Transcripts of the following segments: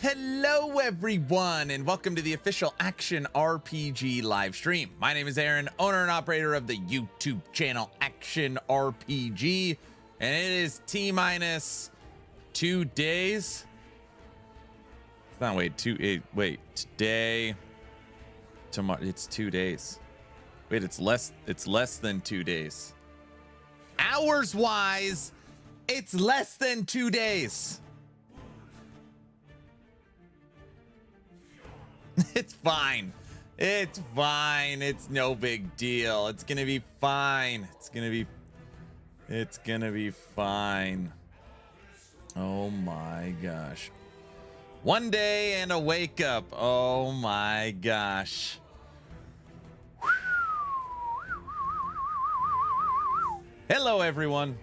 Hello everyone, and welcome to the official Action RPG live stream. My name is Aaron, owner and operator of the YouTube channel Action RPG, and it is T-minus 2 days. It's not today, tomorrow. It's 2 days. Wait, it's less than 2 days. Hours wise, it's less than 2 days. It's fine. It's fine. It's no big deal. It's gonna be fine. It's gonna be fine. Oh my gosh. One day and a wake up. Oh my gosh. Hello everyone.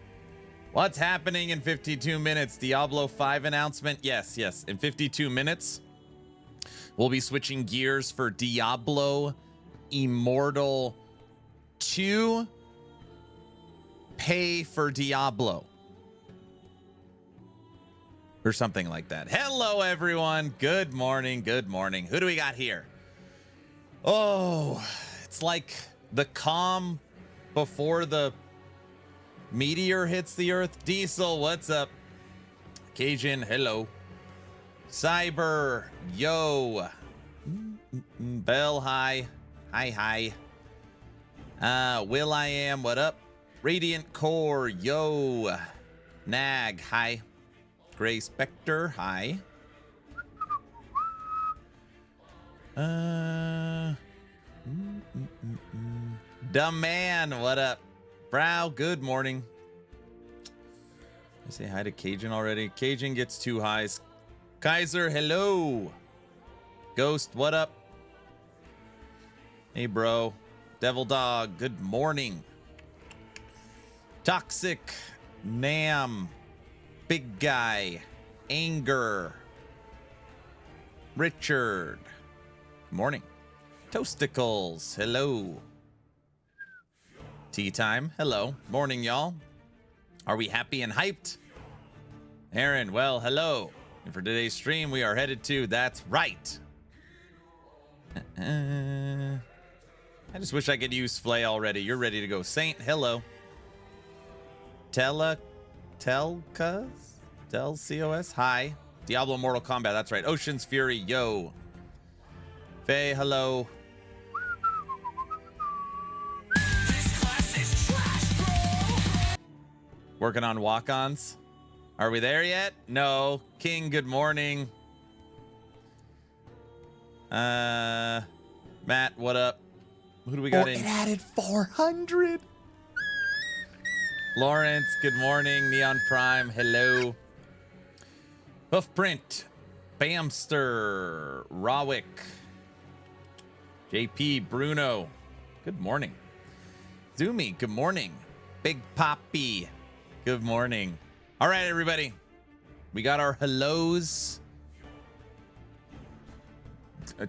What's happening in 52 minutes? Diablo 5 announcement? Yes. In 52 minutes. We'll be switching gears for Diablo Immortal 2. Pay for Diablo. Or something like that. Hello, everyone. Good morning. Good morning. Who do we got here? Oh, it's like the calm before the meteor hits the earth. Diesel, what's up? Cajun, hello. Cyber, yo. Bell, hi. Hi. Will I am, what up? Radiant Core, yo. Nag, hi. Gray Spectre, hi. Dumb man, what up? Brow, good morning. I say hi to Cajun already. Cajun gets 2 highs. Kaiser, hello. Ghost, what up? Hey, bro. Devil Dog, good morning. Toxic, Nam, Big Guy, Anger, Richard, good morning. Toasticles, hello. Tea time, hello. Morning, y'all. Are we happy and hyped? Aaron, well, hello. And for today's stream, we are headed to, that's right. I just wish I could use Flay already. You're ready to go. Saint, hello. Telcos, hi. Diablo Mortal Kombat, that's right. Ocean's Fury, yo. Faye, hello. This class is trash, bro. Working on walk-ons. Are we there yet? No. King, good morning. Matt, what up? Who do we got in? It added 400. Lawrence, good morning. Neon Prime, hello. Hoofprint, Bamster, Rawick, JP, Bruno, good morning. Zoomy, good morning. Big Poppy, good morning. All right, everybody. We got our hellos.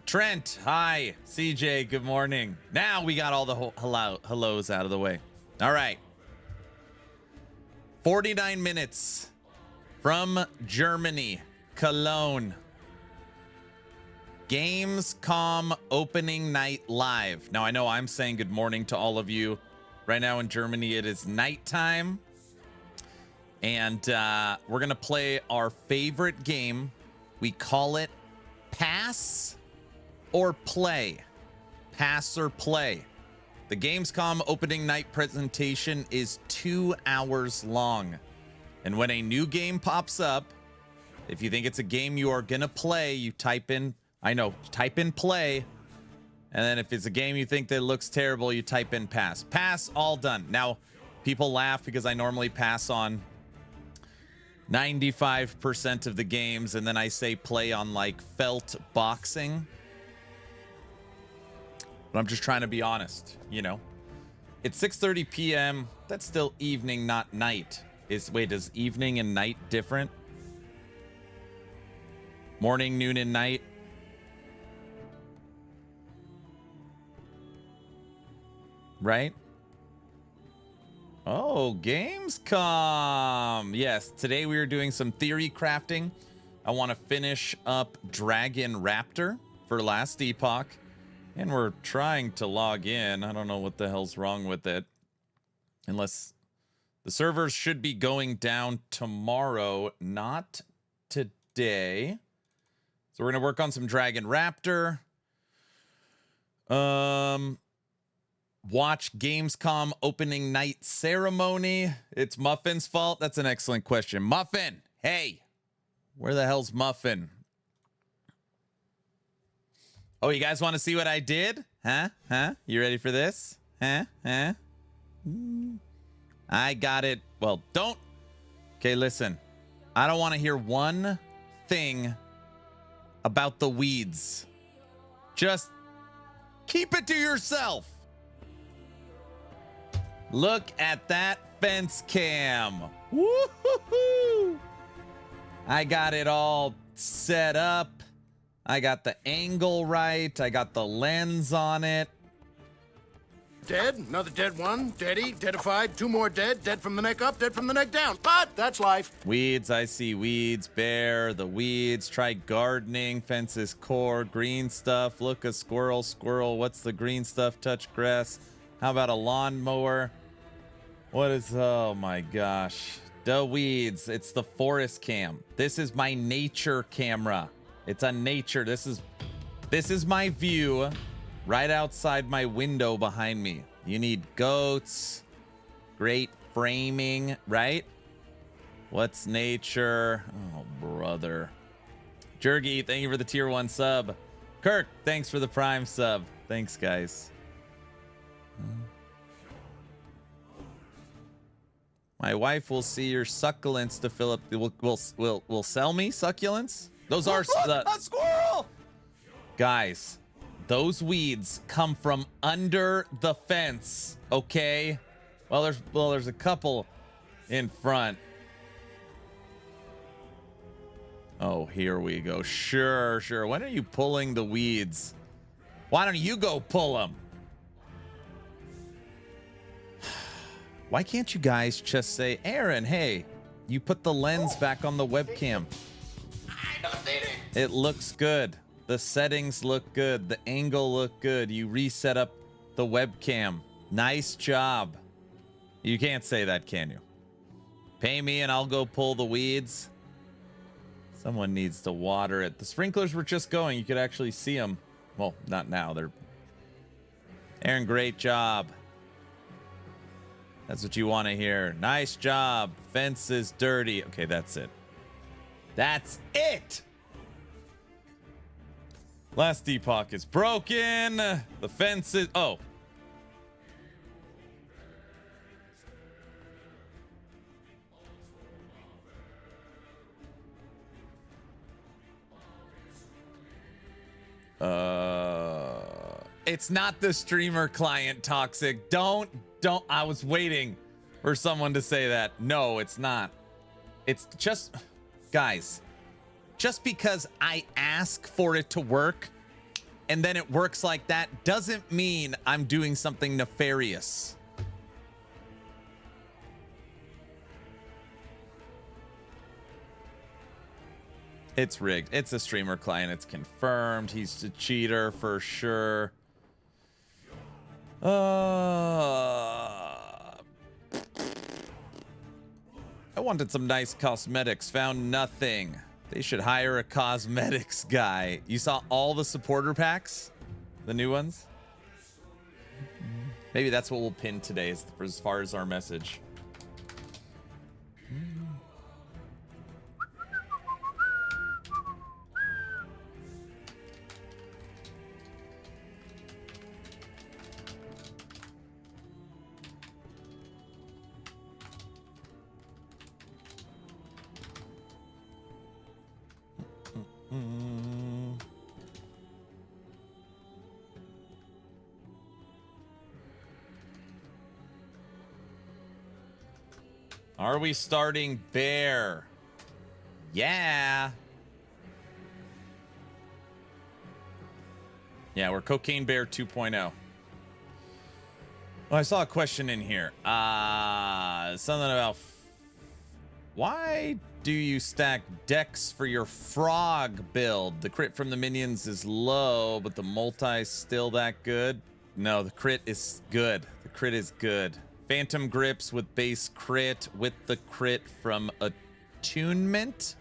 Trent, hi. CJ, good morning. Now we got all the hellos out of the way. All right. 49 minutes from Germany, Cologne. Gamescom opening night live. Now, I know I'm saying good morning to all of you. Right now in Germany, it is nighttime. And we're going to play our favorite game. We call it Pass or Play. Pass or Play. The Gamescom opening night presentation is 2 hours long. And when a new game pops up, if you think it's a game you are going to play, you type in, type in play. And then if it's a game you think that looks terrible, you type in pass. Pass, all done. Now, people laugh because I normally pass on 95% of the games, and then I say play on like felt boxing. But I'm just trying to be honest, you know. It's 6:30 p.m. That's still evening, not night. Is evening and night different? Morning, noon, and night? Right? Oh, Gamescom. Yes, today we are doing some theory crafting I want to finish up Dragon Raptor for last Epoch. And we're trying to log in. I don't know what the hell's wrong with it. Unless the servers should be going down tomorrow, not today. So we're going to work on some Dragon Raptor. Watch Gamescom opening night ceremony. It's Muffin's fault. That's an excellent question. Muffin, hey, where the hell's Muffin? Oh, you guys want to see what I did? Huh? You ready for this? Huh? I got it. Well, don't. Okay, listen. I don't want to hear one thing about the weeds. Just keep it to yourself. Look at that fence cam. Woo-hoo-hoo. I got it all set up. I got the angle right. I got the lens on it. Dead, another dead one, deady, deadified, two more dead, dead from the neck up, dead from the neck down. But that's life. Weeds, I see weeds, bear, the weeds, try gardening, fences, core, green stuff, look a squirrel, squirrel, what's the green stuff, touch grass. How about a lawnmower? What is, oh my gosh. The weeds, it's the forest cam. This is my nature camera. It's a nature, this is my view right outside my window behind me. You need goats, great framing, right? What's nature? Oh, brother. Jergy, thank you for the tier 1 sub. Kirk, thanks for the prime sub. Thanks, guys. My wife will see your succulents to fill up. Will sell me succulents? Those are a squirrel. Guys, those weeds come from under the fence. Okay. Well, there's a couple in front. Oh, here we go. Sure. When are you pulling the weeds? Why don't you go pull them? Why can't you guys just say, Aaron, hey, you put the lens back on the webcam. I don't need it. It looks good. The settings look good. The angle look good. You reset up the webcam. Nice job. You can't say that, can you? Pay me and I'll go pull the weeds. Someone needs to water it. The sprinklers were just going. You could actually see them. Well, not now. They're... Aaron, great job. That's what you want to hear. Nice job. Fence is dirty. Okay, that's it. That's it. Last Epoch is broken. The fence is... Oh. It's not the streamer client, Toxic. Don't. I was waiting for someone to say that. No, it's not. It's just... Guys, just because I ask for it to work and then it works like that doesn't mean I'm doing something nefarious. It's rigged. It's a streamer client. It's confirmed. He's a cheater for sure. I wanted some nice cosmetics. Found nothing. They should hire a cosmetics guy. You saw all the supporter packs? The new ones? Maybe that's what we'll pin today as far as our message. Are we starting bear? Yeah. Yeah, we're Cocaine Bear 2.0. Oh, I saw a question in here. Something about Why do you stack Dex for your frog build? The crit from the minions is low, but the multi's still that good? No, the crit is good. The crit is good. Phantom grips with base crit with the crit from attunement.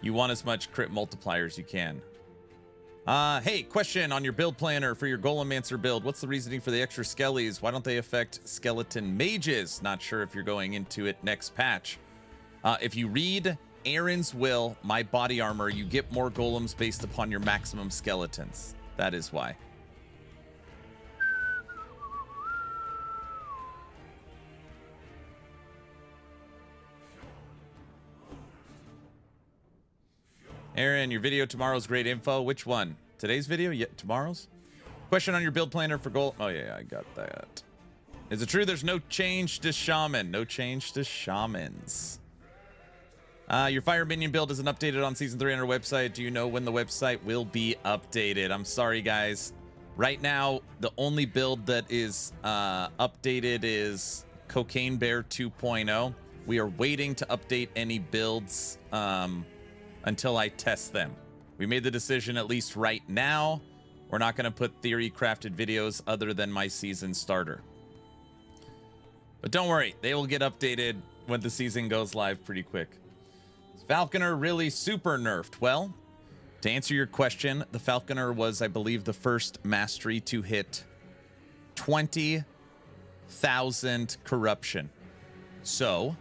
You want as much crit multiplier as you can. Hey, question on your build planner for your Golemancer build. What's the reasoning for the extra skellies? Why don't they affect skeleton mages? Not sure if you're going into it next patch. If you read Aaron's Will, my body armor, you get more golems based upon your maximum skeletons. That is why. Aaron, your video tomorrow's great info. Which one? Today's video? Yeah, tomorrow's? Question on your build planner for gold. Oh, yeah, I got that. Is it true there's no change to shaman? No change to shamans. Your fire minion build isn't updated on season 3 on our website. Do you know when the website will be updated? I'm sorry, guys. Right now, the only build that is updated is Cocaine Bear 2.0. We are waiting to update any builds until I test them. We made the decision, at least right now, we're not going to put theory crafted videos other than my season starter. But don't worry, they will get updated when the season goes live pretty quick. Is Falconer really super nerfed? Well, to answer your question, the Falconer was, I believe, the first mastery to hit 20,000 corruption. So,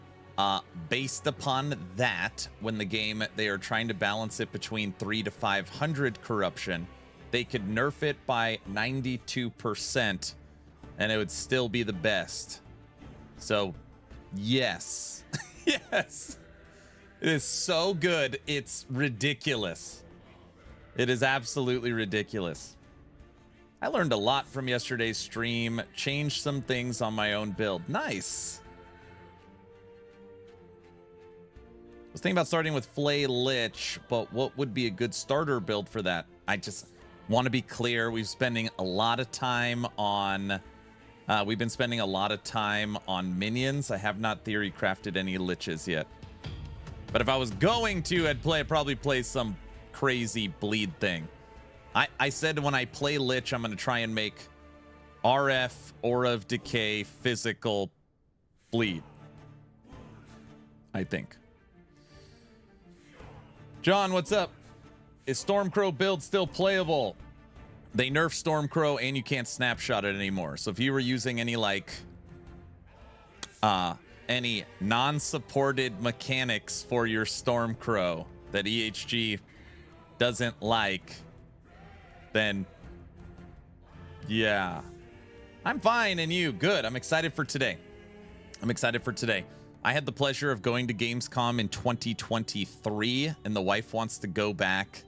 based upon that, when the game, they are trying to balance it between 300 to 500 corruption, they could nerf it by 92% and it would still be the best. So, yes. Yes. It is so good. It's ridiculous. It is absolutely ridiculous. I learned a lot from yesterday's stream, changed some things on my own build. Nice. I was thinking about starting with Flay Lich, but what would be a good starter build for that? I just want to be clear. We've been spending a lot of time on minions. I have not theory crafted any liches yet. But if I was going to, I'd probably play some crazy bleed thing. I said when I play Lich, I'm going to try and make RF, Aura of Decay, physical bleed. I think. John, what's up? Is Stormcrow build still playable? They nerfed Stormcrow and you can't snapshot it anymore. So if you were using any any non-supported mechanics for your Stormcrow that EHG doesn't like, then yeah. I'm fine, and you? Good. I'm excited for today. I had the pleasure of going to Gamescom in 2023, and the wife wants to go back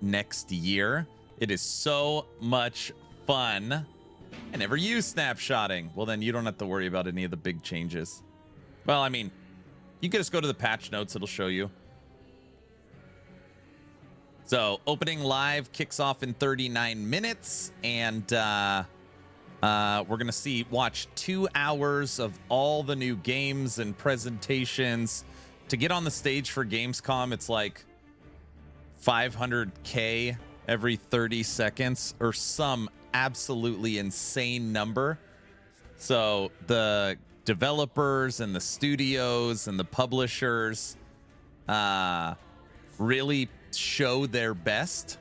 next year. It is so much fun. I never use snapshotting. Well, then you don't have to worry about any of the big changes. Well, I mean, you can just go to the patch notes. It'll show you. So, opening live kicks off in 39 minutes, and we're going to watch 2 hours of all the new games and presentations. To get on the stage for Gamescom, it's like 500K every 30 seconds or some absolutely insane number. So the developers and the studios and the publishers really show their best.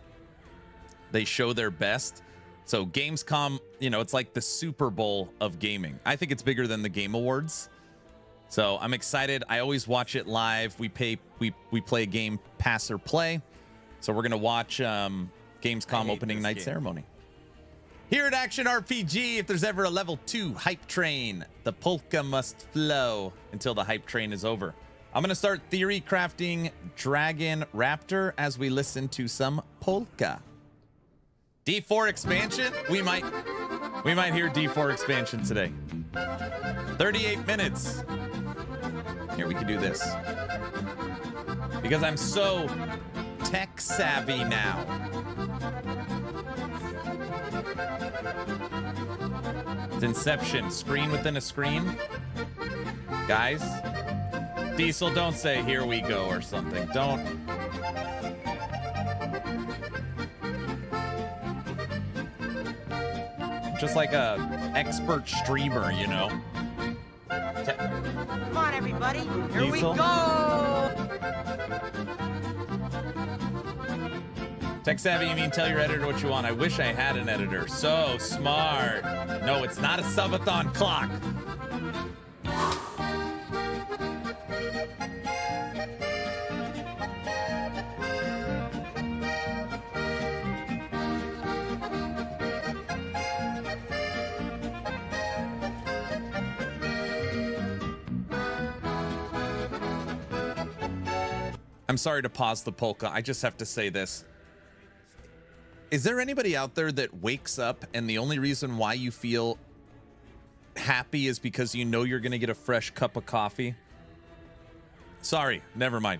They show their best. So Gamescom, you know, it's like the Super Bowl of gaming. I think it's bigger than the Game Awards. So I'm excited. I always watch it live. We play a game pass or play. So we're gonna watch Gamescom opening night ceremony. Here at Action RPG, if there's ever a level 2 hype train, the polka must flow until the hype train is over. I'm gonna start theory crafting Dragon Raptor as we listen to some polka. D4 expansion? We might hear D4 expansion today. 38 minutes. Here, we can do this. Because I'm so tech savvy now. It's Inception, screen within a screen. Guys, Diesel, don't say here we go or something. Don't. Just like a expert streamer, you know. Come on, everybody. Here Diesel? we go. Tech savvy, you mean tell your editor what you want. I wish I had an editor. So smart. No, it's not a subathon clock. I'm sorry to pause the polka. I just have to say this. Is there anybody out there that wakes up and the only reason why you feel happy is because you know you're going to get a fresh cup of coffee? Sorry, never mind.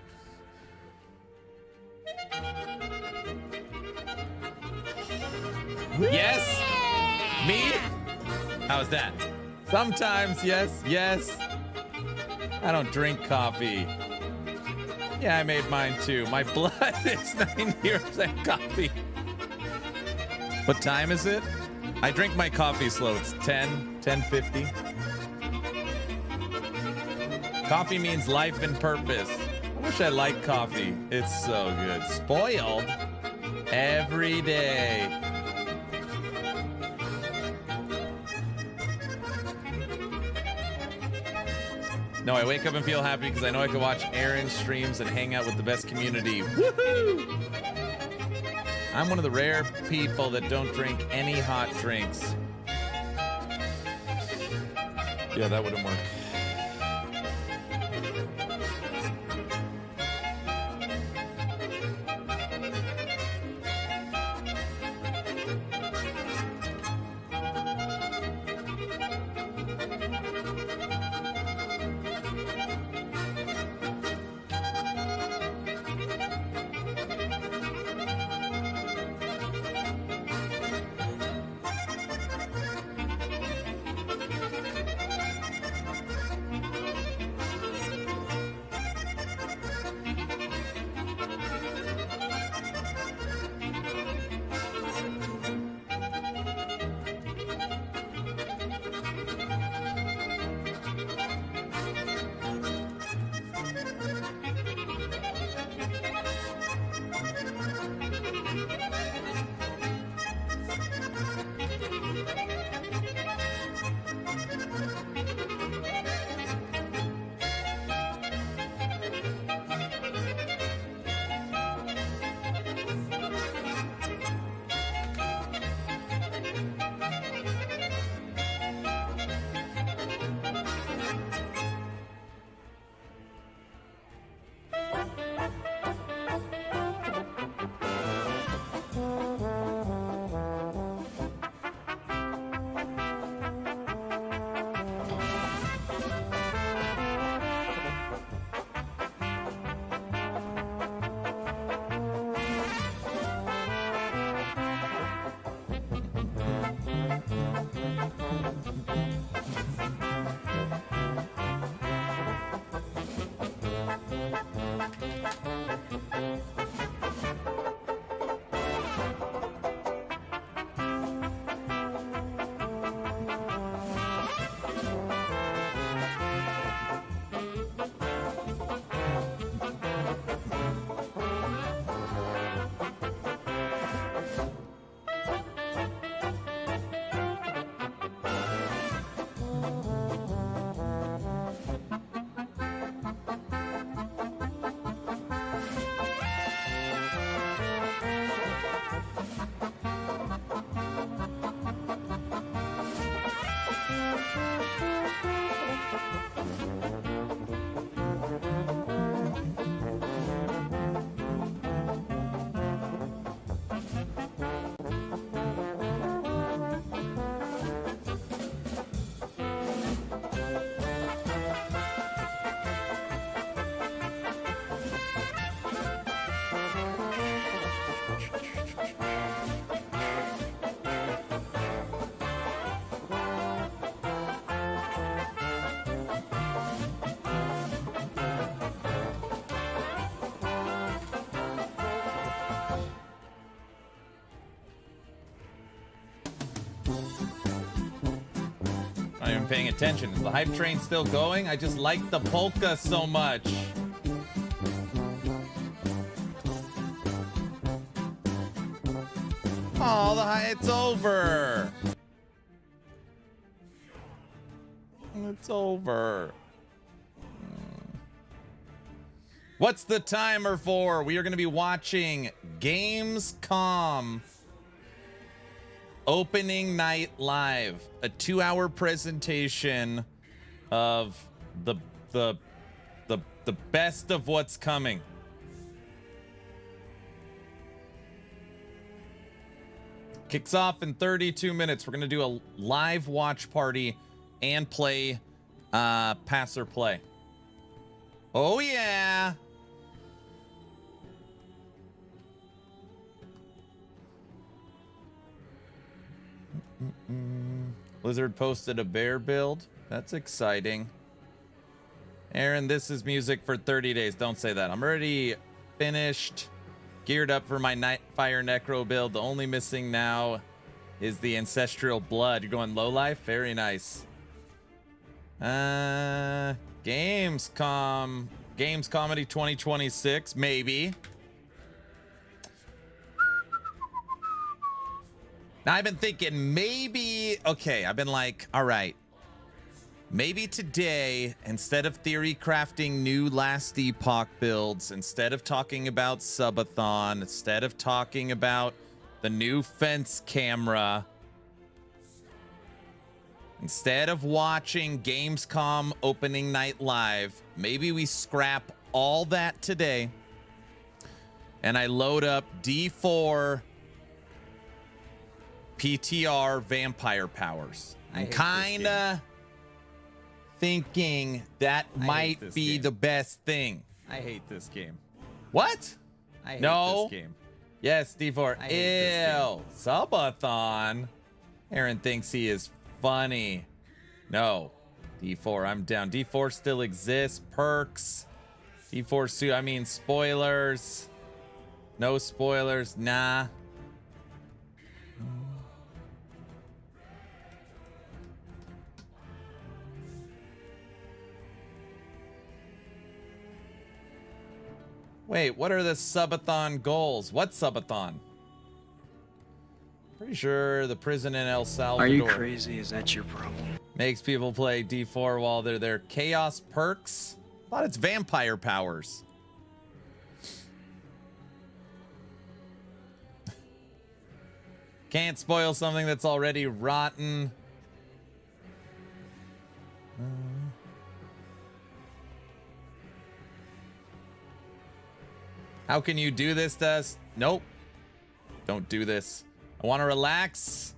Yes? Me? How's that? Sometimes, yes, yes. I don't drink coffee. Yeah, I made mine too. My blood is 9 years and coffee. What time is it? I drink my coffee slow. It's 10:50. Coffee means life and purpose. I wish I liked coffee. It's so good. Spoiled every day. No, I wake up and feel happy because I know I can watch Aaron's streams and hang out with the best community. Woohoo! I'm one of the rare people that don't drink any hot drinks. Yeah, that wouldn't work. Not even paying attention. Is the hype train still going? I just like the polka so much. Oh, it's over. It's over. What's the timer for? We are going to be watching Gamescom opening night live, a 2-hour presentation of the best of what's coming. Kicks off in 32 minutes. We're going to do a live watch party and play pass or play. Oh yeah. Blizzard posted a bear build. That's exciting. Aaron, this is music for 30 days. Don't say that. I'm already finished, geared up for my Nightfire Necro build. The only missing now is the Ancestral Blood. You're going low life? Very nice. Games Comedy 2026, maybe. Now, I've been thinking maybe, okay, I've been like, all right, maybe today, instead of theory crafting new last Epoch builds, instead of talking about Subathon, instead of talking about the new fence camera, instead of watching Gamescom opening night live, maybe we scrap all that today and I load up D4 PTR vampire powers. I'm kinda thinking that might be the best thing. I hate this game. What? I hate No. this game. Yes, D4. I hate this Ew. Subathon. Aaron thinks he is funny. No. D4, I'm down. D4 still exists. Perks. D4 suit. I mean, spoilers. No spoilers. Nah. Wait, what are the subathon goals? What subathon? Pretty sure the prison in El Salvador. Are you crazy? Is that your problem? Makes people play D4 while they're there. Chaos perks? I thought it's vampire powers. Can't spoil something that's already rotten. How can you do this to us? Nope. Don't do this. I want to relax.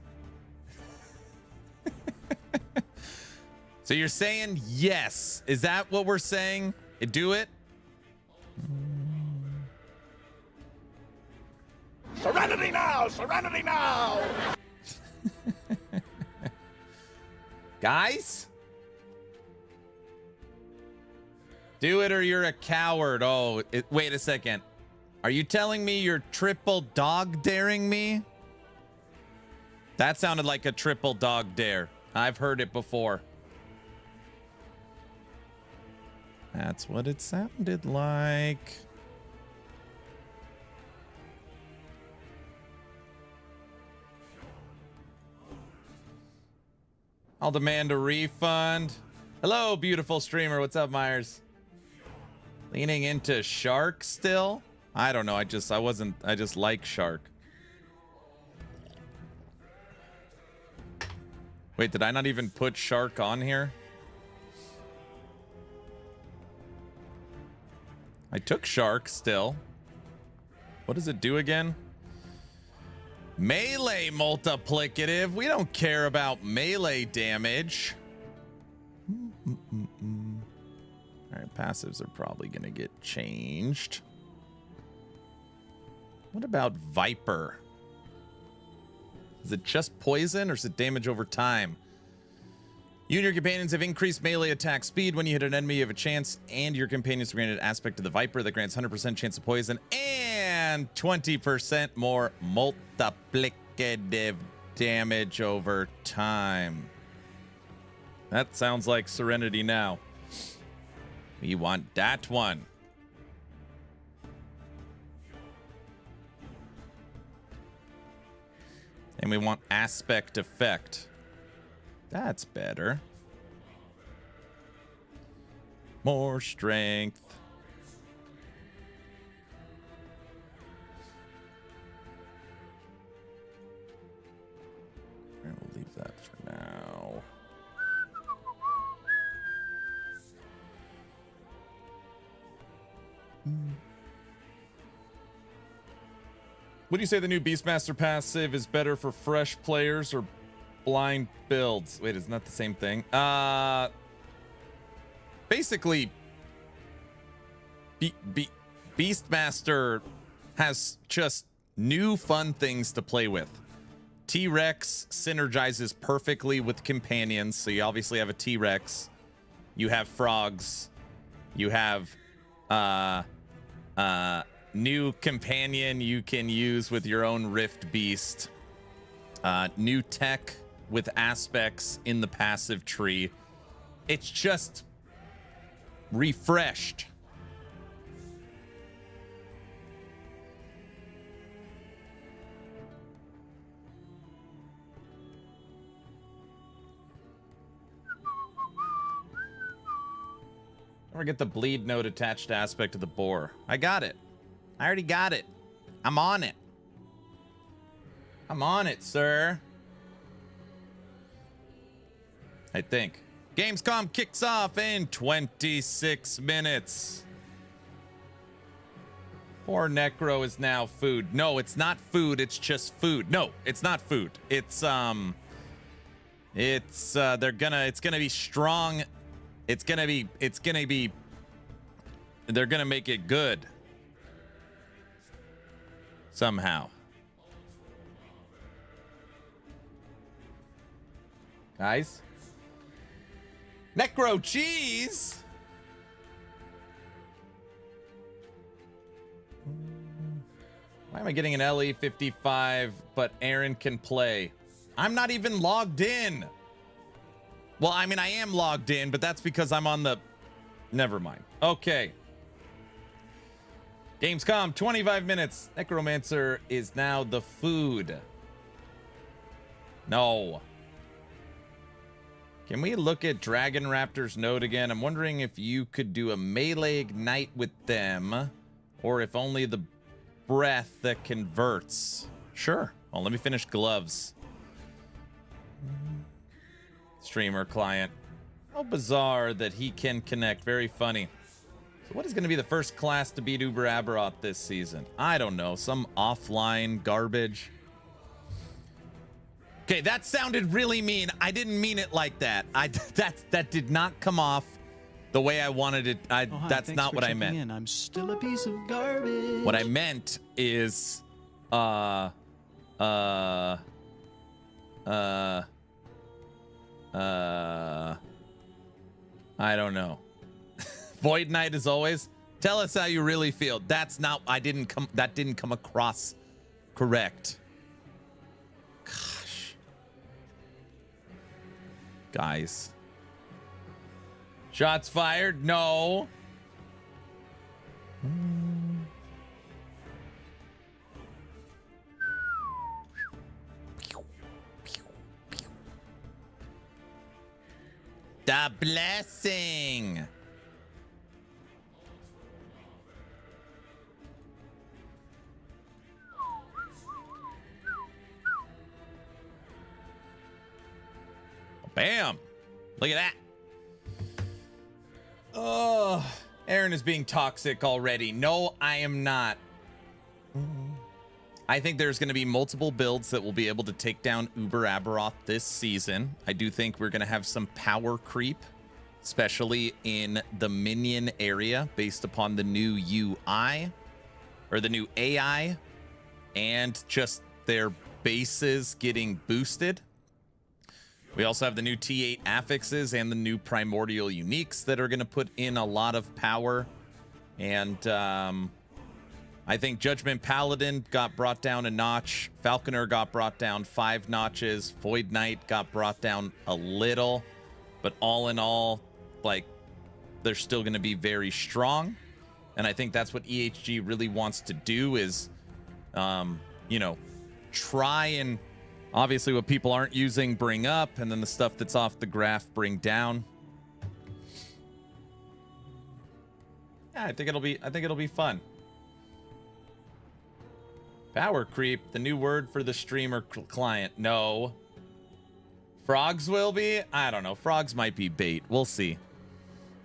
So you're saying yes. Is that what we're saying? Do it? Serenity now! Serenity now! Guys? Do it or you're a coward. Oh, wait a second. Are you telling me you're triple dog daring me? That sounded like a triple dog dare. I've heard it before. That's what it sounded like. I'll demand a refund. Hello, beautiful streamer. What's up, Myers? Leaning into Shark still? I don't know. I just like Shark. Wait, did I not even put Shark on here? I took Shark still. What does it do again? Melee multiplicative. We don't care about melee damage. All right, passives are probably going to get changed. What about Viper? Is it just poison or is it damage over time? You and your companions have increased melee attack speed. When you hit an enemy, you have a chance, and your companions are granted an aspect of the Viper that grants 100% chance of poison and 20% more multiplicative damage over time. That sounds like Serenity now. We want that one. And we want aspect effect. That's better. More strength. We'll leave that for now. What do you say the new Beastmaster passive is better for fresh players or blind builds? Wait, isn't that the same thing? Basically, Beastmaster has just new fun things to play with. T-Rex synergizes perfectly with companions, so you obviously have a T-Rex. You have frogs. You have new companion you can use with your own Rift Beast. New tech with aspects in the passive tree. It's just refreshed. Or get the bleed node attached aspect to the boar. I got it. I already got it. I'm on it. I'm on it, sir. I think. Gamescom kicks off in 26 minutes. Poor Necro is now food. No, it's not food. It's just food. No, it's not food. It's gonna be strong. They're gonna make it good. Somehow. Guys. Necro cheese. Why am I getting an LE 55, but Aaron can play? I'm not even logged in. Well, I mean, I am logged in, but that's because I'm on the... Never mind. Okay. Gamescom, 25 minutes. Necromancer is now the food. No. Can we look at Dragon Raptor's node again? I'm wondering if you could do a melee ignite with them, or if only the breath that converts. Sure. Well, let me finish gloves. Streamer client. How bizarre that he can connect. Very funny. So what is going to be the first class to beat Uber Aberoth this season? I don't know. Some offline garbage. Okay, that sounded really mean. I didn't mean it like that. That did not come off the way I wanted it. That's not what I meant. I'm still a piece of garbage. What I meant is I don't know. Void Knight as always. Tell us how you really feel. That's not that didn't come across correct. Gosh. Guys. Shots fired? No. The blessing. Bam. Look at that. Oh, Aaron is being toxic already. No, I am not. I think there's going to be multiple builds that will be able to take down Uber Aberoth this season. I do think we're going to have some power creep, especially in the minion area based upon the new UI or the new AI and just their bases getting boosted. We also have the new T8 affixes and the new primordial uniques that are going to put in a lot of power. And I think Judgment Paladin got brought down a notch. Falconer got brought down 5 notches. Void Knight got brought down a little. But all in all, like, they're still going to be very strong. And I think that's what EHG really wants to do is, you know, try and obviously what people aren't using, bring up. And then the stuff that's off the graph, bring down. Yeah, I think it'll be fun. Power creep, the new word for the streamer client. No. Frogs will be? I don't know. Frogs might be bait. We'll see.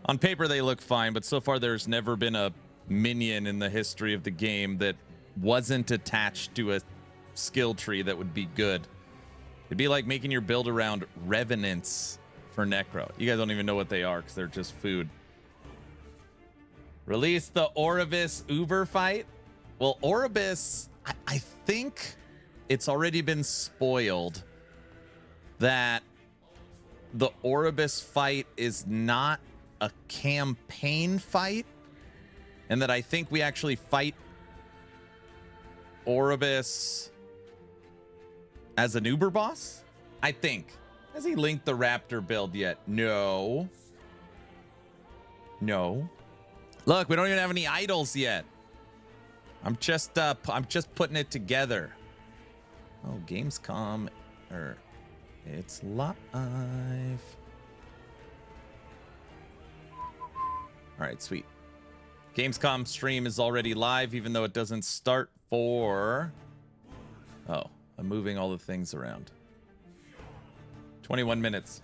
On paper, they look fine, but so far there's never been a minion in the history of the game that wasn't attached to a skill tree that would be good. It'd be like making your build around revenants for Necro. You guys don't even know what they are because they're just food. Release the Oribus Uber fight? Well, Oribus... I think it's already been spoiled that the Oribus fight is not a campaign fight, and that I think we actually fight Oribus as an Uber boss. I think. Has he linked the Raptor build yet? No. No. Look, we don't even have any idols yet. I'm just putting it together. Oh, Gamescom, it's live. All right, sweet. Gamescom stream is already live, even though it doesn't start for... Oh, I'm moving all the things around. 21 minutes.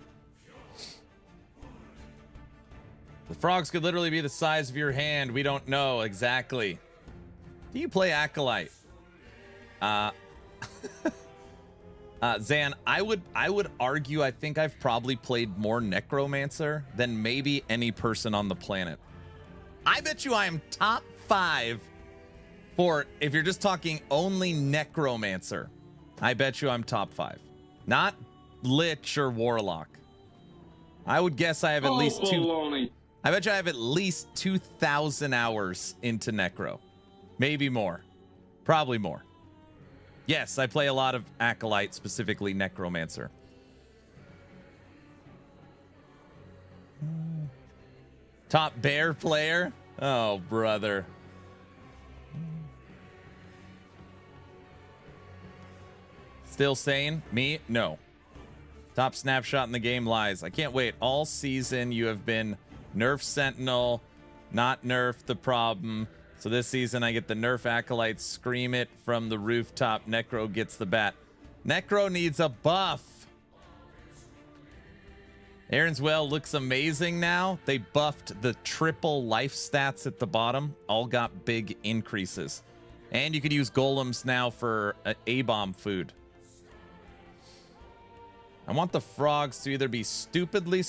The frogs could literally be the size of your hand. We don't know exactly. Do you play Acolyte? Zan, I would argue I think I've probably played more Necromancer than maybe any person on the planet. I bet you I am top 5 for, if you're just talking only Necromancer, I bet you I'm top 5. Not Lich or Warlock. I would guess I have at least I bet you I have at least 2,000 hours into Necro. Maybe more. Probably more. Yes, I play a lot of Acolyte, specifically Necromancer. Top bear player? Oh, brother. Still sane? Me? No. Top snapshot in the game lies. I can't wait. All season you have been nerf Sentinel, not nerf the problem. So this season I get the nerf Acolyte, scream it from the rooftop. Necro gets the bat. Necro needs a buff. Aaron's Well looks amazing now. They buffed the triple life stats at the bottom. All got big increases. And you could use golems now for A-bomb food. I want the frogs to either be stupidly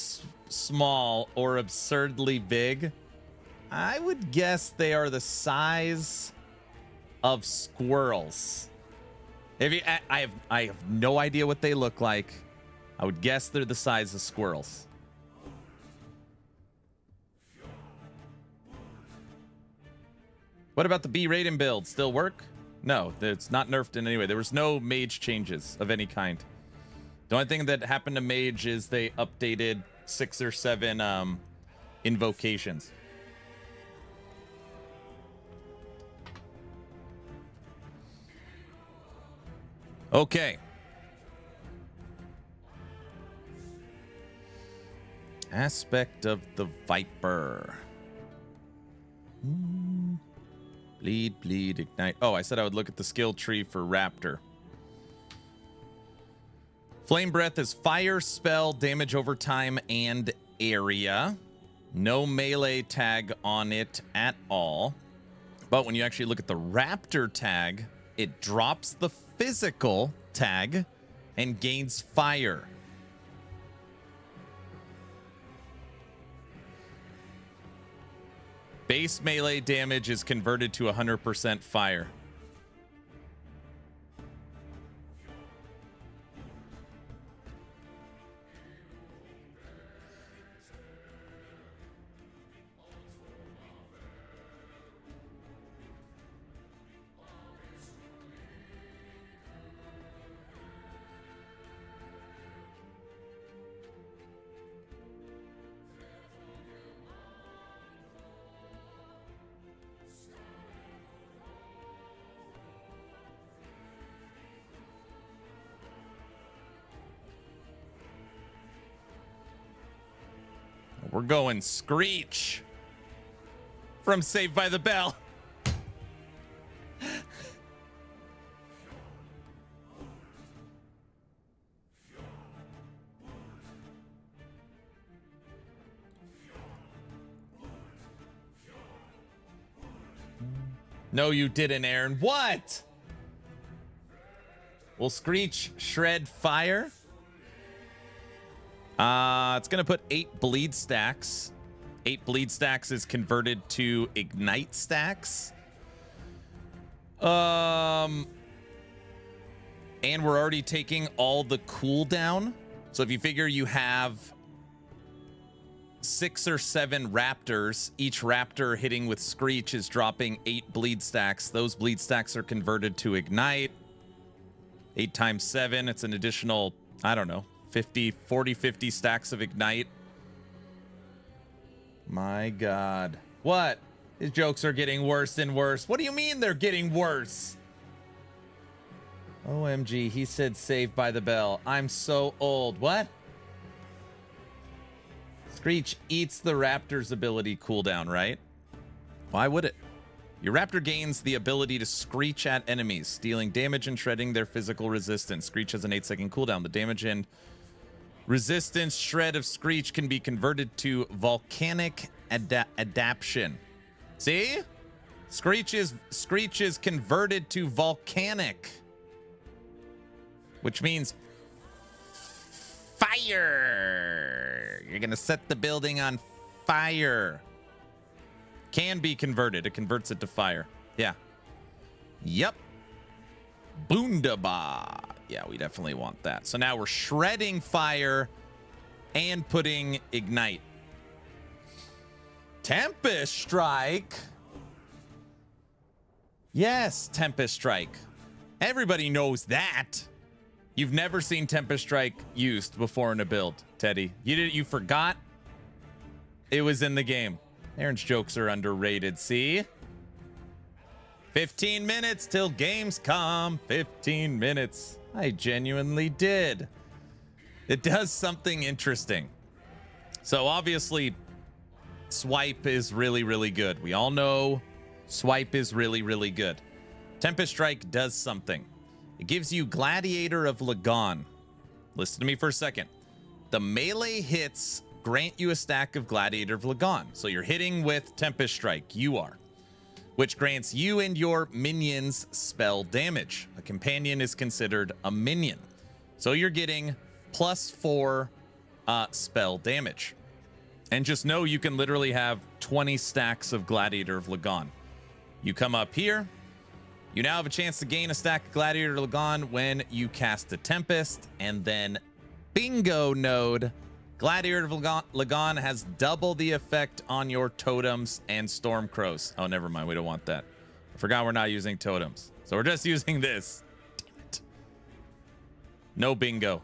small or absurdly big. I would guess they are the size of squirrels. If you, I have no idea what they look like. I would guess they're the size of squirrels. What about the B Raiden build? Still work? No, it's not nerfed in any way. There was no Mage changes of any kind. The only thing that happened to Mage is they updated 6 or 7 invocations. Okay. Aspect of the Viper. Bleed, bleed, ignite. Oh, I said I would look at the skill tree for Raptor. Flame Breath is fire, spell, damage over time, and area. No melee tag on it at all. But when you actually look at the Raptor tag, it drops the physical tag and gains fire. Base melee damage is converted to 100% fire. We're going Screech from Saved by the Bell. No, you didn't, Aaron. What? Will Screech shred fire? It's going to put 8 bleed stacks. 8 bleed stacks is converted to ignite stacks. And we're already taking all the cooldown. So if you figure you have 6 or 7 raptors, each raptor hitting with Screech is dropping 8 bleed stacks. Those bleed stacks are converted to ignite. 8 times 7, it's an additional, I don't know, 50 stacks of ignite. My God. What? His jokes are getting worse and worse. What do you mean they're getting worse? OMG, he said Saved by the Bell. I'm so old. What? Screech eats the raptor's ability cooldown, right? Why would it? Your raptor gains the ability to screech at enemies, dealing damage and shredding their physical resistance. Screech has an 8-second cooldown. The damage and resistance shred of Screech can be converted to volcanic adaptation. See? Screech is converted to volcanic, which means fire. You're going to set the building on fire. Can be converted. It converts it to fire. Yeah. Yep. Boondaba. Yeah, we definitely want that. So now we're shredding fire and putting ignite. Tempest Strike. Yes, Tempest Strike. Everybody knows that. You've never seen Tempest Strike used before in a build, Teddy. You forgot it was in the game. Aaron's jokes are underrated, see? 15 minutes till Gamescom. 15 minutes. I genuinely did. It does something interesting. So obviously, Swipe is really, really good. We all know Swipe is really, really good. Tempest Strike does something. It gives you Gladiator of Lagon. Listen to me for a second. The melee hits grant you a stack of Gladiator of Lagon. So you're hitting with Tempest Strike. You are. Which grants you and your minions spell damage. A companion is considered a minion. So you're getting +4 spell damage. And just know you can literally have 20 stacks of Gladiator of Lagon. You come up here. You now have a chance to gain a stack of Gladiator of Lagon when you cast a Tempest. And then bingo node. Gladiator of Lagon has double the effect on your totems and storm crows. Oh, never mind. We don't want that. I forgot we're not using totems. So we're just using this. Damn it. No bingo.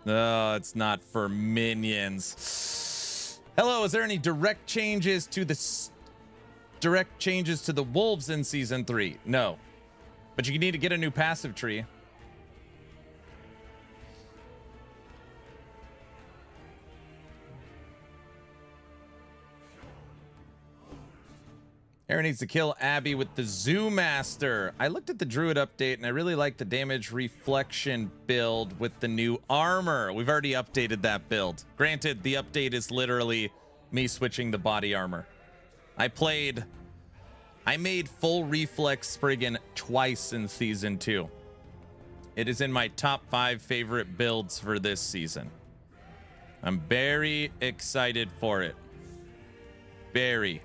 No, it's not for minions. Hello, is there any direct changes to the wolves in season 3? No. But you need to get a new passive tree. Aaron needs to kill Abby with the Zoo Master. I looked at the Druid update and I really like the damage reflection build with the new armor. We've already updated that build. Granted, the update is literally me switching the body armor. I made full reflex Spriggan twice in season 2. It is in my top 5 favorite builds for this season. I'm very excited for it. Very.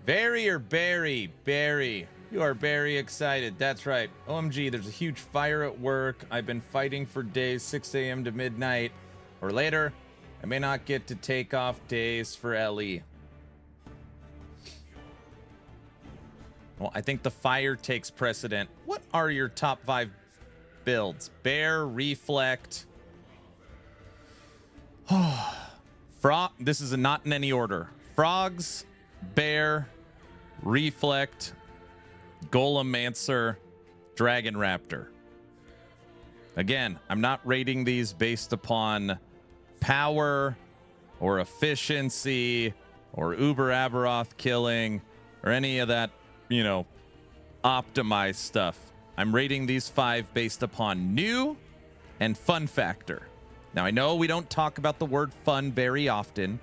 Very or berry? Berry. You are very excited. That's right. OMG, there's a huge fire at work. I've been fighting for days, 6 a.m. to midnight or later. I may not get to take off days for LE. Well, I think the fire takes precedent. What are your top 5 builds? Bear, Reflect. Frog. This is not in any order. Frogs, Bear, Reflect, Golemancer, Dragon Raptor. Again, I'm not rating these based upon power or efficiency or Uber Aberoth killing or any of that, you know, optimized stuff. I'm rating these 5 based upon new and fun factor. Now, I know we don't talk about the word fun very often.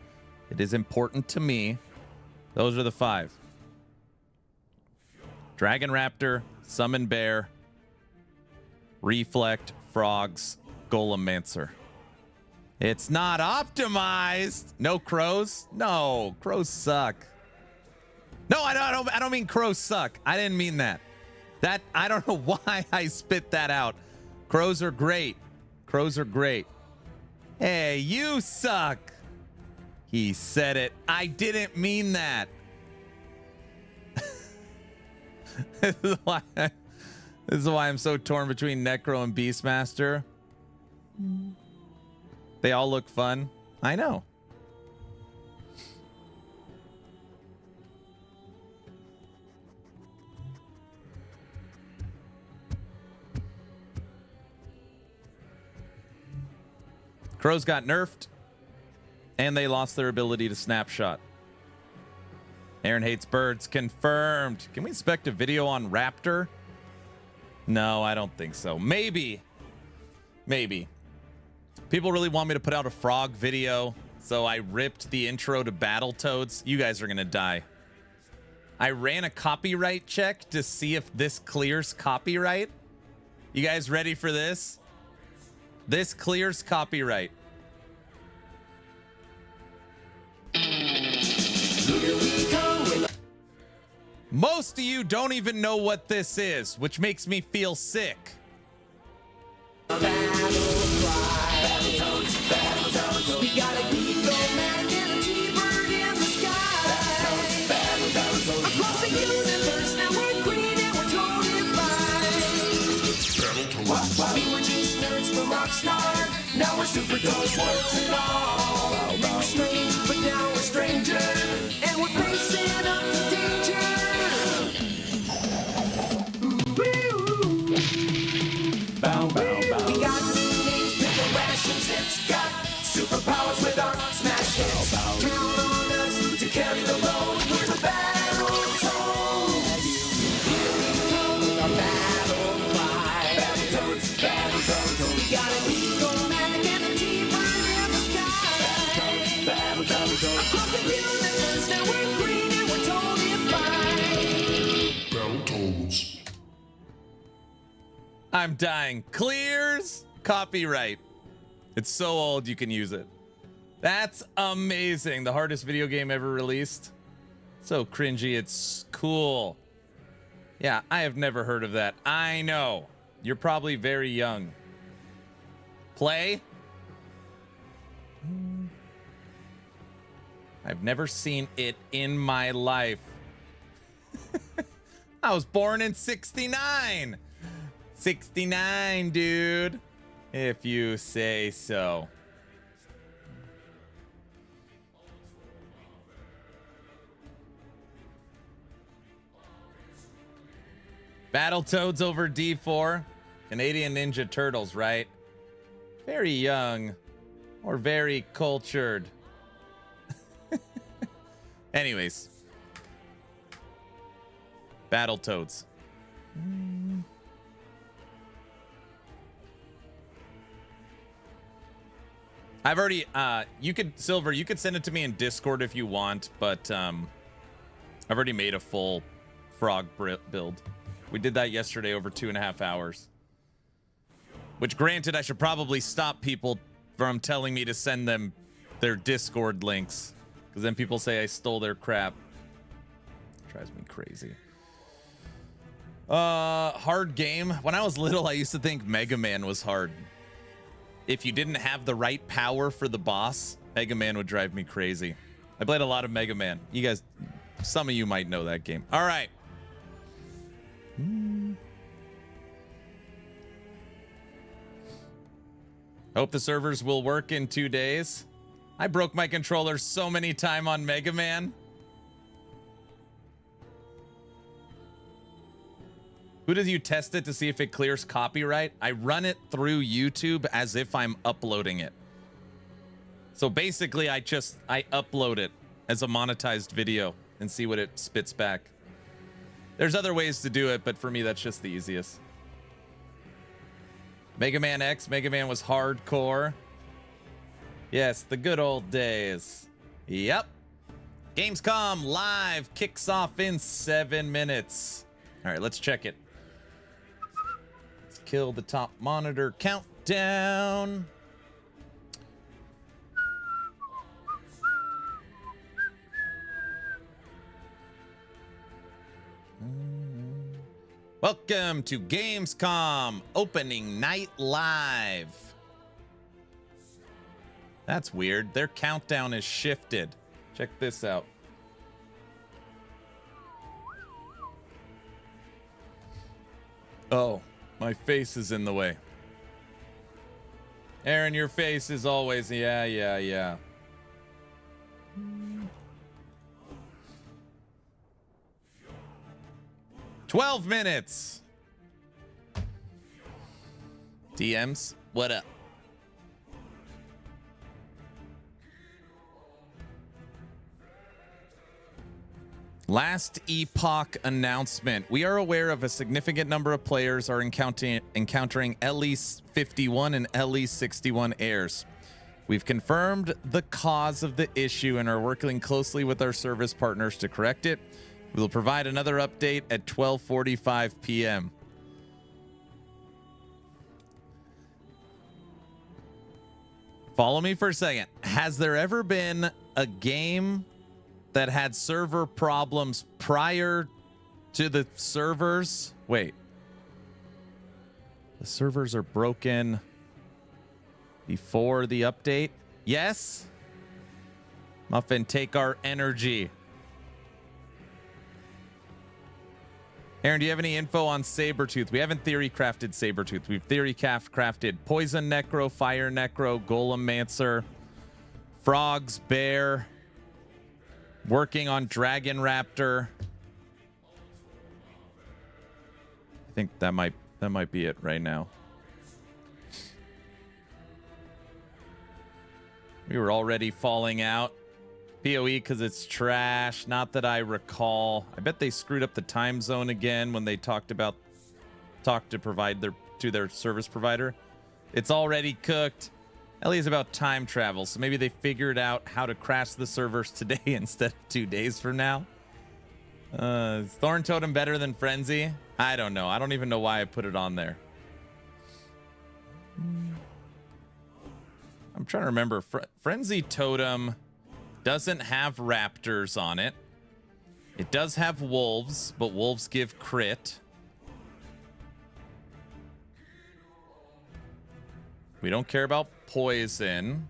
It is important to me. Those are the 5. Dragon Raptor, Summon Bear, Reflect, Frogs, Golemancer. It's not optimized. No crows? No, crows suck. No, I don't mean crows suck. I didn't mean that. That I don't know why I spit that out. Crows are great. Crows are great. Hey, you suck. He said it. I didn't mean that. This is why I'm so torn between Necro and Beastmaster. They all look fun. I know. Crows got nerfed, and they lost their ability to snapshot. Aaron hates birds. Confirmed. Can we expect a video on Raptor? No, I don't think so. Maybe. Maybe. People really want me to put out a frog video, so I ripped the intro to Battletoads. You guys are going to die. I ran a copyright check to see if this clears copyright. You guys ready for this? This clears copyright. Most of you don't even know what this is, which makes me feel sick. We were just nerds from Rockstar. Now we're super dogs, works and all. We were strange, but now we're stranger. And we're facing up to danger. Bow, bow, bow. We got names, pickle rations. It's got superpowers with our smash hits. Count on us to carry the load. We're the Battletoads. Here we come with our battle cry. Battletoads. We got an eagle-manic and a T-bird in the sky. Battletoads. Across the universe, now we're green and we're totally fine. Battletoads. I'm dying. Clears copyright. It's so old you can use it. That's amazing. The hardest video game ever released. So cringy, it's cool. Yeah, I have never heard of that. I know. You're probably very young. Play? I've never seen it in my life. I was born in 69. 69, dude. If you say so. Battletoads over D4. Canadian Ninja Turtles, right? Very young or very cultured. Anyways. Battletoads. I've already you could Silver, you could send it to me in Discord if you want, but I've already made a full frog build. We did that yesterday over 2.5 hours. Which granted, I should probably stop people from telling me to send them their Discord links, because then people say I stole their crap. Drives me crazy. Hard game. When I was little, I used to think Mega Man was hard. If you didn't have the right power for the boss, Mega Man would drive me crazy. I played a lot of Mega Man. You guys, some of you might know that game. All right. Hope the servers will work in 2 days. I broke my controller so many times on Mega Man. Who does you test it to see if it clears copyright? I run it through YouTube as if I'm uploading it. So basically, I upload it as a monetized video and see what it spits back. There's other ways to do it, but for me, that's just the easiest. Mega Man X, Mega Man was hardcore. Yes, the good old days. Yep. Gamescom live kicks off in 7 minutes. All right, let's check it. Let's kill the top monitor countdown. Welcome to Gamescom opening night live. That's weird. Their countdown is shifted. Check this out. Oh, my face is in the way. Aaron, your face is always, yeah. 12 minutes. DMs, what up? Last Epoch announcement. We are aware of a significant number of players are encountering LE51 and LE61 errors. We've confirmed the cause of the issue and are working closely with our service partners to correct it. We will provide another update at 12:45 p.m. Follow me for a second. Has there ever been a game that had server problems prior to the servers? Wait. The servers are broken before the update? Yes? Muffin, take our energy. Aaron, do you have any info on Sabretooth? We haven't theory crafted Sabretooth. We've theory crafted Poison Necro, Fire Necro, Golem Mancer, Frogs, Bear, working on Dragon Raptor. I think that might be it right now. We were already falling out. PoE because it's trash. Not that I recall. I bet they screwed up the time zone again when they talked to provide their service provider. It's already cooked. Ellie is about time travel, so maybe they figured out how to crash the servers today instead of 2 days from now. Is Thorn Totem better than Frenzy? I don't know. I don't even know why I put it on there. I'm trying to remember. Frenzy Totem doesn't have raptors on it. It does have wolves, but wolves give crit. We don't care about poison.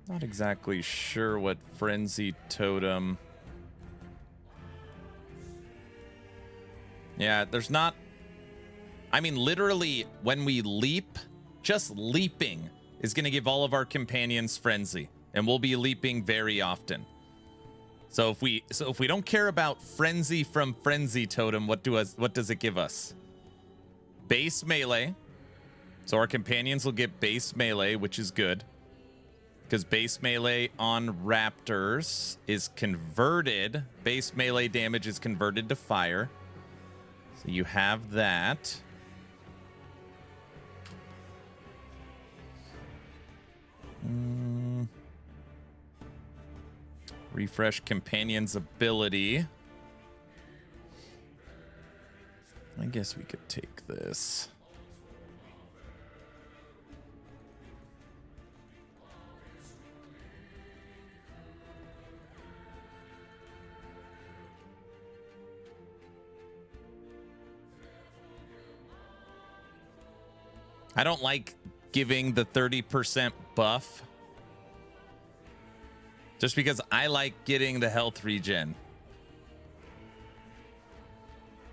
Not exactly sure what Frenzy Totem. Yeah, there's not. I mean, literally, when we leap, just leaping is going to give all of our companions frenzy, and we'll be leaping very often. So if we don't care about frenzy from Frenzy Totem, what does it give us? Base melee. So our companions will get base melee, which is good, because base melee on raptors is converted. Base melee damage is converted to fire. So you have that. Refresh companion's ability. I guess we could take this. I don't like giving the 30% buff. Just because I like getting the health regen.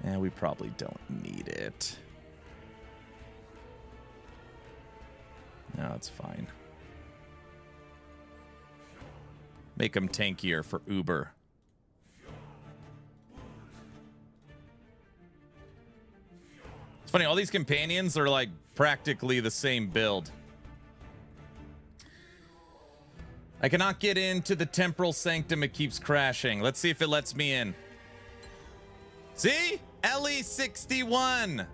Yeah, we probably don't need it. No, it's fine. Make them tankier for Uber. It's funny, all these companions are like practically the same build. I cannot get into the temporal sanctum. It keeps crashing. Let's see if it lets me in. See? LE61.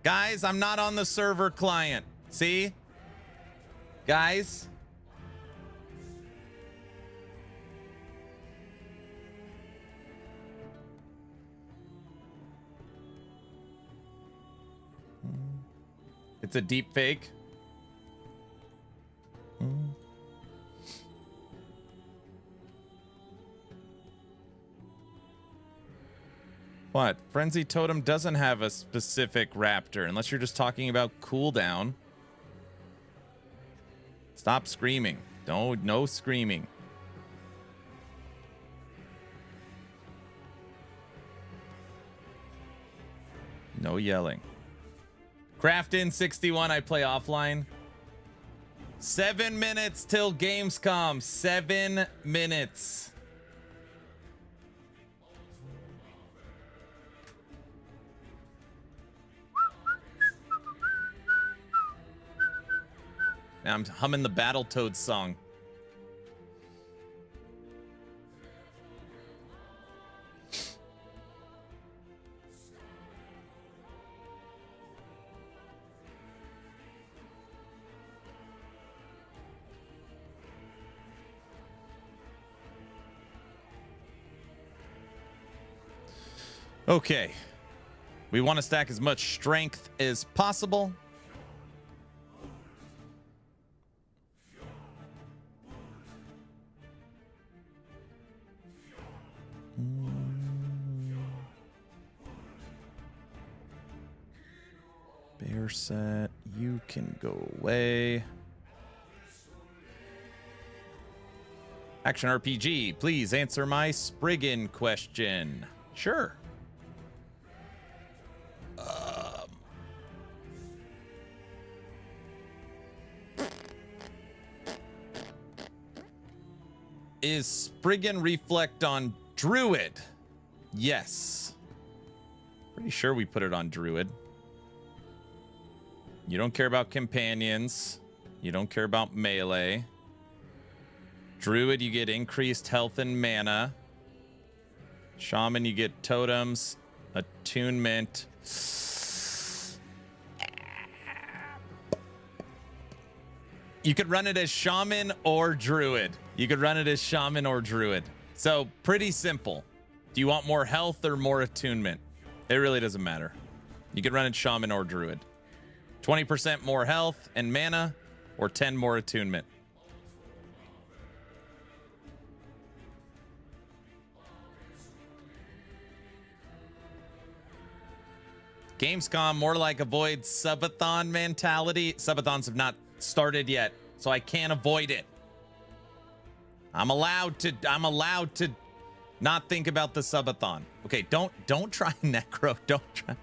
Guys, I'm not on the server client. See? Guys? It's a deep fake. What? Frenzy Totem doesn't have a specific raptor, unless you're just talking about cooldown. Stop screaming. No screaming. No yelling. Craftin 61, I play offline. 7 minutes till Gamescom. 7 minutes. Now I'm humming the Battletoads song. Okay. We want to stack as much strength as possible. Bear set, you can go away. Action RPG, please answer my Spriggan question. Sure. Is Spriggan reflect on Druid? Yes. Pretty sure we put it on Druid. You don't care about companions. You don't care about melee. Druid, you get increased health and mana. Shaman, you get totems, attunement. You could run it as Shaman or Druid. You could run it as Shaman or Druid. So pretty simple. Do you want more health or more attunement? It really doesn't matter. You could run it Shaman or Druid. 20% more health and mana or 10 more attunement. Gamescom, more like avoid subathon mentality. Subathons have not started yet, so I can't avoid it. I'm allowed to not think about the subathon. Okay, don't try necro. Don't try.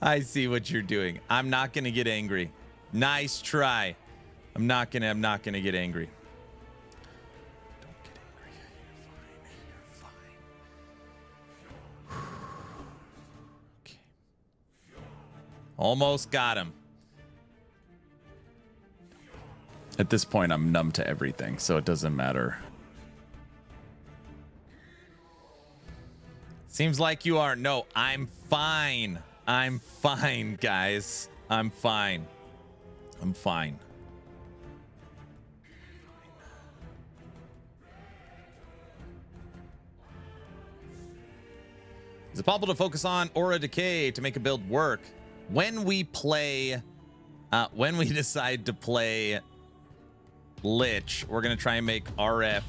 I see what you're doing. I'm not gonna get angry. Nice try. I'm not gonna get angry. Don't get angry. You're fine. Okay. Almost got him. At this point, I'm numb to everything, so it doesn't matter. Seems like you are. No, I'm fine. I'm fine, guys. I'm fine. I'm fine. Is it possible to focus on Aura Decay to make a build work? When we decide to play Lich, we're going to try and make RF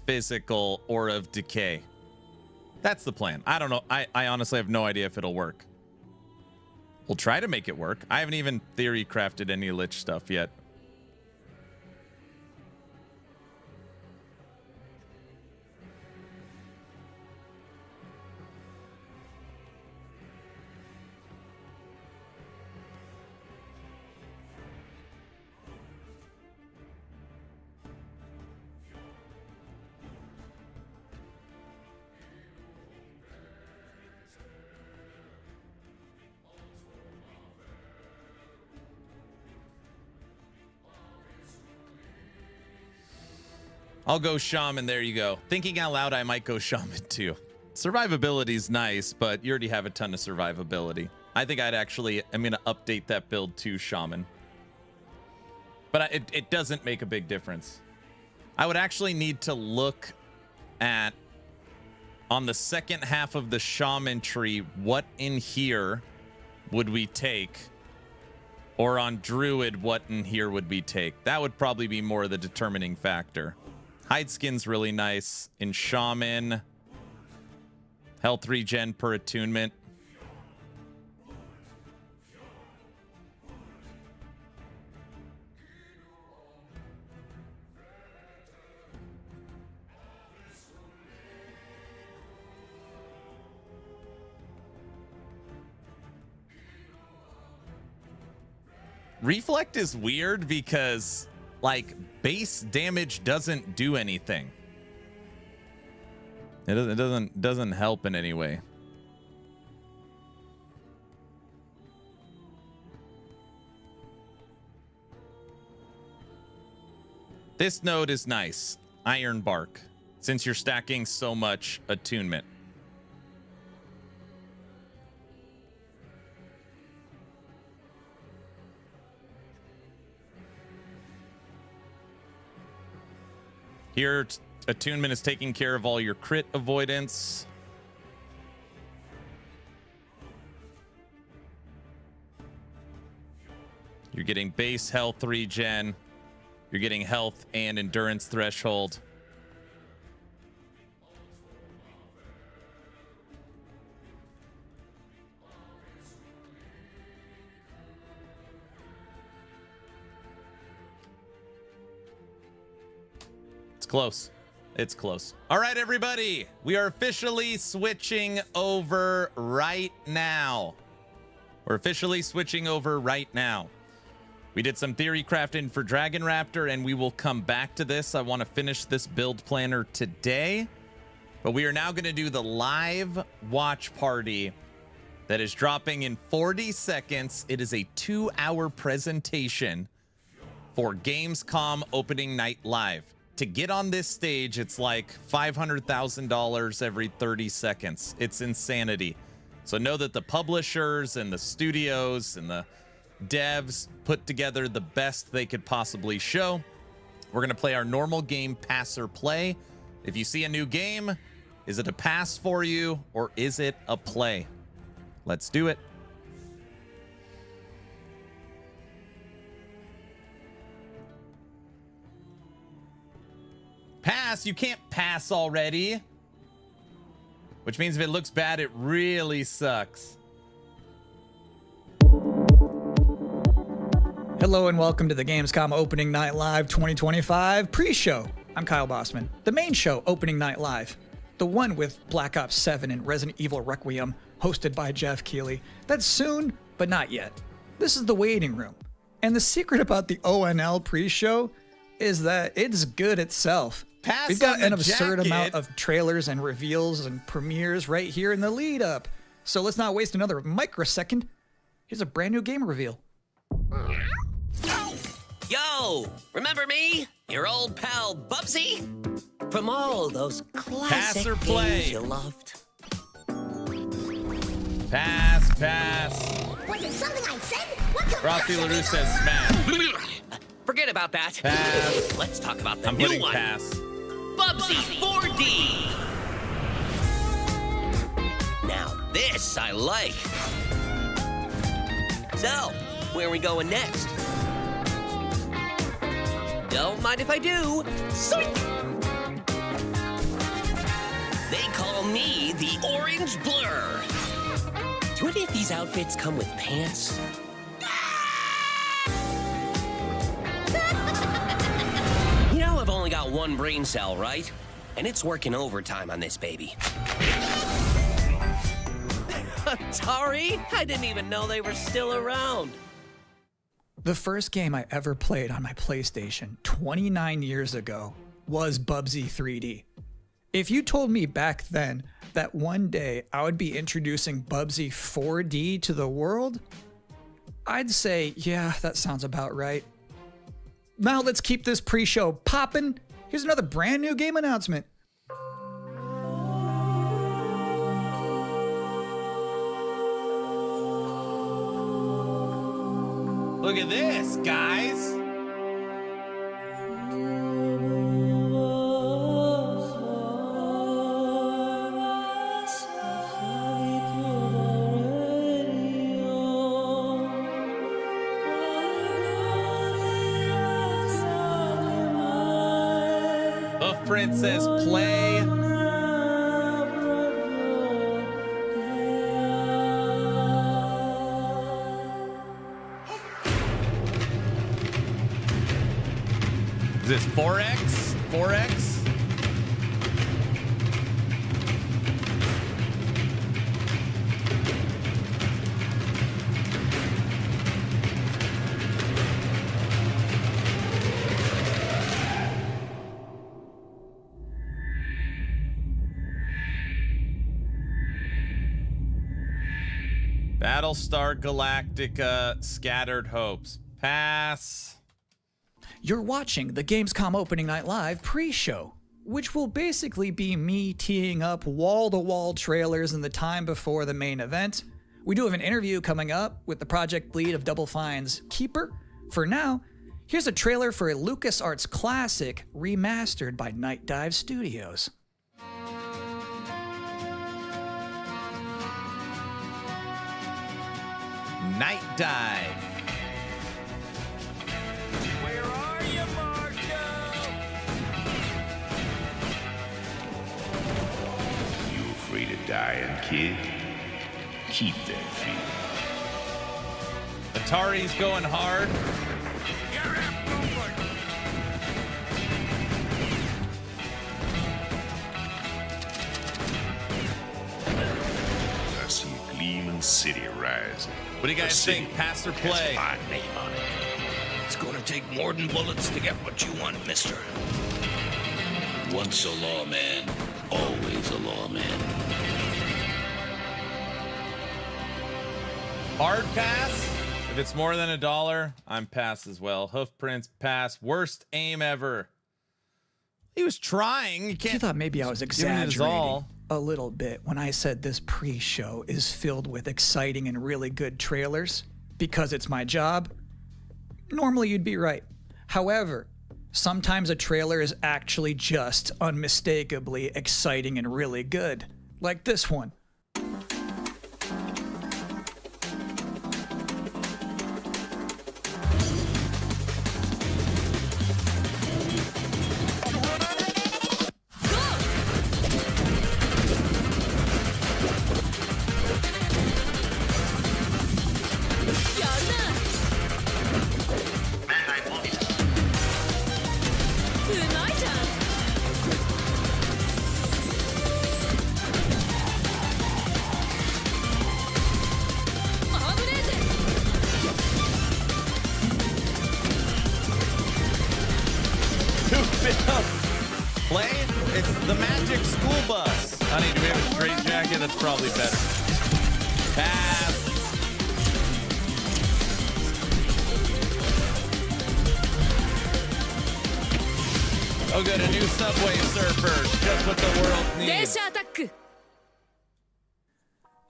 physical Aura of Decay. That's the plan. I don't know. I honestly have no idea if it'll work. We'll try to make it work. I haven't even theory crafted any Lich stuff yet. I'll go Shaman. There you go. Thinking out loud, I might go Shaman too. Survivability is nice, but you already have a ton of survivability. I think I'm going to update that build to Shaman. But it doesn't make a big difference. I would actually need to look at, on the second half of the Shaman tree, what in here would we take? Or on Druid, what in here would we take? That would probably be more the determining factor. Hide skin's really nice. In Shaman, health regen per attunement. Reflect is weird because, like, base damage doesn't do anything. It doesn't help in any way. This node is nice. Iron Bark, since you're stacking so much attunement. Here, attunement is taking care of all your crit avoidance. You're getting base health regen. You're getting health and endurance threshold. Close. It's close. All right, everybody. We are officially switching over right now. We're officially switching over right now. We did some theory crafting for Dragon Raptor, and we will come back to this. I want to finish this build planner today. But we are now going to do the live watch party that is dropping in 40 seconds. It is a 2-hour presentation for Gamescom opening night live. To get on this stage, it's like $500,000 every 30 seconds. It's insanity. So know that the publishers and the studios and the devs put together the best they could possibly show. We're going to play our normal game, pass or play. If you see a new game, is it a pass for you or is it a play? Let's do it. Pass? You can't pass already. Which means if it looks bad, it really sucks. Hello and welcome to the Gamescom Opening Night Live 2025 pre-show. I'm Kyle Bossman. The main show, Opening Night Live. The one with Black Ops 7 and Resident Evil Requiem, hosted by Jeff Keighley. That's soon, but not yet. This is the waiting room. And the secret about the ONL pre-show is that it's good itself. We've got an absurd amount of trailers and reveals and premieres right here in the lead up. So let's not waste another microsecond. Here's a brand new game reveal. Yo, remember me? Your old pal Bubsy? From all those classic Pass or play? games you loved. Pass, pass. Was it something I said? What Rossi LaRue says smash. Forget about that. Pass. Let's talk about the I'm new putting one. pass. Bubsy 4D. Now this I like. So, where are we going next? Don't mind if I do. Zoink. They call me the Orange Blur. Do any of these outfits come with pants? You know I've only got one brain cell, right? And it's working overtime on this baby. Atari? I didn't even know they were still around. The first game I ever played on my PlayStation 29 years ago was Bubsy 3D. If you told me back then that one day I would be introducing Bubsy 4D to the world, I'd say, yeah, that sounds about right. Now let's keep this pre-show poppin'. Here's another brand new game announcement. Look at this, guys. Hoofprint says play. Is this 4X? 4X? Battlestar Galactica Scattered Hopes. Pass. You're watching the Gamescom Opening Night Live pre-show, which will basically be me teeing up wall-to-wall trailers in the time before the main event. We do have an interview coming up with the project lead of Double Fine's Keeper. For now, here's a trailer for a LucasArts classic remastered by Night Dive Studios. Night Dive. Where are you, Marco? You afraid of dying, kid? Keep that fear. Atari's going hard. I see a gleaming city rising. What do you guys think? Pass or play? My name on it. It's gonna take more than bullets to get what you want, mister. Once a lawman, always a lawman. Hard pass? If it's more than $1, I'm pass as well. Hoofprints pass. Worst aim ever. He was trying. You can't. You thought maybe I was giving it his exaggerating all. a little bit when I said this pre-show is filled with exciting and really good trailers because it's my job. Normally you'd be right. However, sometimes a trailer is actually just unmistakably exciting and really good, like this one. Play? It's the Magic School Bus. Honey, do we have a straight jacket? That's probably better. Pass. Oh good, a new Subway Surfer. Just what the world needs.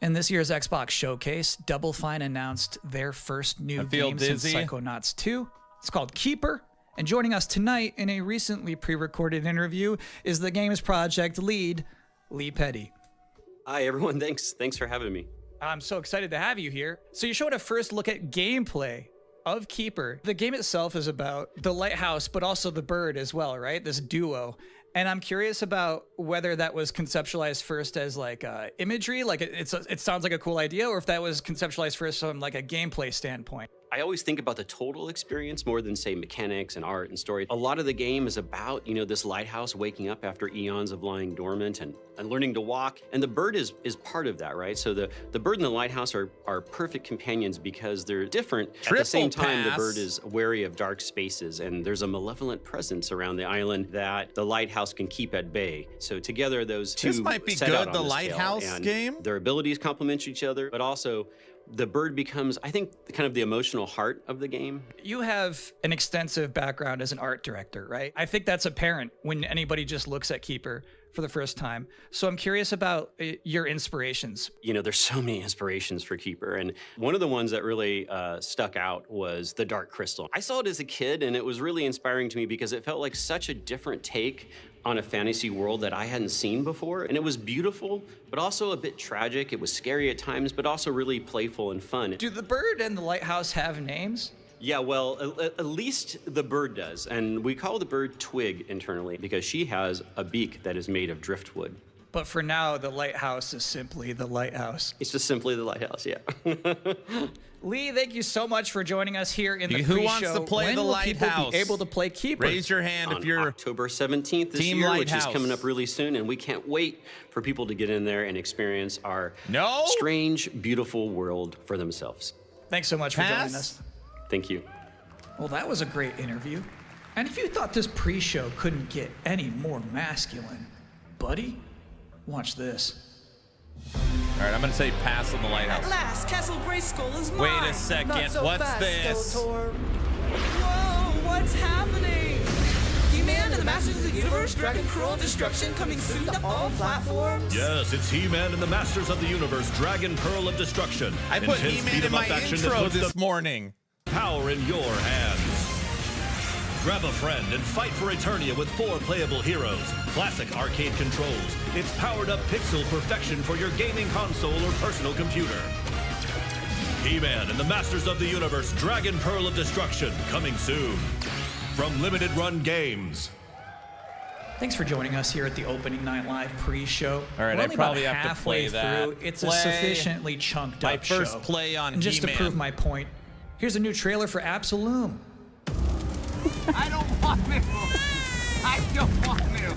In this year's Xbox Showcase, Double Fine announced their first new game since Psychonauts 2. It's called Keeper. And joining us tonight in a recently pre-recorded interview is the game's project lead, Lee Petty. Hi, everyone. Thanks for having me. I'm so excited to have you here. So you showed a first look at gameplay of Keeper. The game itself is about the lighthouse, but also the bird as well, right? This duo. And I'm curious about whether that was conceptualized first as like imagery, like it sounds like a cool idea, or if that was conceptualized first from like a gameplay standpoint. I always think about the total experience more than, say, mechanics and art and story. A lot of the game is about, you know, this lighthouse waking up after eons of lying dormant and learning to walk. And the bird is part of that, right? So the bird and the lighthouse are perfect companions because they're different. At the same time, the bird is wary of dark spaces, and there's a malevolent presence around the island that the lighthouse can keep at bay. So together, those two This might be set out good, on the this lighthouse tale, and game. their abilities complement each other, but also the bird becomes, I think, kind of the emotional heart of the game. You have an extensive background as an art director, right? I think that's apparent when anybody just looks at Keeper for the first time. So I'm curious about your inspirations. You know, there's so many inspirations for Keeper, and one of the ones that really stuck out was the Dark Crystal. I saw it as a kid, and it was really inspiring to me because it felt like such a different take on a fantasy world that I hadn't seen before. And it was beautiful, but also a bit tragic. It was scary at times, but also really playful and fun. Do the bird and the lighthouse have names? Yeah, well, at least the bird does. And we call the bird Twig internally because she has a beak that is made of driftwood. But for now, the lighthouse is simply the lighthouse. It's just simply the lighthouse, yeah. Lee, thank you so much for joining us here in the pre-show. Who wants to play the lighthouse? When will people be able to play Keeper? Raise your hand if you're October 17th this year, which is coming up really soon, and we can't wait for people to get in there and experience our strange, beautiful world for themselves. Thanks so much for joining us. Thank you. Well, that was a great interview. And if you thought this pre-show couldn't get any more masculine, buddy, watch this. All right, I'm gonna say pass on the lighthouse. At last, Castle Grayskull is mine. Wait a second, Not so what's fast, this? Skeletor. Whoa, what's happening? He-Man and the Masters of the Universe, Dragon Pearl of Destruction, coming soon to all platforms. Yes, it's He-Man and the Masters of the Universe, Dragon Pearl of Destruction. I put Intense He-Man in beat-em-up my action that intro puts this the morning. Power in your hands. Grab a friend and fight for Eternia with 4 playable heroes. Classic arcade controls. It's powered up pixel perfection for your gaming console or personal computer. He-Man and the Masters of the Universe, Dragon Pearl of Destruction, coming soon. From Limited Run Games. Thanks for joining us here at the Opening Night Live pre-show. All right, We're I only probably about have to play halfway that. through. It's a sufficiently chunked My up first show. play on And just to He-Man. prove my point, here's a new trailer for Absolom. I don't want to. I don't want to.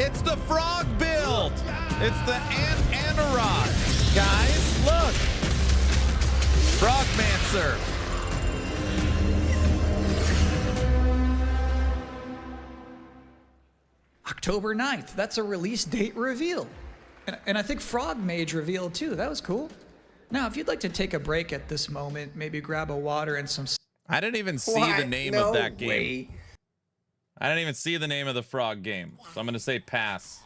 It's the frog build. It's the Anarok. Guys, look. Frogmancer. October 9th. That's a release date reveal. And I think Frog Mage revealed too. That was cool. Now, if you'd like to take a break at this moment, maybe grab a water and some... I didn't even see the name of that game. I didn't even see the name of the frog game. So I'm going to say pass.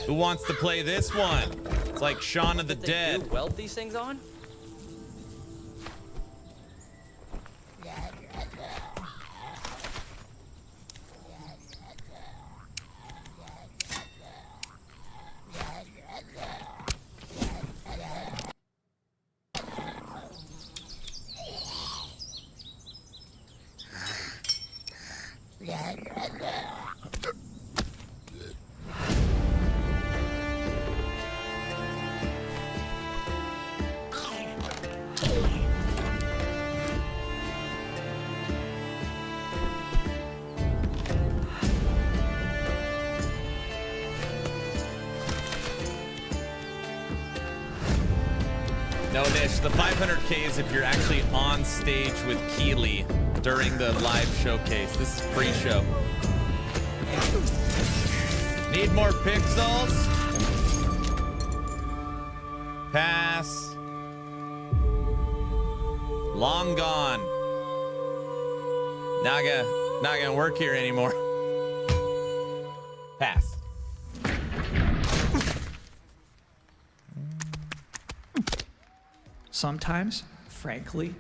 Who wants to play this one? It's like Shaun of the Dead. Weld these things on? No, Nish, the 500K is if you're actually on stage with Keeley during the live showcase. This is pre-show. Need more pixels? Long gone. Not gonna work here anymore. Pass. Sometimes, frankly,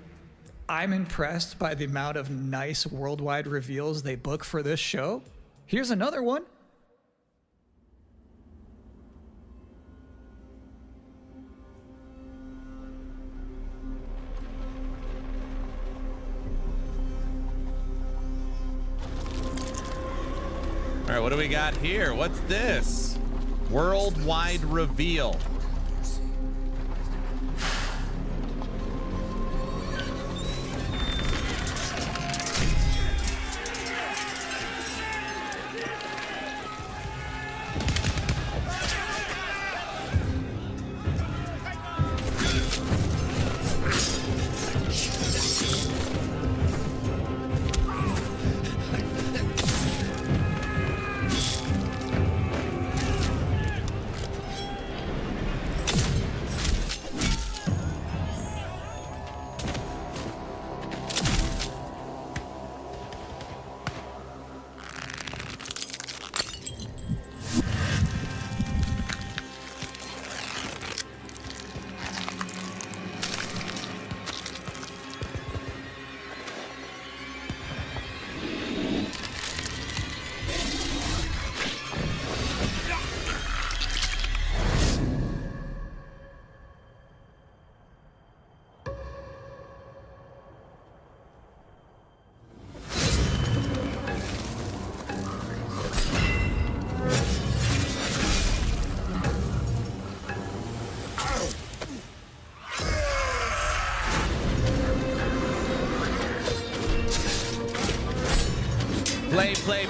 I'm impressed by the amount of nice worldwide reveals they book for this show. Here's another one. All right, what do we got here? What's this? Worldwide reveal.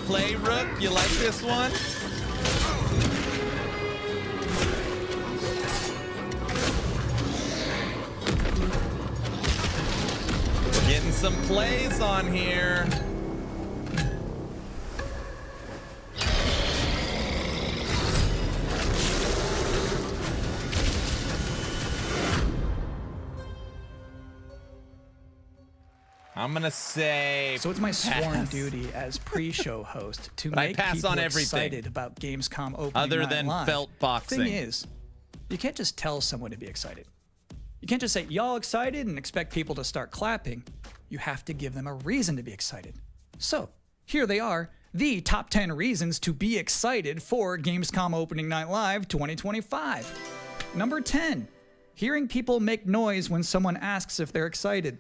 Play, Rook. You like this one? We're getting some plays on here. I'm gonna say so. It's my sworn duty as pre-show host to make people excited about Gamescom opening other than live. felt boxing. Thing is, you can't just tell someone to be excited. You can't just say y'all excited and expect people to start clapping. You have to give them a reason to be excited. So here they are, the top 10 reasons to be excited for Gamescom Opening Night Live 2025. Number 10, hearing people make noise when someone asks if they're excited.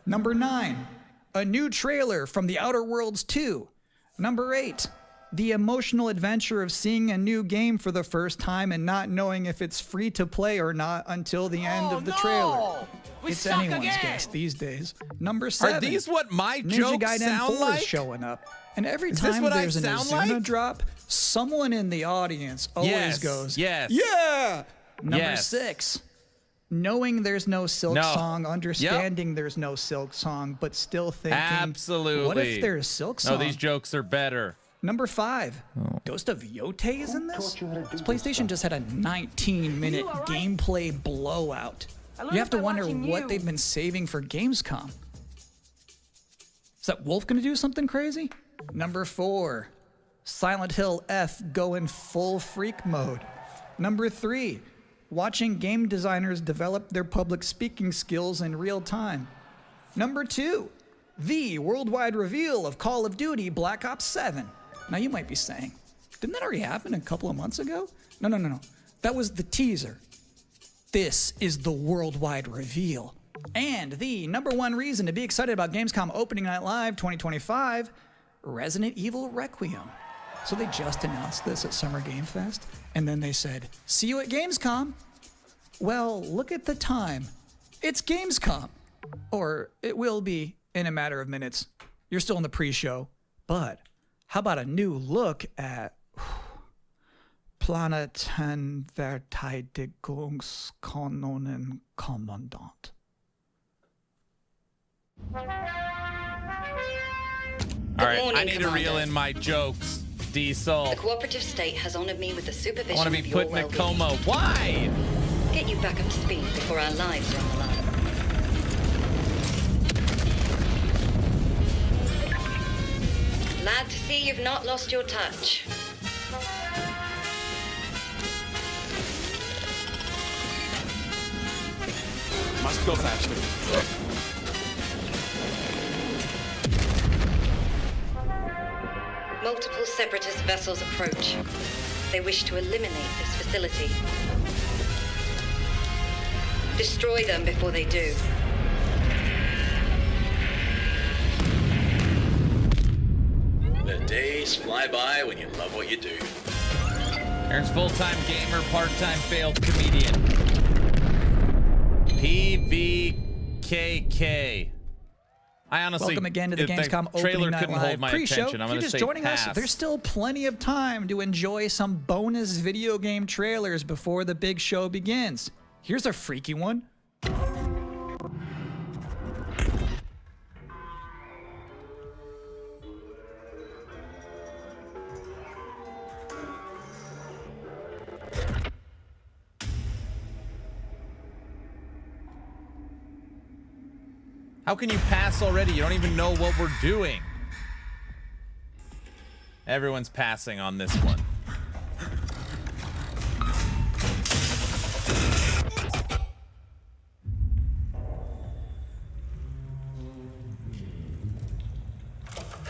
Number 9, a new trailer from The Outer Worlds 2. Number 8, the emotional adventure of seeing a new game for the first time and not knowing if it's free to play or not until the end of the trailer. It's anyone's guess these days. Number 7, are these what my Ninja jokes Gaiden sound 4 like? is showing up. And every Is time this what there's I an sound Azuna like? drop, someone in the audience always Yes, goes, yes. yeah! Number Yes. 6, knowing there's no Silk No. Song, understanding there's no Silk Song, but still thinking, Absolutely. what if there's Silk Song? No, these jokes are better. Number 5, Ghost of Yotei is in this? This PlayStation just had a 19-minute gameplay blowout. You have to wonder what they've been saving for Gamescom. Is that Wolf gonna do something crazy? Number 4, Silent Hill F going full freak mode. Number 3, watching game designers develop their public speaking skills in real time. Number 2, the worldwide reveal of Call of Duty Black Ops 7. Now you might be saying, didn't that already happen a couple of months ago? No. That was the teaser. This is the worldwide reveal. And the number 1 reason to be excited about Gamescom Opening Night Live 2025, Resident Evil Requiem. So they just announced this at Summer Game Fest, and then they said, see you at Gamescom. Well, look at the time. It's Gamescom. Or it will be in a matter of minutes. You're still in the pre-show. But how about a new look at Planeten-Verteidigungskanonen Kommandant? All right, I need to reel in my jokes, Diesel. The cooperative state has honored me with the supervision I want to be of your put in a well-being. coma. Why? Get you back up to speed before our lives are on the line. Glad to see you've not lost your touch. Must go faster. Multiple separatist vessels approach. They wish to eliminate this facility. Destroy them before they do. The days fly by when you love what you do. There's full-time gamer, part-time failed comedian. PVKK. I honestly, welcome again to the Gamescom trailer opening night couldn't hold live my pre-show. attention. I'm If you're gonna just say joining pass. us, there's still plenty of time to enjoy some bonus video game trailers before the big show begins. Here's a freaky one. How can you pass already? You don't even know what we're doing. Everyone's passing on this one.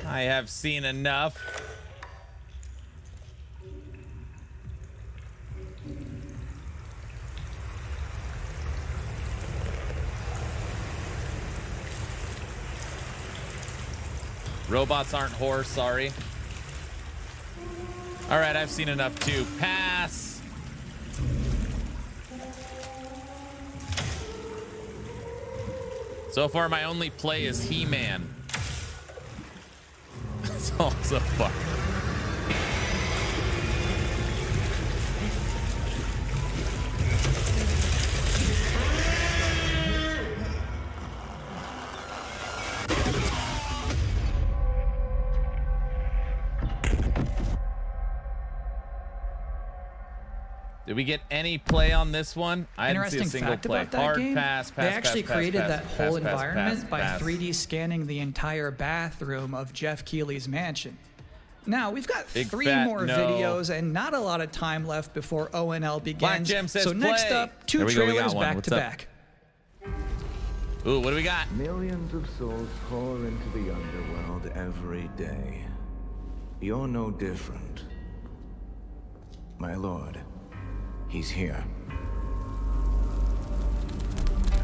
I have seen enough. Robots aren't horse, sorry. All right, I've seen enough too. Pass. So far, my only play is He-Man. That's also fun. Did we get any play on this one? I didn't see a single fact play. about that Hard game, pass, they actually created that whole environment by pass. 3D scanning the entire bathroom of Jeff Keighley's mansion. Now, we've got Big three fat more no. videos and not a lot of time left before ONL begins. Black Gem says so next play. up, two There we go, we got trailers one. back What's to up? back. Ooh, what do we got? Millions of souls pour into the underworld every day. You're no different. My lord, he's here.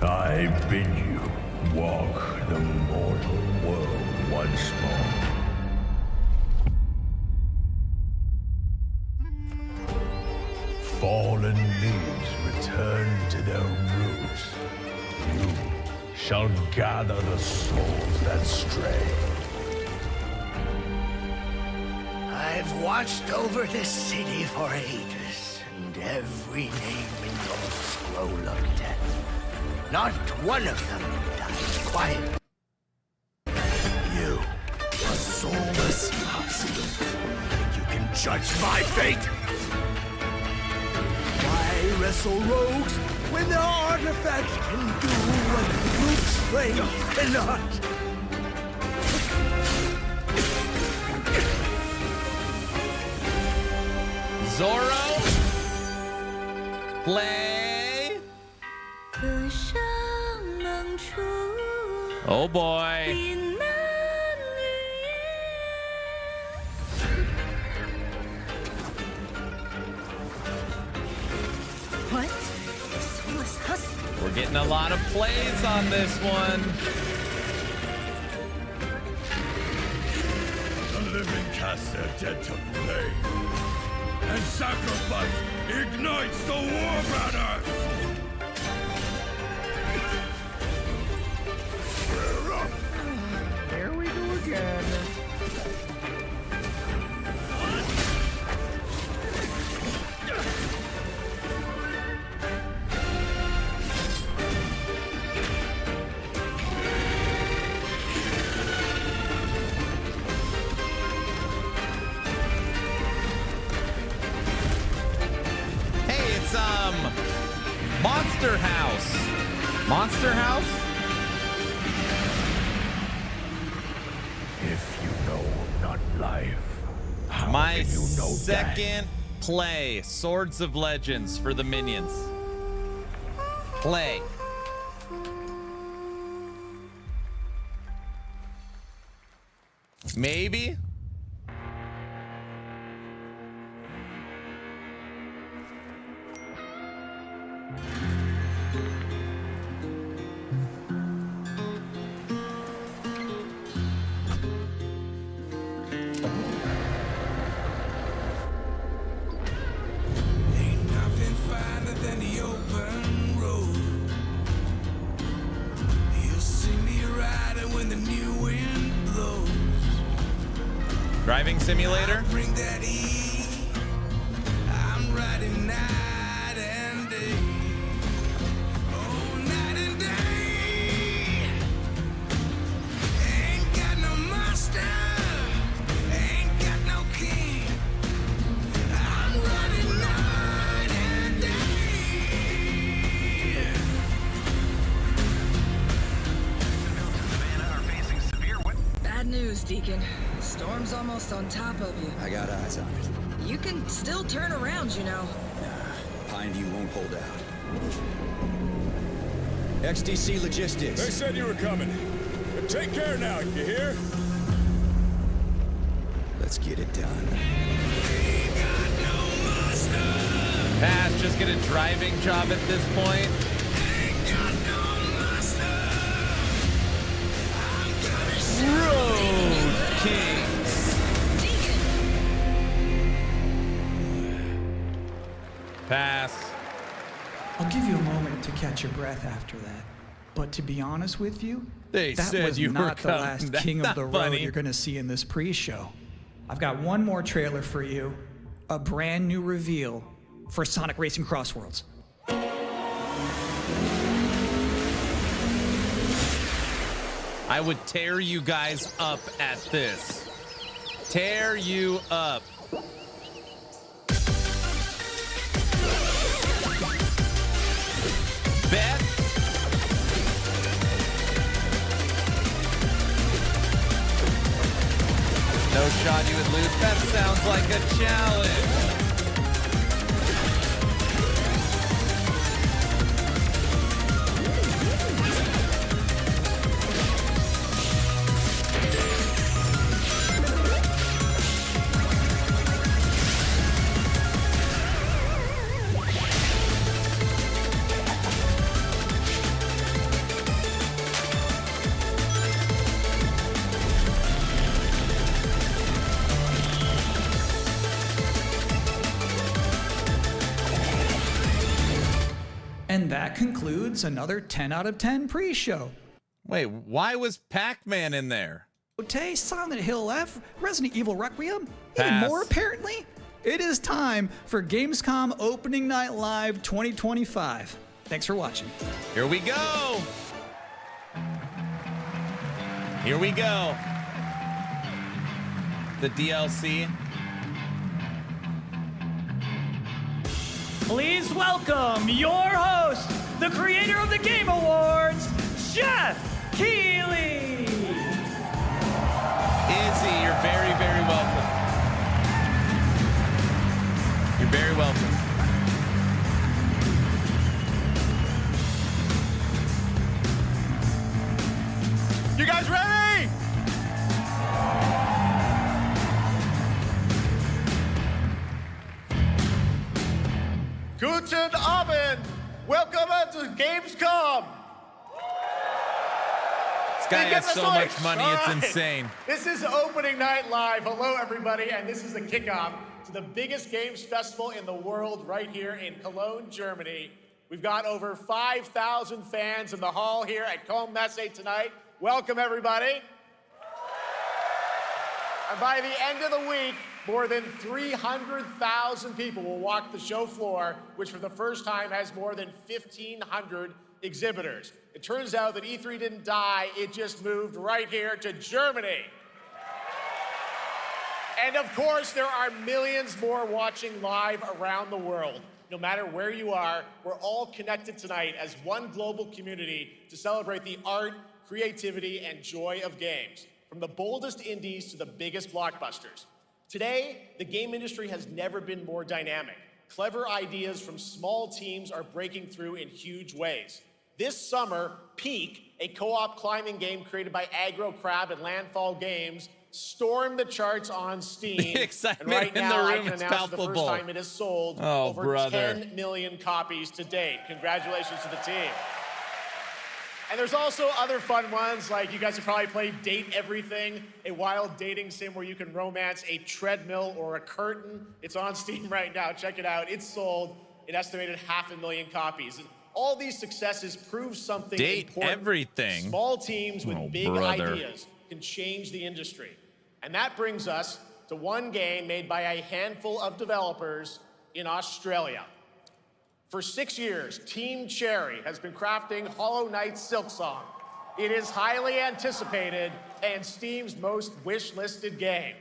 I bid you walk the mortal world once more. Fallen leaves return to their roots. You shall gather the souls that stray. I've watched over this city for ages, and every name in your scroll of death. Not one of them dies quiet. You, a soulless husk. You can judge my fate. Why wrestle rogues when their artifact can do what brute strength cannot? Zorro, play. Oh boy. What? Soulless husk? We're getting a lot of plays on this one. The living cast their dead to flame, and sacrifice ignites the war banners! Here we go again. Hey, it's Monster House. Monster House? If you know not life. How My can you know second play, Swords of Legends for the minions. Play. Maybe. Driving simulator. Bring that heat. I'm riding night and day. Oh, night and day. Ain't got no master. Ain't got no king. I'm riding night and day. Bad news, Deacon. Storm's almost on top of you. I got eyes on it. You can still turn around, you know. Pineview won't hold out. XTC Logistics. They said you were coming. But take care now, you hear? Let's get it done. Pass, just get a driving job at this point. Road Kings. Pass. I'll give you a moment to catch your breath after that. But to be honest with you, They that said was you were not the coming. last That's king of not the road funny. you're going to see in this pre-show. I've got one more trailer for you. A brand new reveal for Sonic Racing Crossworlds. I would tear you guys up at this. Tear you up. Bet. No shot you would lose. That sounds like a challenge. And that concludes another 10 out of 10 pre-show. Wait, why was Pac-Man in there? Tay, Silent Hill F, Resident Evil Requiem, Pass. even more apparently. It is time for Gamescom Opening Night Live 2025. Thanks for watching. Here we go. Here we go. The DLC. Please welcome your host, the creator of the Game Awards, Jeff Keighley. Izzy, you're very, very welcome. You're very welcome. You guys ready? Guten Abend. Welcome to Gamescom. This guy has so much money, it's insane. This is Opening Night Live. Hello, everybody, and this is the kickoff to the biggest games festival in the world right here in Cologne, Germany. We've got over 5,000 fans in the hall here at Cologne Messe tonight. Welcome, everybody. And by the end of the week, more than 300,000 people will walk the show floor, which for the first time has more than 1,500 exhibitors. It turns out that E3 didn't die, it just moved right here to Germany. And of course, there are millions more watching live around the world. No matter where you are, we're all connected tonight as one global community to celebrate the art, creativity, and joy of games. from the boldest indies to the biggest blockbusters. Today, the game industry has never been more dynamic. Clever ideas from small teams are breaking through in huge ways. This summer, Peak, a co-op climbing game created by Aggro Crab and Landfall Games, stormed the charts on Steam. The excitement and right in now, the I room can is announce the palpable. first time it has sold over 10 million copies to date. Congratulations to the team. And there's also other fun ones, like you guys have probably played Date Everything, a wild dating sim where you can romance a treadmill or a curtain. It's on Steam right now. Check it out. It's sold an estimated 500,000 copies. And all these successes prove something Date important. Everything. Small teams with big brother. ideas can change the industry. And that brings us to one game made by a handful of developers in Australia. For 6 years, Team Cherry has been crafting Hollow Knight Silksong. It is highly anticipated and Steam's most wish-listed game.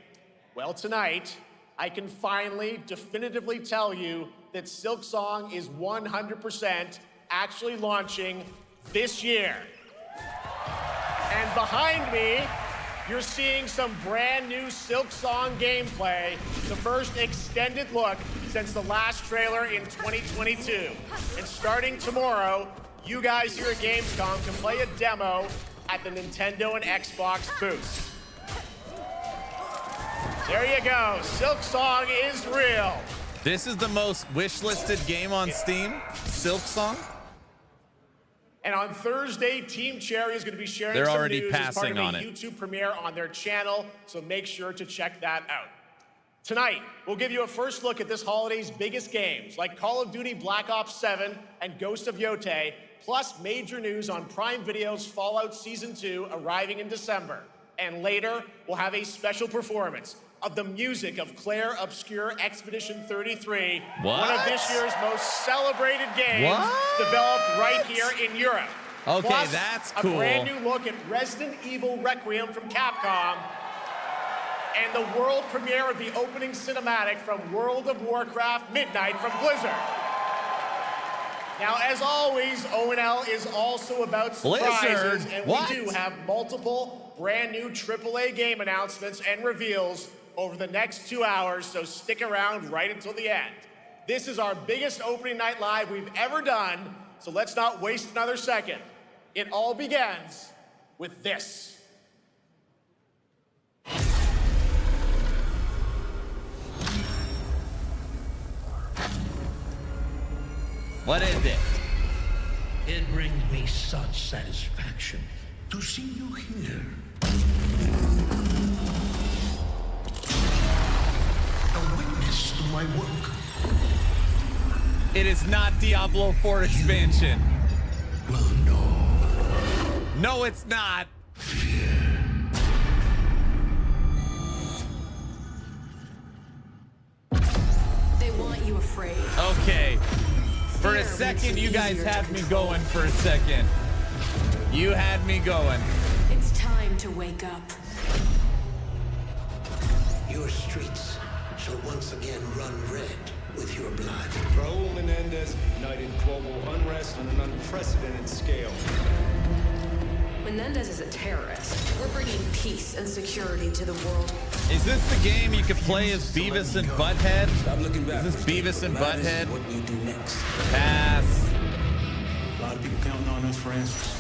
Well, tonight, I can finally definitively tell you that Silksong is 100% actually launching this year. And behind me, you're seeing some brand new Silksong gameplay, the first extended look since the last trailer in 2022. And starting tomorrow, you guys here at Gamescom can play a demo at the Nintendo and Xbox booths. There you go, Silksong is real. This is the most wish-listed game on Steam, Silksong. And on Thursday, Team Cherry is going to be sharing They're some already news as part passing of on a it. YouTube premiere on their channel, so make sure to check that out. Tonight, we'll give you a first look at this holiday's biggest games, like Call of Duty Black Ops 7 and Ghost of Yotei, plus major news on Prime Video's Fallout Season 2 arriving in December. And later, we'll have a special performance of the music of Claire Obscure Expedition 33, one of this year's most celebrated games developed right here in Europe. Okay, Plus, that's a cool. brand new look at Resident Evil Requiem from Capcom, and the world premiere of the opening cinematic from World of Warcraft Midnight from Blizzard. Now, as always, ONL is also about surprises, Blizzard? and What? we do have multiple brand new AAA game announcements and reveals over the next 2 hours, so stick around right until the end. This is our biggest opening night live we've ever done, so let's not waste another second. It all begins with this. What is it? It brings me such satisfaction to see you here. A witness to my work. It is not Diablo 4 expansion. Well, no. No, it's not. They want you afraid. Okay. For a Fear second, makes it you guys easier to had me control. going for a second. You had me going. It's time to wake up. Your streets shall once again run red with your blood. Raul Menendez ignited global unrest on an unprecedented scale. Menendez is a terrorist. We're bringing peace and security to the world. Is this the game you could play as Beavis and Butthead? Stop looking back. Is this Beavis and Butthead? What we do next. Pass. A lot of people counting on us for answers.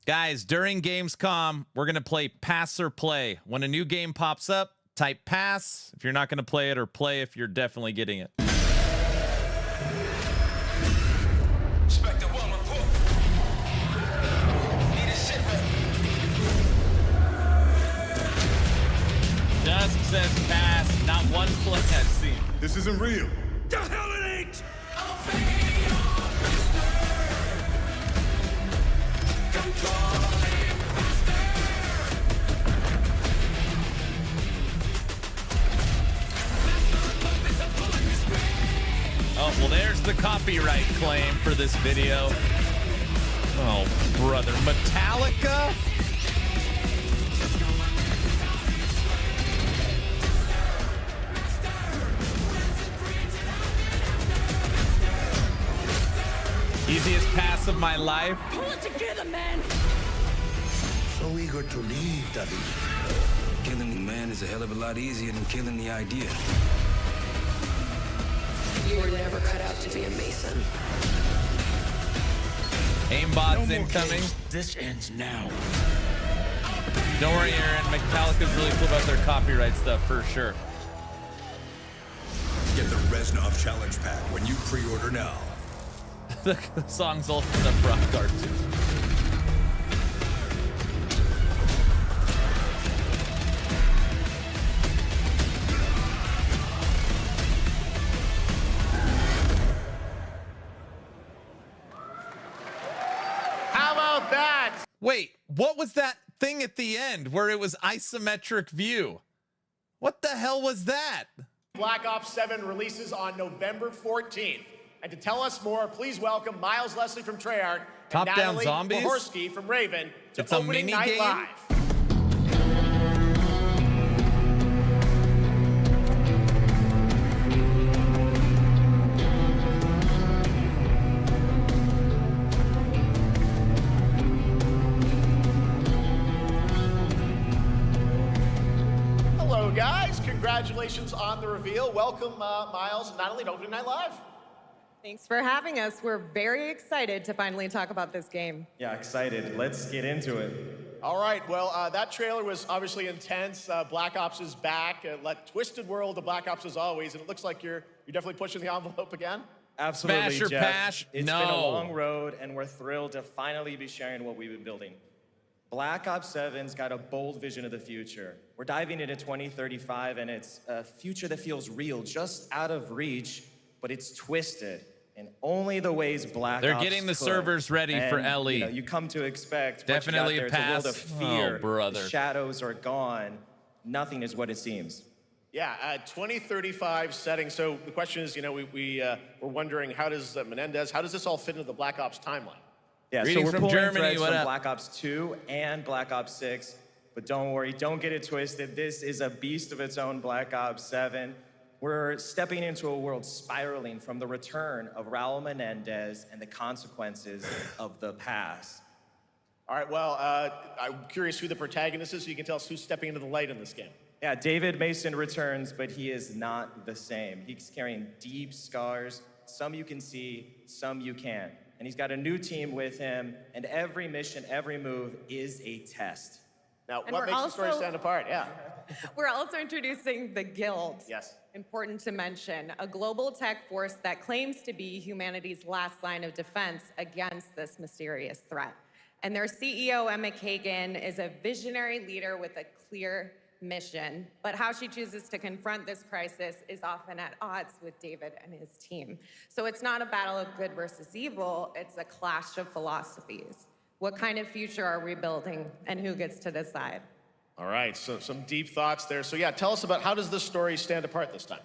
Guys, during Gamescom, we're going to play pass or play. When a new game pops up, type pass if you're not going to play it, or play if you're definitely getting it. Inspector 1, report. Need a sit rep. Dusk says pass, not one play I've seen. This isn't real. The hell it ain't! Oh, well, there's the copyright claim for this video. Oh, brother. Metallica? Easiest pass of my life. Pull it together, man. So so eager to lead, David. Killing the man is a hell of a lot easier than killing the idea. You were never cut out to be a Mason. Aimbots incoming. This ends now. Don't worry, Aaron. Metallica's really cool about their copyright stuff for sure. Get the Reznov Challenge Pack when you pre-order now. The song's all in the rock art too. How about that? Wait, what was that thing at the end where it was isometric view? What the hell was that? Black Ops 7 releases on November 14th. And to tell us more, please welcome Miles Leslie from Treyarch and Top-down Natalie zombies? Mahorsky from Raven to It's a Opening mini Night game? Live. Hello, guys. Congratulations on the reveal. Welcome, Miles and Natalie to Opening Night Live. Thanks for having us. We're very excited to finally talk about this game. Yeah, excited. Let's get into it. All right, well, that trailer was obviously intense. Black Ops is back. Twisted world of Black Ops as always, and it looks like you're definitely pushing the envelope again. Absolutely, Smash or Jeff. pash? It's No. been a long road, and we're thrilled to finally be sharing what we've been building. Black Ops 7's got a bold vision of the future. We're diving into 2035, and it's a future that feels real, just out of reach, but it's twisted in only the ways Black They're Ops getting the could. servers ready for And, Ellie. You know, you come to expect Definitely what you got there. pass. It's a world of fear. Oh, brother. The shadows are gone. Nothing is what it seems. Yeah, 2035 setting. So the question is, we're wondering, how does Menendez, how does this all fit into the Black Ops timeline? Yeah, Greetings so we're from pulling Germany, threads what from up? Black Ops 2 and Black Ops 6, but don't worry, don't get it twisted. This is a beast of its own, Black Ops 7. We're stepping into a world spiraling from the return of Raul Menendez and the consequences of the past. All right, well, I'm curious who the protagonist is, so you can tell us who's stepping into the light in this game. Yeah, David Mason returns, but he is not the same. He's carrying deep scars. Some you can see, some you can't. And he's got a new team with him, and every mission, every move is a test. Now, And what we're makes the story also- stand apart? Yeah. We're also introducing the Guild. Yes. Important to mention, a global tech force that claims to be humanity's last line of defense against this mysterious threat. And their CEO, Emma Kagan, is a visionary leader with a clear mission, but how she chooses to confront this crisis is often at odds with David and his team. So it's not a battle of good versus evil, it's a clash of philosophies. What kind of future are we building, and who gets to decide? All right, so some deep thoughts there. So yeah, tell us about how does this story stand apart this time?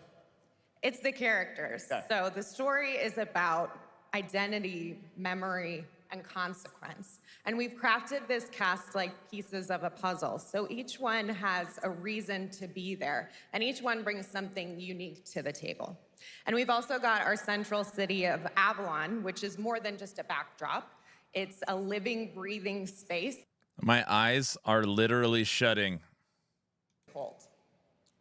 It's the characters. Okay. So the story is about identity, memory, and consequence. And we've crafted this cast like pieces of a puzzle. So each one has a reason to be there, and each one brings something unique to the table. And we've also got our central city of Avalon, which is more than just a backdrop. It's a living, breathing space. My eyes are literally shutting. All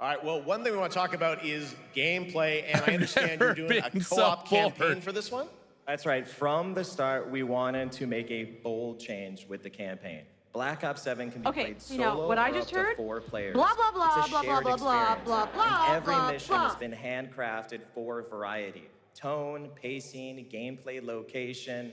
right, well, one thing we want to talk about is gameplay, and I understand you're doing a been so co-op campaign bored. for this one? That's right. From the start, we wanted to make a bold change with the campaign. Black Ops 7 can be Okay, played you solo know, what I or just up to heard? 4 players. Blah, blah, blah, It's a blah, blah, shared blah, blah, experience, blah, blah, and every blah, mission has blah. been handcrafted for variety. Tone, pacing, gameplay, location.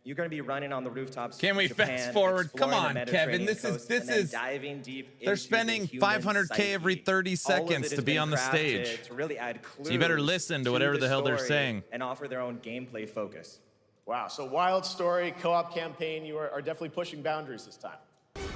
You're going to be running on the rooftops. Can we of Japan, fast forward? Come exploring the on, Kevin. Mediterranean This is coast, and then diving deep they're into spending the human 500K psyche. every 30 All of it seconds has to be been on the crafted stage. to really add clues So you better listen to whatever the hell they're story saying. and offer their own gameplay focus. Wow, so wild story, co-op campaign, you are definitely pushing boundaries this time.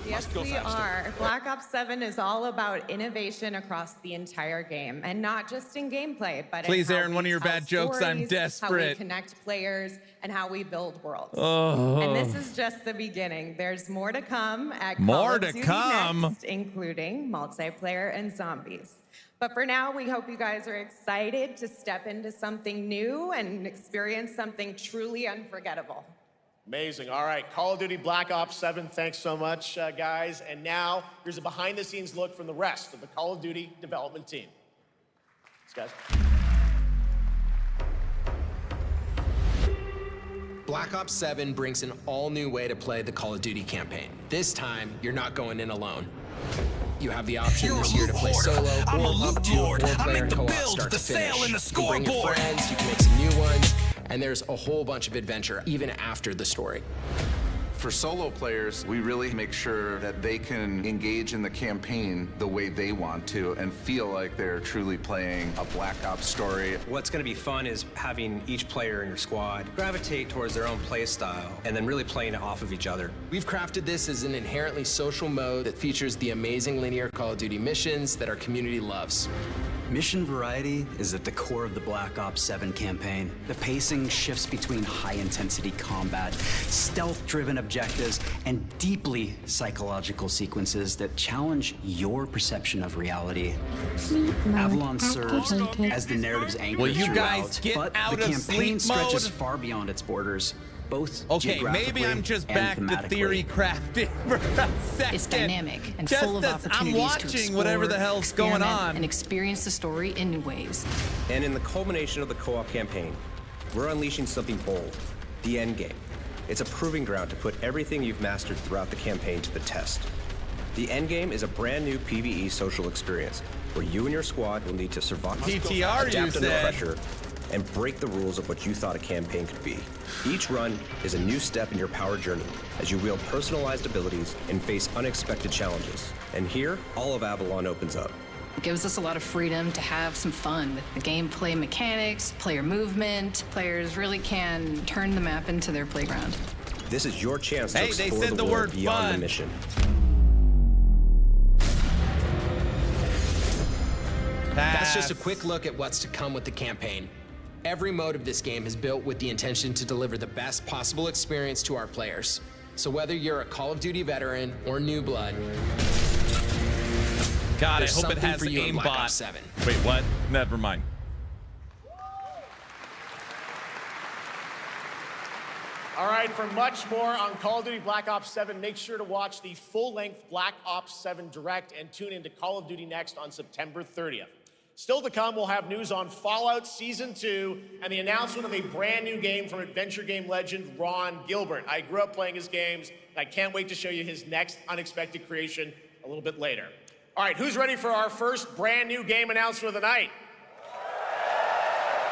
Yes, we are. Black Ops 7 is all about innovation across the entire game, and not just in gameplay, but Please, in how Aaron, we one of your tell bad jokes. I'm stories, How desperate. we connect players, and how we build worlds. Oh. And this is just the beginning. There's more to come at More Call of to Duty come. Next, including multiplayer and zombies. But for now, we hope you guys are excited to step into something new and experience something truly unforgettable. Amazing. All right, Call of Duty Black Ops 7, thanks so much, guys. And now, here's a behind-the-scenes look from the rest of the Call of Duty development team. Thanks, guys. Black Ops 7 brings an all-new way to play the Call of Duty campaign. This time, you're not going in alone. You have the option this year to play solo or up to a 4-player co-op start to finish. You can bring your friends, you can make some new ones, and there's a whole bunch of adventure even after the story. For solo players, we really make sure that they can engage in the campaign the way they want to and feel like they're truly playing a Black Ops story. What's going to be fun is having each player in your squad gravitate towards their own play style and then really playing off of each other. We've crafted this as an inherently social mode that features the amazing linear Call of Duty missions that our community loves. Mission variety is at the core of the Black Ops 7 campaign. The pacing shifts between high-intensity combat, stealth-driven objectives, and deeply psychological sequences that challenge your perception of reality. Avalon serves as the narrative's anchor Will you throughout, guys get but out the of campaign sleep stretches mode? far beyond its borders, both Okay, geographically maybe I'm just and back to thematically. theory crafting for a second. It's dynamic and Just full of as opportunities I'm to watching explore, whatever the hell's going experiment, on. and experience the story in new ways. And in the culmination of the co-op campaign, we're unleashing something bold, the end game. It's a proving ground to put everything you've mastered throughout the campaign to the test. The end game is a brand new PvE social experience where you and your squad will need to survive, PTR, adapt you under said. pressure, and break the rules of what you thought a campaign could be. Each run is a new step in your power journey as you wield personalized abilities and face unexpected challenges. And here, all of Avalon opens up. It gives us a lot of freedom to have some fun with the gameplay mechanics, player movement. Players really can turn the map into their playground. This is your chance to Hey, they explore said the the world word beyond fun. the mission. That's just a quick look at what's to come with the campaign. Every mode of this game is built with the intention to deliver the best possible experience to our players. So whether you're a Call of Duty veteran or new blood, God, I there's hope it something has for you in Black aimbot. Ops 7. Wait, what? Never mind. All right, for much more on Call of Duty Black Ops 7, make sure to watch the full-length Black Ops 7 Direct and tune into Call of Duty Next on September 30th. Still to come, we'll have news on Fallout Season 2 and the announcement of a brand new game from adventure game legend Ron Gilbert. I grew up playing his games, and I can't wait to show you his next unexpected creation a little bit later. All right, who's ready for our first brand new game announcement of the night?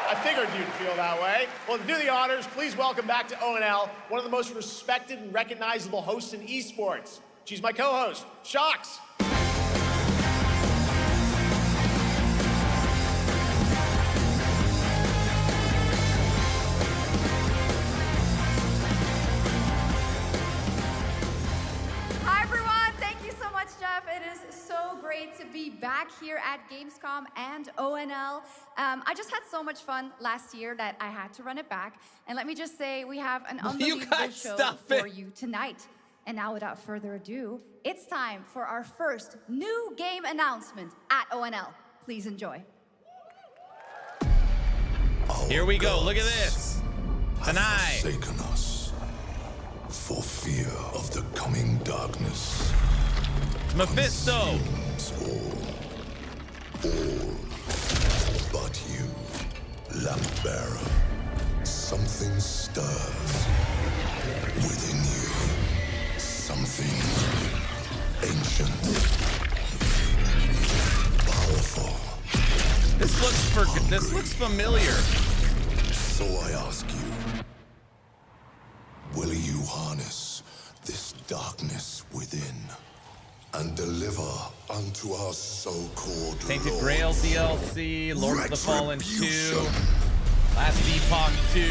I figured you'd feel that way. Well, to do the honors, please welcome back to ONL, one of the most respected and recognizable hosts in esports. She's my co-host, Shox. Hi, everyone. Thank you so much, Jeff. It is so great to be back here at Gamescom and ONL. I just had so much fun last year that I had to run it back. And let me just say, we have an unbelievable show for you tonight. And now, without further ado, it's time for our first new game announcement at ONL. Please enjoy. Here we go. Look at this. Tonight. Forsaken us for fear of the coming darkness. Mephisto. All but you, lamp bearer. Something stirs within you. Something ancient, powerful. This looks familiar. So I ask you, will you harness this darkness within and deliver unto our so-called Tainted Lord Grail DLC, Lords of the Fallen 2, Last Epoch 2.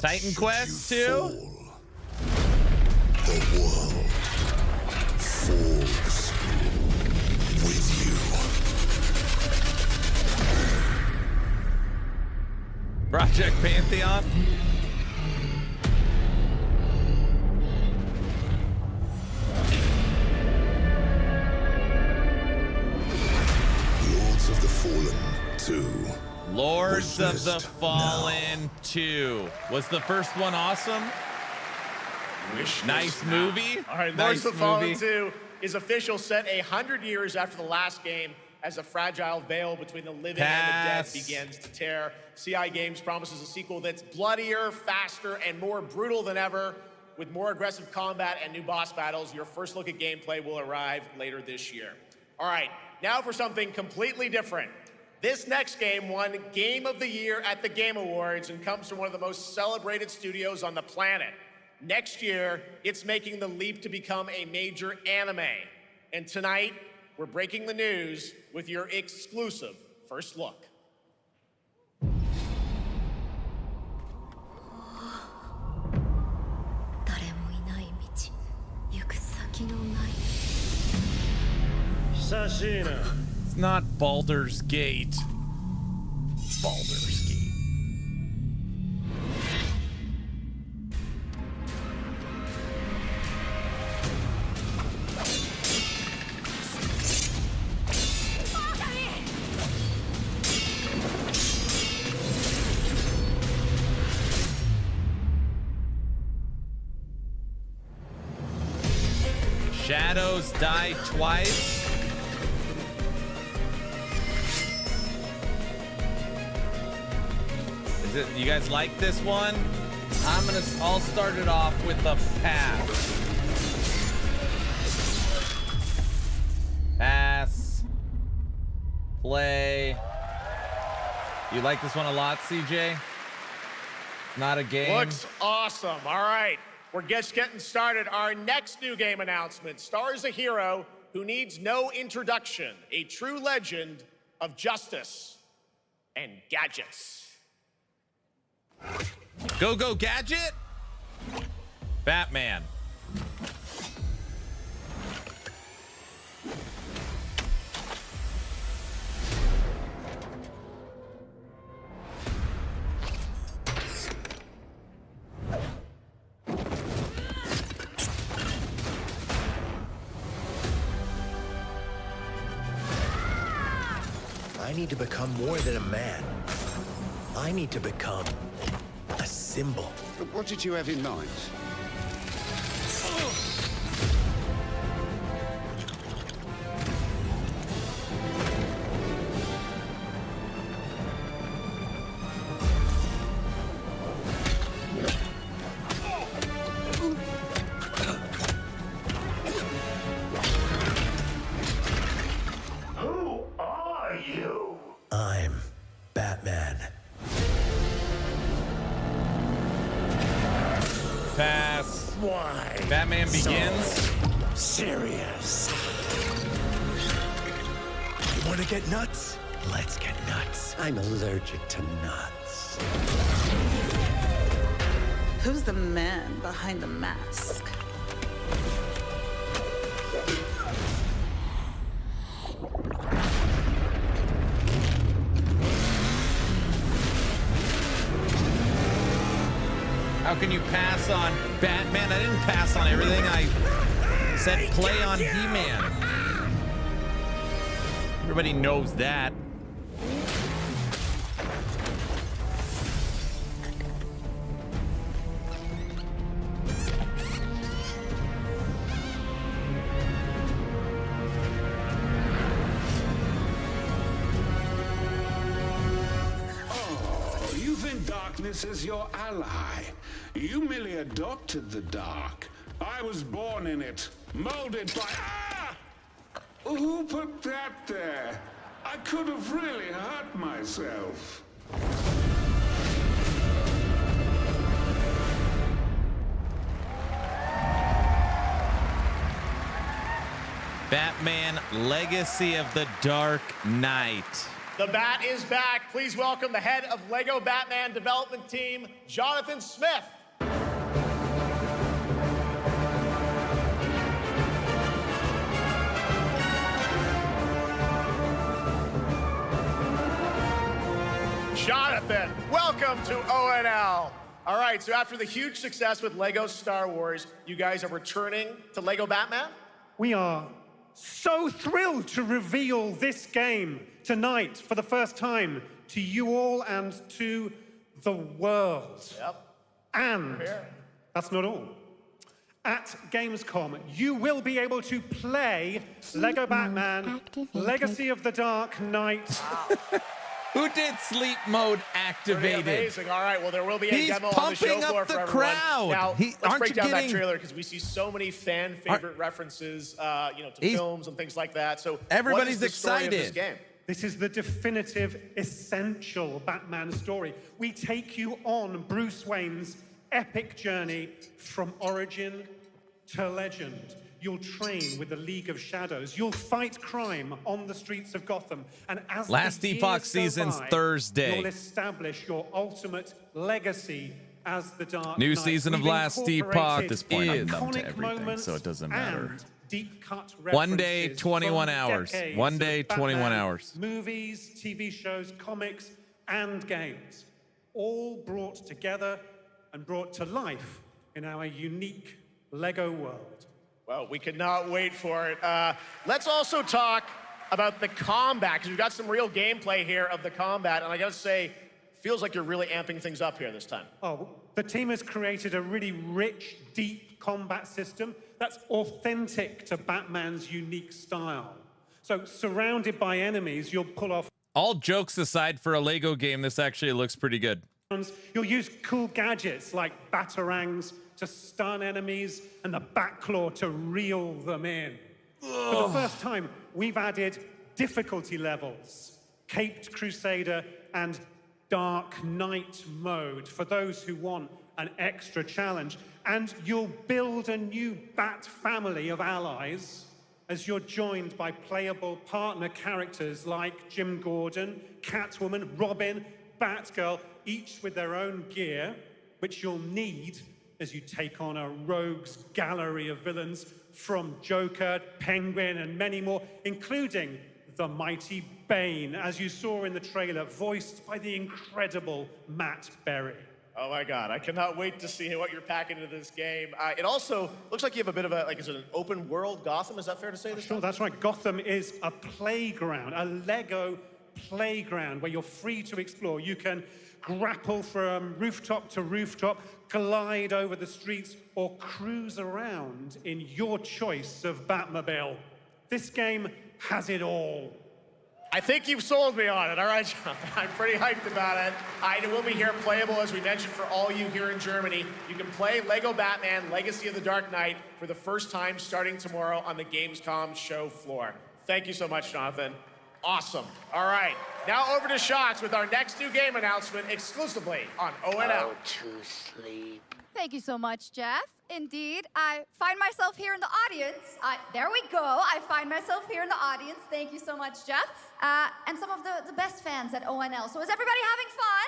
Titan Quest 2? The world falls with you. Project Pantheon. Lords of the Fallen 2. Lords of the Fallen 2. Was the first one awesome? Nice movie. All right, Nice Lords of the Fallen movie. 2 is official, set 100 years after the last game, as a fragile veil between the living and the dead begins to tear. CI Games promises a sequel that's bloodier, faster, and more brutal than ever. With more aggressive combat and new boss battles, your first look at gameplay will arrive later this year. All right, now for something completely different. This next game won Game of the Year at the Game Awards and comes from one of the most celebrated studios on the planet. Next year, it's making the leap to become a major anime. And tonight, we're breaking the news with your exclusive first look. It's not Baldur's Gate. Baldur's Gate. Shadows die twice. Is it, you guys like this one? I'll start it off with a pass. Pass. Play. You like this one a lot, CJ? Not a game. Looks awesome. All right, we're just getting started. Our next new game announcement stars a hero who needs no introduction, a true legend of justice and gadgets. Go, go, Gadget! Batman. I need to become more than a man. I need to become a symbol. But what did you have in mind? Who are you? I'm Batman. Pass. Why? Batman Begins. So serious. You want to get nuts? Let's get nuts. I'm allergic to nuts. Who's the man behind the mask? How can you pass on Batman? I didn't pass on everything. I said play on He-Man. Everybody knows that. Oh, you think darkness is your ally. You merely adopted the dark. I was born in it, molded by... Ah! Who put that there? I could have really hurt myself. Batman Legacy of the Dark Knight. The Bat is back. Please welcome the head of Lego Batman development team, Jonathan Smith. Jonathan, welcome to ONL. All right, so after the huge success with Lego Star Wars, you guys are returning to Lego Batman? We are so thrilled to reveal this game tonight for the first time to you all and to the world. Yep. And that's not all. At Gamescom, you will be able to play Lego Batman Legacy of the Dark Knight. Who did sleep mode activated? Pretty amazing. All right, well, there will be a demo on the show floor for everyone. Crowd. Now, let's break down that trailer because we see so many fan favorite references, to films and things like that. So everybody's what is the story excited. Of this game? This is the definitive, essential Batman story. We take you on Bruce Wayne's epic journey from origin to legend. You'll train with the League of Shadows. You'll fight crime on the streets of Gotham. And as Last Epoch season's Thursday. You'll establish your ultimate legacy as the Dark New Knight. season of We've Last Epoch. incorporated Is iconic everything, moments so it doesn't matter. and deep cut One day, references 21 from hours. decades One day, of 21 Batman hours. Movies, TV shows, comics, and games, all brought together and brought to life in our unique Lego world. Well, we cannot wait for it. Let's also talk about the combat, because we've got some real gameplay here of the combat, and I gotta say, feels like you're really amping things up here this time. Oh, the team has created a really rich, deep combat system that's authentic to Batman's unique style. So, surrounded by enemies, you'll pull off... All jokes aside, for a Lego game, this actually looks pretty good. You'll use cool gadgets like batarangs to stun enemies and the Batclaw to reel them in. For the first time, we've added difficulty levels, Caped Crusader and Dark Knight mode for those who want an extra challenge. And you'll build a new Bat family of allies as you're joined by playable partner characters like Jim Gordon, Catwoman, Robin, Batgirl, each with their own gear, which you'll need as you take on a rogues gallery of villains from Joker, Penguin, and many more, including the mighty Bane, as you saw in the trailer, voiced by the incredible Matt Berry. Oh my God, I cannot wait to see what you're packing into this game. It also looks like you have a bit of a, is it an open world Gotham? Is that fair to say this Sure, that's right. Gotham is a playground, a Lego playground where you're free to explore. You can grapple from rooftop to rooftop, glide over the streets, or cruise around in your choice of Batmobile. This game has it all. I think you've sold me on it. All right, Jonathan, I'm pretty hyped about it. It will be here playable, as we mentioned, for all you here in Germany. You can play Lego Batman Legacy of the Dark Knight for the first time starting tomorrow on the Gamescom show floor. Thank you so much, Jonathan. Awesome. All right, now over to Shots with our next new game announcement exclusively on ONL. Go to sleep. Thank you so much, Jeff. Indeed, I find myself here in the audience. There we go. I find myself here in the audience. Thank you so much, Jeff. And some of the best fans at ONL. So is everybody having fun?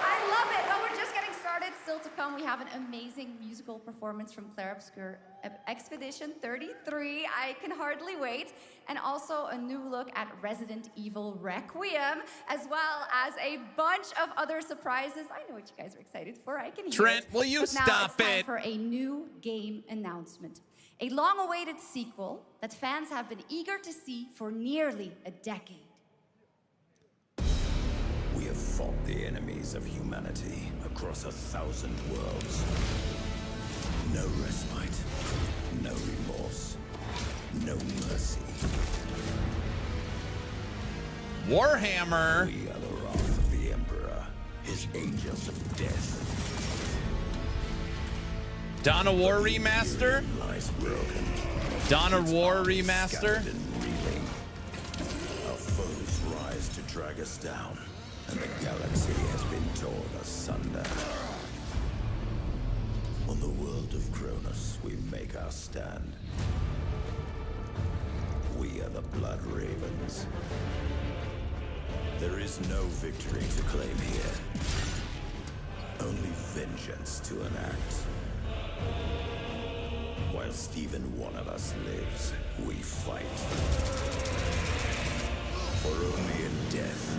I love it. Well, we're just getting started. Still to come, we have an amazing musical performance from Claire Obscure Expedition 33. I can hardly wait. And also a new look at Resident Evil Requiem, as well as a bunch of other surprises. I know what you guys are excited for. I can hear Trent, it. will you But now stop it's time it? for a new game announcement. A long-awaited sequel that fans have been eager to see for nearly a decade. We have fought the enemies of humanity across 1,000 worlds. No respite, no remorse, no mercy. Warhammer. We are the wrath of the Emperor, his angels of death. Dawn of War remaster. Lies broken. Dawn of War remaster. Scattered and reeling. Our foes rise to drag us down, and the galaxy has been torn asunder. On the world of Cronus, we make our stand. We are the Blood Ravens. There is no victory to claim here. Only vengeance to enact. Whilst even one of us lives, we fight. For only in death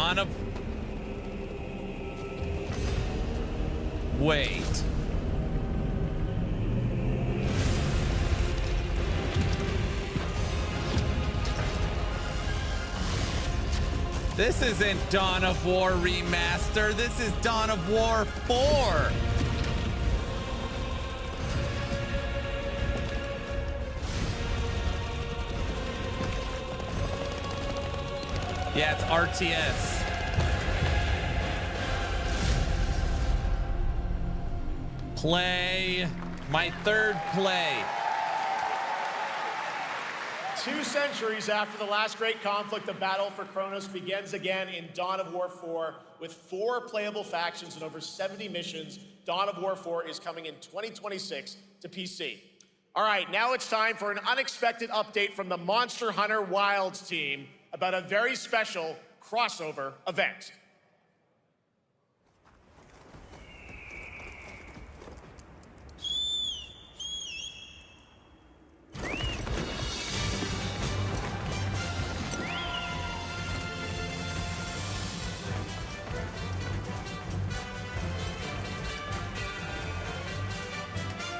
Dawn of... Wait. This isn't Dawn of War Remaster. This is Dawn of War 4. Yeah, it's RTS. Play. My third play. 2 centuries after the last great conflict, the battle for Kronos begins again in Dawn of War 4 with 4 playable factions and over 70 missions. Dawn of War 4 is coming in 2026 to PC. All right, now it's time for an unexpected update from the Monster Hunter Wilds team about a very special crossover event.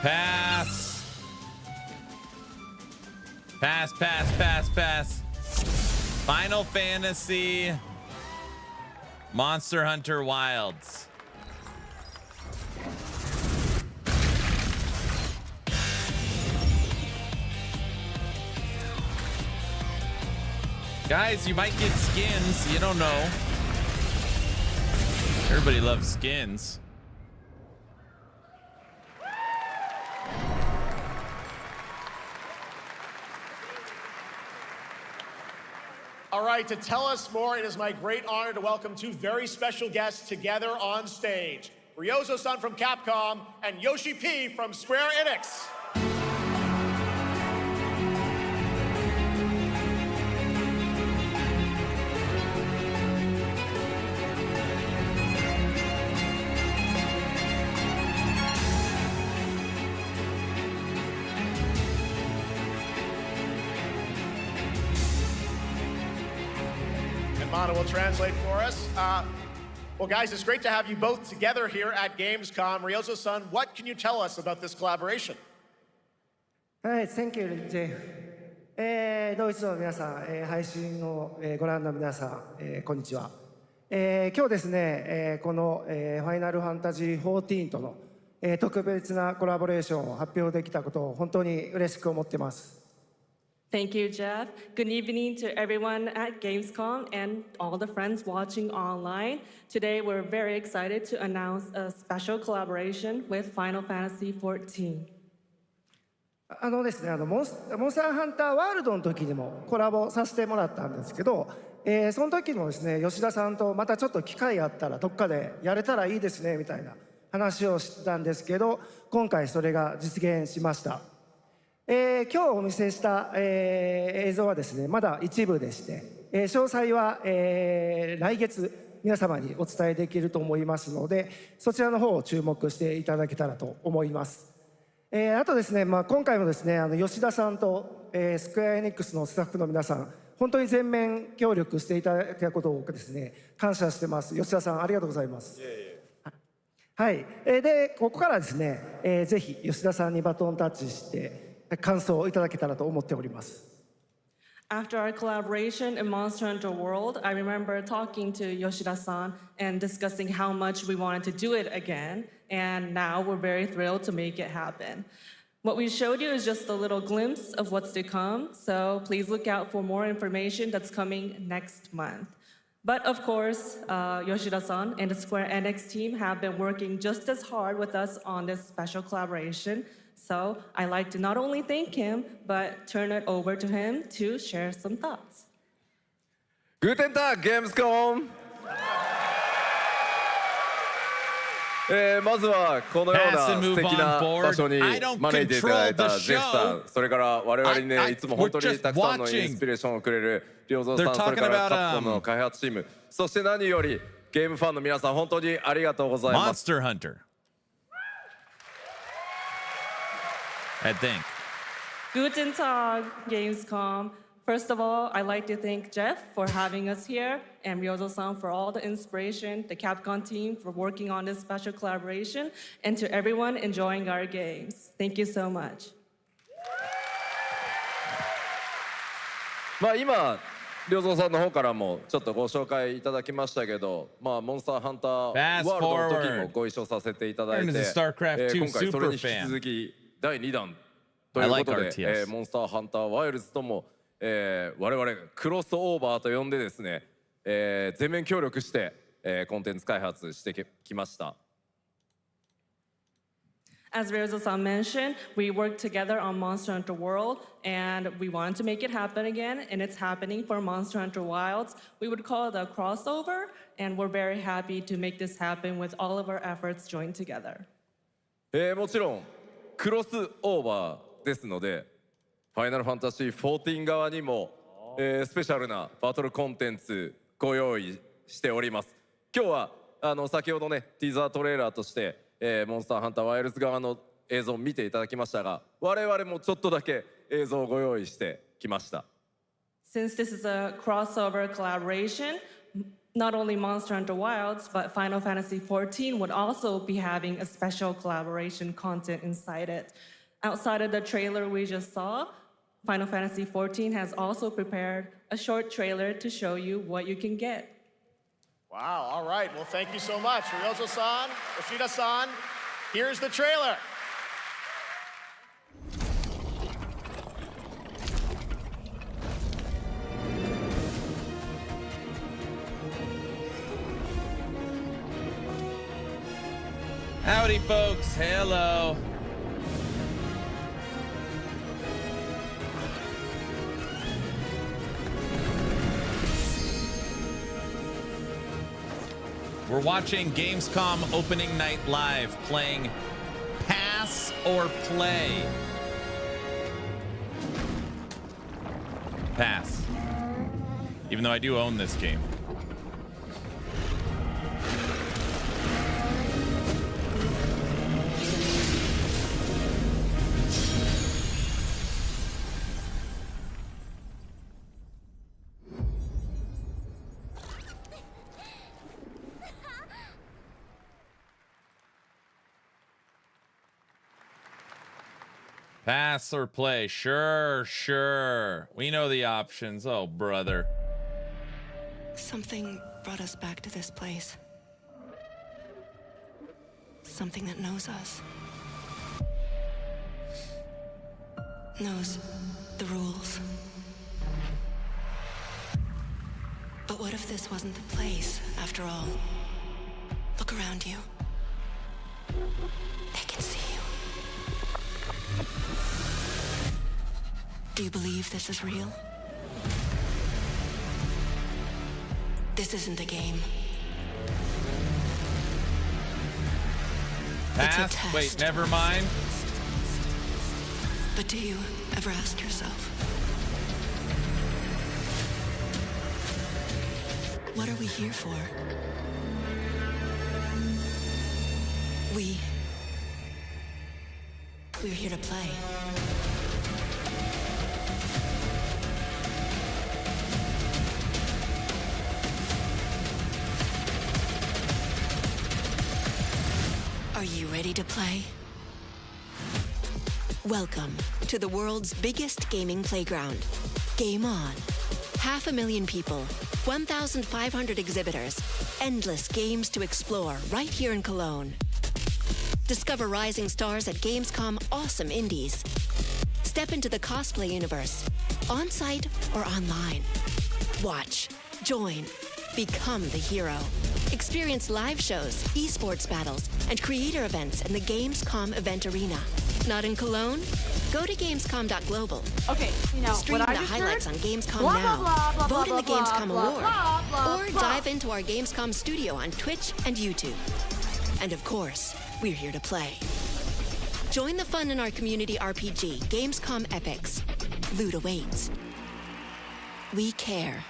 Pass. Pass, pass, pass, pass. Final Fantasy Monster Hunter Wilds. Guys, you might get skins. You don't know. Everybody loves skins. All right, to tell us more, it is my great honor to welcome 2 very special guests together on stage. Ryozo-san from Capcom and Yoshi P from Square Enix. Mana will translate for us. Well, guys, it's great to have you both together here at Gamescom. Ryozo-san, what can you tell us about this collaboration? Thank you, Jeff. ドイツの皆さん、配信をご覧の皆さん、こんにちは。今日ですね、このファイナルファンタジー14との特別なコラボレーションを発表できたことを本当に嬉しく思っています。Thank you, Jeff. Good evening to everyone at Gamescom and all the friends watching online. Today, we're very excited to announce a special collaboration with Final Fantasy XIV. ですね、モンスターハンターワールドの時にもコラボさせてもらったんですけど、その時もですね、吉田さんとまたちょっと機会あったらどっかでやれたらいいですねみたいな話をしてたんですけど、今回それが実現しました。今日お見せした、映像はですね、まだ一部でして、詳細は、来月皆様にお伝えできると思いますので、そちらの方を注目していただけたらと思います。あとですね、今回もですね、吉田さんと、スクエアエニックスのスタッフの皆さん、本当に全面協力していただいたことをですね、感謝してます。吉田さん、ありがとうございます。はい。で、ここからですね、ぜひ吉田さんにバトンタッチして、感想をいただけたらと思っております。After our collaboration in Monster Hunter World, I remember talking to Yoshida-san and discussing how much we wanted to do it again, and now we're very thrilled to make it happen. What we showed you is just a little glimpse of what's to come, so please look out for more information that's coming next month. But of course, Yoshida-san and the Square Enix team have been working just as hard with us on this special collaboration. So I'd like to not only thank him, but turn it over to him to share some thoughts. Guten Tag, Gamescom! まずはこのような素敵な場所に招いていただいたジェフさん、それから我々にね、いつも本当にたくさんのインスピレーションをくれる良三さん、それからカプコンの開発チーム、そして何よりゲームファンの皆さん、本当にありがとうございます。Monster Hunter. I think. Guten Tag, Gamescom. First of all, I'd like to thank Jeff for having us here, and Ryozo-san for all the inspiration, the Capcom team for working on this special collaboration, and to everyone enjoying our games. Thank you so much. まあ今良三さんの方からもちょっとご紹介いただきましたけど、まあモンスターハンターワールドの時もご一緒させていただいて、今回それに引き続き第2弾ということで、モンスターハンターワイルズとも、我々クロスオーバーと呼んでですね、全面協力して、コンテンツ開発してきました。As Ryozo-san mentioned, we worked together on Monster Hunter World, and we wanted to make it happen again, and it's happening for Monster Hunter Wilds. We would call it a crossover, and we're very happy to make this happen with all of our efforts joined together. もちろんクロスオーバーですので、ファイナルファンタジー14側にも、スペシャルなバトルコンテンツご用意しております。今日は先ほどねティザートレーラーとしてモンスターハンターワイルズ側の映像を見ていただきましたが、我々もちょっとだけ映像をご用意してきました。Since this is a crossover collaboration, not only Monster Hunter Wilds, but Final Fantasy XIV would also be having a special collaboration content inside it. Outside of the trailer we just saw, Final Fantasy XIV has also prepared a short trailer to show you what you can get. Wow, all right. Well, thank you so much. Ryozo-san, Yoshida-san, here's the trailer. Howdy, folks. Hello. We're watching Gamescom opening night live, playing Pass or Play. Pass. Even though I do own this game. Pass or play? Sure, sure. We know the options. Oh, brother. Something brought us back to this place. Something that knows us. Knows the rules. But what if this wasn't the place, after all? Look around you. They can see you. Do you believe this is real? This isn't a game. Pass? It's a test. Wait, never mind. But do you ever ask yourself, what are we here for? We're here to play. Are you ready to play? Welcome to the world's biggest gaming playground. Game on. 500,000 people, 1,500 exhibitors, endless games to explore right here in Cologne. Discover rising stars at Gamescom Awesome Indies. Step into the cosplay universe, on-site or online. Watch, join, become the hero. Experience live shows, esports battles, and creator events in the Gamescom event arena. Not in Cologne? Go to Gamescom.global. Okay, Stream what the I just highlights heard? on Gamescom Blah, now. blah, blah, blah, Vote in the blah, Gamescom blah, Award. blah, blah, Or blah. dive into our Gamescom studio on Twitch and YouTube. And of course, we're here to play. Join the fun in our community RPG, Gamescom Epoch. Loot awaits. We care.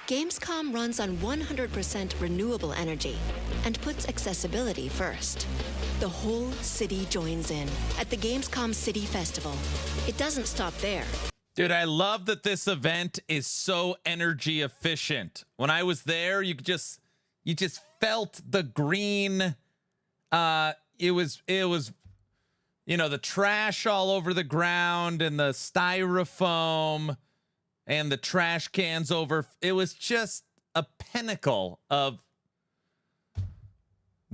Gamescom runs on 100% renewable energy and puts accessibility first. The whole city joins in at the Gamescom City Festival. It doesn't stop there. Dude, I love that this event is so energy efficient. When I was there, you just felt the green. It was, you know, the trash all over the ground and the styrofoam and the trash cans over. It was just a pinnacle of.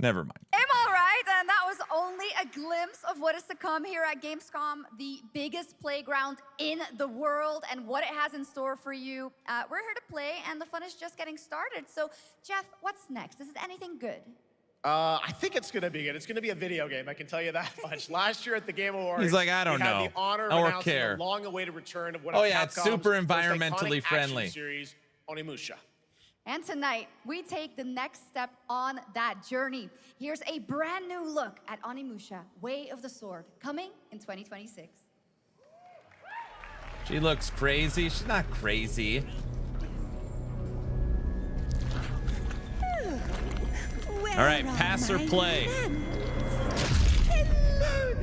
Never mind. I'm all right, and that was only a glimpse of what is to come here at Gamescom, the biggest playground in the world, and what it has in store for you. We're here to play, and the fun is just getting started. So, Jeff, what's next? Is it anything good? I think it's going to be good. It's going to be a video game, I can tell you that much. Last year at the Game Awards, he's like, I don't know. We had the honor of announcing the long-awaited return of one of it's Capcom's super most environmentally iconic friendly action series, Onimusha. And tonight, we take the next step on that journey. Here's a brand new look at Onimusha, Way of the Sword, coming in 2026. She looks crazy. She's not crazy. All right, pass or play.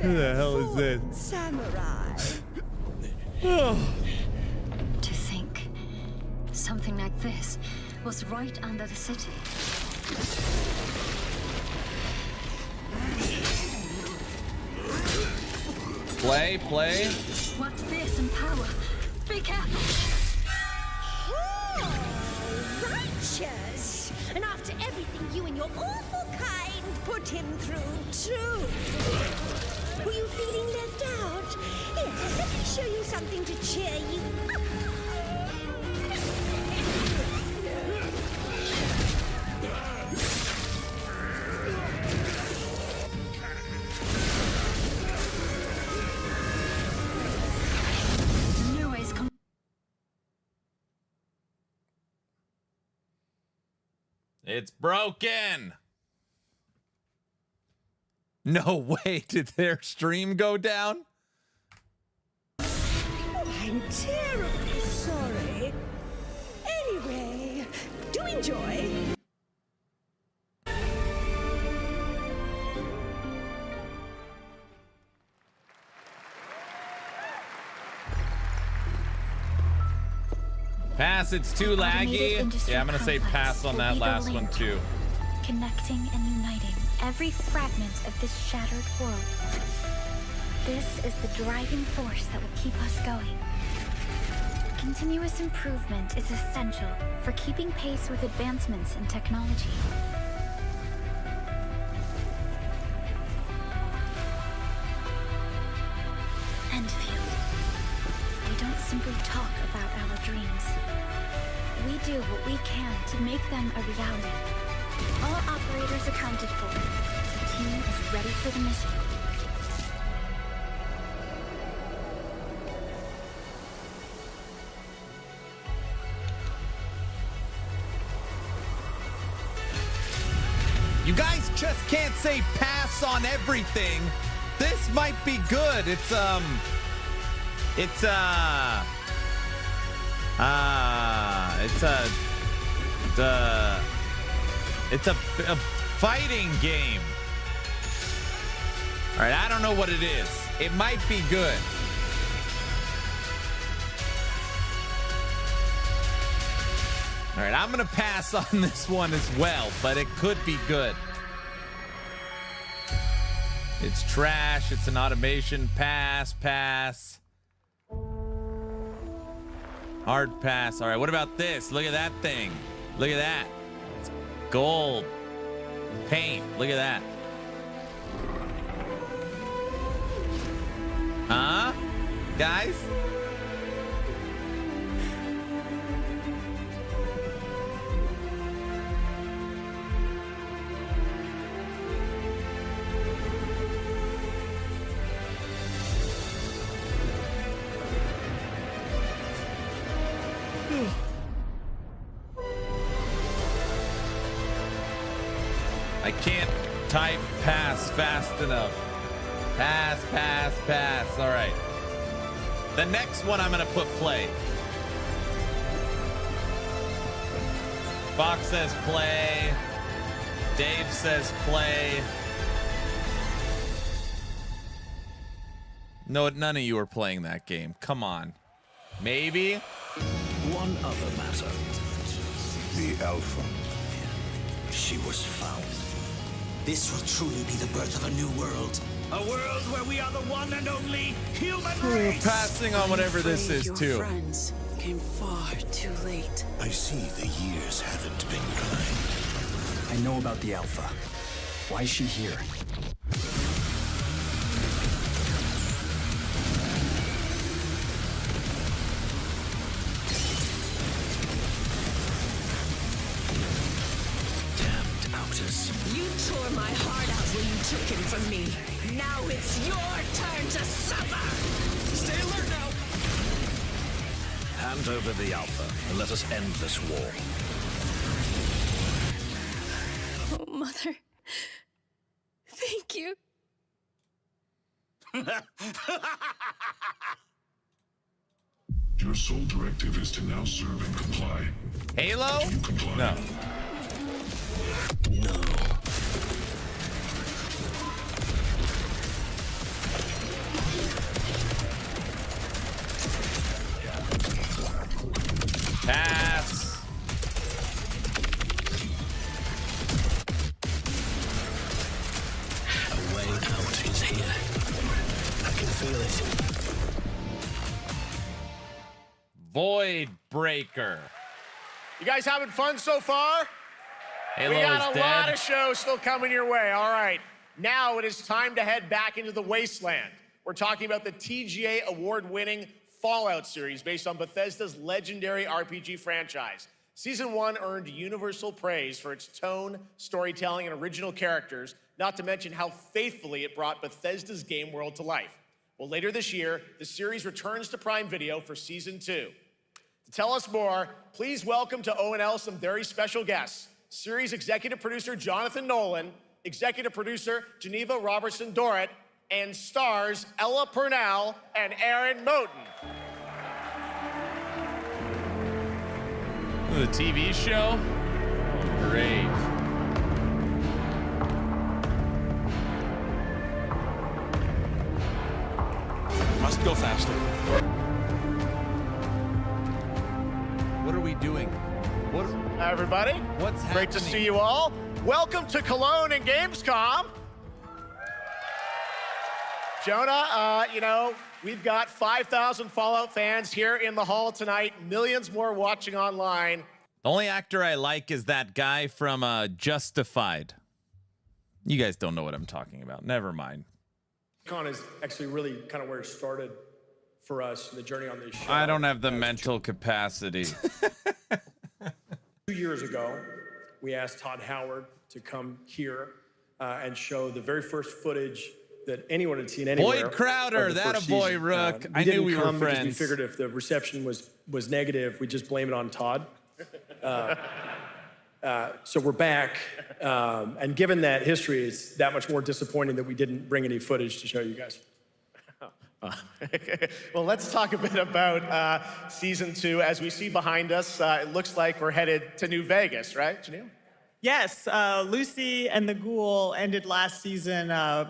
Who the hell is this? Samurai. To think something like this was right under the city. Play. What fearsome power! Be careful! Oh, righteous! And after everything you and your awful kind put him through, too. Were you feeling left out? Here, let me show you something to cheer you up. It's broken. No way. Did their stream go down? I'm terribly sorry. Anyway, do enjoy. Pass, it's too laggy. Yeah, I'm gonna say pass on that last one too. Connecting and uniting every fragment of this shattered world. This is the driving force that will keep us going. Continuous improvement is essential for keeping pace with advancements in technology. Enfield. We don't simply talk about our dreams. We do what we can to make them a reality. All operators accounted for. The team is ready for the mission. You guys just can't say pass on everything. This might be good. It's a fighting game. All right, I don't know what it is. It might be good. All right, I'm gonna pass on this one as well, but it could be good. It's trash. It's an automation. Pass. Hard pass. All right, what about this? Look at that thing. Look at that. It's gold. Paint. Look at that. Huh? Guys? I can't type pass fast enough. Pass. All right. The next one I'm going to put play. Fox says play. Dave says play. No, none of you are playing that game. Come on. Maybe. One other matter. The Alpha. She was found. This will truly be the birth of a new world. A world where we are the one and only human We're race. passing on whatever this is, too. Friends came far too late. I see the years haven't been kind. I know about the Alpha. Why is she here? Damned Outers. You tore my heart out when you took him from me. Now it's your turn to suffer! Stay alert now. Hand over the Alpha and let us end this war. Oh, Mother. Thank you. Your sole directive is to now serve and comply. Halo? Do you comply? No. No. Pass. A way out is here. I can feel it. Void Breaker. You guys having fun so far? Halo we got is a lot dead. of shows still coming your way. All right, now it is time to head back into the wasteland. We're talking about the TGA award-winning Fallout series based on Bethesda's legendary RPG franchise. Season 1 earned universal praise for its tone, storytelling, and original characters, not to mention how faithfully it brought Bethesda's game world to life. Well, later this year, the series returns to Prime Video for Season 2. To tell us more, please welcome to ONL some very special guests. Series executive producer Jonathan Nolan, executive producer Geneva Robertson-Dorrit, and stars Ella Purnell and Aaron Moten. The TV show? Great. Must go faster. What are we doing? Hi, everybody. What's happening? Great to see you all. Welcome to Cologne and Gamescom. Jonah, you know, we've got 5,000 Fallout fans here in the hall tonight, millions more watching online. The only actor I like is that guy from Justified. You guys don't know what I'm talking about. Never mind. Con is actually really kind of where it started for us, the journey on this show. I don't have the mental capacity. 2 years ago, we asked Todd Howard to come here and show the very first footage that anyone had seen anywhere. Boyd Crowder, that a boy, Rook. I knew we were friends. We figured if the reception was negative, we'd just blame it on Todd. So we're back, and given that history, it's that much more disappointing that we didn't bring any footage to show you guys. Well, let's talk a bit about Season 2. As we see behind us, it looks like we're headed to New Vegas, right, Janelle? Yes, Lucy and the Ghoul ended last season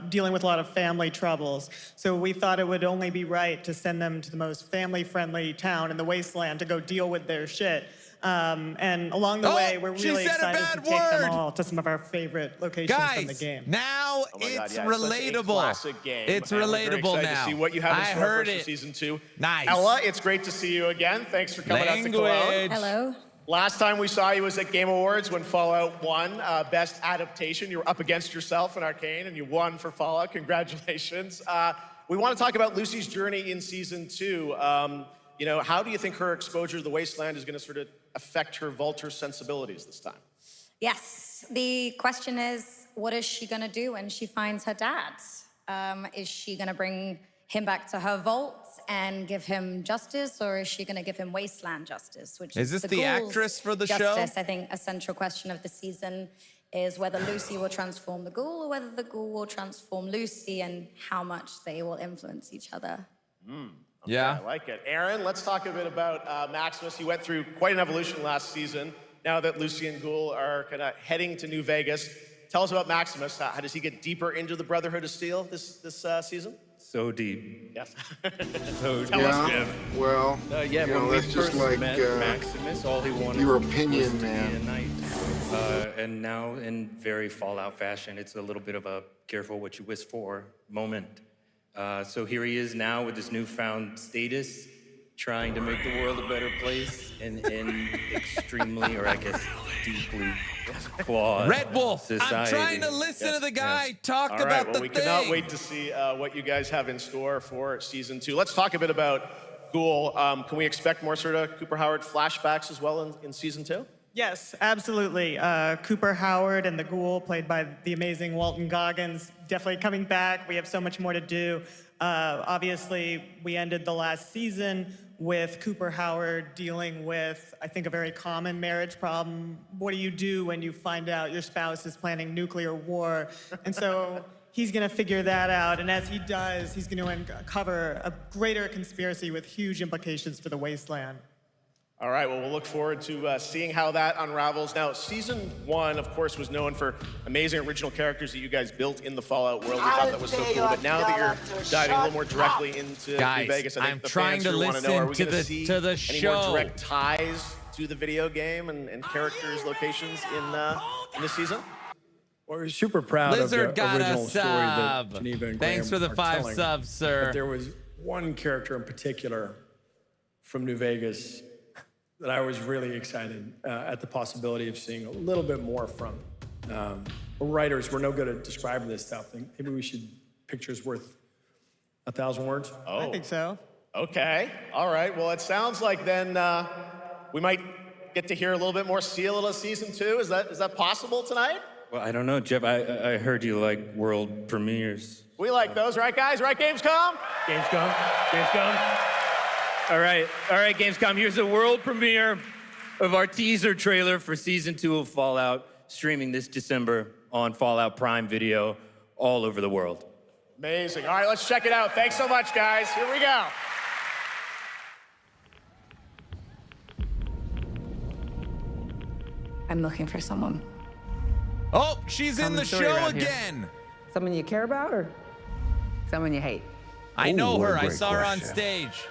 dealing with a lot of family troubles. So we thought it would only be right to send them to the most family-friendly town in the wasteland to go deal with their shit. And along the way, we're really excited to take them all to some of our favorite locations from the game. Oh Now God, it's yeah, relatable. Classic game. It's And we're very relatable excited now. to see what you have in I store heard for us it. for Season 2. Nice. Ella, it's great to see you again. Thanks for coming out to Cologne. Language. Hello. Last time we saw you was at Game Awards when Fallout won Best Adaptation. You were up against yourself in Arcane, and you won for Fallout. Congratulations. We want to talk about Lucy's journey in Season 2. You know, how do you think her exposure to the Wasteland is going to sort of affect her Vulture sensibilities this time? Yes, the question is, what is she gonna do when she finds her dad? Is she gonna bring him back to her vault and give him justice, or is she gonna give him wasteland justice? Which Is this the Ghoul's actress for the show? justice. I think a central question of the season is whether Lucy will transform the Ghoul or whether the Ghoul will transform Lucy, and how much they will influence each other. Yeah. I like it. Aaron, let's talk a bit about Maximus. He went through quite an evolution last season. Now that Lucy and Ghoul are kind of heading to New Vegas, tell us about Maximus. How does he get deeper into the Brotherhood of Steel this season? so deep. Yes. So deep. Yeah, well, yeah, you know, when we that's just first like met Maximus, all he wanted your was opinion, to man. be a knight. And now, in very Fallout fashion, it's a little bit of a careful what you wish for moment. So here he is now with this newfound status, trying to make the world a better place in extremely, or I guess deeply flawed Red Wolf, society. I'm trying to listen to the guy talk All about right, well, the we thing. cannot wait to see what you guys have in store for season 2. Let's talk a bit about Ghoul. Can we expect more sort of Cooper Howard flashbacks as well in season 2? Yes, absolutely. Cooper Howard and the Ghoul, played by the amazing Walton Goggins, definitely coming back. We have so much more to do. Obviously, we ended the last season with Cooper Howard dealing with, I think, a very common marriage problem. What do you do when you find out your spouse is planning nuclear war? And so he's going to figure that out. And as he does, he's going to uncover a greater conspiracy with huge implications for the Wasteland. All right, well, we'll look forward to seeing how that unravels. Now, season 1, of course, was known for amazing original characters that you guys built in the Fallout world. We thought that was so cool. But now that you're diving a little more directly into New Vegas, I think the fans here want to know, are we going to see any more direct ties to the video game and characters, locations in this season? Well, we're super proud Lizard of the got original a story that sub. Geneva and Thanks Graham for the are 5 telling. subs, sir. But there was one character in particular from New Vegas that I was really excited at the possibility of seeing a little bit more from. Writers, we're no good at describing this stuff. Maybe we should, pictures worth 1,000 words? Oh. I think so. Okay, all right. Well, it sounds like then we might get to hear a little bit more, see a little of season 2. Is that possible tonight? Well, I don't know, Jeff. I heard you like world premieres. We like those, right, guys? Right, Gamescom? Gamescom. All right, Gamescom. Here's the world premiere of our teaser trailer for season 2 of Fallout, streaming this December on Fallout Prime Video all over the world. Amazing. All right, let's check it out. Thanks so much, guys. Here we go. I'm looking for someone. Oh, she's in the show again. Someone you care about or someone you hate? I know her. I great saw her on question. stage.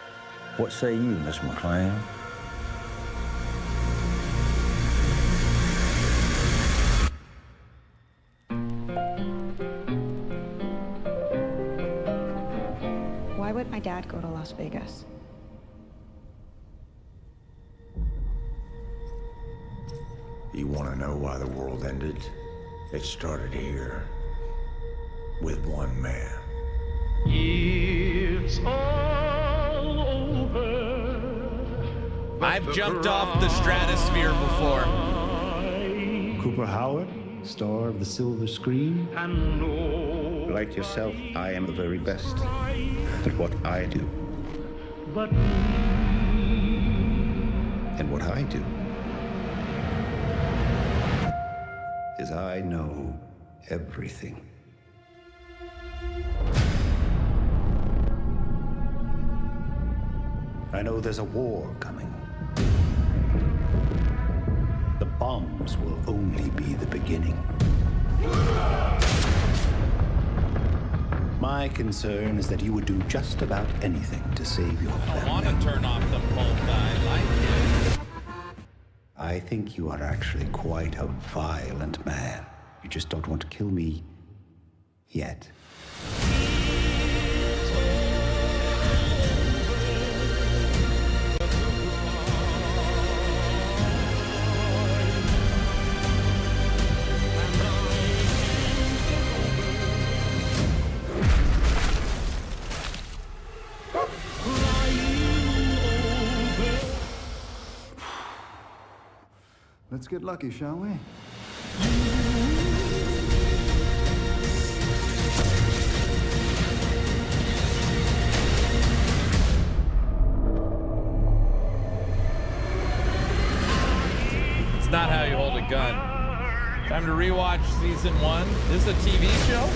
What say you, Miss McLean? Why would my dad go to Las Vegas? You want to know why the world ended? It started here with one man. It's all over. I've jumped off the stratosphere before. Cooper Howard, star of the silver screen. Like yourself, I am the very best at what I do. But And what I do is I know everything. I know there's a war coming. The bombs will only be the beginning. My concern is that you would do just about anything to save your family. I want to turn off the pulp. I like it. I think you are actually quite a violent man. You just don't want to kill me yet. Let's get lucky, shall we? It's not how you hold a gun. Time to rewatch season 1. This is a TV show?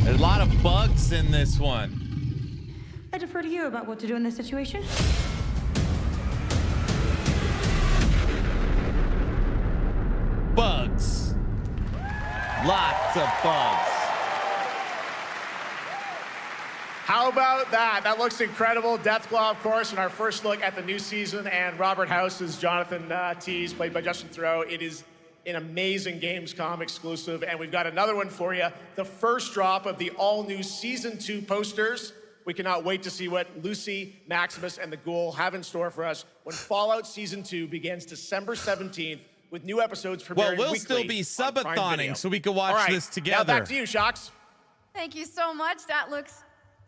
There's a lot of bugs in this one. I defer to you about what to do in this situation. Bugs. Lots of bugs. How about that? That looks incredible. Deathclaw, of course, in our first look at the new season, and Robert House's Jonathan Tees, played by Justin Theroux. It is an amazing Gamescom exclusive, and we've got another one for you. The first drop of the all-new Season 2 posters. We cannot wait to see what Lucy, Maximus, and the Ghoul have in store for us when Fallout Season 2 begins December 17th with new episodes premiering weekly. Well, we'll still be subathoning, so we can watch this together. Now back to you, Shox. Thank you so much. That looks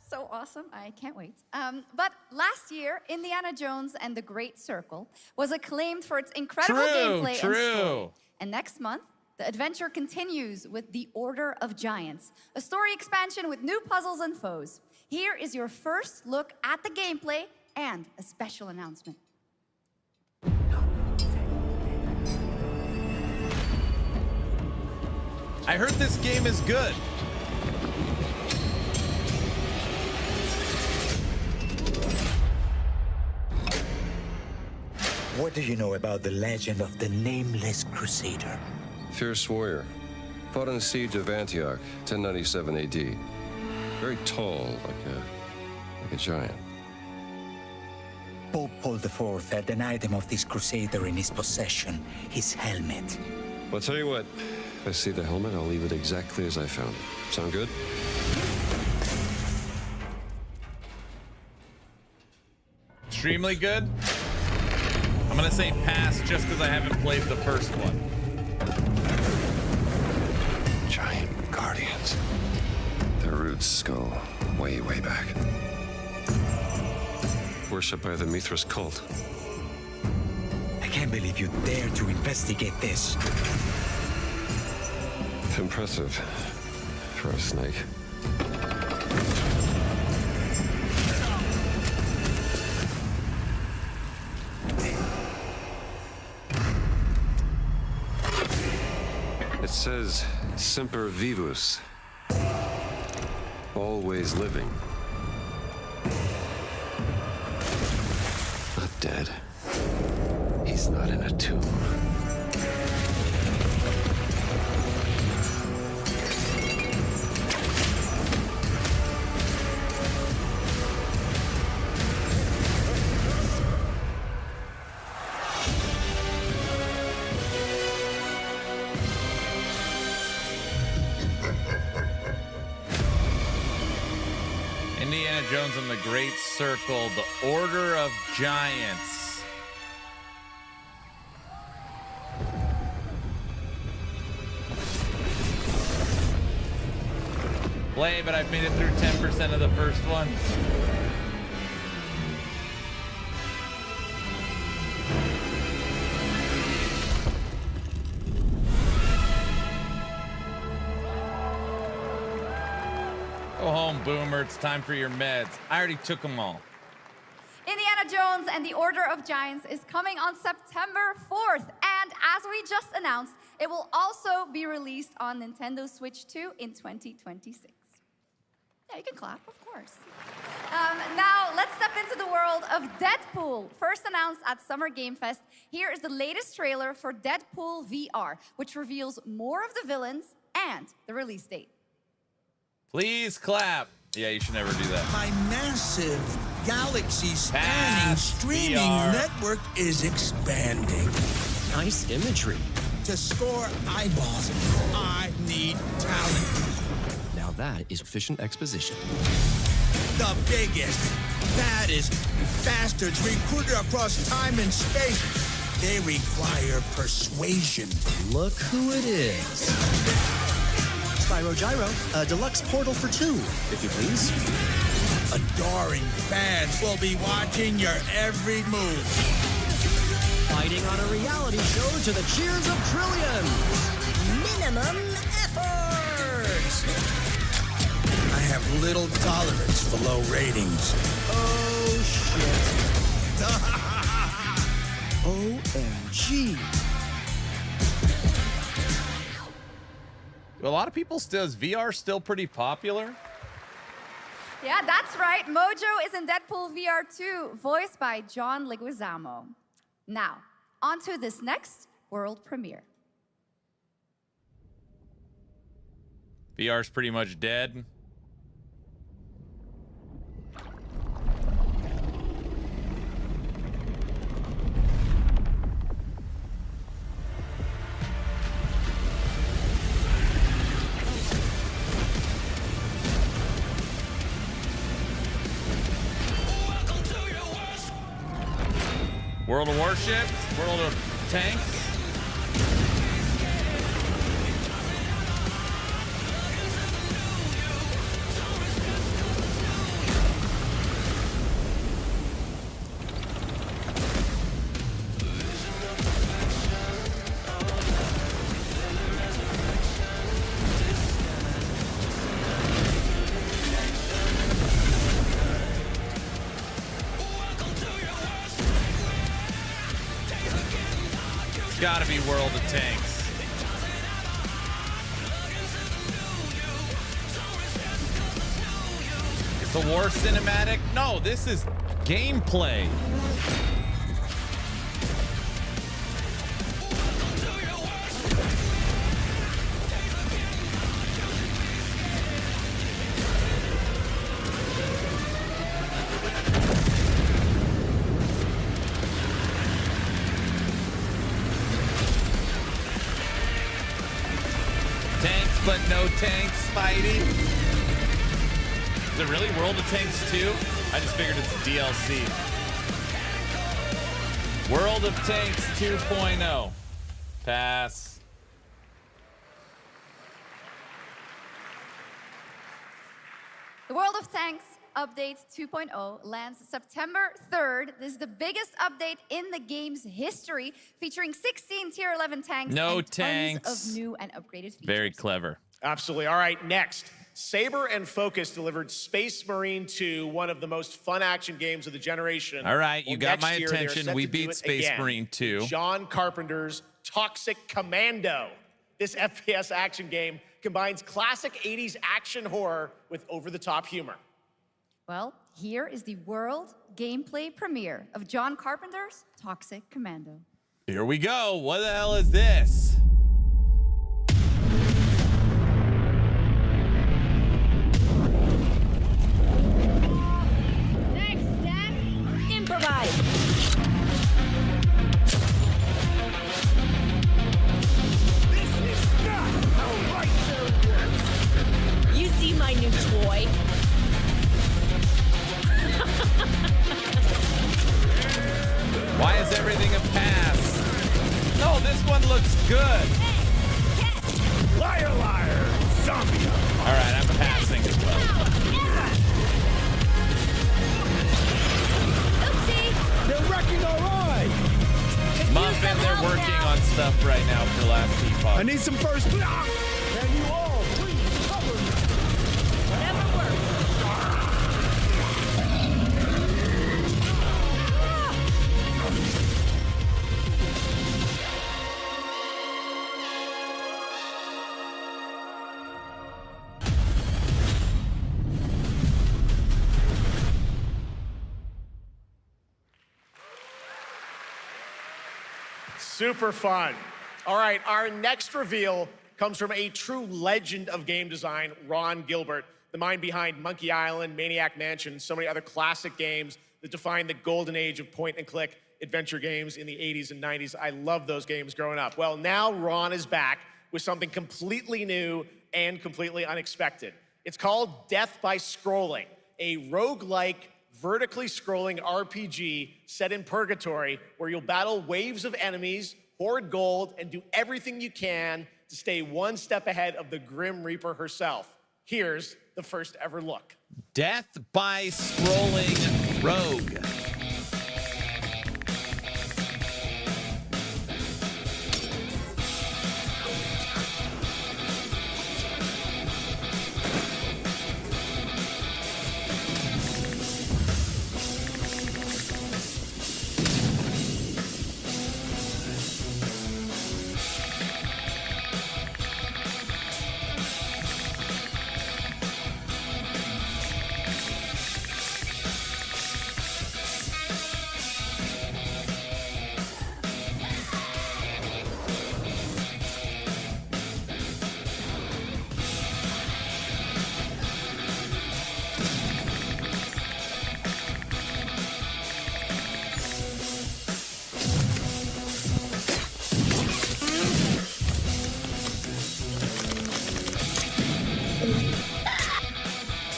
so awesome. I can't wait. But last year, Indiana Jones and the Great Circle was acclaimed for its incredible gameplay and story. And next month, the adventure continues with The Order of Giants, a story expansion with new puzzles and foes. Here is your first look at the gameplay and a special announcement. I heard this game is good. What do you know about the legend of the Nameless Crusader? Fierce warrior. Fought in the siege of Antioch, 1097 AD. Very tall, like a giant. Pope Paul IV had an item of this crusader in his possession, his helmet. Well, I'll tell you what. If I see the helmet, I'll leave it exactly as I found it. Sound good? Extremely good. I'm gonna say pass just because I haven't played the first one. Giant guardians. Their roots go way, way back. Worshipped by the Mithras cult. I can't believe you dare to investigate this. It's impressive for a snake. It says Semper Vivus, always living. Not dead. He's not in a tomb. Indiana Jones and the Great Circle, The Order of Giants. Play, but I've made it through 10% of the first one. Go home, Boomer. It's time for your meds. I already took them all. Indiana Jones and the Order of Giants is coming on September 4th. And as we just announced, it will also be released on Nintendo Switch 2 in 2026. Yeah, you can clap, of course. Now, let's step into the world of Deadpool. First announced at Summer Game Fest, here is the latest trailer for Deadpool VR, which reveals more of the villains and the release date. Please clap. Yeah, you should never do that. My massive galaxy-spanning streaming network is expanding. Nice imagery. To score eyeballs, I need talent. Now that is efficient exposition. The biggest, baddest bastards recruited across time and space. They require persuasion. Look who it is. Spyro Gyro, a deluxe portal for 2, if you please. Adoring fans will be watching your every move. Fighting on a reality show to the cheers of trillions. Minimum effort. I have little tolerance for low ratings. Oh, shit. OMG. A lot of people still, is VR still pretty popular? Yeah, that's right. Mojo is in Deadpool VR 2, voiced by John Leguizamo. Now, on to this next world premiere. BR's pretty much dead. World of Warships, World of Tanks. Gotta be World of Tanks. It's a war cinematic? No, this is gameplay. But no tanks, Spidey. Is it really World of Tanks 2? I just figured it's DLC. World of Tanks 2.0. Pass. The World of Tanks Update 2.0 lands September 3rd. This is the biggest update in the game's history, featuring 16 Tier 11 tanks and tanks. Tons of new and upgraded features. Very clever. Absolutely. All right, next. Saber and Focus delivered Space Marine 2, one of the most fun action games of the generation. All right, you got my next year, they're attention. set We to do beat it Space again. Marine 2. John Carpenter's Toxic Commando. This FPS action game combines classic 80s action horror with over-the-top humor. Well, here is the world gameplay premiere of John Carpenter's Toxic Commando. Here we go. What the hell is this? Next step, improvise. This is not how right works. You see my new toy? Why is everything a pass? No, this one looks good. Liar, liar, zombie. All right, I'm passing as well. Oopsie. They're wrecking our ride. Muffin, they're working on stuff right now for Last Epoch. I need some first block. Can you all please cover me? Whatever works. Super fun. All right, our next reveal comes from a true legend of game design, Ron Gilbert, the mind behind Monkey Island, Maniac Mansion, and so many other classic games that defined the golden age of point-and-click adventure games in the 80s and 90s. I loved those games growing up. Well, now Ron is back with something completely new and completely unexpected. It's called Death by Scrolling, a roguelike, vertically scrolling RPG set in purgatory where you'll battle waves of enemies, hoard gold, and do everything you can to stay one step ahead of the Grim Reaper herself. Here's the first ever look. Death by Scrolling Rogue.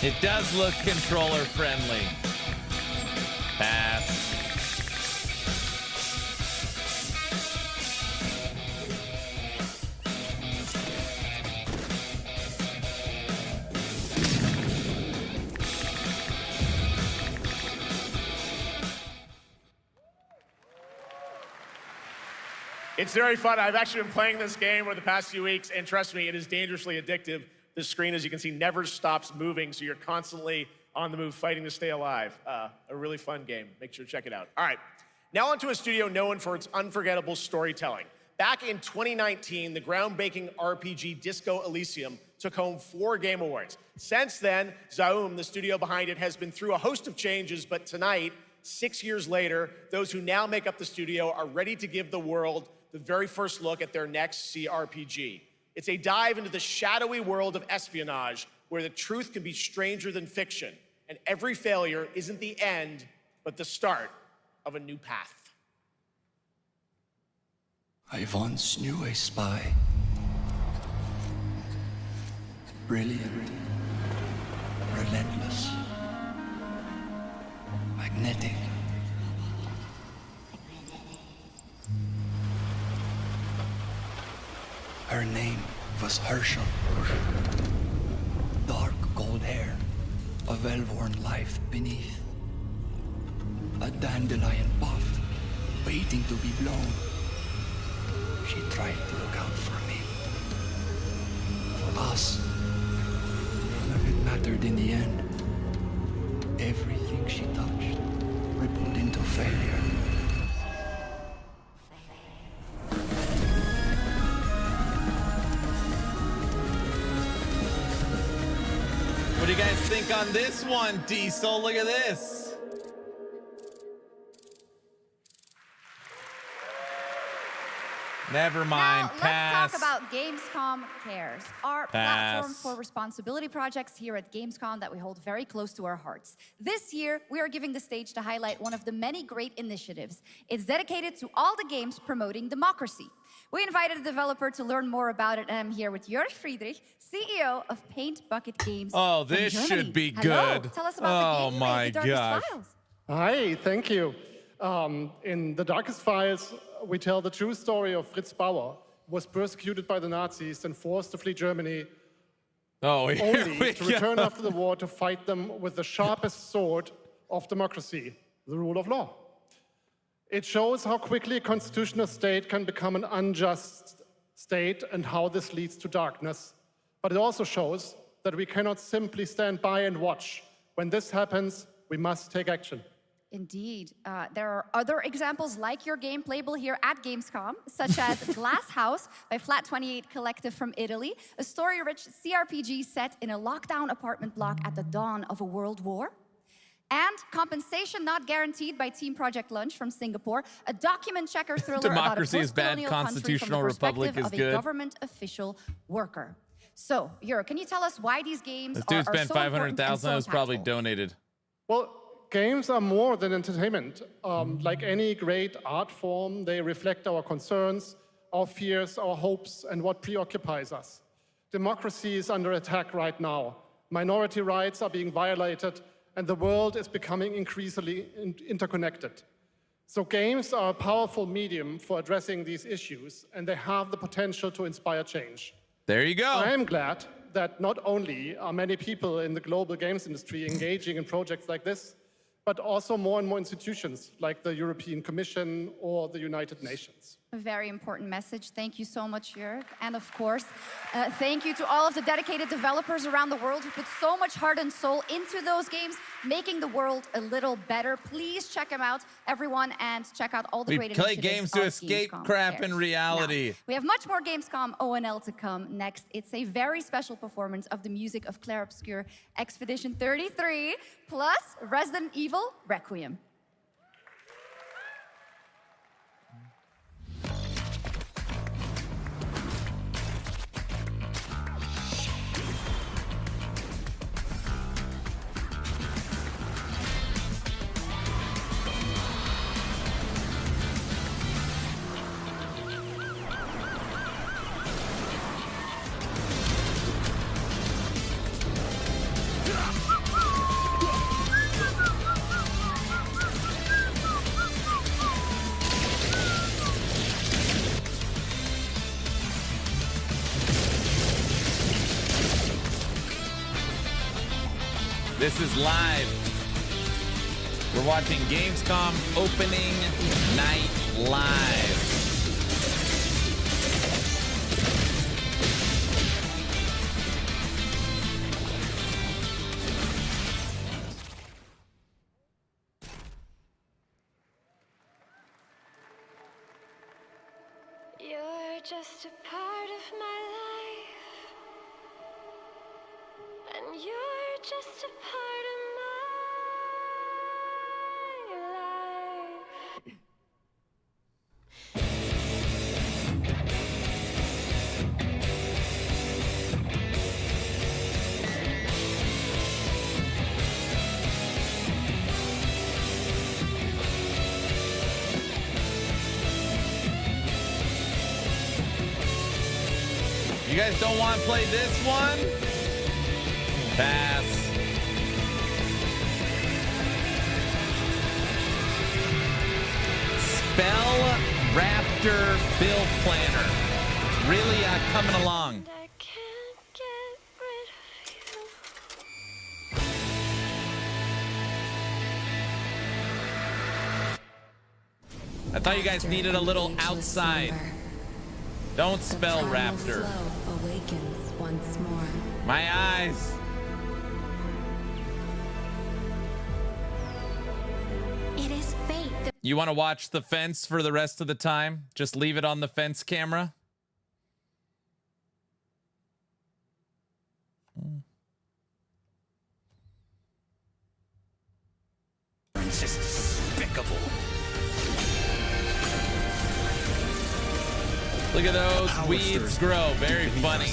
It does look controller friendly. Pass. It's very fun. I've actually been playing this game over the past few weeks, and trust me, it is dangerously addictive. The screen, as you can see, never stops moving, so you're constantly on the move, fighting to stay alive. A really fun game. Make sure to check it out. All right, now onto a studio known for its unforgettable storytelling. Back in 2019, the groundbreaking RPG Disco Elysium took home 4 Game Awards. Since then, Zaum, the studio behind it, has been through a host of changes, but tonight, 6 years later, those who now make up the studio are ready to give the world the very first look at their next CRPG. It's a dive into the shadowy world of espionage, where the truth can be stranger than fiction, and every failure isn't the end, but the start of a new path. I once knew a spy. Brilliant, relentless, magnetic. Her name was Herschel. Dark gold hair, a well-worn life beneath. A dandelion puff, waiting to be blown. She tried to look out for me. For us. None of it mattered in the end. Everything she touched rippled into failure. What do you guys think on this one, Diesel? Look at this. Never mind. Now, Pass. let's talk about Gamescom Cares, our platform for responsibility projects here at Gamescom that we hold very close to our hearts. This year, we are giving the stage to highlight one of the many great initiatives. It's dedicated to all the games promoting democracy. We invited a developer to learn more about it, and I'm here with Jörg Friedrich, CEO of Paint Bucket Games. Oh, this should be good. Hello. Tell us about the game. My The Darkest gosh. Files. Hi, thank you. In The Darkest Files, we tell the true story of Fritz Bauer, who was persecuted by the Nazis and forced to flee Germany, only to return after the war to fight them with the sharpest sword of democracy, the rule of law. It shows how quickly a constitutional state can become an unjust state and how this leads to darkness. But it also shows that we cannot simply stand by and watch. When this happens, we must take action. Indeed. There are other examples like your game playable here at Gamescom, such as Glass House by Flat 28 Collective from Italy, a story-rich CRPG set in a lockdown apartment block at the dawn of a world war. And Compensation Not Guaranteed by Team Project Lunch from Singapore, a document checker thriller Democracy about a is bad, post-colonial country constitutional from the republic perspective is of good. a government official worker. So, Jörg, can you tell us why these games This are dude spent so important and 500,000. so That was probably impactful? donated. Well, games are more than entertainment. Like any great art form, they reflect our concerns, our fears, our hopes, and what preoccupies us. Democracy is under attack right now. Minority rights are being violated, and the world is becoming increasingly interconnected. So games are a powerful medium for addressing these issues, and they have the potential to inspire change. There you go. I am glad that not only are many people in the global games industry engaging in projects like this, but also more and more institutions like the European Commission or the United Nations. A very important message. Thank you so much, Jörg. And of course, thank you to all of the dedicated developers around the world who put so much heart and soul into those games, making the world a little better. Please check them out, everyone, and check out all the We great play initiatives games to of escape Gamescom crap Cares. in reality. Now, we have much more Gamescom ONL to come next. It's a very special performance of the music of Clair Obscur Expedition 33, plus Resident Evil Requiem. This is live. We're watching Gamescom opening night live. You're just a part of my life, and you're just a part of my life. You guys don't want to play this one? Pass. Spell Raptor Build Planner. It's really coming along. I can't get rid of I thought you guys needed a little outside. Don't spell Raptor. Awakens once more. My eyes. It is fate. You want to watch the fence for the rest of the time? Just leave it on the fence camera. It's just despicable. Look at those weeds grow. Very funny.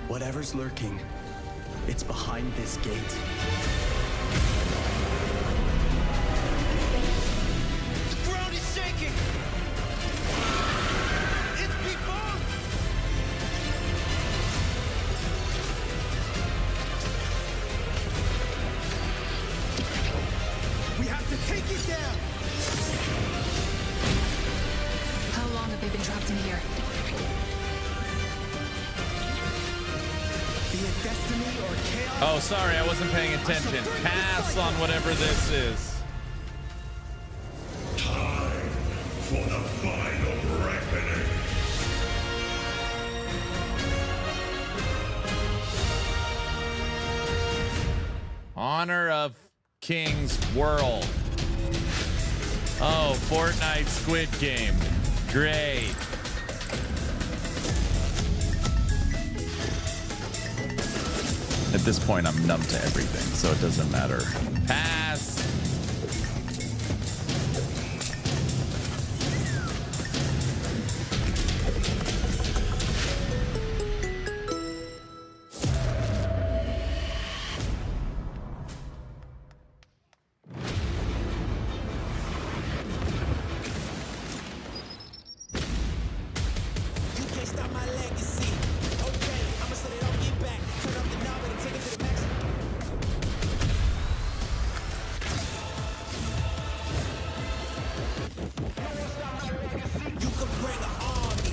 Whatever's lurking, it's behind this gate. The ground is shaking. It's people. We have to take it down. How long have they been trapped in here? Be it destiny or chaos. Oh, sorry, I wasn't paying attention. Pass on whatever this is. Time for the final reckoning. Honor of King's World. Oh, Fortnite Squid Game. Great. At this point, I'm numb to everything, so it doesn't matter. Pass. You can't stop my legacy. Okay, I'ma set it off, get back. Turn up the knob and take it to the max. You could bring an army.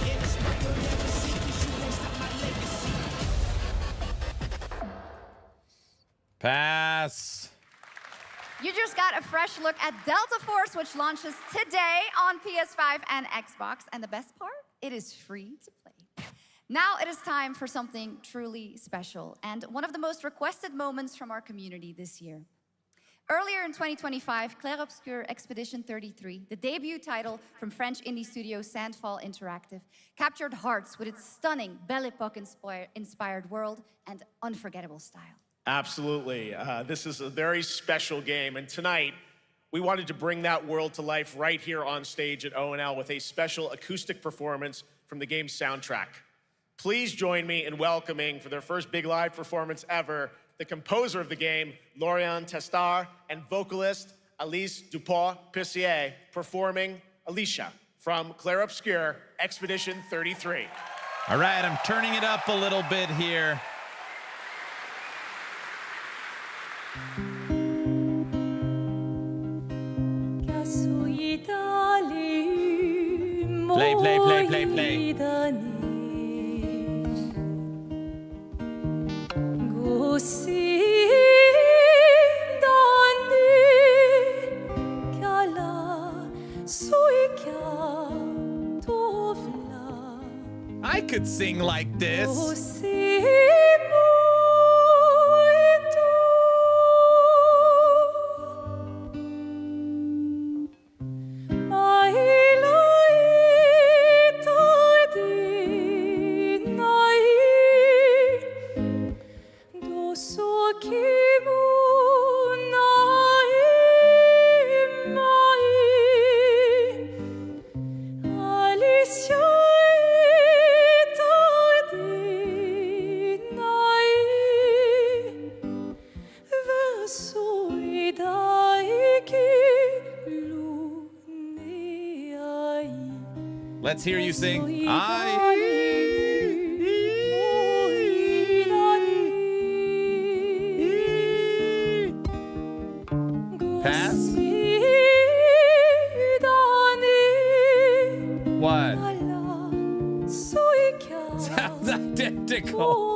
In the spot you'll never see, 'cause you can't stop my legacy. Pass. You just got a fresh look at Delta Force, which launches today on PS5 and Xbox. And the best part, it is free to play. Now it is time for something truly special and one of the most requested moments from our community this year. Earlier in 2025, Clair Obscur Expedition 33, the debut title from French indie studio Sandfall Interactive, captured hearts with its stunning Belle Epoch inspired world and unforgettable style. Absolutely. This is a very special game, and tonight we wanted to bring that world to life right here on stage at ONL with a special acoustic performance from the game's soundtrack. Please join me in welcoming, for their first big live performance ever, the composer of the game, Lauriane Testard, and vocalist Alice Dupont-Pissier, performing Alicia from Clair Obscur Expedition 33. All right, I'm turning it up a little bit here. Cassouilles dans les Play, play, play, play, play. I could sing like this. Let's hear you sing. Pass. What? Sounds identical.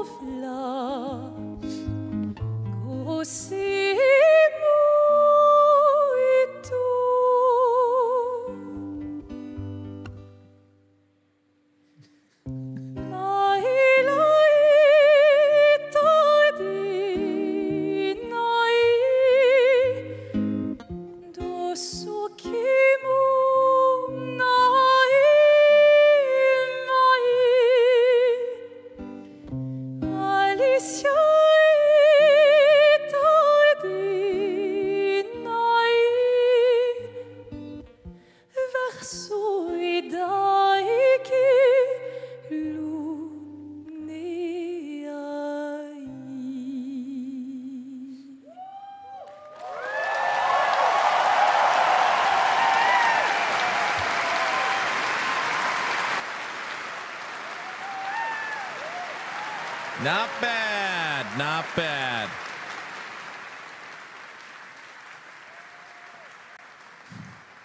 Not bad, not bad.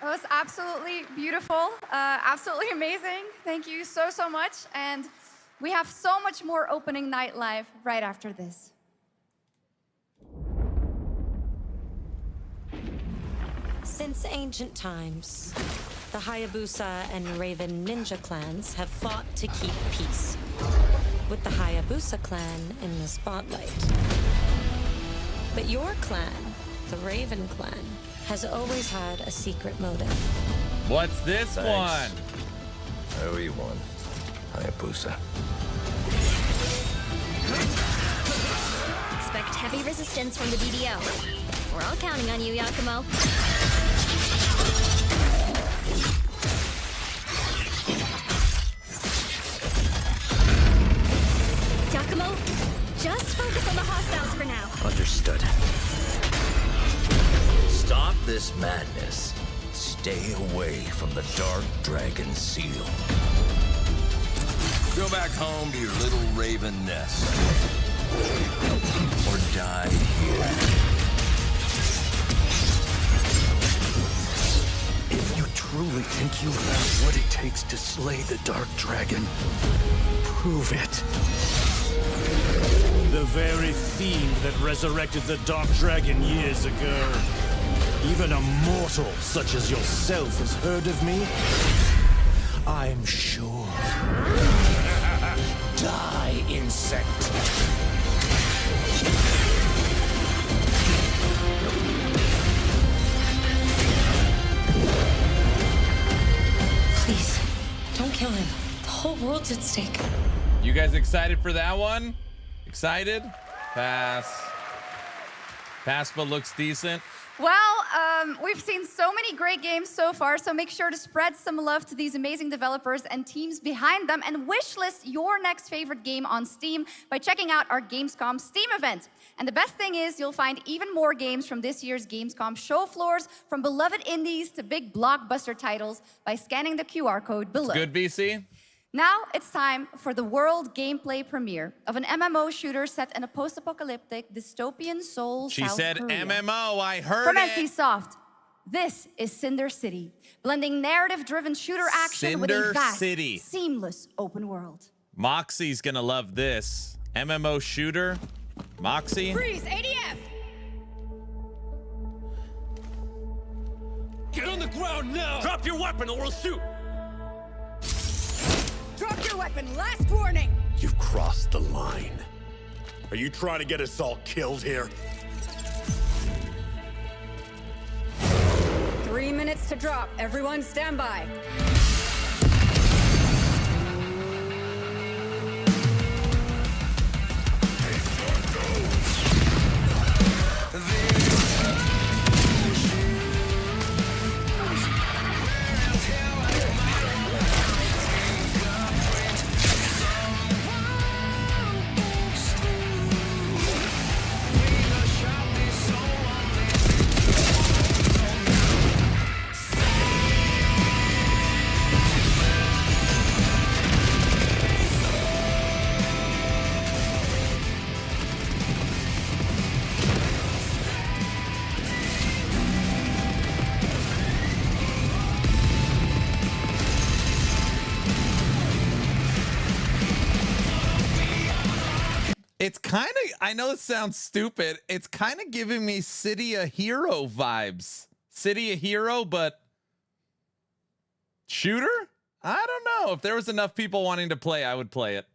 It was absolutely beautiful, absolutely amazing. Thank you so, so much. And we have so much more opening night live right after this. Since ancient times, the Hayabusa and Raven ninja clans have fought to keep peace, with the Hayabusa clan in the spotlight. But your clan, the Raven clan, has always had a secret motive. What's this one? I owe you one, Hayabusa. Expect heavy resistance from the BDO. We're all counting on you, Yakumo. Yakumo, just focus on the hostiles for now. Understood. Stop this madness. Stay away from the Dark Dragon Seal. Go back home to your little raven nest. Or die here. If you truly think you have what it takes to slay the Dark Dragon, prove it. The very fiend that resurrected the Dark Dragon years ago. Even a mortal such as yourself has heard of me? I'm sure. Die, insect. Please, don't kill him. The whole world's at stake. You guys excited for that one? Excited? Pass. Pass, but looks decent. Well, we've seen so many great games so far, so make sure to spread some love to these amazing developers and teams behind them, and wishlist your next favorite game on Steam by checking out our Gamescom Steam event. And the best thing is you'll find even more games from this year's Gamescom show floors, from beloved indies to big blockbuster titles, by scanning the QR code below. Good, VC? Now it's time for the world gameplay premiere of an MMO shooter set in a post-apocalyptic dystopian Seoul, She South said Korea. MMO, I heard From it. NCSoft, This is Cinder City, blending narrative-driven shooter action with a Cinder vast, City. seamless open world. Moxie's gonna love this. MMO shooter. Moxie. Freeze, ADF! Get on the ground now! Drop your weapon or we'll shoot! Drop your weapon, last warning! You've crossed the line. Are you trying to get us all killed here? 3 minutes to drop. Everyone stand by. It's kind of, I know it sounds stupid. It's kind of giving me City of Hero vibes. City of Hero, but shooter? I don't know. If there was enough people wanting to play, I would play it.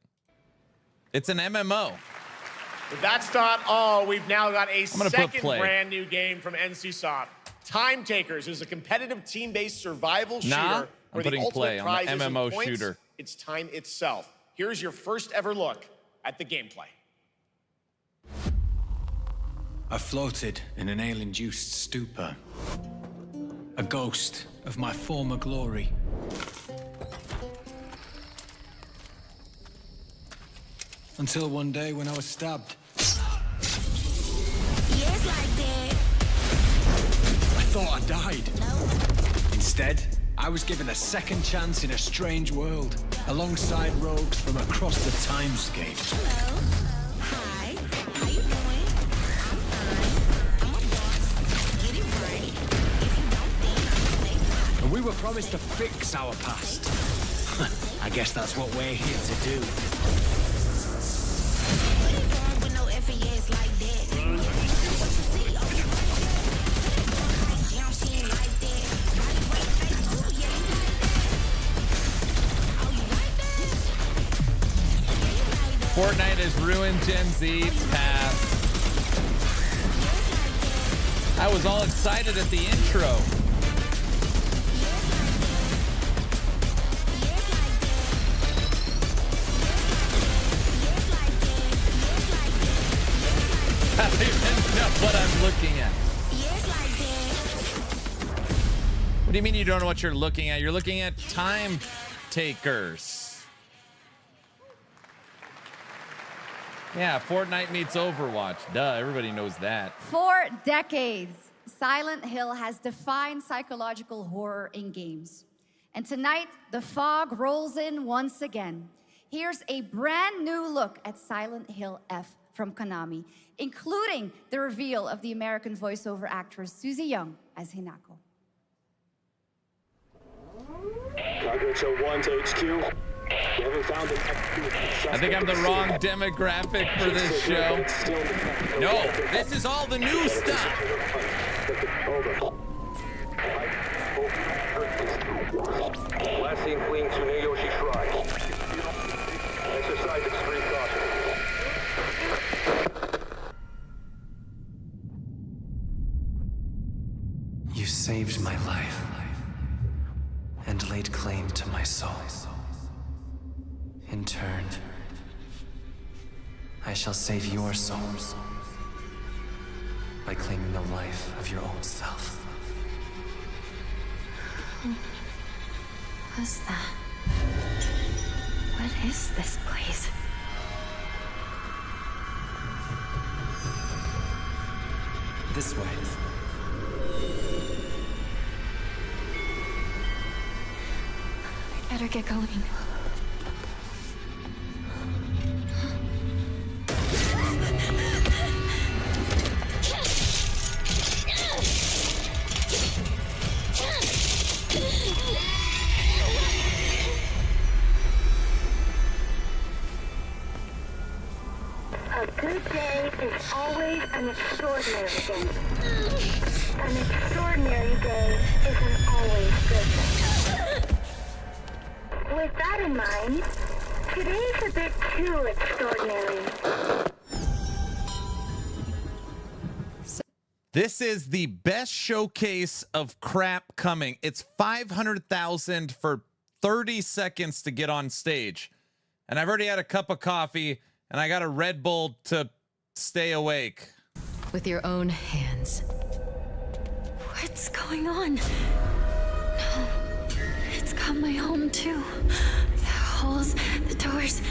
It's an MMO. But that's not all. We've now got a gonna put second play. brand new game from NCSoft. Time Takers is a competitive team-based survival shooter I'm where the putting ultimate play on prize the isn't MMO points, shooter. it's time itself. Here's your first ever look at the gameplay. I floated in an ale-induced stupor, a ghost of my former glory. Until one day when I was stabbed. Yes, like that. I thought I died. Instead, I was given a second chance in a strange world, alongside rogues from across the timescape. Hello. Hi. How you doing? I'm fine. I'm a boss. Get it right. If you don't think, say And we were promised to fix our past. I guess that's what we're here to do. what you doing with no FES like that? See, oh, you don't seem like that. Body right face, ooh, yeah, you like that. Oh, you like that? Fortnite has ruined Gen Z's past. I was all excited at the intro. I don't even know what I'm looking at. What do you mean you don't know what you're looking at? You're looking at Time Takers. Yeah, Fortnite meets Overwatch. Duh, everybody knows that. For decades, Silent Hill has defined psychological horror in games. And tonight, the fog rolls in once again. Here's a brand new look at Silent Hill F from Konami, including the reveal of the American voiceover actress Susie Young as Hinako. Target 1 to HQ. We haven't found it. I think I'm the wrong demographic for this show. No, this is all the new stuff. Last seen fleeing to Neyoshi Shrine. Exercise extreme caution. You saved my life and laid claim to my soul. In turn, I shall save your souls by claiming the life of your own self. What's that? What is this place? This way. Better get going. always an extraordinary day. An extraordinary day isn't always good. With that in mind, today's a bit too extraordinary. This is the best showcase of crap coming. It's 500,000 for 30 seconds to get on stage. And I've already had a cup of coffee and I got a Red Bull to stay awake. With your own hands. What's going on? No. It's got my home too. The halls, the doors,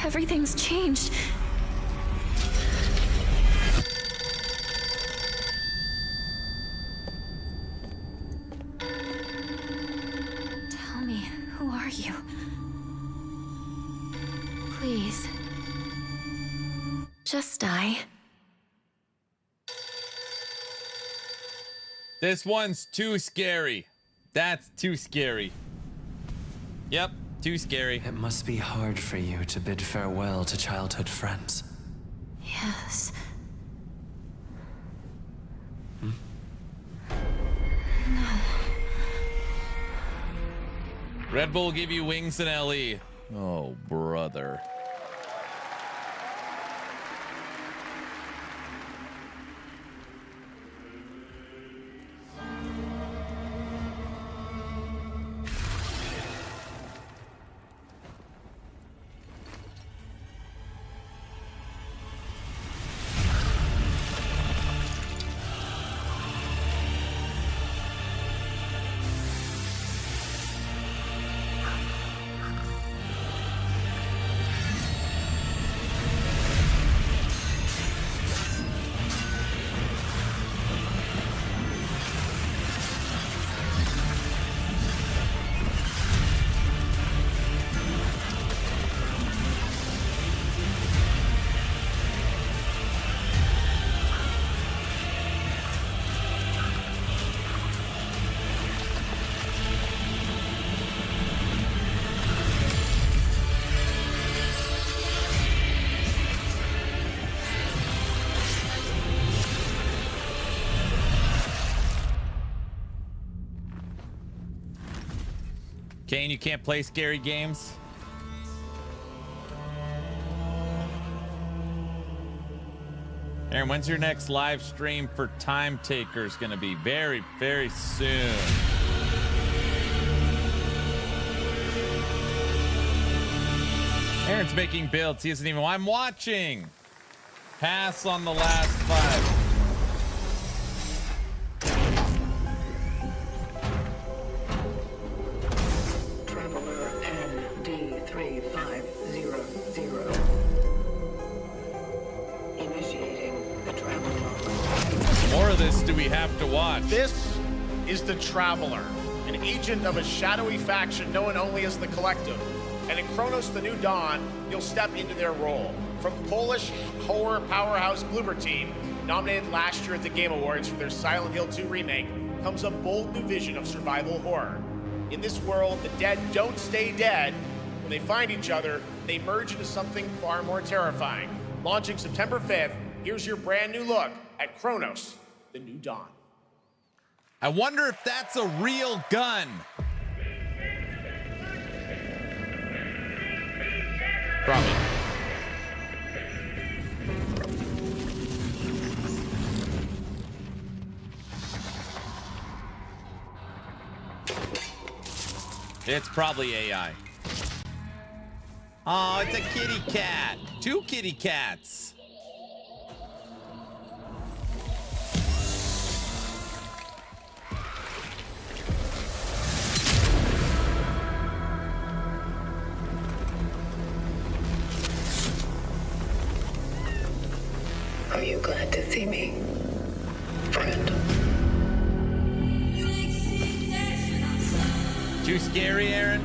everything's changed. Tell me, who are you? Please. Just die. This one's too scary. That's too scary. Yep, too scary. It must be hard for you to bid farewell to childhood friends. Yes. Red Bull give you wings and LE. Oh, brother. Kane, you can't play scary games? Aaron, when's your next live stream for Time Takers gonna be? Very, very soon. Aaron's making builds. He isn't even. I'm watching. Pass on the last 5. More of this do we have to watch? This is the Traveler, an agent of a shadowy faction known only as the Collective. And in Kronos the New Dawn, you'll step into their role. From Polish horror powerhouse Bloober Team, nominated last year at the Game Awards for their Silent Hill 2 remake, comes a bold new vision of survival horror. In this world, the dead don't stay dead. When they find each other, they merge into something far more terrifying. Launching September 5th, here's your brand new look at Kronos, the New Dawn. I wonder if that's a real gun. Probably. It's probably AI. Oh, it's a kitty cat. 2 kitty cats. Are you glad to see me, friend? Too scary, Aaron?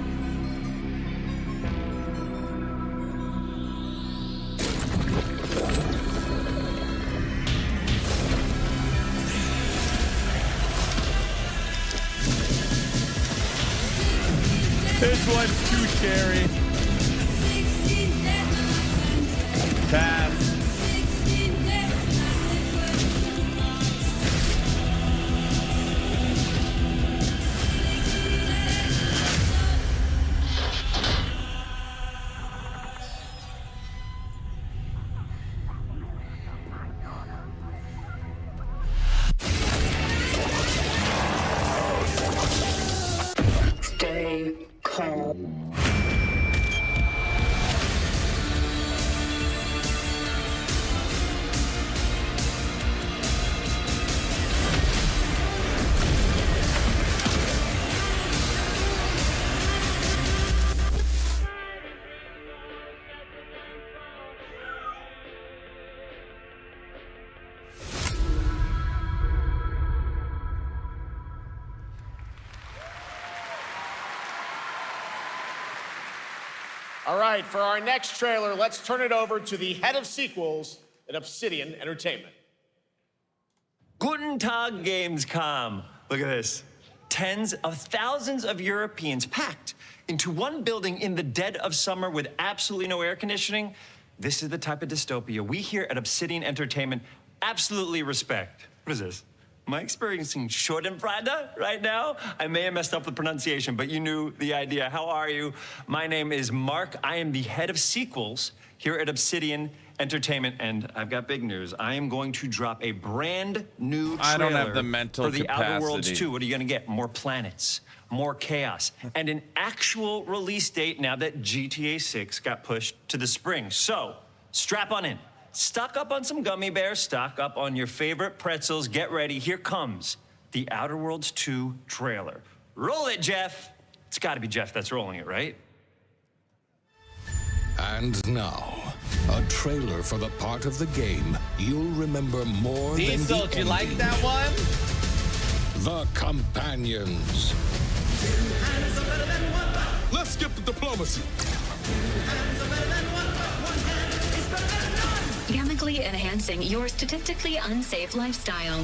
This one's too scary. Pass. All right, for our next trailer, let's turn it over to the head of sequels at Obsidian Entertainment. Guten Tag, Gamescom. Look at this. Tens of thousands of Europeans packed into one building in the dead of summer with absolutely no air conditioning. This is the type of dystopia we here at Obsidian Entertainment absolutely respect. What is this? Am I experiencing Schadenfreude right now? I may have messed up the pronunciation, but you knew the idea. How are you? My name is Mark. I am the head of sequels here at Obsidian Entertainment, and I've got big news. I am going to drop a brand new trailer I don't have the mental for the capacity. Outer Worlds 2. What are you gonna get? More planets, more chaos, and an actual release date now that GTA 6 got pushed to the spring. So, strap on in. Stock up on some gummy bears, stock up on your favorite pretzels. Get ready, here comes the Outer Worlds 2 trailer. Roll it, Jeff. It's gotta be Jeff that's rolling it, right? And now, a trailer for the part of the game you'll remember more than Diesel, the did you like ending. that one? The Companions. Let's skip the diplomacy. Chemically enhancing your statistically unsafe lifestyle.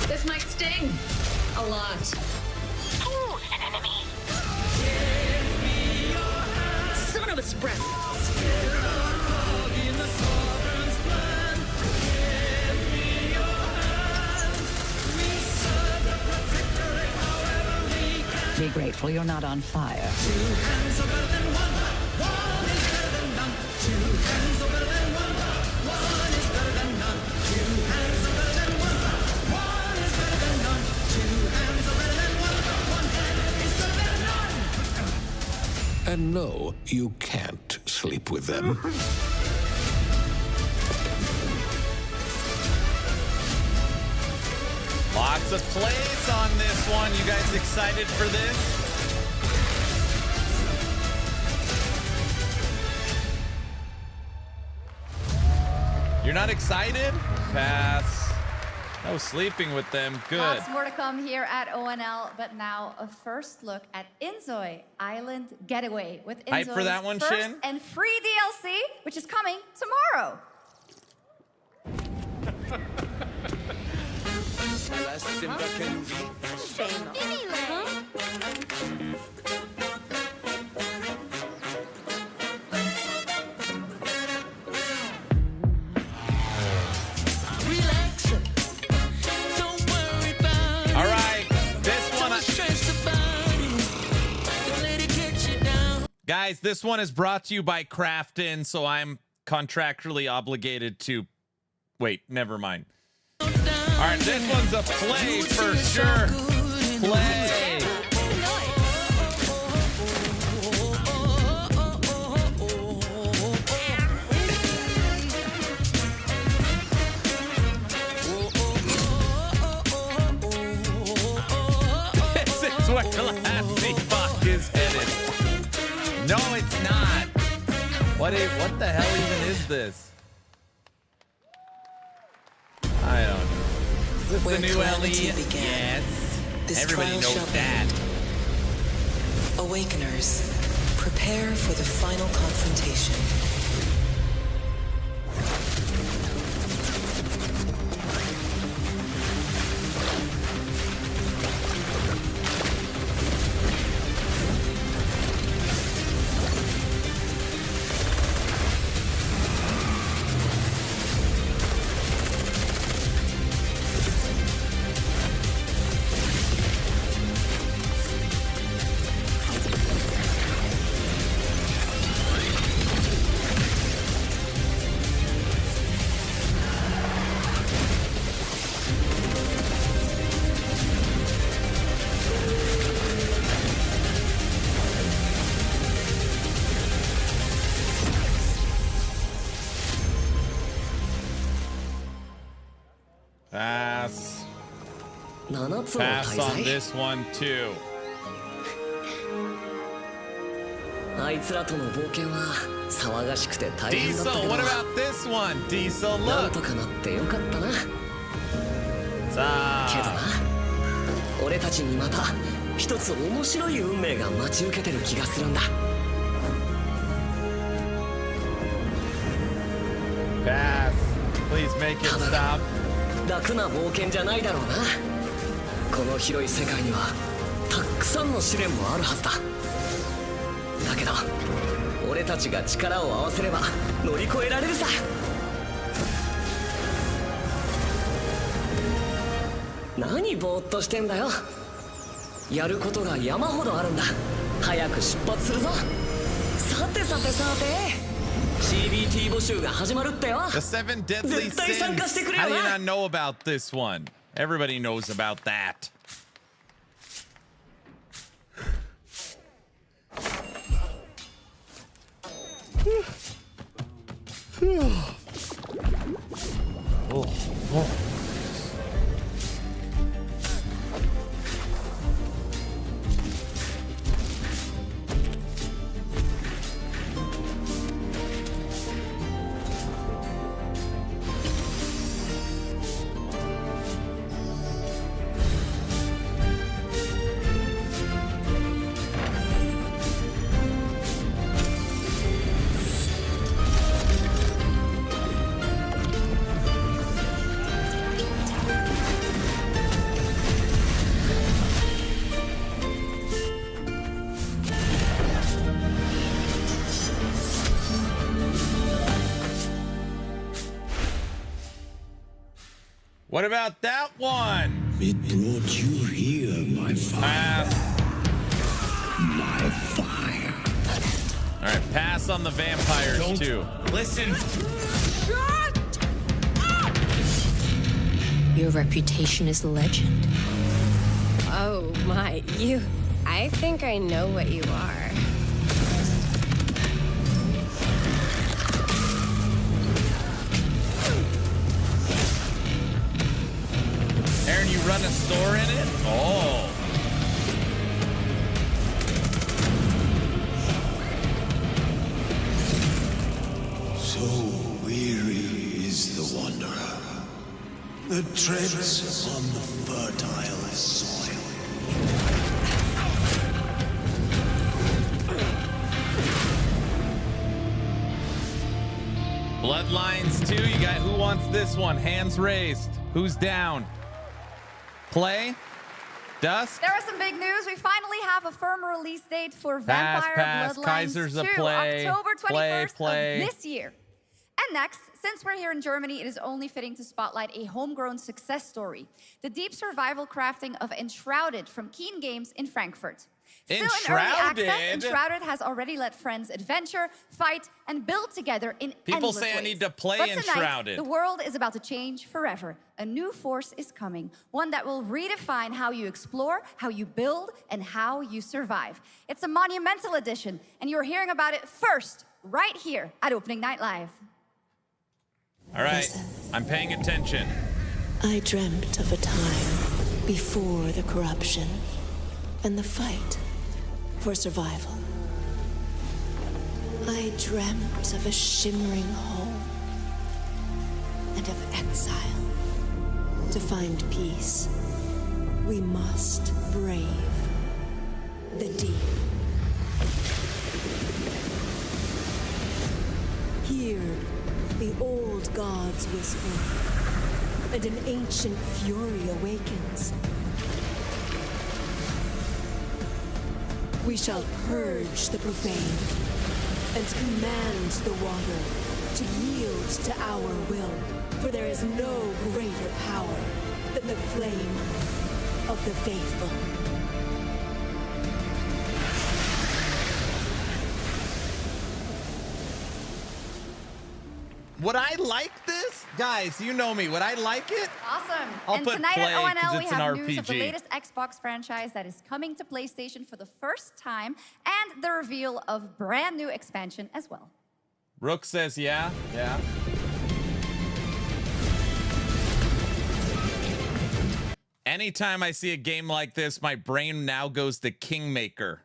This might sting a lot. Ooh, an enemy. Son of a spread. Be grateful you're not on fire. And no, you can't sleep with them. Lots of plays on this one. You guys excited for this? You're not excited? Pass. No sleeping with them. Good. Lots more to come here at ONL, but now a first look at Inzoi Island Getaway with Hype for that one, first Shin? and free DLC, which is coming tomorrow. All right, this one. Guys, this one is brought to you by Crafton, so I'm contractually obligated to. Wait, never mind. All right, this one's a play for sure. Play. This is where Lassie Fuck is headed. No, it's not. What the hell even is this? I don't know. Is this the new LE? Yes. Everybody knows that. Awakeners, prepare for the final confrontation. Pass on this one too. あいつらとの冒険は騒がしくて大変だったけ Diesel, ど what about this one? Diesel, なん look. とかなってよかったな。さあ。けどな、俺たちにまた一つ面白い運命が待ち受けてる気がするんだ。Pass. Please make it stop. 楽な冒険じゃないだろうな。この広い世界にはたくさんの試練もあるはずだ。だけど俺たちが力を合わせれば乗り越えられるさ。何ぼーっとしてんだよ。やることが山ほどあるんだ。早く出発するぞ。さてさてさて CBT 募集が始まるってよ。 The 7 deadly 絶対参加してく sins. れ How よ do you な。 not know about this one? Everybody knows about that. What about that one? It brought you here, my fire. My fire. All right, pass on the vampires too. Listen. Your reputation is legend. Oh my, you. I think I know what you are. Aaron, you run a store in it? Oh. So weary is the wanderer that treads on the fertile soil. Bloodlines 2, you got who wants this one? Hands raised. Who's down? Play? Dust? There are some big news. We finally have a firm release date for Vampire pass. Bloodlines Kaiser's 2, a play. October 21st Play. of this year. And next, since we're here in Germany, it is only fitting to spotlight a homegrown success story. The deep survival crafting of Enshrouded from Keen Games in Frankfurt. Still in early access, Enshrouded has already let friends adventure, fight, and build together in People endless say I ways. need to play But tonight, Enshrouded. the world is about to change forever. A new force is coming, one that will redefine how you explore, how you build, and how you survive. It's a monumental edition, and you're hearing about it first, right here at Opening Night Live. All right, I'm paying attention. I dreamt of a time before the corruption and the fight for survival. I dreamt of a shimmering home and of exile. To find peace, we must brave the deep. Hear the old gods whisper, and an ancient fury awakens. We shall purge the profane and command the water to yield to our will, for there is no greater power than the flame of the faithful. Would I like this? Guys, you know me. Would I like it? Awesome. I'll and put tonight play, at 'cause ONL, we it's an have news of the RPG. latest Xbox franchise that is coming to PlayStation for the first time, and the reveal of brand new expansion as well. Rook says yeah. Yeah. Anytime I see a game like this, my brain now goes to Kingmaker.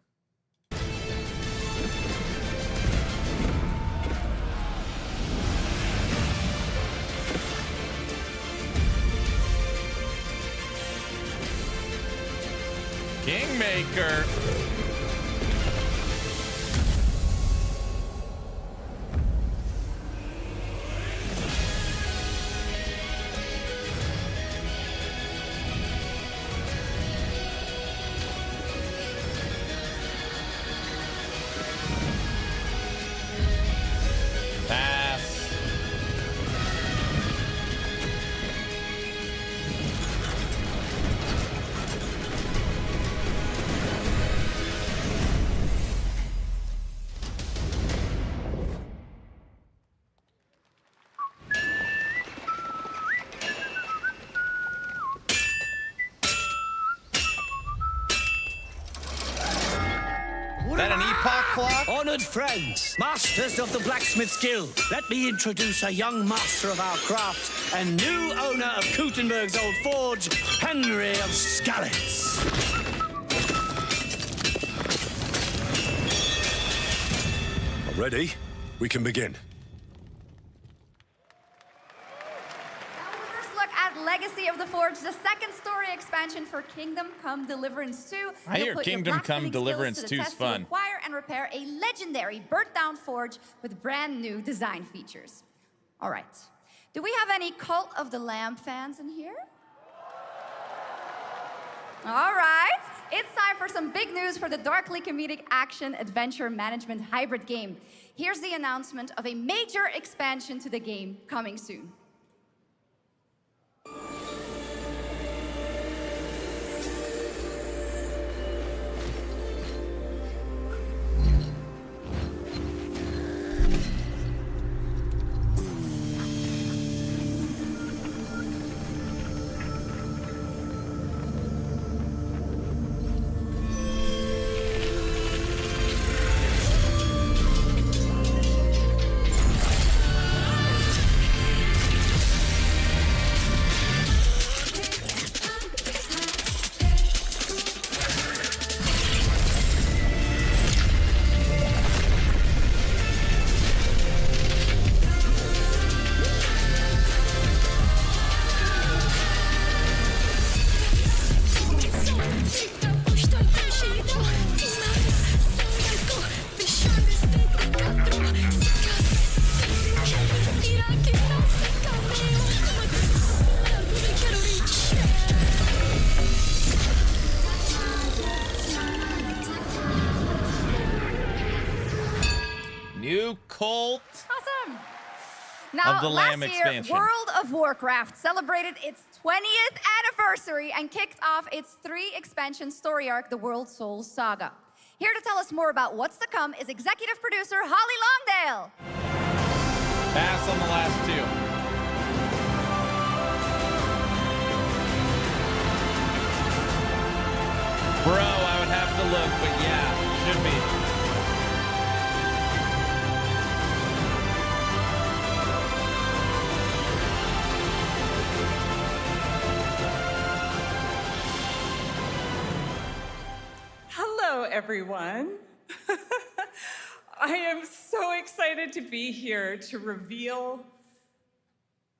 Kingmaker. Pass. Is that an Epoch clock? Honored friends, masters of the blacksmith's guild, let me introduce a young master of our craft and new owner of Gutenberg's old forge, Henry of Skalitz. Ready? We can begin. First look at Legacy of the Forge, the second story expansion for Kingdom Come Deliverance 2. I hear You'll put your Kingdom Come blacksmithing Deliverance skills to 2 the is test fun. to acquire and repair a legendary burnt-down forge with brand new design features. All right. Do we have any Cult of the Lamb fans in here? All right. It's time for some big news for the darkly comedic action adventure management hybrid game. Here's the announcement of a major expansion to the game coming soon. New Cult Awesome. Now, of the last Lamb year, expansion. World of Warcraft celebrated its 20th anniversary and kicked off its 3 expansion story arc, the World Soul Saga. Here to tell us more about what's to come is executive producer Holly Longdale. Pass on the last 2. Bro, I would have to look, but yeah, should be. Hello, everyone. I am so excited to be here to reveal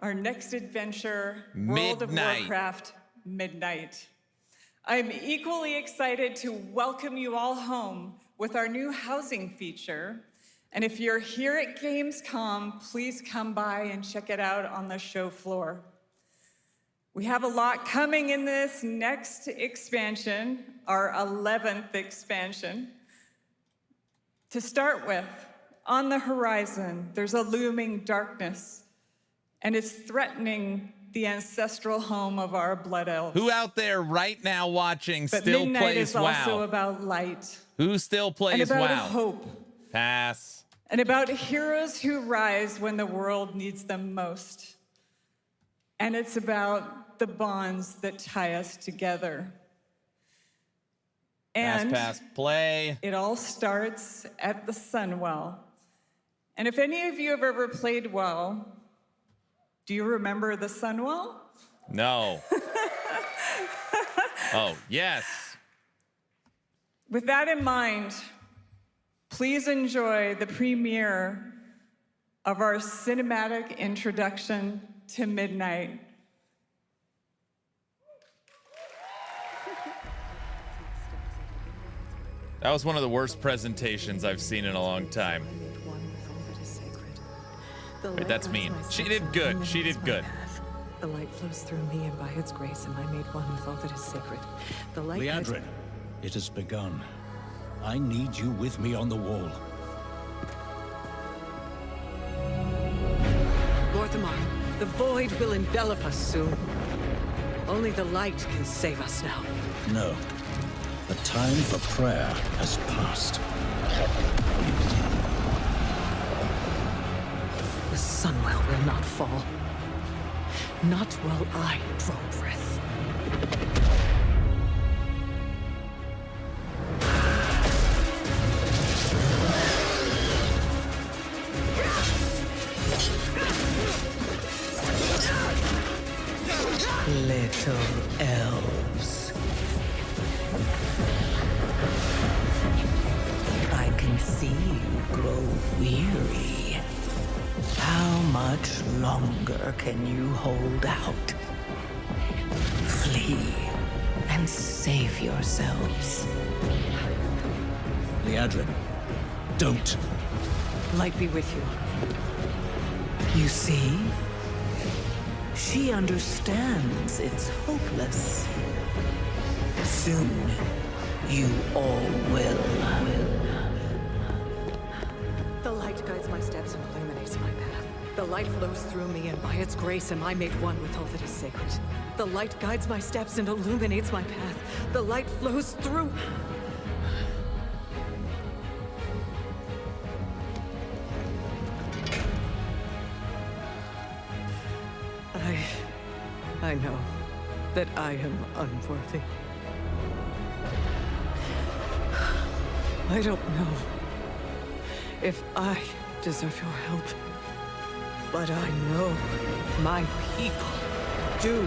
our next adventure, World of Warcraft Midnight. I'm equally excited to welcome you all home with our new housing feature. And if you're here at Gamescom, please come by and check it out on the show floor. We have a lot coming in this next expansion, our 11th expansion. To start with, on the horizon, there's a looming darkness, and it's threatening the ancestral home of our blood elves. Who out there right now watching But still Midnight plays is WoW? also about light. Who still plays and about WoW? hope. Pass. And about heroes who rise when the world needs them most. And it's about the bonds that tie us together. And pass, play. It all starts at the Sunwell. And if any of you have ever played WoW, do you remember the Sunwell? No. Oh, yes. With that in mind, please enjoy the premiere of our cinematic introduction to Midnight. That was one of the worst presentations I've seen in a long time. Wait, that's mean. She did good. She did good. The light flows through me, and by its grace am I made one with all that is sacred. The light Liadrin, it has begun. I need you with me on the wall. Lorthamar, the void will envelop us soon. Only the light can save us now. No. The time for prayer has passed. The Sunwell will not fall. Not while I draw breath. Little elves. I can see you grow weary. How much longer can you hold out? Flee and save yourselves. Liadrin, don't. Light be with you. You see? She understands it's hopeless. Soon, you all will. The light guides my steps and illuminates my path. The light flows through me, and by its grace am I made one with all that is sacred. The light guides my steps and illuminates my path. The light flows through... I know that I am unworthy. I don't know if I deserve your help, but I know my people do.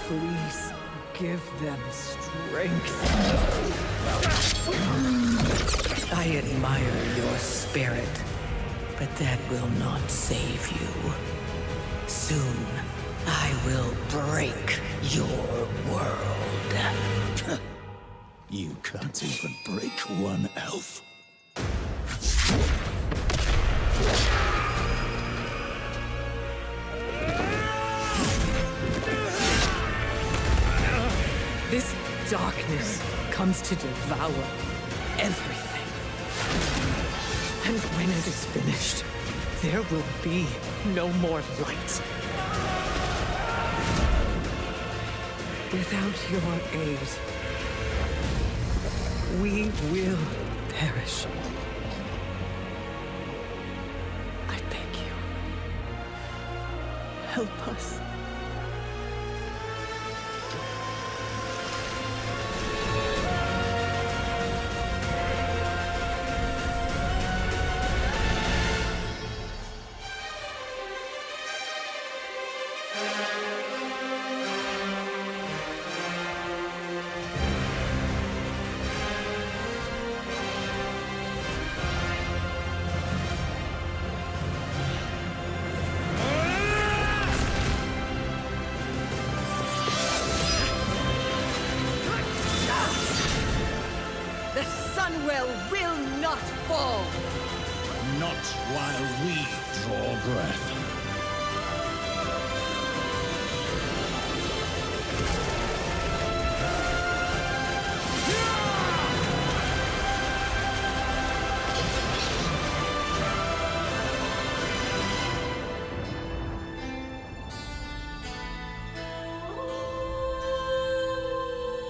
Please give them strength. I admire your spirit, but that will not save you. Soon, I will break your world. You can't even break one elf. This darkness comes to devour everything. And when it is finished, there will be no more light. Without your aid, we will perish. I beg you, help us.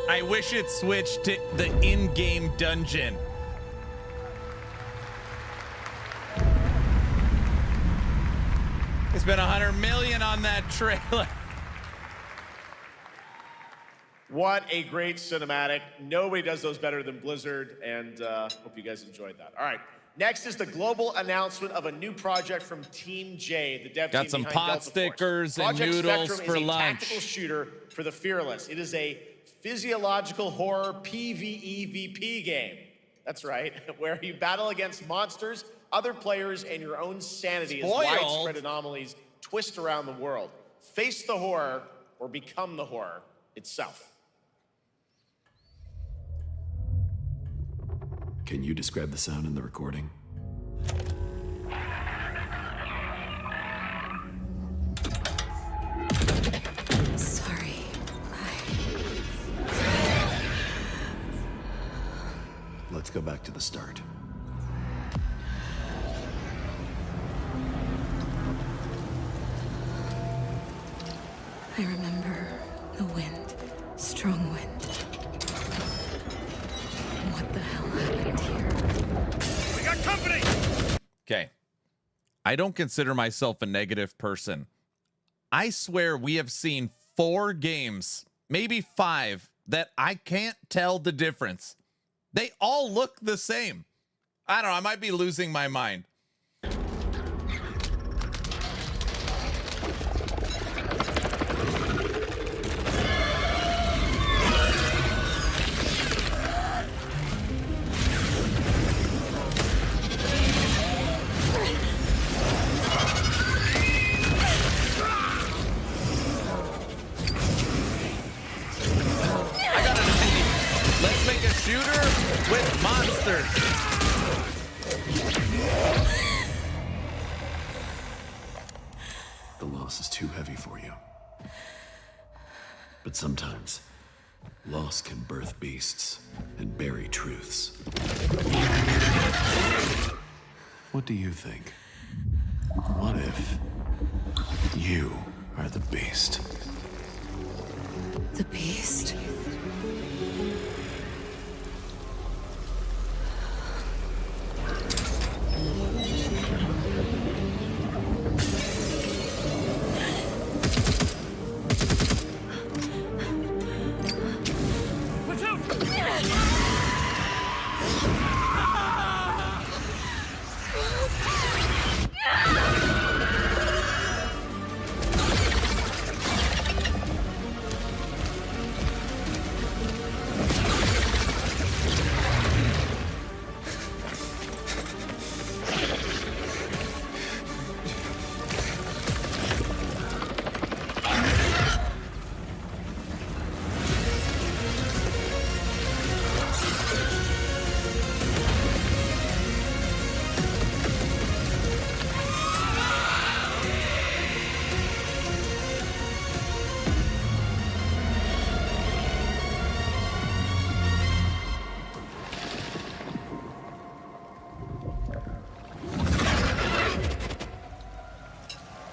I wish it switched to the in-game dungeon. They spent $100 million on that trailer. What a great cinematic. Nobody does those better than Blizzard, and hope you guys enjoyed that. All right, Next is the global announcement of a new project from Team J, the dev team Got some behind pot Delta Force. stickers and Project noodles Spectrum for is a lunch. tactical shooter for the fearless. It is a physiological horror PvEVP game. That's right, where you battle against monsters, other players, and your own sanity as widespread anomalies twist around the world. Face the horror or become the horror itself. Can you describe the sound in the recording? Sorry. Let's go back to the start. I remember the wind, strong wind. What the hell happened here? We got company! Okay. I don't consider myself a negative person. I swear we have seen 4 games, maybe 5, that I can't tell the difference. They all look the same. I don't know. I might be losing my mind. Let's make a shooter with monsters. The loss is too heavy for you. But sometimes, loss can birth beasts and bury truths. What do you think? What if you are the beast? The beast?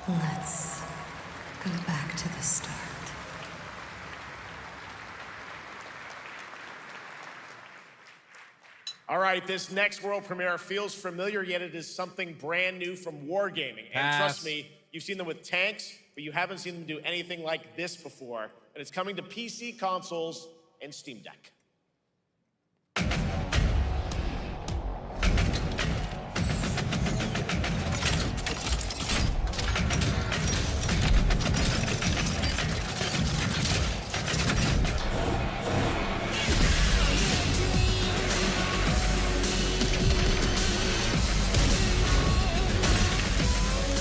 Let's go back to the start. All right, this next world premiere feels familiar, yet it is something brand new from Wargaming. And trust me, you've seen them with tanks, but you haven't seen them do anything like this before. And it's coming to PC, consoles, and Steam Deck.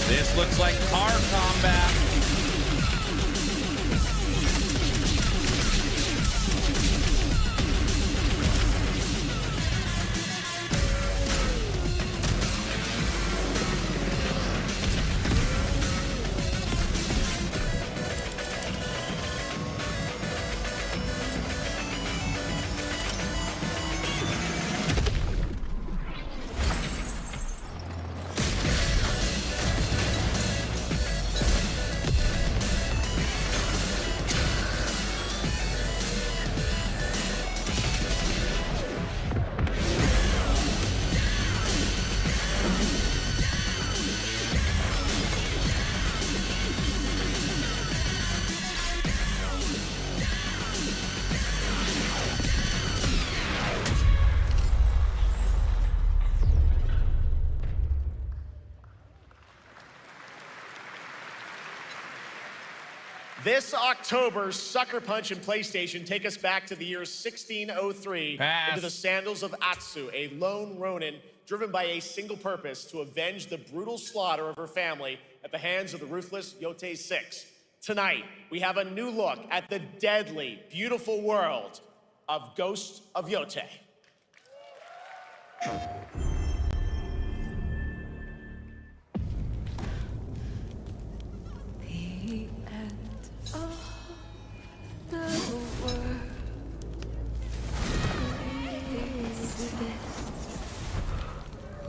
This looks like car combat. This October, Sucker Punch and PlayStation take us back to the year 1603 into the sandals of Atsu, a lone ronin driven by a single purpose to avenge the brutal slaughter of her family at the hands of the ruthless Yotei 6. Tonight, we have a new look at the deadly, beautiful world of Ghost of Yotei. The end of the world is this,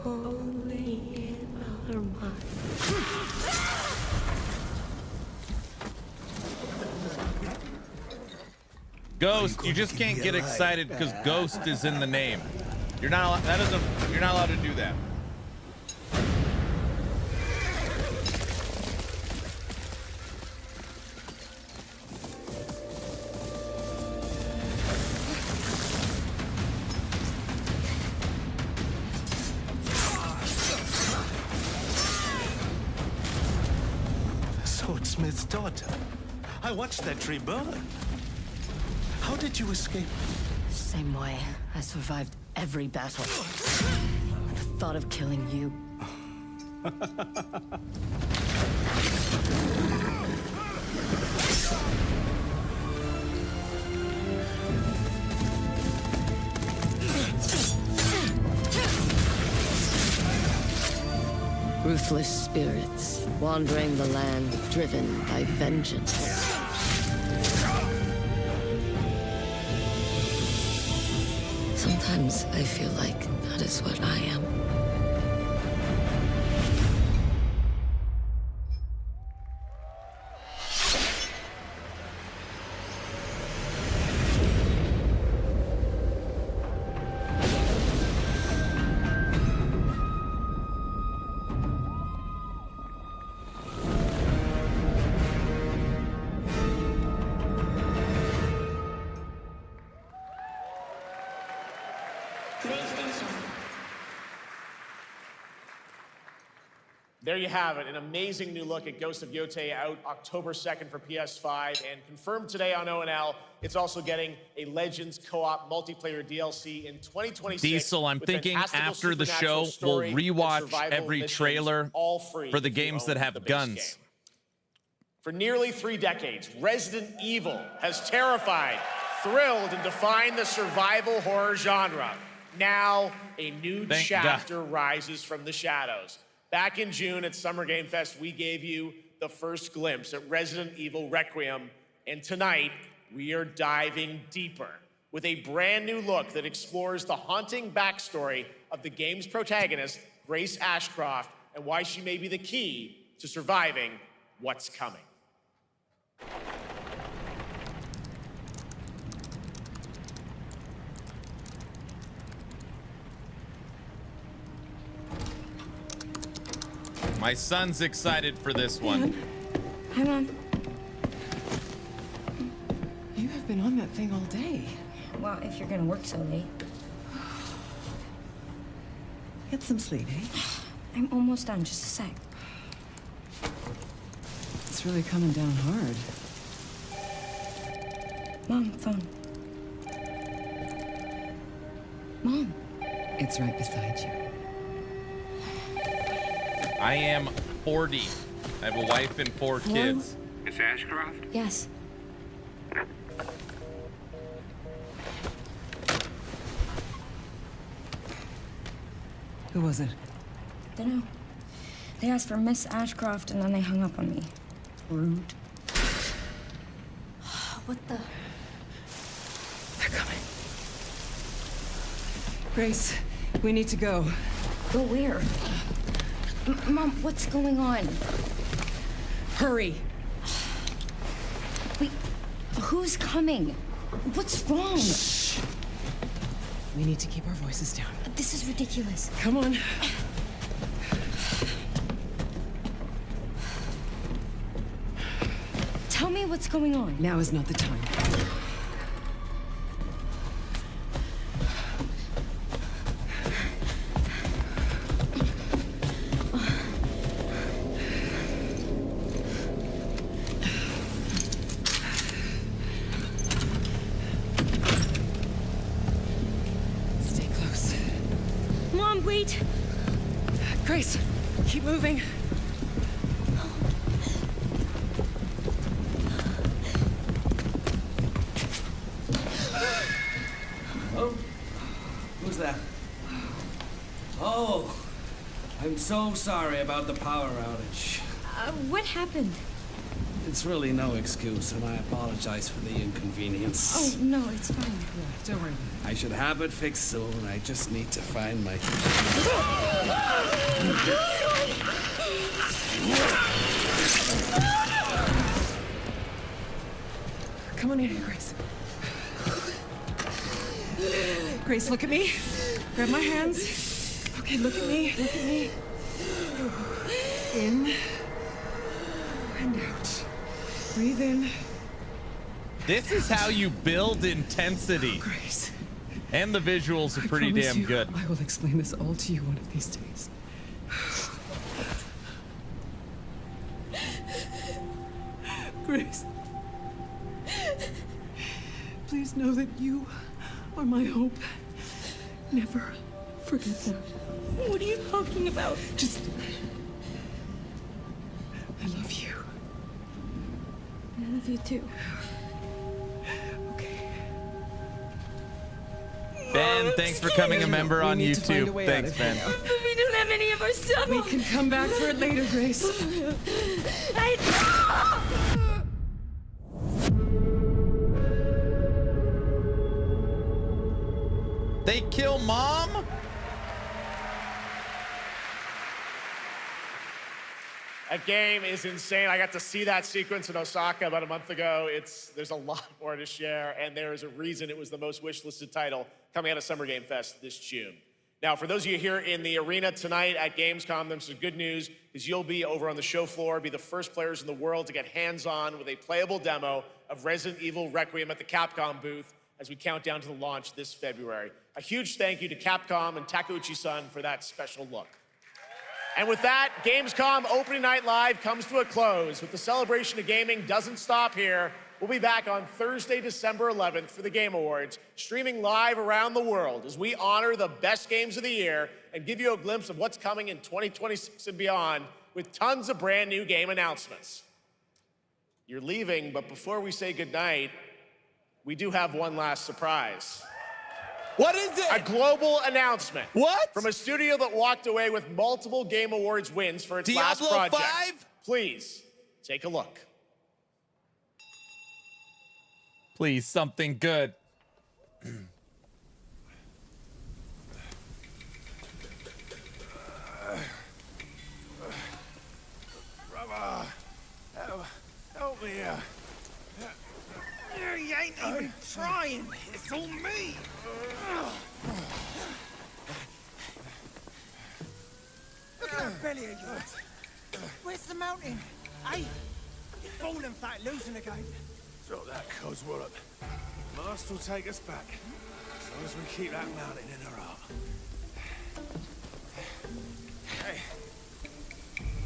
only in our minds. Ghost, you just can't get excited because Ghost is in the name. You're not you're not allowed to do that. Swordsmith's daughter. I watched that tree burn. How did you escape? Same way. I survived every battle. The thought of killing you. Ruthless spirits, wandering the land, driven by vengeance. Sometimes I feel like that is what I am. There you have it, an amazing new look at Ghost of Yotei, out October 2nd for PS5, and confirmed today on ONL. It's also getting a Legends co-op multiplayer DLC in 2026. Diesel, I'm thinking after the show, we'll rewatch every trailer for the games that have guns. For nearly 3 decades, Resident Evil has terrified, thrilled, and defined the survival horror genre. Now, a new chapter rises from the shadows. Back in June at Summer Game Fest, we gave you the first glimpse at Resident Evil Requiem, and tonight, we are diving deeper with a brand new look that explores the haunting backstory of the game's protagonist, Grace Ashcroft, and why she may be the key to surviving what's coming. My son's excited for this one. Hi, Mom. You have been on that thing all day. Well, if you're gonna work so late. Get some sleep, eh? I'm almost done, just a sec. It's really coming down hard. Mom, phone. Mom. It's right beside you. I am 40. I have a wife and 4 kids. Miss Ashcroft? Yes. Who was it? Dunno. They asked for Miss Ashcroft and then they hung up on me. Rude. What the? They're coming. Grace, we need to go. Go where? Mom, what's going on? Hurry. Wait, who's coming? What's wrong? Shh. We need to keep our voices down. This is ridiculous. Come on. Tell me what's going on. Now is not the time. Wait! Grace, keep moving. Oh, who's that? Oh, I'm so sorry about the power outage. What happened? It's really no excuse, and I apologize for the inconvenience. Oh, no, it's fine. Yeah, don't worry. I should have it fixed soon. I just need to find my... Come on in here, Grace. Grace, look at me. Grab my hands. Okay, look at me. Look at me. In and out. Breathe in. This is how you build intensity. Grace. And the visuals are pretty promise damn you, good. I will explain this all to you one of these days. Grace. Please know that you are my hope. Never forget that. What are you talking about? Just... I love you. I love you too. Ben, thanks for coming a member on YouTube. Thanks, Ben. We don't have any of our stuff. We can come back for it later, Grace. They kill Mom? That game is insane. I got to see that sequence in Osaka about a month ago. There's a lot more to share, and there is a reason it was the most wishlisted title coming out of Summer Game Fest this June. Now, for those of you here in the arena tonight at Gamescom, there's some good news, because you'll be over on the show floor, be the first players in the world to get hands-on with a playable demo of Resident Evil Requiem at the Capcom booth as we count down to the launch this February. A huge thank you to Capcom and Takeuchi-san for that special look. And with that, Gamescom Opening Night Live comes to a close. But the celebration of gaming doesn't stop here. We'll be back on Thursday, December 11th for the Game Awards, streaming live around the world as we honor the best games of the year and give you a glimpse of what's coming in 2026 and beyond with tons of brand new game announcements. You're leaving, but before we say goodnight, we do have one last surprise. What is it? A global announcement. What? From a studio that walked away with multiple Game Awards wins for its last project. Diablo 5? Please, take a look. Please, something good. Brother, help me here. You ain't even trying. It's all me. Look at that belly of yours. Where's the mountain? Hey, you're falling flat, losing again. Drop that Coswallop. Master will take us back, as long as we keep that mountain in our heart. Hey.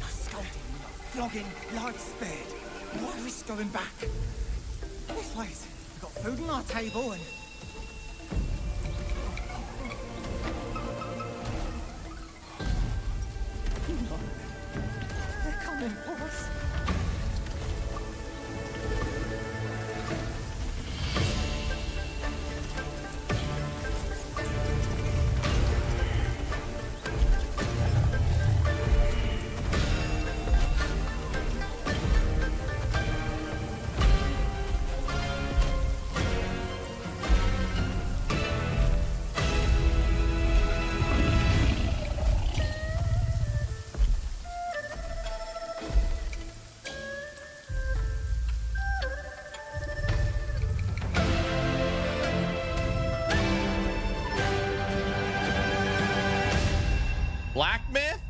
No scolding, no flogging, life spared. No risk going back. This place, we've got food on our table and... They're coming for us. Black Myth?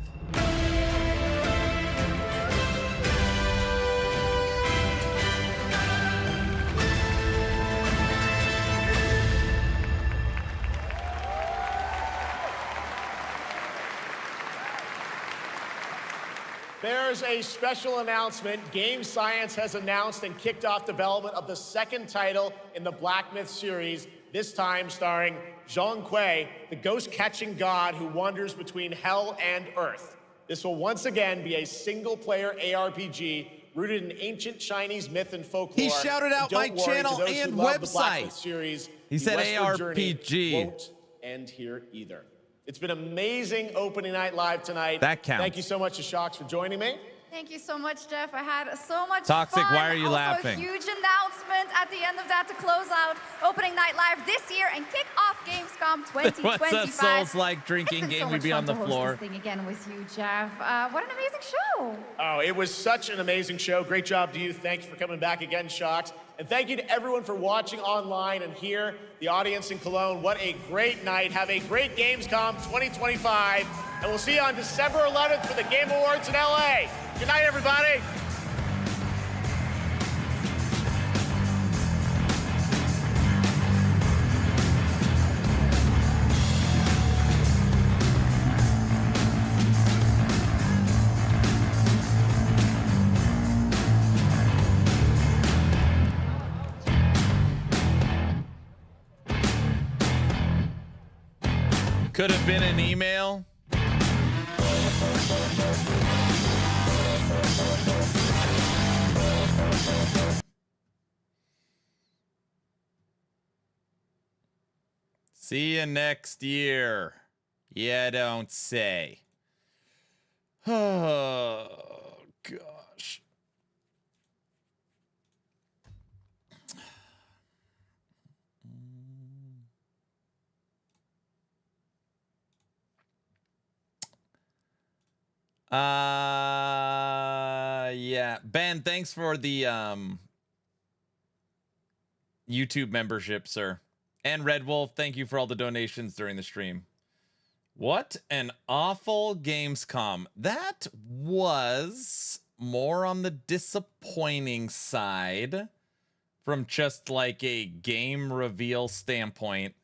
There's a special announcement. Game Science has announced and kicked off development of the second title in the Black Myth series. this time starring Zhong Kui, the ghost-catching god who wanders between hell and earth. This will once again be a single-player ARPG rooted in ancient Chinese myth and folklore. He shouted out my channel and website. Series, he said ARPG won't end here either. It's been amazing opening night live tonight. That counts. Thank you so much to Shocks for joining me. Thank you so much, Jeff. I had so much Toxic, fun. why are you also, laughing? A huge announcement at the end of that to close out opening night live this year and kick off Gamescom 2025. What's a Souls-like drinking game to be on the floor? This thing again with you, Jeff. What an amazing show. Oh, it was such an amazing show. Great job to you. Thanks for coming back again, Shocks. And thank you to everyone for watching online and here, the audience in Cologne. What a great night. Have a great Gamescom 2025. And we'll see you on December 11th for the Game Awards in LA. Good night, everybody. Could have been an email. See you next year. Yeah, don't say. Oh, gosh. Yeah. Ben, thanks for the YouTube membership, sir. And Red Wolf, thank you for all the donations during the stream. What an awful Gamescom. That was more on the disappointing side from just like a game reveal standpoint.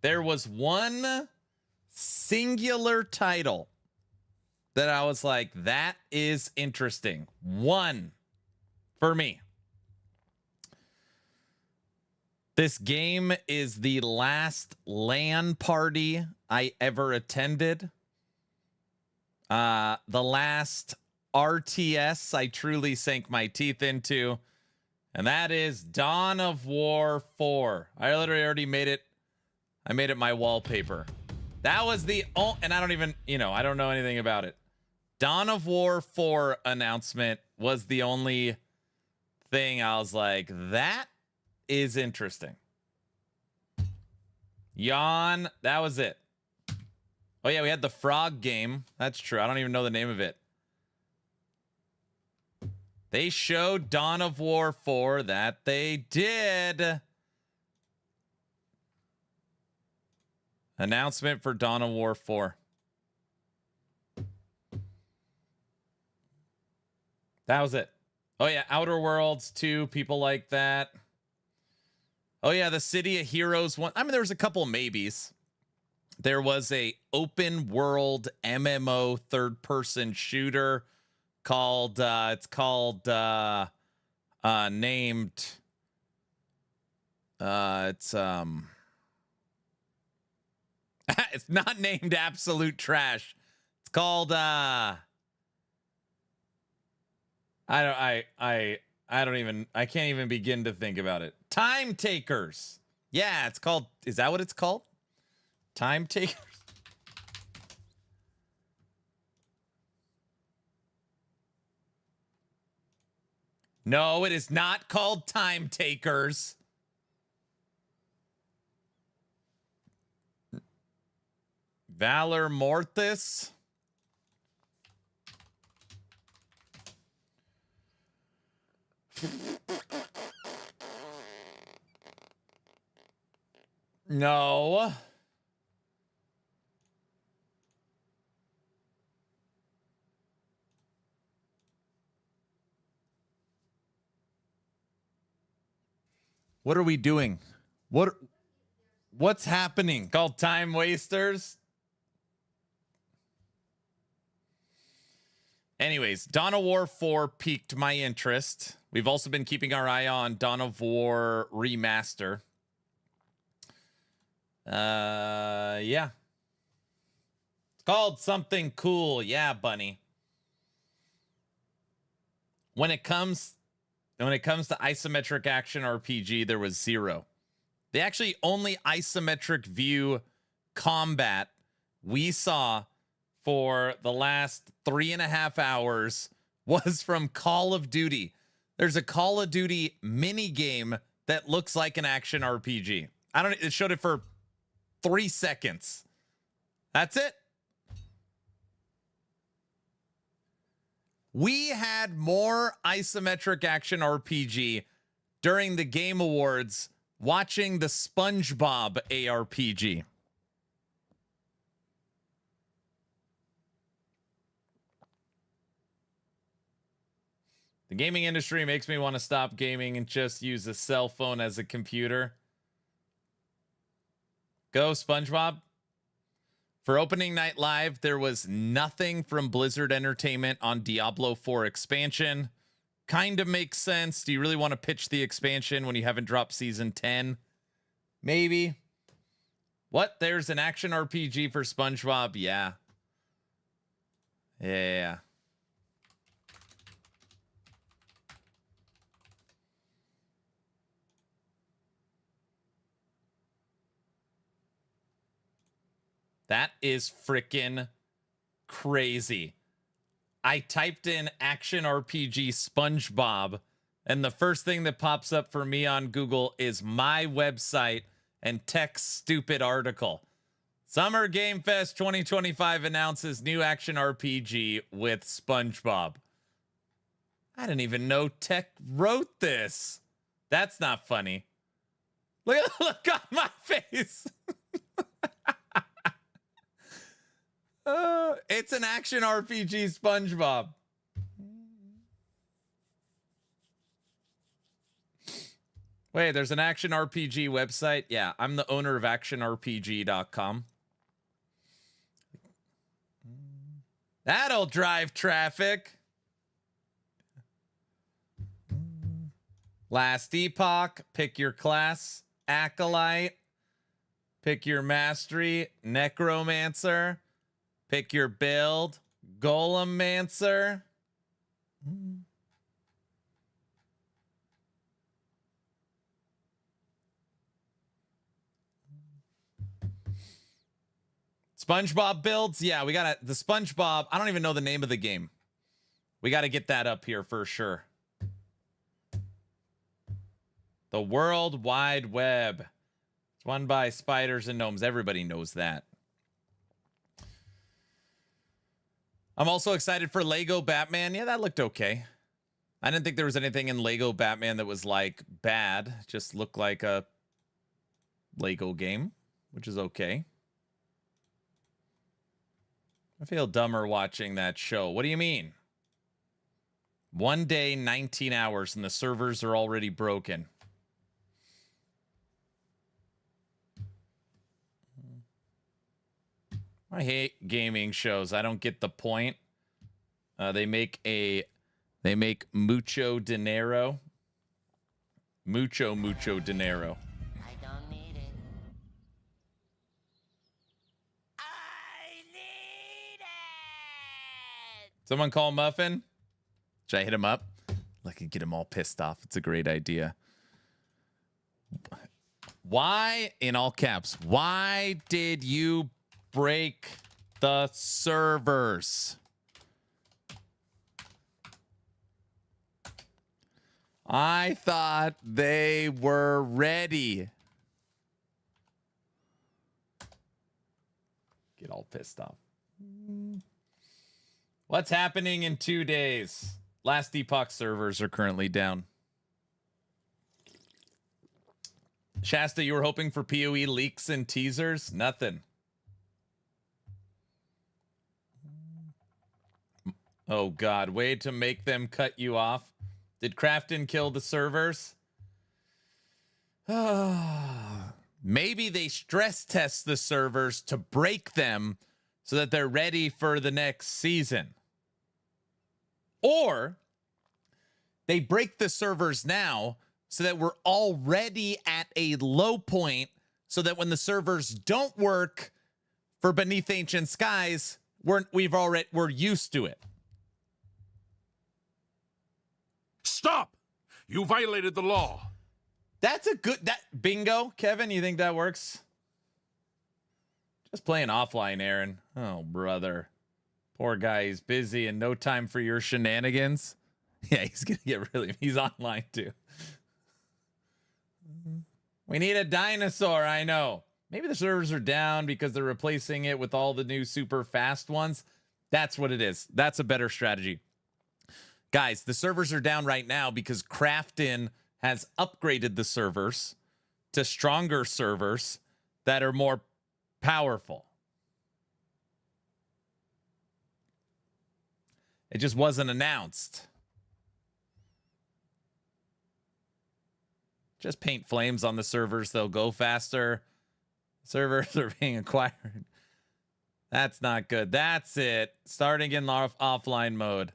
There was one singular title that I was like, that is interesting. One for me. This game is the last LAN party I ever attended. The last RTS I truly sank my teeth into. And that is Dawn of War 4. I literally already made it. I made it my wallpaper. That was the only, and I don't even, I don't know anything about it. Dawn of War 4 announcement was the only thing I was like, that is interesting. Yawn, that was it. Oh yeah, we had the frog game. That's true. I don't even know the name of it. They showed Dawn of War 4. That they did. Announcement for Dawn of War 4. That was it. Oh yeah, Outer Worlds 2, people like that. Oh yeah, the City of Heroes one. I mean, there was a couple maybes. There was a open world MMO third-person shooter called named it's it's not named Absolute Trash. It's called I can't even begin to think about it. Time Takers. Yeah, it's called, is that what it's called? Time Takers. No, it is not called Time Takers. Valor Mortis. No. What are we doing? What's happening? Called Time Wasters? Anyways, Dawn of War 4 piqued my interest. We've also been keeping our eye on Dawn of War Remaster. Yeah. It's called something cool. Yeah, bunny. When it comes to isometric action RPG, there was zero. The actually only isometric view combat we saw for the last 3.5 hours was from Call of Duty. There's a Call of Duty mini game that looks like an action RPG. It showed it for 3 seconds. That's it. We had more isometric action RPG during the Game Awards watching the SpongeBob ARPG. The gaming industry makes me want to stop gaming and just use a cell phone as a computer. Go, SpongeBob. For opening night live, there was nothing from Blizzard Entertainment on Diablo 4 expansion. Kind of makes sense. Do you really want to pitch the expansion when you haven't dropped season 10? Maybe. What? There's an action RPG for SpongeBob? Yeah. Yeah. That is freaking crazy. I typed in action RPG SpongeBob, and the first thing that pops up for me on Google is my website and text stupid article. Summer Game Fest 2025 announces new action RPG with SpongeBob. I didn't even know Tech wrote this. That's not funny. Look on my face. It's an action RPG SpongeBob. Wait, there's an action RPG website? Yeah, I'm the owner of actionrpg.com. That'll drive traffic. Last Epoch, pick your class. Acolyte, pick your mastery. Necromancer. Pick your build. Golemmancer. SpongeBob builds? Yeah, we got the SpongeBob. I don't even know the name of the game. We got to get that up here for sure. The World Wide Web. It's run by spiders and gnomes. Everybody knows that. I'm also excited for Lego Batman. Yeah, that looked okay. I didn't think there was anything in Lego Batman that was like bad. It just looked like a Lego game, which is okay. I feel dumber watching that show. What do you mean? 1 day, 19 hours, and the servers are already broken. I hate gaming shows. I don't get the point. They make mucho dinero. Mucho dinero. I don't need it. Someone call Muffin? Should I hit him up? I could get him all pissed off. It's a great idea. Why, in all caps, why did you break the servers? I thought they were ready. Get all pissed off. What's happening in 2 days? Last Epoch servers are currently down. Shasta, you were hoping for PoE leaks and teasers? Nothing. Oh, God. Way to make them cut you off. Did Crafton kill the servers? Maybe they stress test the servers to break them so that they're ready for the next season. Or they break the servers now so that we're already at a low point so that when the servers don't work for Beneath Ancient Skies, we're used to it. Stop! You violated the law. That's a good bingo, Kevin. You think that works? Just playing offline, Aaron. Oh, brother. Poor guy. He's busy and no time for your shenanigans. Yeah, he's gonna get he's online too. We need a dinosaur, I know. Maybe the servers are down because they're replacing it with all the new super fast ones. That's what it is. That's a better strategy. Guys, the servers are down right now because Crafton has upgraded the servers to stronger servers that are more powerful. It just wasn't announced. Just paint flames on the servers. They'll go faster. Servers are being acquired. That's not good. That's it. Starting in offline mode.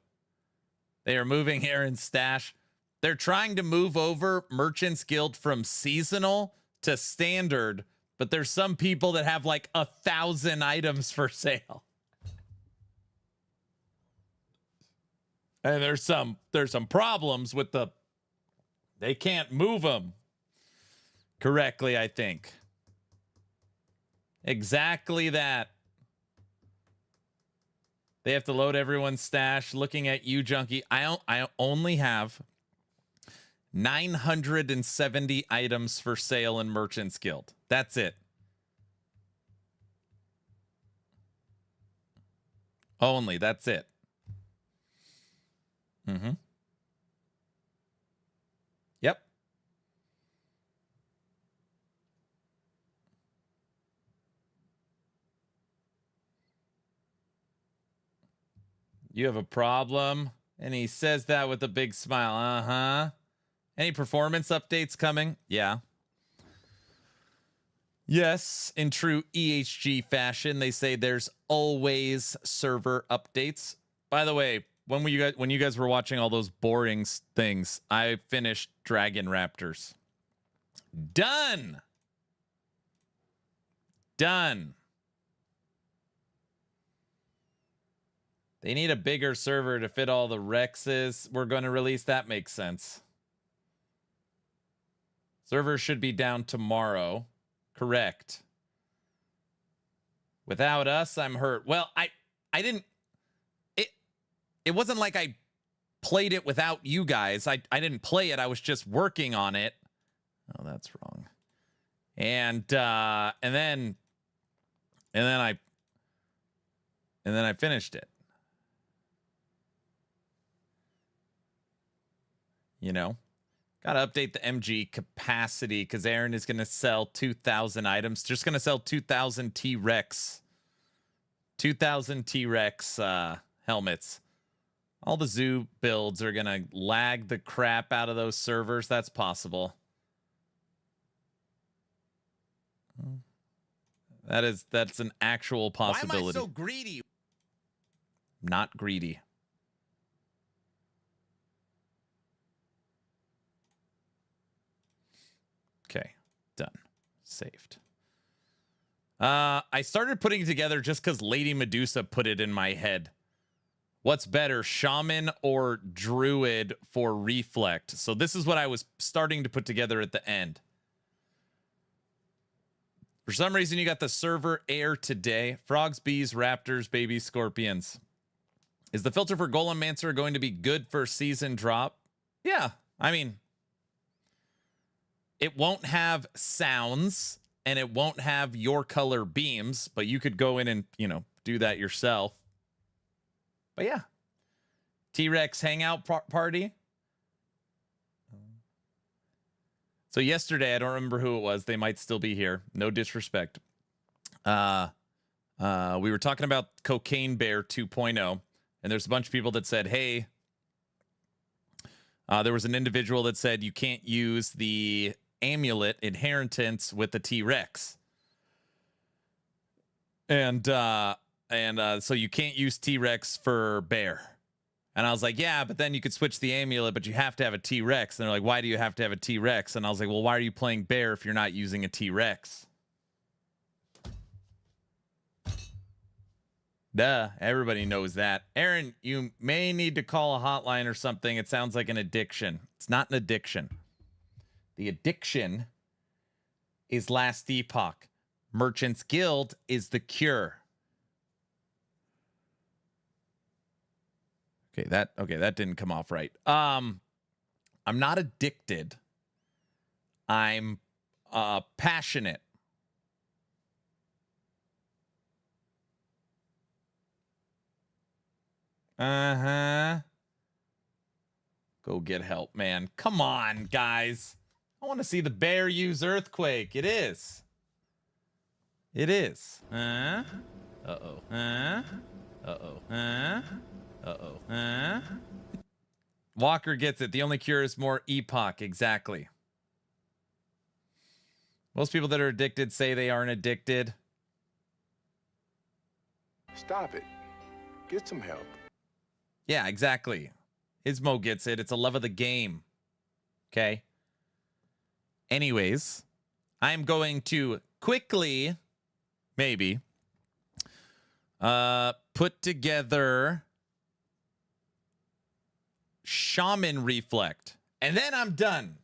They are moving Aaron's stash. They're trying to move over Merchant's Guild from seasonal to standard, but there's some people that have like 1,000 items for sale. And there's some problems with they can't move them correctly, I think. Exactly that. They have to load everyone's stash. Looking at you, Junkie. I only have 970 items for sale in Merchant's Guild. That's it. Only. That's it. Mm-hmm. Yep. You have a problem? And he says that with a big smile. Uh-huh. Any performance updates coming? Yeah. Yes, in true EHG fashion, they say there's always server updates. By the way, when you guys were watching all those boring things, I finished Dragon Raptors. Done. Done. They need a bigger server to fit all the Rexes we're going to release. That makes sense. Server should be down tomorrow. Correct. Without us, I'm hurt. Well, I didn't... It wasn't like I played it without you guys. I didn't play it. I was just working on it. Oh, that's wrong. And then I finished it. You know, got to update the MG capacity because Aaron is going to sell 2,000 items. Just going to sell 2,000 T-Rex. 2,000 T-Rex helmets. All the zoo builds are going to lag the crap out of those servers. That's possible. That's an actual possibility. Why am I so greedy? Not greedy. Okay, done. Saved. I started putting it together just because Lady Medusa put it in my head. What's better, Shaman or Druid for Reflect? So this is what I was starting to put together at the end. For some reason, you got the server air today. Frogs, bees, raptors, baby scorpions. Is the filter for Golem Mancer going to be good for season drop? Yeah, I mean, it won't have sounds and it won't have your color beams, but you could go in and, you know, do that yourself. But yeah, T-Rex hangout party. So yesterday, I don't remember who it was. They might still be here. No disrespect. We were talking about Cocaine Bear 2.0, and there's a bunch of people that said, hey, there was an individual that said you can't use the amulet inheritance with the T-Rex. And so you can't use T-Rex for bear. And I was like, yeah, but then you could switch the amulet, but you have to have a T-Rex. And they're like, why do you have to have a T-Rex? And I was like, well, why are you playing bear if you're not using a T-Rex? Duh, everybody knows that. Aaron, you may need to call a hotline or something. It sounds like an addiction. It's not an addiction. The addiction is Last Epoch. Merchant's Guild is the cure. Okay, that didn't come off right. I'm not addicted. I'm passionate. Uh-huh. Go get help, man. Come on, guys. I want to see the bear use Earthquake. It is. It is. Uh-oh. Uh-oh. Uh-oh. Walker gets it. The only cure is more Epoch. Exactly. Most people that are addicted say they aren't addicted. Stop it. Get some help. Yeah, exactly. Ismo gets it. It's a love of the game. Okay. Anyways, I'm going to quickly, maybe, put together Shaman Reflect. And then I'm done.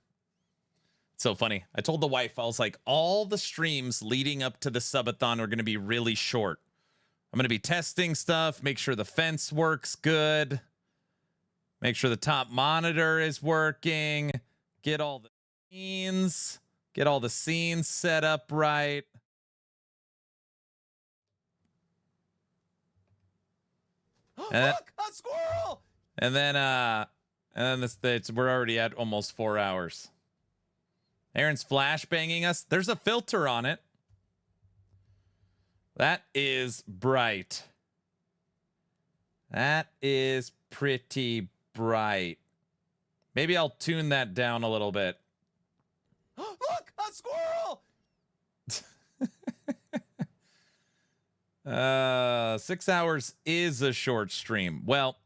It's so funny. I told the wife, I was like, all the streams leading up to the subathon are going to be really short. I'm going to be testing stuff, make sure the fence works good, make sure the top monitor is working, get all the scenes set up right. Look, a squirrel! And then we're already at almost 4 hours. Aaron's flashbanging us. There's a filter on it. That is bright. That is pretty bright. Maybe I'll tune that down a little bit. Look, a squirrel! 6 hours is a short stream. Well,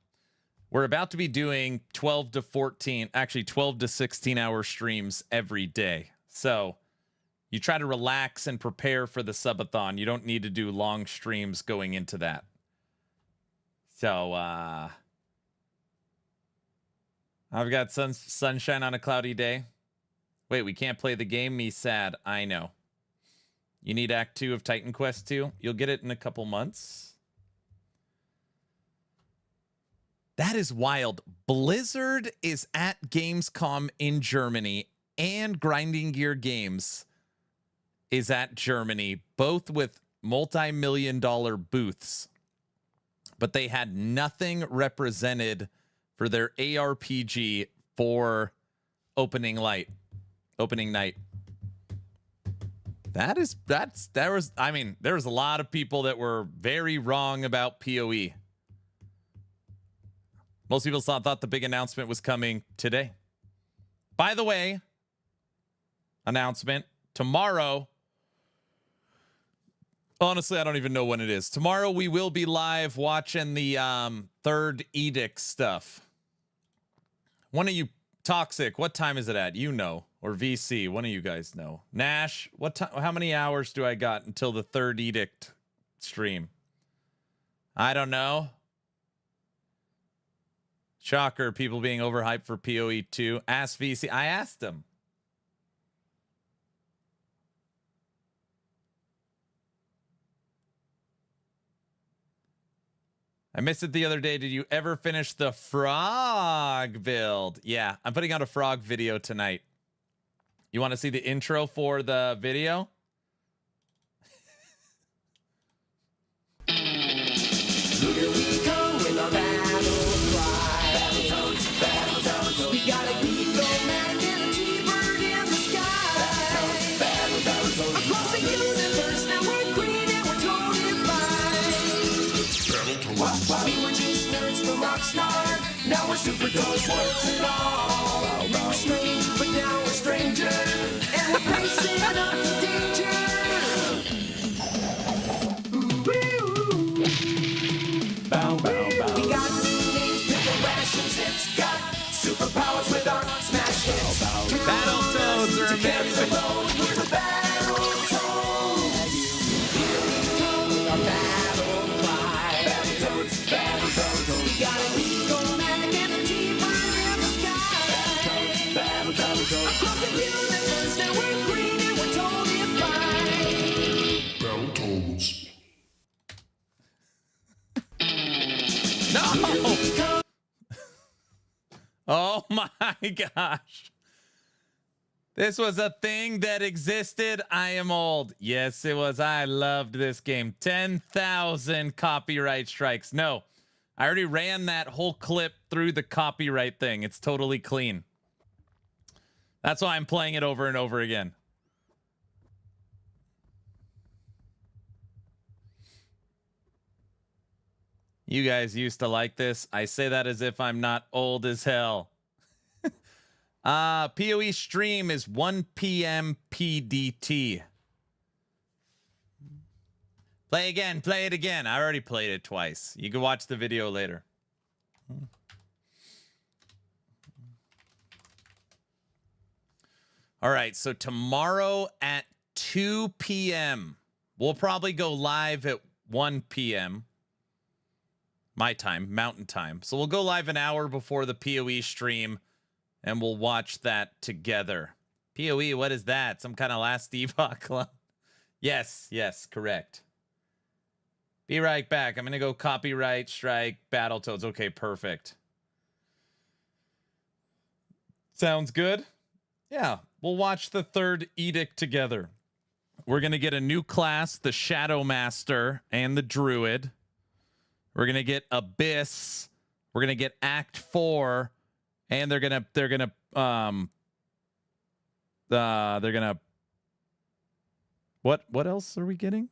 we're about to be doing 12 to 16 hour streams every day. So you try to relax and prepare for the subathon. You don't need to do long streams going into that. So I've got sunshine on a cloudy day. Wait, we can't play the game? Me sad. I know. You need Act 2 of Titan Quest 2. You'll get it in a couple months. That is wild. Blizzard is at Gamescom in Germany, and Grinding Gear Games is at Germany, both with multi-million-dollar booths. But they had nothing represented for their ARPG for opening night. There was a lot of people that were very wrong about PoE. Most people thought the big announcement was coming today. By the way, announcement tomorrow. Honestly, I don't even know when it is. Tomorrow we will be live watching the Third Edict stuff. One of you, Toxic, what time is it at? You know, or VC, one of you guys know. Nash, what time? How many hours do I got until the Third Edict stream? I don't know. Shocker, people being overhyped for PoE 2. Ask VC. I asked him. I missed it the other day. Did you ever finish the frog build? Yeah, I'm putting out a frog video tonight. You want to see the intro for the video? Here we go with our battle cry. Battletoads. We got a eagle man and a T-bird in the sky. Battletoads. Across the universe, now we're green and we're totally fine. We were just nerds from Rockstar. Now we're super dogs, works it all. We were strange, but now we're stranger. And we're facing up to danger. Bow, bow, bow. We got new names, pickle rations. It's got superpowers with our smash hits. Battletoads are amazing. We're the Battletoads. Here we go with our battle cry. Oh my gosh. This was a thing that existed. I am old. Yes, it was. I loved this game. 10,000 copyright strikes. No, I already ran that whole clip through the copyright thing. It's totally clean. That's why I'm playing it over and over again. You guys used to like this. I say that as if I'm not old as hell. PoE stream is 1 p.m. PDT. Play again. Play it again. I already played it twice. You can watch the video later. All right. So tomorrow at 2 p.m. We'll probably go live at 1 p.m. My time, Mountain Time. So we'll go live an hour before the PoE stream. And we'll watch that together. PoE, what is that? Some kind of last Epoch club? Yes, correct. Be right back. I'm going to go copyright strike Battletoads. Okay, perfect. Sounds good. Yeah, we'll watch the third edict together. We're going to get a new class, the Shadow Master and the Druid. We're going to get Abyss. We're going to get Act 4. And they're gonna what else are we getting?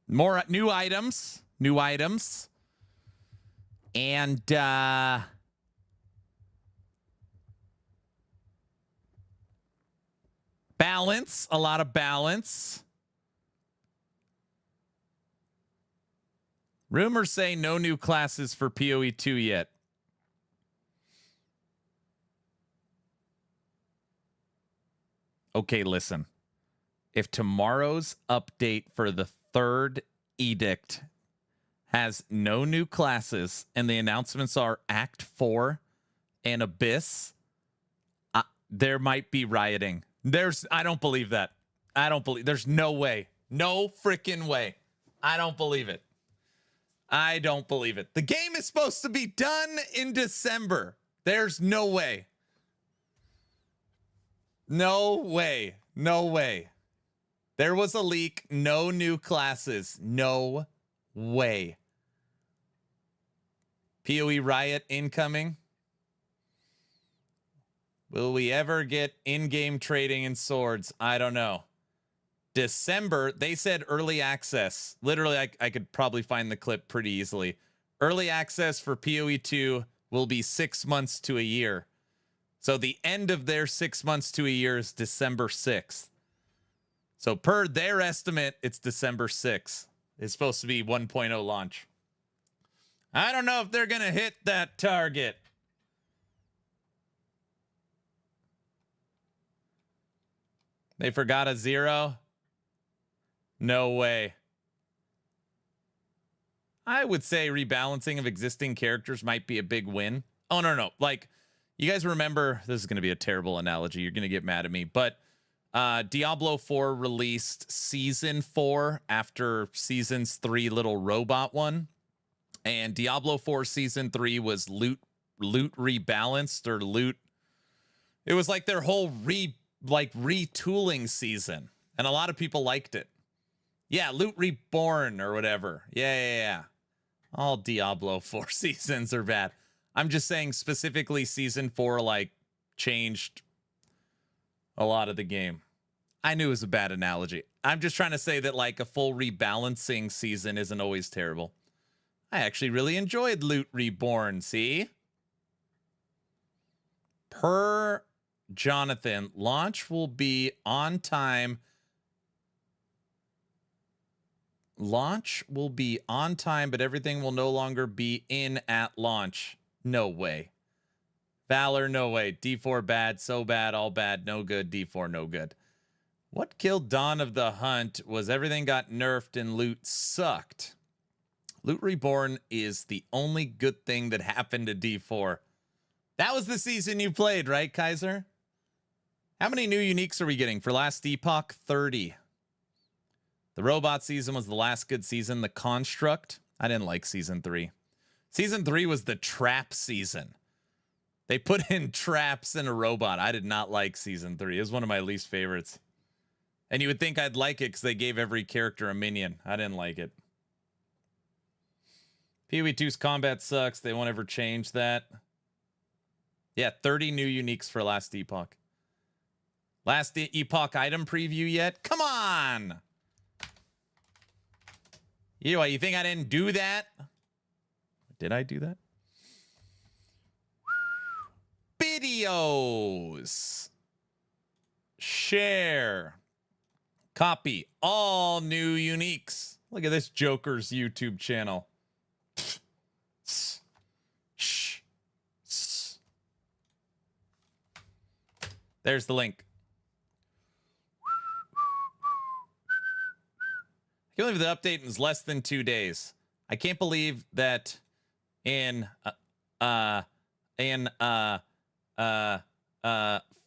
More new items, and balance, a lot of balance. Rumors say no new classes for PoE 2 yet. Okay, listen. If tomorrow's update for the third edict has no new classes and the announcements are Act 4 and Abyss, there might be rioting. I don't believe that. There's no way. No freaking way. I don't believe it. The game is supposed to be done in December. There's no way. No way. There was a leak. No new classes. No way. PoE riot incoming. Will we ever get in-game trading in swords? I don't know. December, they said early access. Literally, I could probably find the clip pretty easily. Early access for PoE 2 will be 6 months to a year. So the end of their 6 months to a year is December 6th. So per their estimate, it's December 6th. It's supposed to be 1.0 launch. I don't know if they're going to hit that target. They forgot a 0? No way. I would say rebalancing of existing characters might be a big win. Oh, no. Like, you guys remember, this is going to be a terrible analogy. You're going to get mad at me. But Diablo 4 released Season 4 after Season's 3 little robot one. And Diablo 4 Season 3 was loot rebalanced or loot. It was like their whole retooling season. And a lot of people liked it. Yeah, Loot Reborn or whatever. Yeah. All Diablo 4 seasons are bad. I'm just saying specifically Season 4 changed a lot of the game. I knew it was a bad analogy. I'm just trying to say that a full rebalancing season isn't always terrible. I actually really enjoyed Loot Reborn, see? Per Jonathan, launch will be on time. Launch will be on time, but everything will no longer be in at launch. No way. Valor, no way. D4 bad, so bad, all bad, no good. D4, no good. What killed Dawn of the Hunt was everything got nerfed and loot sucked. Loot Reborn is the only good thing that happened to D4. That was the season you played, right, Kaiser? How many new uniques are we getting for last Epoch? 30. The robot season was the last good season. The construct, I didn't like season 3. Season 3 was the trap season. They put in traps and a robot. I did not like season 3. It was one of my least favorites. And you would think I'd like it because they gave every character a minion. I didn't like it. PoE2's combat sucks. They won't ever change that. Yeah, 30 new uniques for last Epoch. Last Epoch item preview yet? Come on! You think I didn't do that? Did I do that? Videos. Share. Copy all new uniques. Look at this Joker's YouTube channel. There's the link. I can't believe the update is less than 2 days. I can't believe that in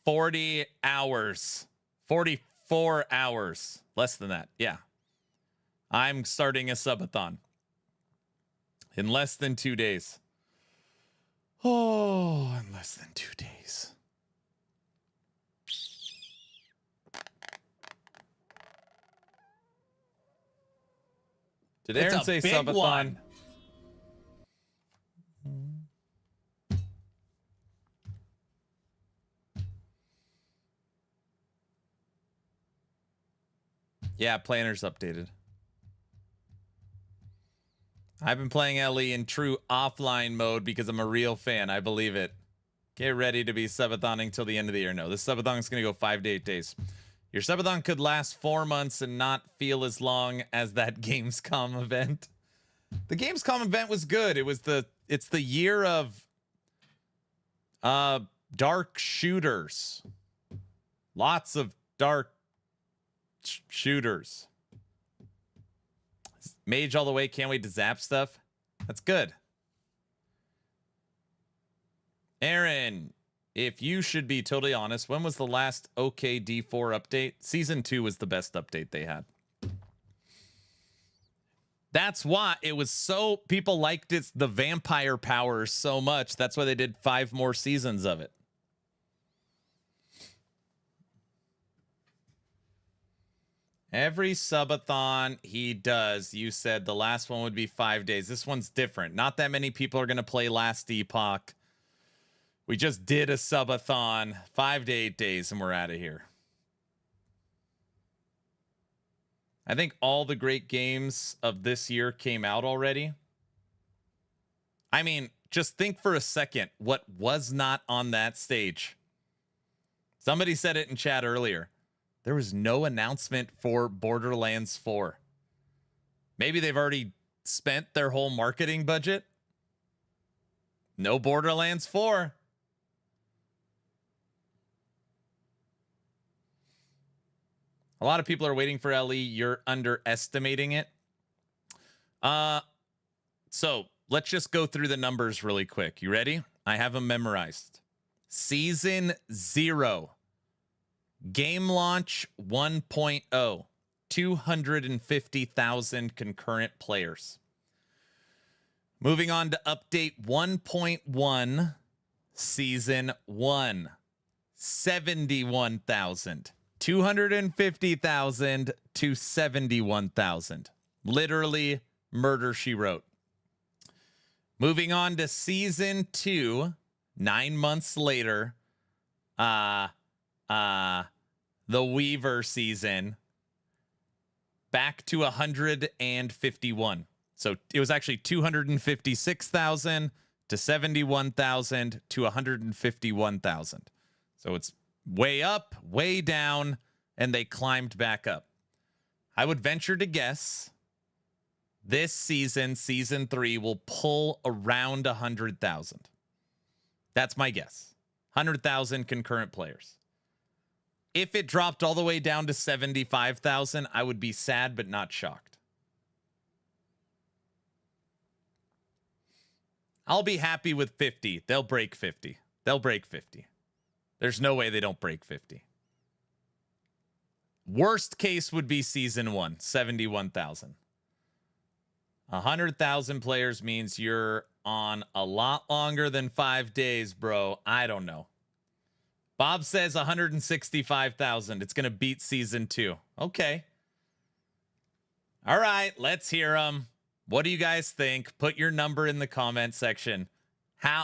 40 hours, 44 hours, less than that. Yeah. I'm starting a subathon in less than 2 days. Oh, in less than 2 days. Did Aaron say subathon? One. Yeah, planner's updated. I've been playing LE in true offline mode because I'm a real fan. I believe it. Get ready to be subathoning till the end of the year. No, this subathon is going to go 5 to 8 days. Your subathon could last 4 months and not feel as long as that Gamescom event. The Gamescom event was good. It's the year of dark shooters. Lots of dark shooters. Mage all the way. Can't wait to zap stuff. That's good. Aaron, if you should be totally honest, when was the last OKD4 update? Season 2 was the best update they had. That's why it was so... People liked the vampire powers so much. That's why they did 5 more seasons of it. Every subathon he does, you said the last one would be 5 days. This one's different. Not that many people are going to play last Epoch. We just did a subathon, 5 to 8 days, and we're out of here. I think all the great games of this year came out already. I mean, just think for a second what was not on that stage. Somebody said it in chat earlier. There was no announcement for Borderlands 4. Maybe they've already spent their whole marketing budget. No Borderlands 4. A lot of people are waiting for LE. You're underestimating it. So let's just go through the numbers really quick. You ready? I have them memorized. Season 0. Game launch 1.0. 250,000 concurrent players. Moving on to update 1.1. Season 1. 71,000. 250,000 to 71,000. Literally murder she wrote. Moving on to season 2, 9 months later, the Weaver season, back to 151. So it was actually 256,000 to 71,000 to 151,000. So it's way up, way down, and they climbed back up. I would venture to guess this season, season 3, will pull around 100,000. That's my guess. 100,000 concurrent players. If it dropped all the way down to 75,000, I would be sad but not shocked. I'll be happy with 50. They'll break 50. They'll break 50. There's no way they don't break 50. Worst case would be season 1, 71,000. 100,000 players means you're on a lot longer than 5 days, bro. I don't know. Bob says 165,000. It's going to beat season 2. Okay. All right, let's hear them. What do you guys think? Put your number in the comment section.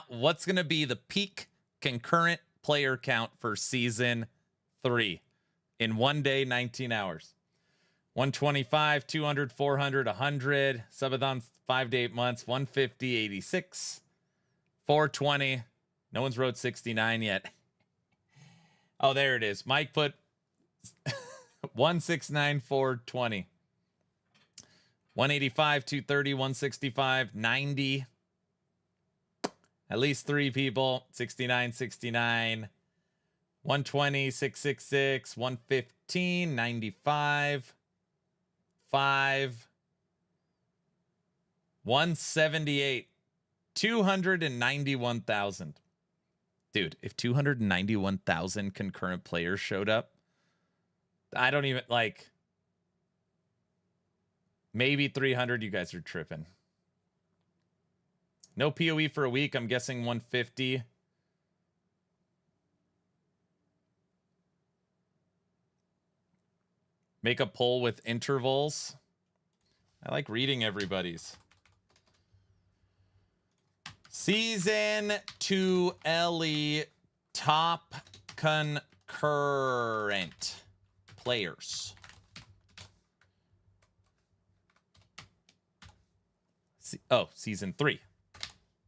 What's going to be the peak concurrent player count for season 3 in 1 day, 19 hours? 125, 200, 400, 100. Subathon 5 to 8 months. 150, 86. 420. No one's wrote 69 yet. Oh, there it is. Mike put 169, 420. 185, 230, 165, 90. At least 3 people. 69, 69. 120, 666, 115, 95. 5. 178. 291,000. Dude, if 291,000 concurrent players showed up, I don't even like. Maybe 300. You guys are tripping. No PoE for a week. I'm guessing 150. Make a poll with intervals. I like reading everybody's. Season 2 LE top concurrent players. Season 3.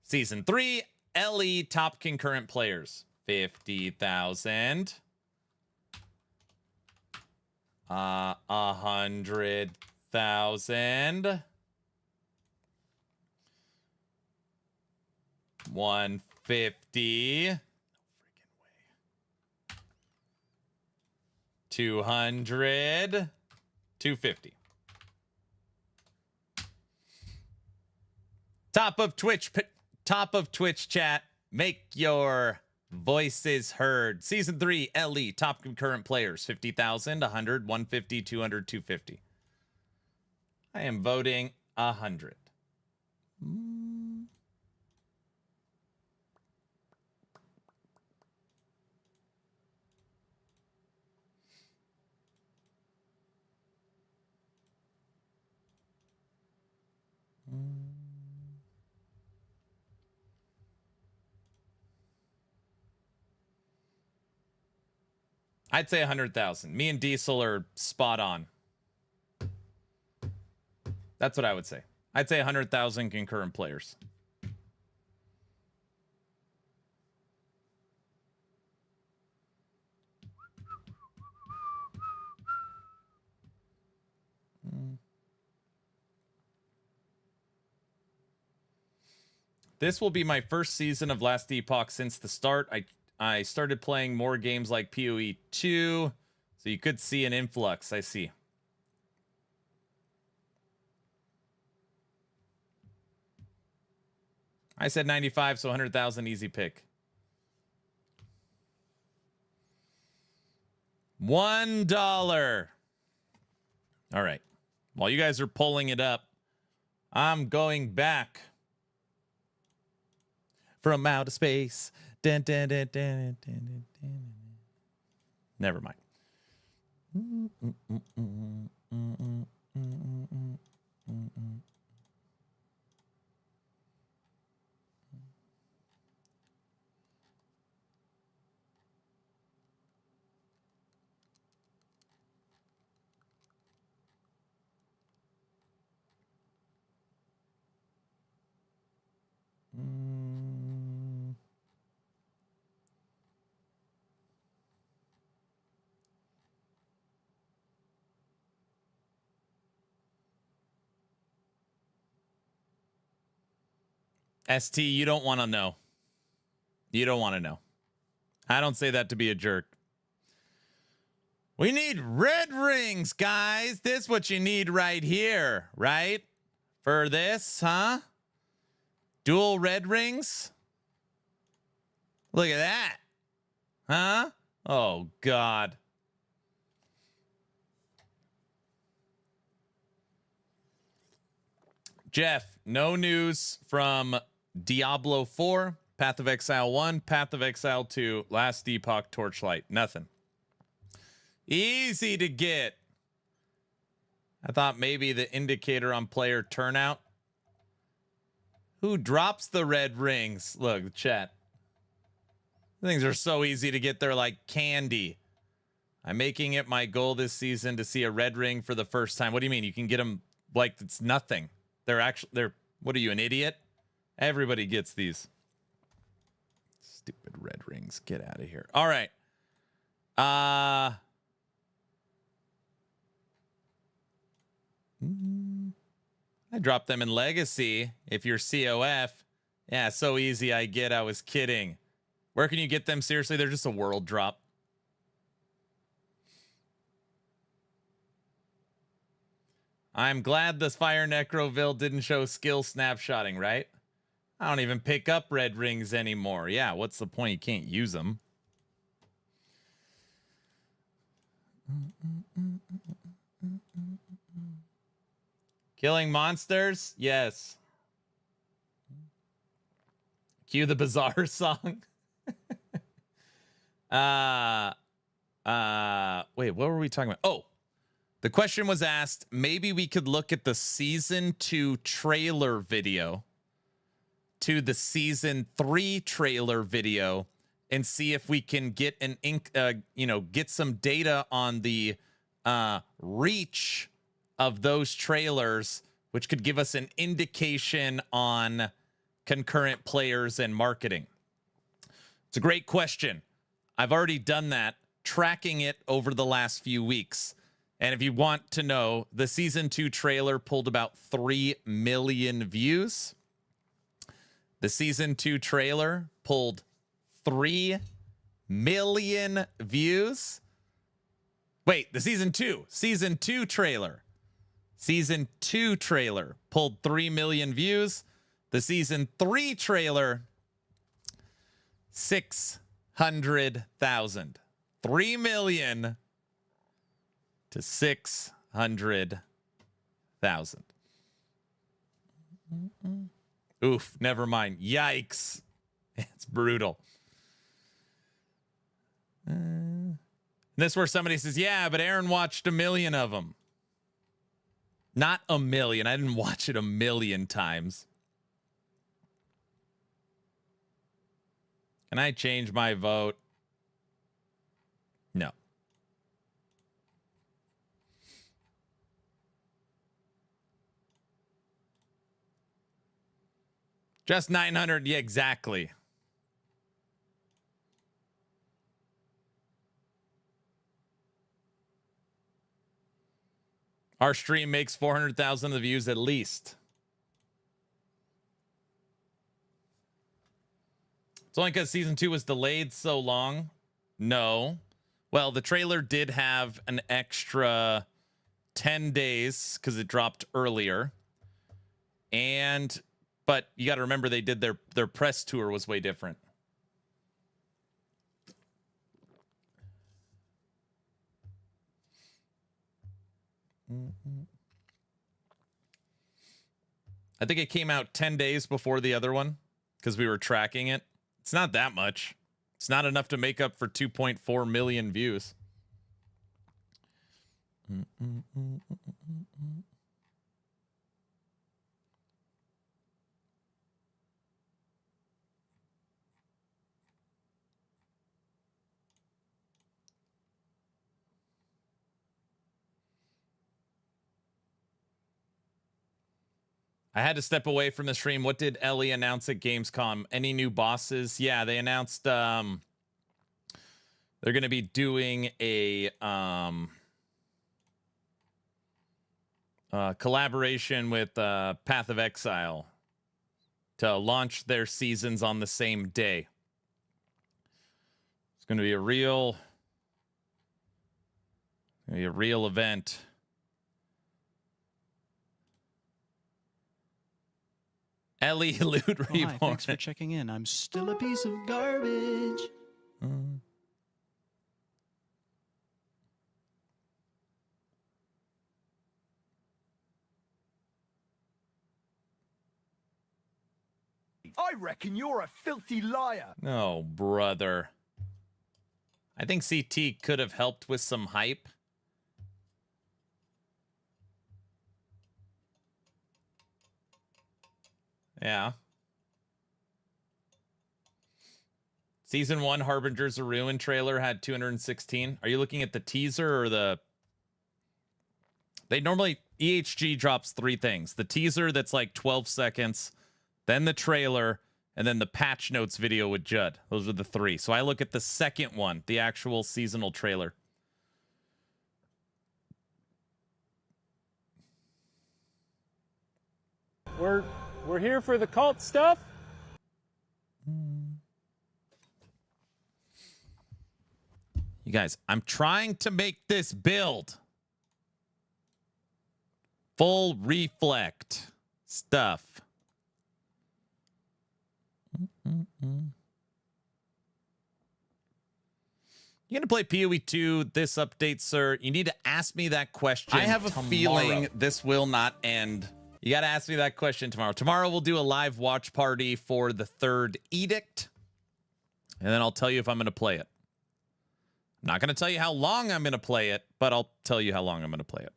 Season 3 LE top concurrent players. 50,000. 100,000. 150. No freaking way. 200. 250. Top of Twitch chat. Make your voices heard. Season 3 LE top concurrent players. 50,000, 100, 150, 200, 250. I am voting 100. I'd say 100,000. Me and Diesel are spot on. That's what I would say. I'd say 100,000 concurrent players. This will be my first season of Last Epoch since the start. I started playing more games like PoE 2, so you could see an influx. I see. I said 95, so 100,000, easy pick. $1. All right. While you guys are pulling it up, I'm going back from outer space. Dun, dun, dun, dun, dun, dun, dun. Never mind. ST, you don't want to know. You don't want to know. I don't say that to be a jerk. We need red rings, guys. This is what you need right here, right? For this, huh? Dual red rings? Look at that. Huh? Oh, God. Jeff, no news from Diablo 4, Path of Exile 1, Path of Exile 2, Last Epoch, Torchlight. Nothing. Easy to get. I thought maybe the indicator on player turnout. Who drops the red rings? Look, the chat. Things are so easy to get. They're like candy. I'm making it my goal this season to see a red ring for the first time. What do you mean? You can get them like it's nothing. They're what are you, an idiot? Everybody gets these. Stupid red rings. Get out of here. All right. I dropped them in Legacy. If you're COF, yeah, so easy. I get. I was kidding. Where can you get them? Seriously, they're just a world drop. I'm glad this Fire Necroville didn't show skill snapshotting, right? I don't even pick up red rings anymore. Yeah, what's the point? You can't use them. Killing monsters? Yes. Cue the Bizarre song. Wait, what were we talking about? Oh, the question was asked, maybe we could look at the season 2 trailer video to the season 3 trailer video and see if we can get get some data on the reach of those trailers, which could give us an indication on concurrent players and marketing. It's a great question. I've already done that, tracking it over the last few weeks. And if you want to know, the season 2 trailer pulled about 3 million views. The season 2 trailer pulled 3 million views. Wait, the season 2 trailer. Season 2 trailer pulled 3 million views. The season 3 trailer, 600,000. 3 million to 600,000. Oof, never mind. Yikes. It's brutal. This where somebody says, yeah, but Aaron watched 1 million of them. Not 1 million. I didn't watch it 1 million times. Can I change my vote? No. Just 900. Yeah, exactly. Our stream makes 400,000 of views at least. It's only because season 2 was delayed so long. No. Well, the trailer did have an extra 10 days because it dropped earlier. But you got to remember they did their press tour was way different. I think it came out 10 days before the other one because we were tracking it. It's not that much. It's not enough to make up for 2.4 million views. I had to step away from the stream. What did Ellie announce at Gamescom? Any new bosses? Yeah, they announced they're going to be doing a collaboration with Path of Exile to launch their seasons on the same day. It's going to be a real event. Ellie Loot Reborn. Hi, thanks for checking in. I'm still a piece of garbage. I reckon you're a filthy liar. No, brother. I think CT could have helped with some hype. Yeah. Season 1 Harbingers of Ruin trailer had 216. Are you looking at the teaser or the... They normally... EHG drops 3 things. The teaser that's like 12 seconds, then the trailer, and then the patch notes video with Judd. Those are the 3. So I look at the second one, the actual seasonal trailer. We're here for the cult stuff. You guys, I'm trying to make this build full reflect stuff. You gonna play PoE 2 this update, sir? You need to ask me that question. I have a feeling this will not end. You got to ask me that question tomorrow. Tomorrow we'll do a live watch party for the 3rd Edict, and then I'll tell you if I'm going to play it. I'm not going to tell you how long I'm going to play it, but I'll tell you how long I'm going to play it.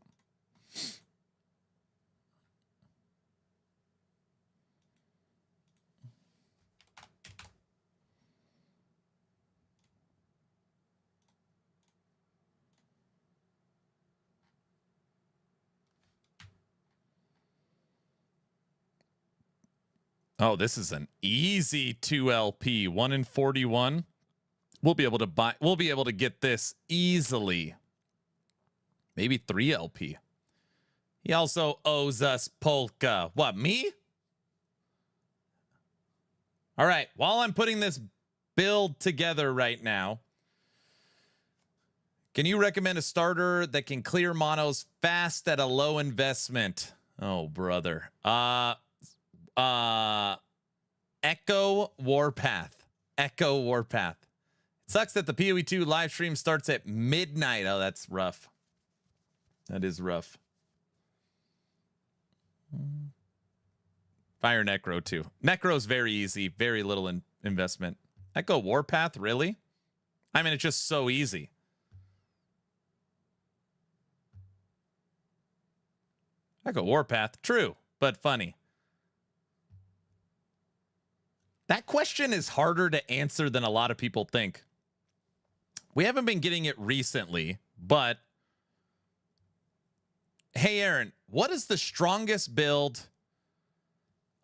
Oh, this is an easy 2LP, 1 in 41. We'll be able to get this easily. Maybe 3LP. He also owes us Polka. What, me? All right, while I'm putting this build together right now, can you recommend a starter that can clear monos fast at a low investment? Oh, brother. Echo Warpath. Echo Warpath. It sucks that the PoE 2 live stream starts at midnight. Oh, that's rough. That is rough. Fire Necro too. Necro's very easy. Very little investment. Echo Warpath, really? I mean, it's just so easy. Echo Warpath, true, but funny. That question is harder to answer than a lot of people think. We haven't been getting it recently, but hey, Aaron, what is the strongest build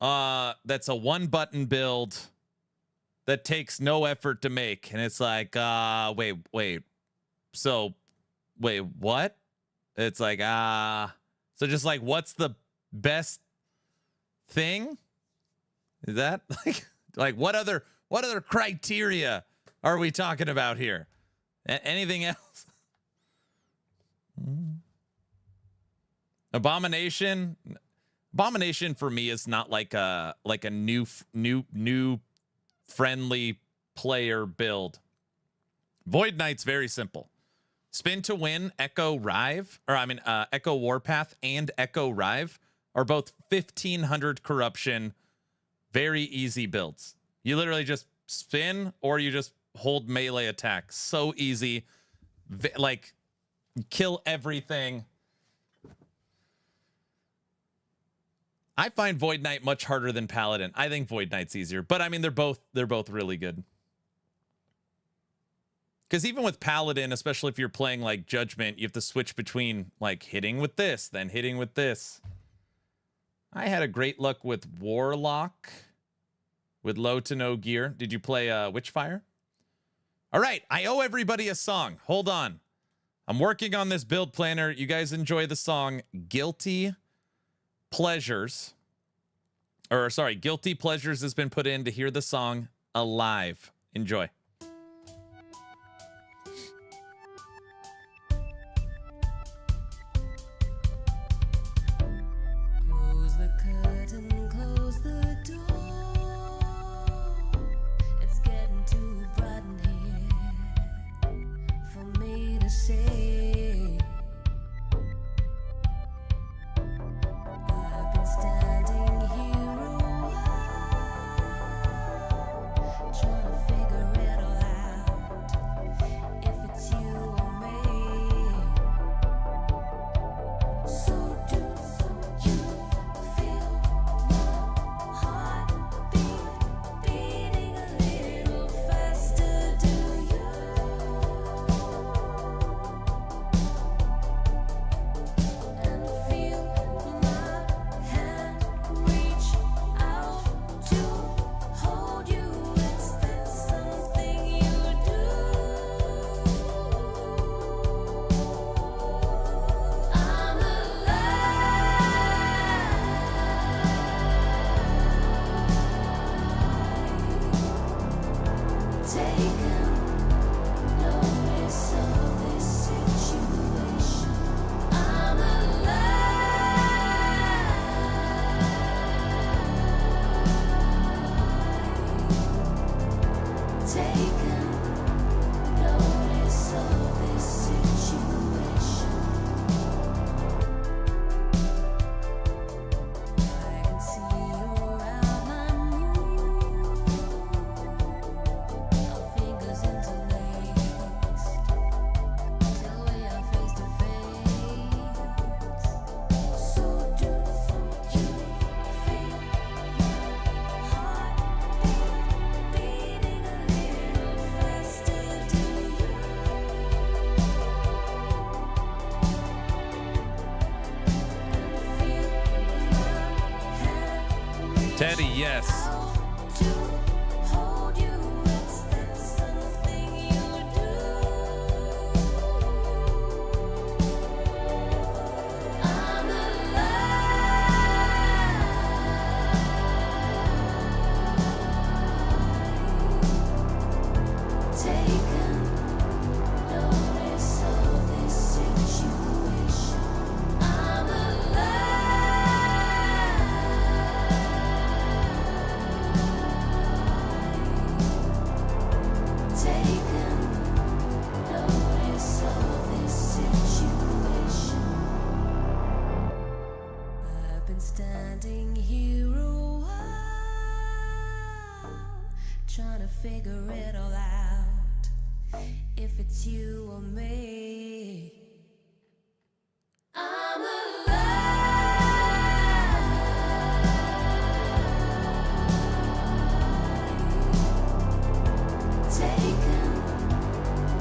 that's a 1-button build that takes no effort to make? And it's like, wait. So, wait, what? It's like, so just like, what's the best thing? Is that like what other criteria are we talking about here? Anything else? Abomination for me is not like a new friendly player build. Void Knight's very simple. Spin to win, Echo Warpath and Echo Rive are both 1500 corruption. Very easy builds. You literally just spin or you just hold melee attack. So easy. Like, kill everything. I find Void Knight much harder than Paladin. I think Void Knight's easier, but I mean they're both really good. Because even with Paladin, especially if you're playing like Judgment, you have to switch between like hitting with this, then hitting with this. I had a great luck with Warlock with low to no gear. Did you play Witchfire? All right, I owe everybody a song. Hold on. I'm working on this build planner. You guys enjoy the song Guilty Pleasures. Or sorry, Guilty Pleasures has been put in to hear the song Alive. Enjoy. Close the curtain, close the door. It's getting too bright in here for me to say. I've been standing here a while, Teddy, yes. I've been standing here a while, trying to figure it all out. If it's you or me, I'm alive. Taking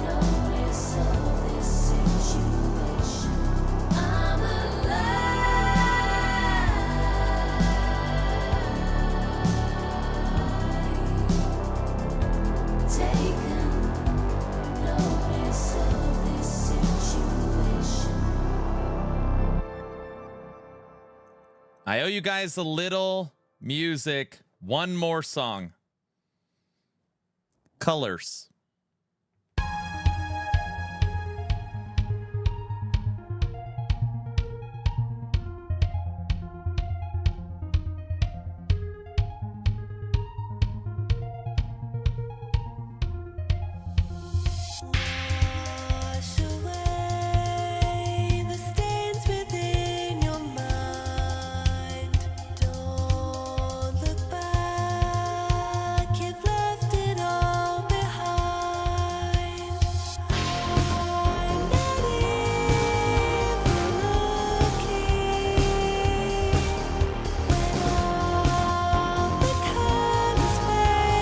notice of this situation. I'm alive. Taking notice of this situation. I owe you guys a little music. One more song. Colors. Wash away the stains within your mind. Don't look back, you've left it all behind. I'm not even looking when all the colors fade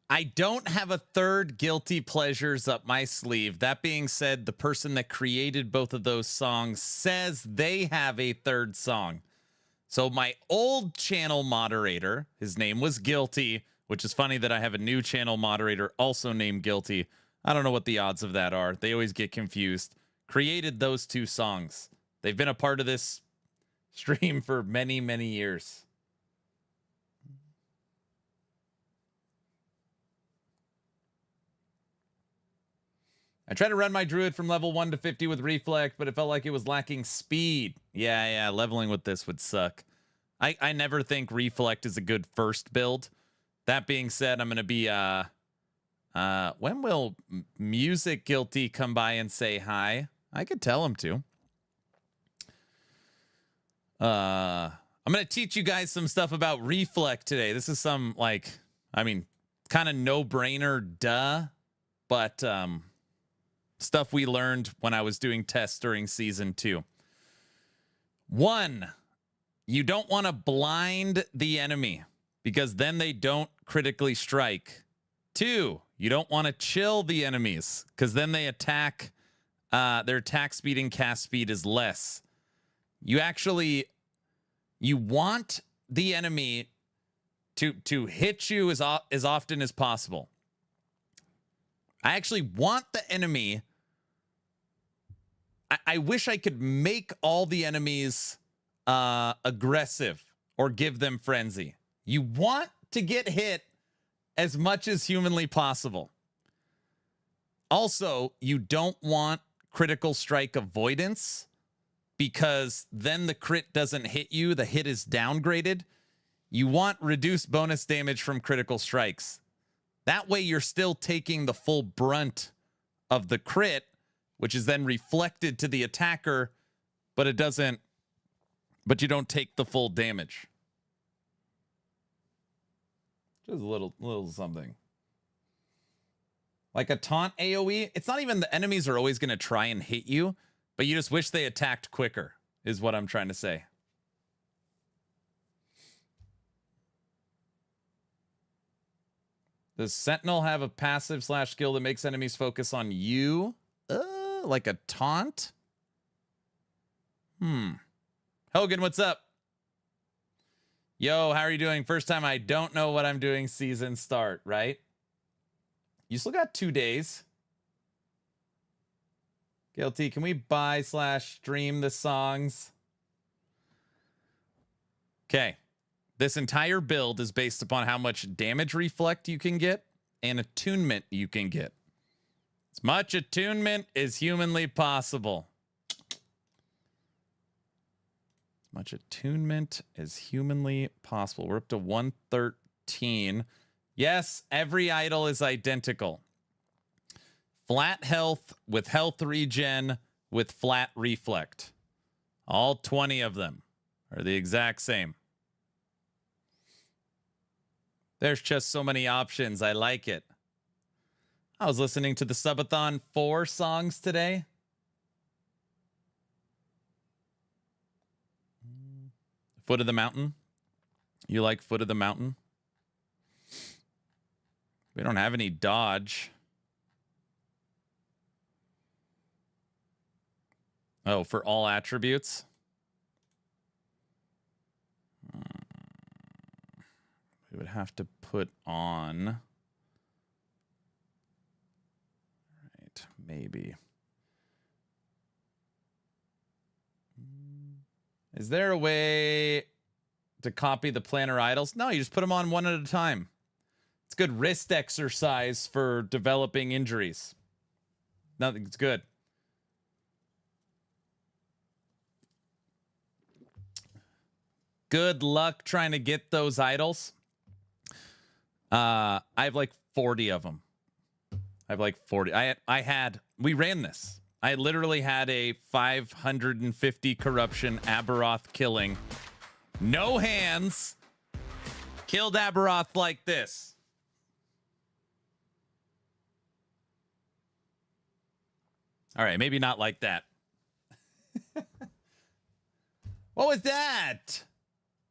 I don't have a third guilty pleasures up my sleeve. That being said, the person that created both of those songs says they have a third song. So my old channel moderator, his name was Guilty, which is funny that I have a new channel moderator also named Guilty. I don't know what the odds of that are. They always get confused. Created those two songs. They've been a part of this stream for many, many years. I tried to run my druid from level 1 to 50 with reflect, but it felt like it was lacking speed. Yeah, leveling with this would suck. I never think reflect is a good first build. That being said, I'm going to be... when will Music Guilty come by and say hi? I could tell him to. I'm going to teach you guys some stuff about reflect today. This is some, like, I mean, kind of no-brainer, duh. But... Stuff we learned when I was doing tests during season 2. 1, you don't want to blind the enemy because then they don't critically strike. 2, you don't want to chill the enemies because then they attack. Their attack speed and cast speed is less. You want the enemy to hit you as often as possible. I actually want the enemy. I wish I could make all the enemies aggressive or give them frenzy. You want to get hit as much as humanly possible. Also, you don't want critical strike avoidance because then the crit doesn't hit you. The hit is downgraded. You want reduced bonus damage from critical strikes. That way you're still taking the full brunt of the crit, which is then reflected to the attacker, but you don't take the full damage. Just a little something. Like a taunt AoE, it's not even the enemies are always going to try and hit you, but you just wish they attacked quicker, is what I'm trying to say. Does Sentinel have a passive / skill that makes enemies focus on you? Like a taunt? Hogan, what's up? Yo, how are you doing? First time I don't know what I'm doing season start, right? You still got 2 days. Guilty, can we buy / stream the songs? Okay. This entire build is based upon how much damage reflect you can get and attunement you can get. As much attunement as humanly possible. As much attunement as humanly possible. We're up to 113. Yes, every idol is identical. Flat health with health regen with flat reflect. All 20 of them are the exact same. There's just so many options. I like it. I was listening to the Subathon 4 songs today. Foot of the Mountain. You like Foot of the Mountain? We don't have any dodge. Oh, for all attributes? We would have to put on... Right, maybe. Is there a way to copy the planner idols? No, you just put them on one at a time. It's good wrist exercise for developing injuries. Nothing's good. Good luck trying to get those idols. I have like 40 of them. I have like 40. We ran this. I literally had a 550 corruption Aberoth killing. No hands. Killed Aberoth like this. All right, maybe not like that. What was that?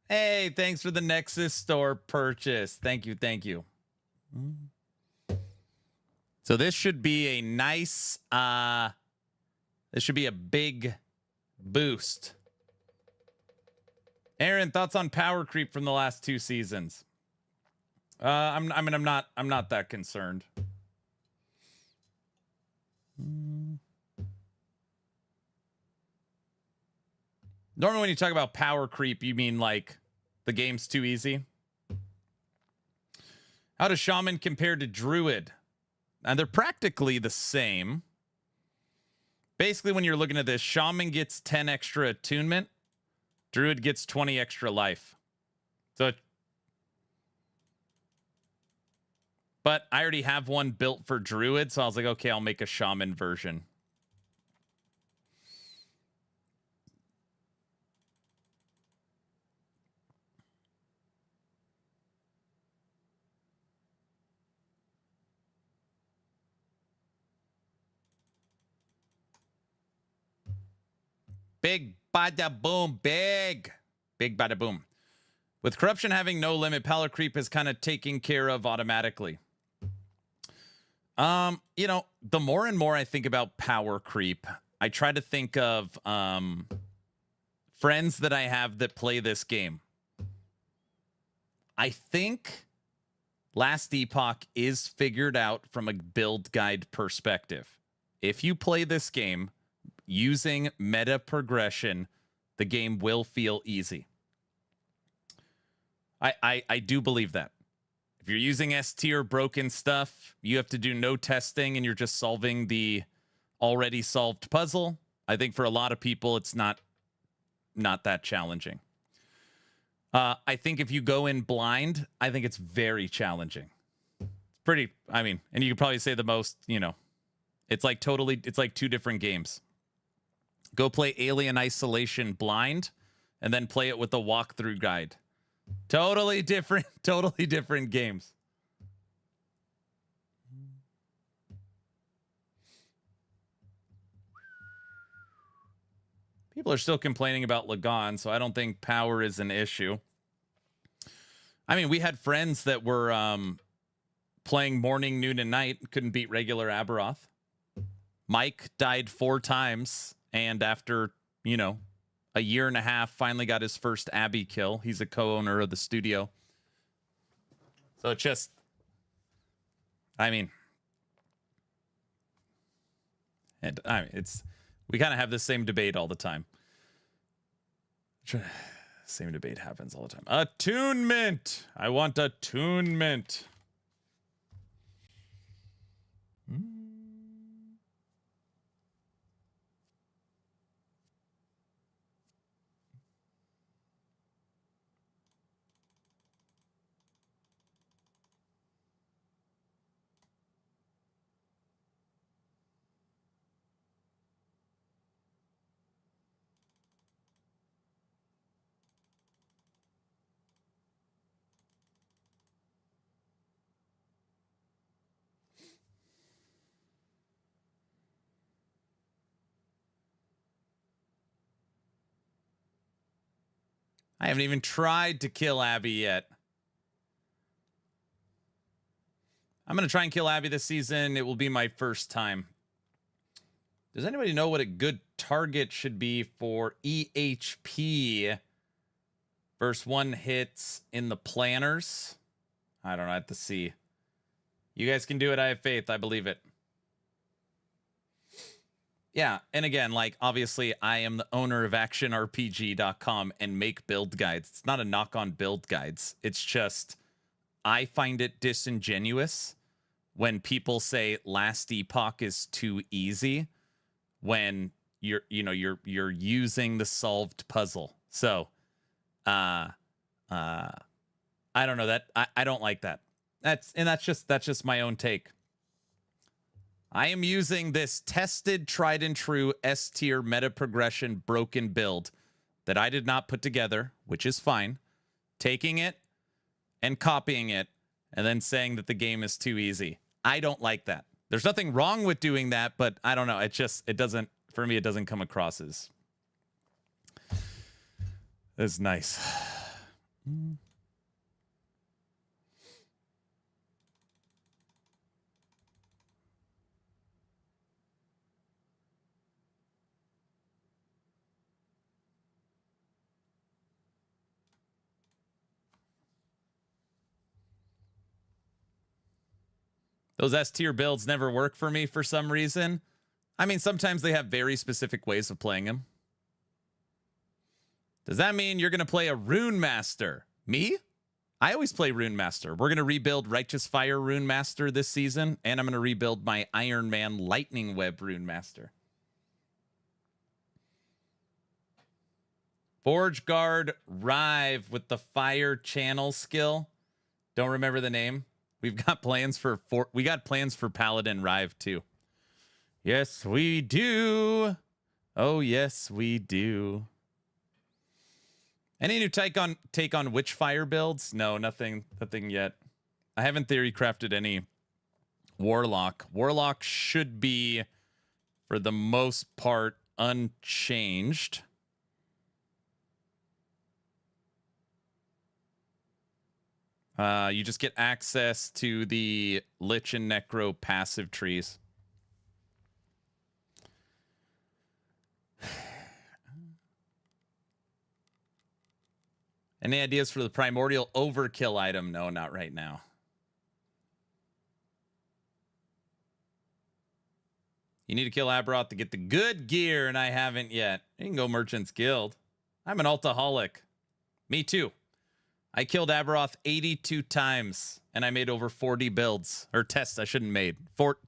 Hey, thanks for the Nexus store purchase. Thank you, thank you. So this should be a nice, this should be a big boost. Aaron, thoughts on power creep from the last 2 seasons? I'm not that concerned. Normally when you talk about power creep, you mean like the game's too easy. How does Shaman compare to Druid? And they're practically the same. Basically, when you're looking at this, Shaman gets 10 extra attunement. Druid gets 20 extra life. But I already have one built for Druid, so I was like, okay, I'll make a Shaman version. Big bada boom. Big bada boom. With corruption having no limit, power creep is kind of taken care of automatically. You know, the more and more I think about power creep, I try to think of friends that I have that play this game. I think Last Epoch is figured out from a build guide perspective. If you play this game using meta progression, the game will feel easy. I do believe that. If you're using S tier broken stuff, you have to do no testing and you're just solving the already solved puzzle. I think for a lot of people, it's not that challenging. I think if you go in blind, I think it's very challenging. It's pretty, I mean, and you could probably say the most, you know, it's like two different games. Go play Alien Isolation blind and then play it with a walkthrough guide. Totally different games. People are still complaining about Lagon, so I don't think power is an issue. I mean, we had friends that were playing morning, noon, and night, couldn't beat regular Aberoth. Mike died 4 times, and after, you know, a year and a half, finally got his first Abby kill. He's a co-owner of the studio. So it's just, I mean, and I mean, we kind of have the same debate all the time. Same debate happens all the time. Attunement. I want attunement. I haven't even tried to kill Abby yet. I'm going to try and kill Abby this season. It will be my first time. Does anybody know what a good target should be for EHP versus 1 hits in the planners? I don't know. I have to see. You guys can do it. I have faith. I believe it. Yeah, and again, like, obviously, I am the owner of ActionRPG.com and make build guides. It's not a knock on build guides. It's just, I find it disingenuous when people say Last Epoch is too easy when you're using the solved puzzle. So, I don't know that I don't like that. That's just my own take. I am using this tested, tried and true S tier meta progression broken build that I did not put together, which is fine. Taking it and copying it and then saying that the game is too easy. I don't like that. There's nothing wrong with doing that, but I don't know. It doesn't, for me, it doesn't come across as nice. Those S tier builds never work for me for some reason. I mean, sometimes they have very specific ways of playing them. Does that mean you're going to play a Rune Master? Me? I always play Rune Master. We're going to rebuild Righteous Fire Rune Master this season, and I'm going to rebuild my Iron Man Lightning Web Rune Master. Forge Guard Rive with the Fire Channel skill. Don't remember the name. We've got plans for Paladin Rive too. Yes, we do. Oh, yes, we do. Any new take on Witchfire builds? No, nothing yet. I haven't theory crafted any Warlock. Warlock should be, for the most part, unchanged. You just get access to the Lich and Necro passive trees. Any ideas for the primordial overkill item? No, not right now. You need to kill Aberoth to get the good gear, and I haven't yet. You can go Merchant's Guild. I'm an altaholic. Me too. I killed Aberoth 82 times, and I made over 40 builds. Or tests, I shouldn't made.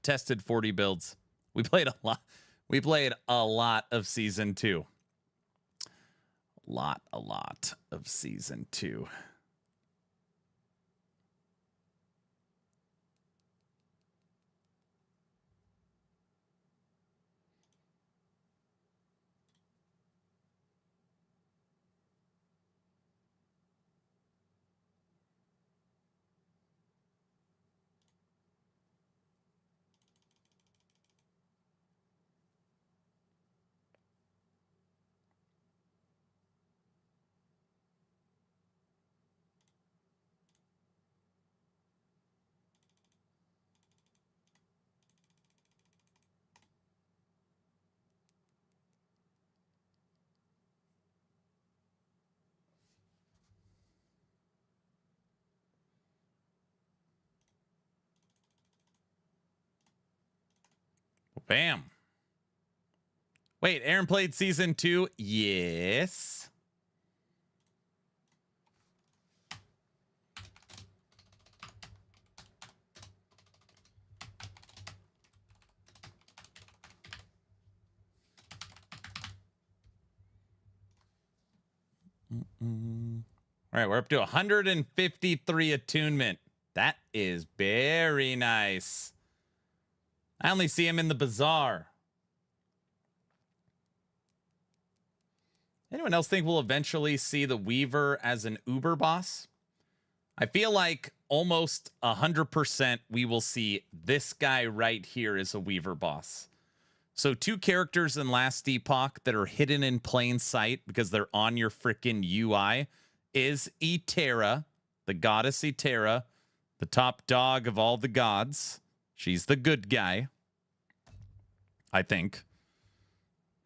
Tested 40 builds. We played a lot. We played a lot of Season 2. A lot of Season 2. Bam. Wait, Aaron played Season 2? Yes. All right, we're up to 153 attunement. That is very nice. I only see him in the bazaar. Anyone else think we'll eventually see the Weaver as an Uber boss? I feel like almost 100% we will see this guy right here as a Weaver boss. So 2 characters in Last Epoch that are hidden in plain sight because they're on your freaking UI is Etera, the goddess Etera, the top dog of all the gods. She's the good guy, I think.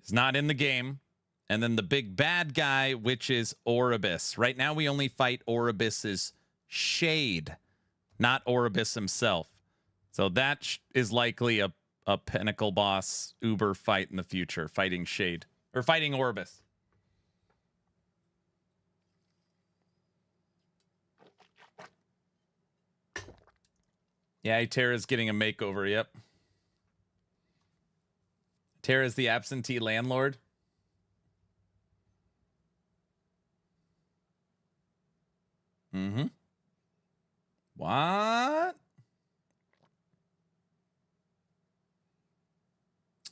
Is not in the game. And then the big bad guy, which is Oribus. Right now, we only fight Oribus's shade, not Oribus himself. So that is likely a pinnacle boss Uber fight in the future, fighting shade. Or fighting Oribus. Yeah, Tara's getting a makeover, yep. Tara's the absentee landlord. Mm-hmm. What?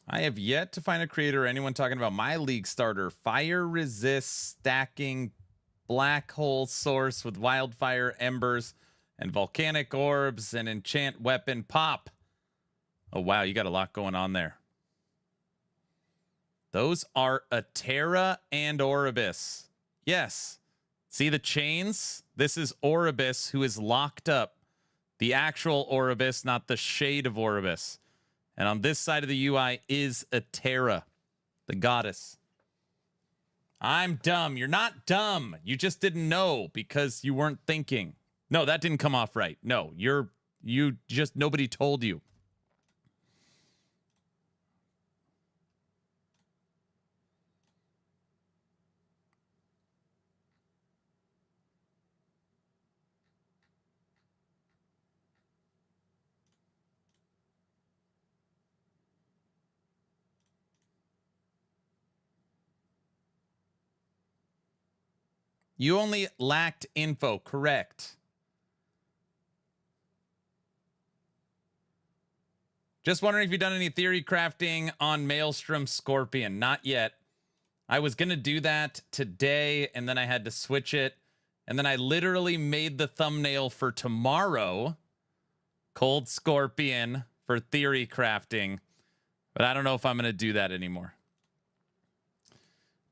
I have yet to find a creator or anyone talking about my league starter. Fire resist stacking black hole source with wildfire embers and volcanic orbs and enchant weapon pop. Oh, wow. You got a lot going on there. Those are Etera and Oribus. Yes. See the chains? This is Oribus who is locked up. The actual Oribus, not the shade of Oribus. And on this side of the UI is Etera, the goddess. I'm dumb. You're not dumb. You just didn't know because you weren't thinking. No, that didn't come off right. No, you just, nobody told you. You only lacked info, correct. Just wondering if you've done any theory crafting on Maelstrom Scorpion. Not yet. I was going to do that today, and then I had to switch it. And then I literally made the thumbnail for tomorrow, Cold Scorpion, for theory crafting. But I don't know if I'm going to do that anymore.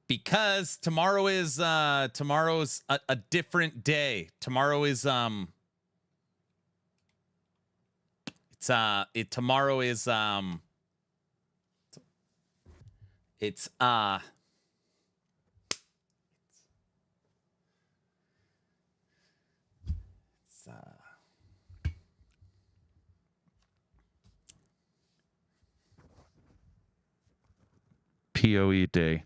Because tomorrow is tomorrow's a different day. Tomorrow is Tomorrow is it's 'PoE day.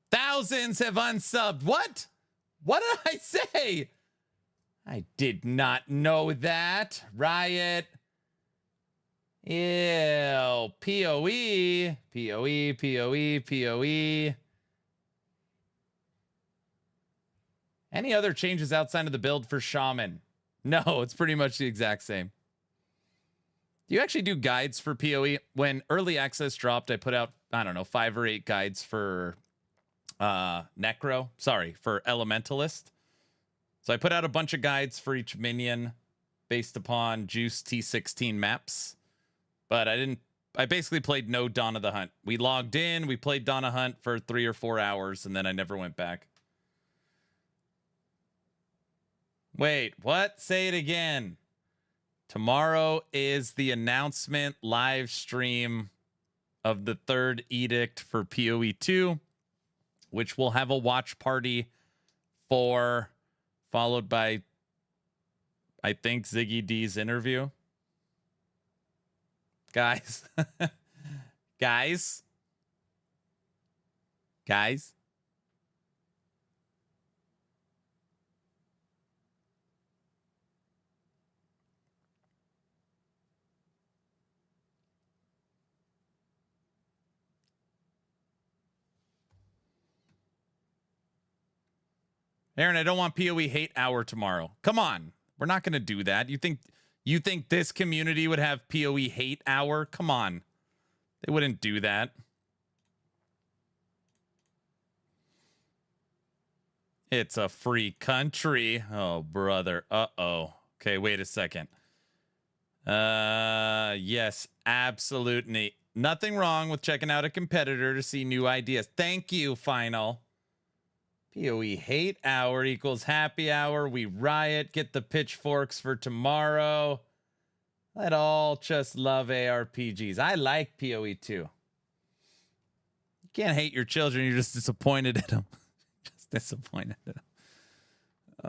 Thousands have unsubbed. What? What did I say? I did not know that. Riot. Ew. PoE. PoE. PoE. PoE. Any other changes outside of the build for Shaman? No, it's pretty much the exact same. Do you actually do guides for PoE? When early access dropped, I put out, I don't know, 5 or 8 guides for Necro. Sorry, for Elementalist. So I put out a bunch of guides for each minion based upon Juice T16 maps. But I basically played no Dawn of the Hunt. We logged in, we played Dawn of Hunt for 3 or 4 hours, and then I never went back. Wait, what? Say it again. Tomorrow is the announcement live stream of the 3rd edict for PoE 2, which will have a watch party for, followed by, I think, Ziggy D's interview. Guys. Guys. Aaron, I don't want PoE hate hour tomorrow. Come on. We're not going to do that. You think this community would have PoE hate hour? Come on. They wouldn't do that. It's a free country. Oh, brother. Uh-oh. Okay, wait a second. Yes, absolutely. Nothing wrong with checking out a competitor to see new ideas. Thank you, Final. PoE hate hour equals happy hour. We riot. Get the pitchforks for tomorrow. Let all just love ARPGs. I like PoE too. You can't hate your children. You're just disappointed at them. Just disappointed at them.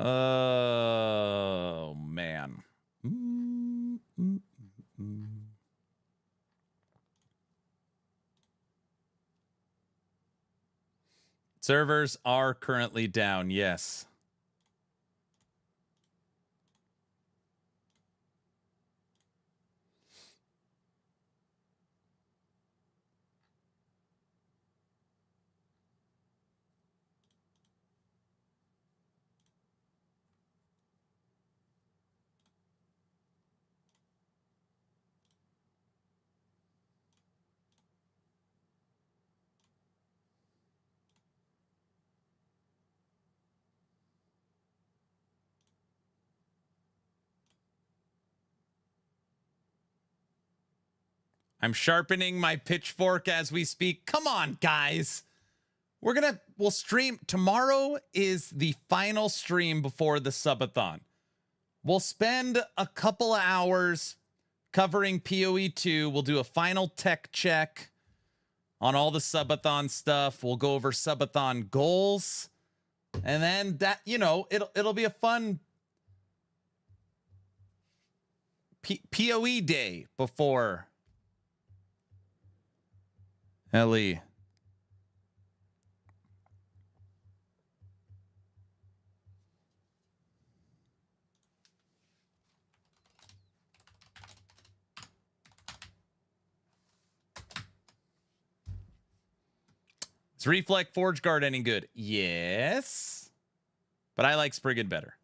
Oh, man. Servers are currently down, yes. I'm sharpening my pitchfork as we speak. Come on, guys. We'll stream. Tomorrow is the final stream before the subathon. We'll spend a couple of hours covering PoE 2. We'll do a final tech check on all the subathon stuff. We'll go over subathon goals. And then that, it'll be a fun PoE day before Ellie. Is Reflect Forge Guard any good? Yes. But I like Spriggan better.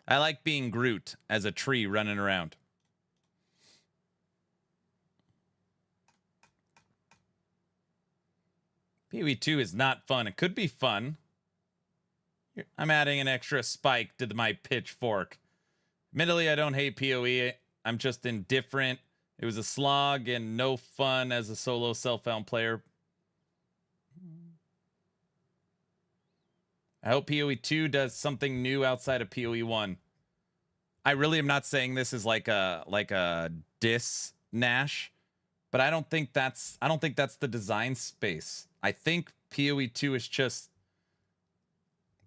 I like being Groot as a tree running around. PoE 2 is not fun. It could be fun. I'm adding an extra spike to my pitchfork. Admittedly, I don't hate PoE. I'm just indifferent. It was a slog and no fun as a solo self-found player. I hope PoE 2 does something new outside of PoE 1. I really am not saying this is like a diss Nash, but I don't think that's the design space. I think PoE 2 is just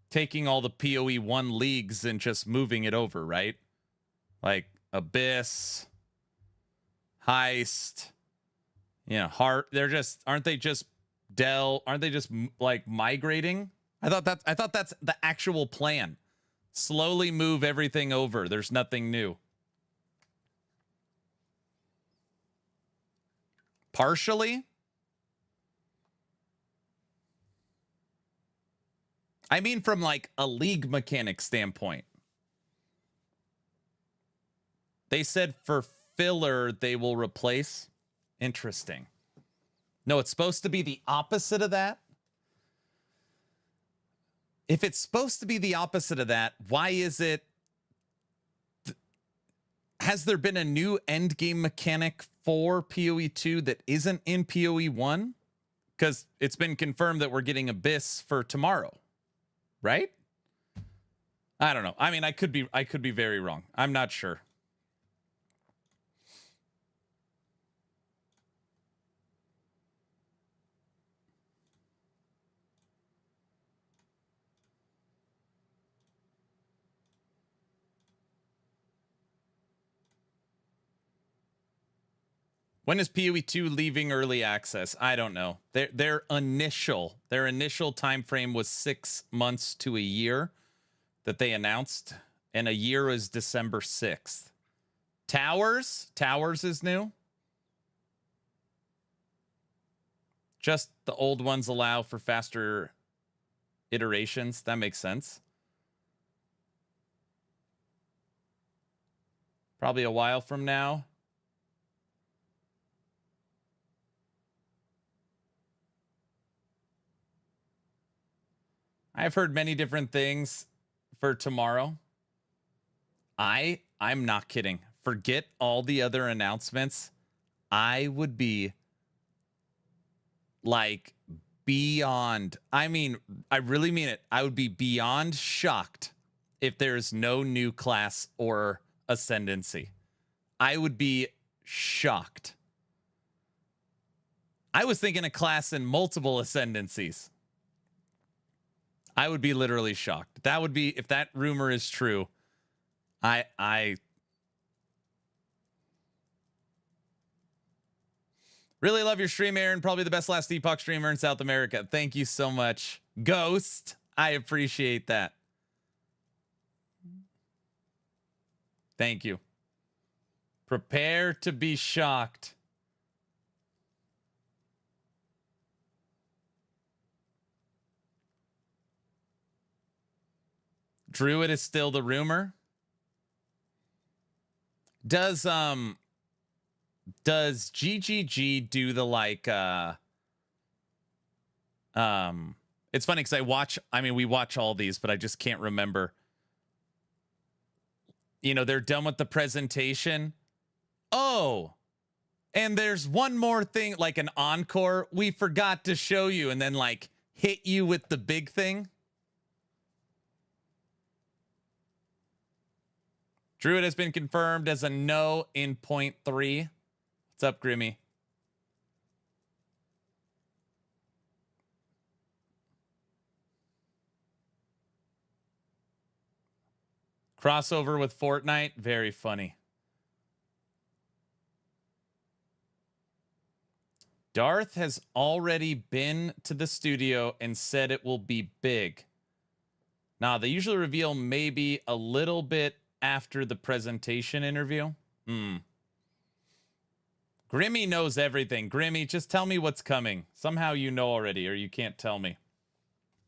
taking all the PoE 1 leagues and just moving it over, right? Like Abyss, Heist, you know, Heart. Aren't they just like migrating? I thought that's the actual plan. Slowly move everything over. There's nothing new. Partially? I mean from like a league mechanic standpoint. They said for filler they will replace. Interesting. No, it's supposed to be the opposite of that. If it's supposed to be the opposite of that, why is it... Has there been a new endgame mechanic for PoE 2 that isn't in PoE 1? Because it's been confirmed that we're getting Abyss for tomorrow, right? I don't know. I mean, I could be very wrong. I'm not sure. When is PoE 2 leaving early access? I don't know. Their initial time frame was 6 months to a year that they announced, and a year is December 6th. Towers is new. Just the old ones allow for faster iterations. That makes sense. Probably a while from now. I've heard many different things for tomorrow. I'm not kidding. Forget all the other announcements. I would be like beyond, I mean, I really mean it. I would be beyond shocked if there's no new class or ascendancy. I would be shocked. I was thinking a class and multiple ascendancies. I would be literally shocked. That would be, if that rumor is true, I really love your stream, Aaron. Probably the best last Epoch streamer in South America. Thank you so much. Ghost, I appreciate that. Thank you. Prepare to be shocked. Druid is still the rumor. Does GGG do the like it's funny because we watch all these, but I just can't remember. You know, they're done with the presentation. Oh, and there's one more thing, like an encore we forgot to show you, and then like hit you with the big thing. Druid has been confirmed as a no in 0.3. What's up, Grimmy? Crossover with Fortnite, very funny. Darth has already been to the studio and said it will be big. Now, they usually reveal maybe a little bit after the presentation interview. Grimmy knows everything. Grimmy, just tell me what's coming. Somehow you know already, or you can't tell me.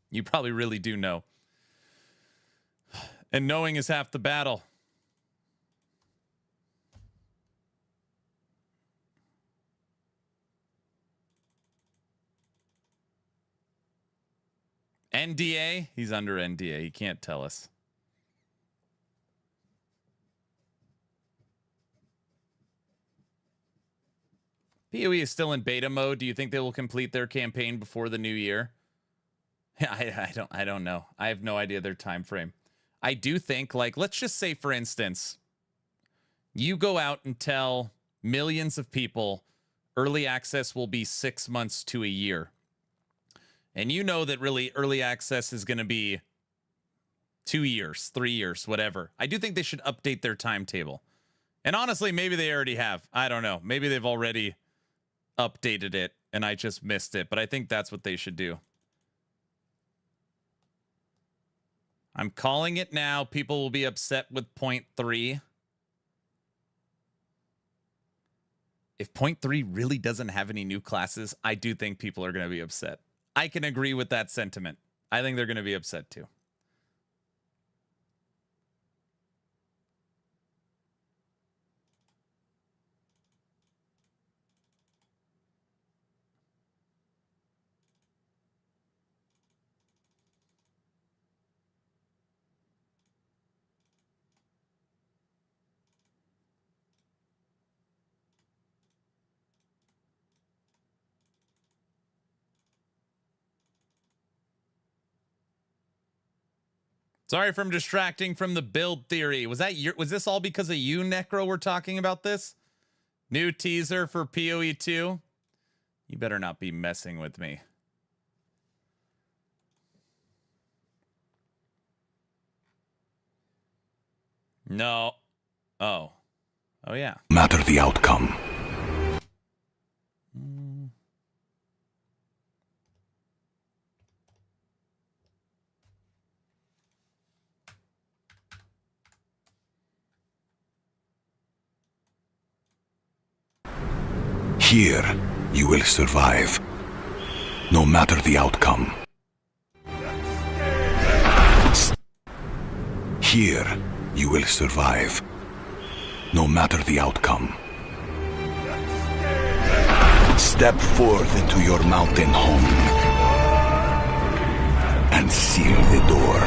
You probably really do know. And knowing is half the battle. NDA? He's under NDA. He can't tell us. PoE is still in beta mode. Do you think they will complete their campaign before the new year? I don't know. I have no idea their time frame. I do think, like, let's just say, for instance, you go out and tell millions of people early access will be 6 months to a year. And you know that really early access is going to be 2 years, 3 years, whatever. I do think they should update their timetable. And honestly, maybe they already have. I don't know. Maybe they've already updated it and I just missed it. But I think that's what they should do. I'm calling it now. People will be upset with 0.3. If 0.3 really doesn't have any new classes, I do think people are going to be upset. I can agree with that sentiment. I think they're going to be upset too. Sorry for distracting from the build theory. Was this all because of you, Necro, we're talking about this? New teaser for PoE 2? You better not be messing with me. No. Oh. Oh, yeah. Matter the outcome. Here, you will survive, no matter the outcome. Here, you will survive, no matter the outcome. Step forth into your mountain home and seal the door.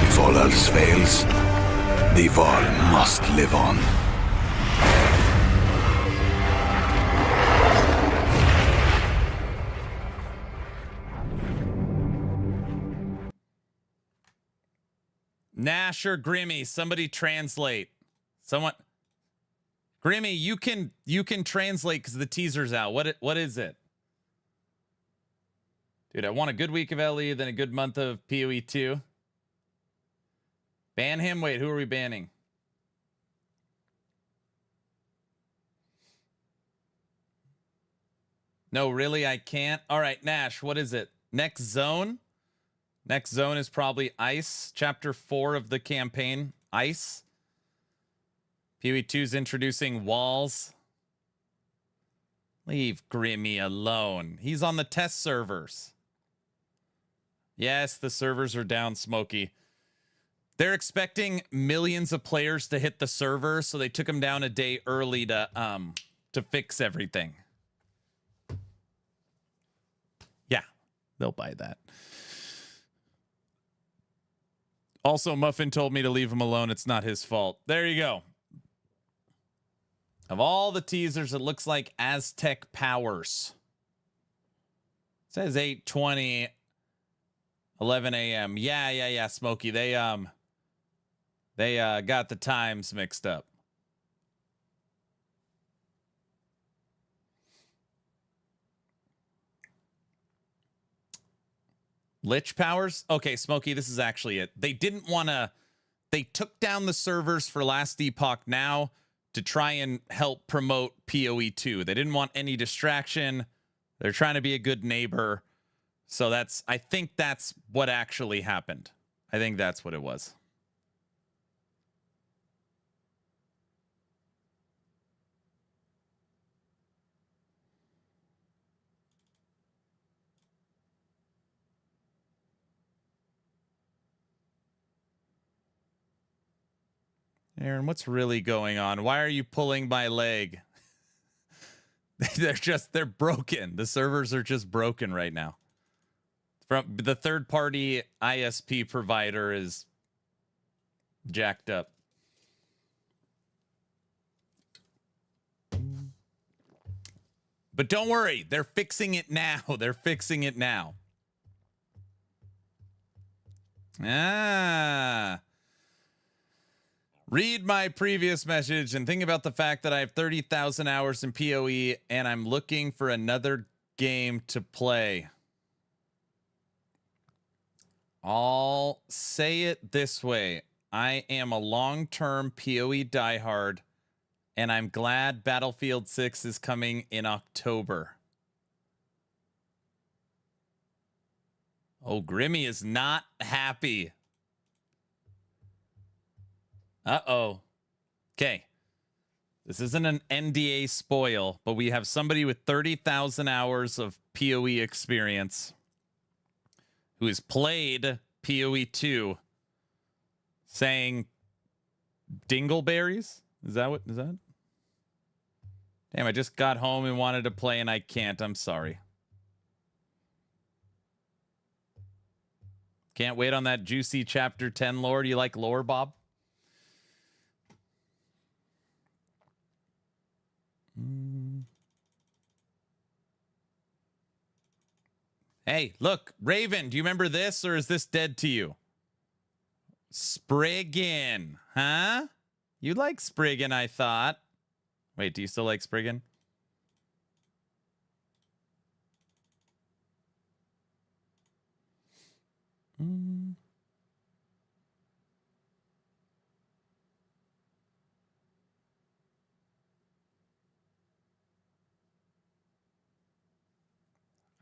If all else fails, the Var must live on. Nash or Grimmy, somebody translate. Someone, Grimmy, you can translate because the teaser's out. What is it? Dude, I want a good week of LE, then a good month of PoE 2. Ban him? Wait, who are we banning? No, really, I can't. All right, Nash, what is it? Next zone? Next zone is probably Ice. Chapter 4 of the campaign, Ice. PoE 2's introducing walls. Leave Grimmy alone. He's on the test servers. Yes, the servers are down, Smokey. They're expecting millions of players to hit the server, so they took them down a day early to fix everything. Yeah, they'll buy that. Also, Muffin told me to leave him alone. It's not his fault. There you go. Of all the teasers, it looks like Aztec Powers. It says 8:20, 11 a.m. Yeah, Smokey. They got the times mixed up. Lich Powers? Okay, Smokey, this is actually it. They didn't want to... They took down the servers for Last Epoch now to try and help promote PoE 2. They didn't want any distraction. They're trying to be a good neighbor. So I think that's what actually happened. I think that's what it was. Aaron, what's really going on? Why are you pulling my leg? They're broken. The servers are just broken right now. From the third-party ISP provider is jacked up. But don't worry, they're fixing it now. They're fixing it now. Read my previous message and think about the fact that I have 30,000 hours in PoE and I'm looking for another game to play. I'll say it this way. I am a long-term PoE diehard, and I'm glad Battlefield 6 is coming in October. Oh, Grimmy is not happy. Uh-oh. Okay. This isn't an NDA spoil, but we have somebody with 30,000 hours of PoE experience who has played PoE 2 saying dingleberries? Is that what is that? Damn, I just got home and wanted to play and I can't. I'm sorry. Can't wait on that juicy chapter 10 lore. Do you like lore, Bob? Hey, look, Raven, do you remember this or is this dead to you? Spriggan, huh? You like Spriggan, I thought. Wait, do you still like Spriggan?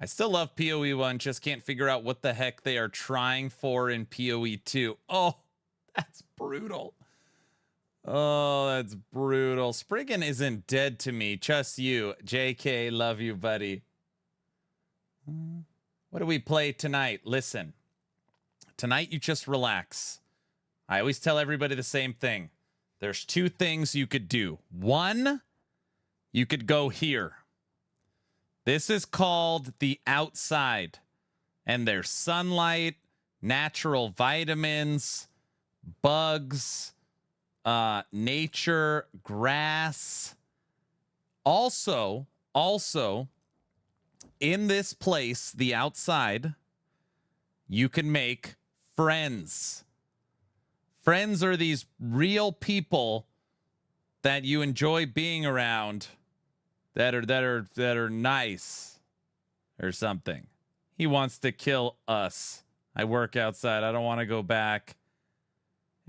I still love PoE 1, just can't figure out what the heck they are trying for in PoE 2. Oh, that's brutal. Oh, that's brutal. Spriggan isn't dead to me, just you. JK, love you, buddy. What do we play tonight? Listen, tonight you just relax. I always tell everybody the same thing. There's two things you could do. One, you could go here. This is called the outside, and there's sunlight, natural vitamins, bugs, nature, grass. Also, in this place, the outside, you can make friends. Friends are these real people that you enjoy being around. That are nice or something. He wants to kill us. I work outside. I don't want to go back.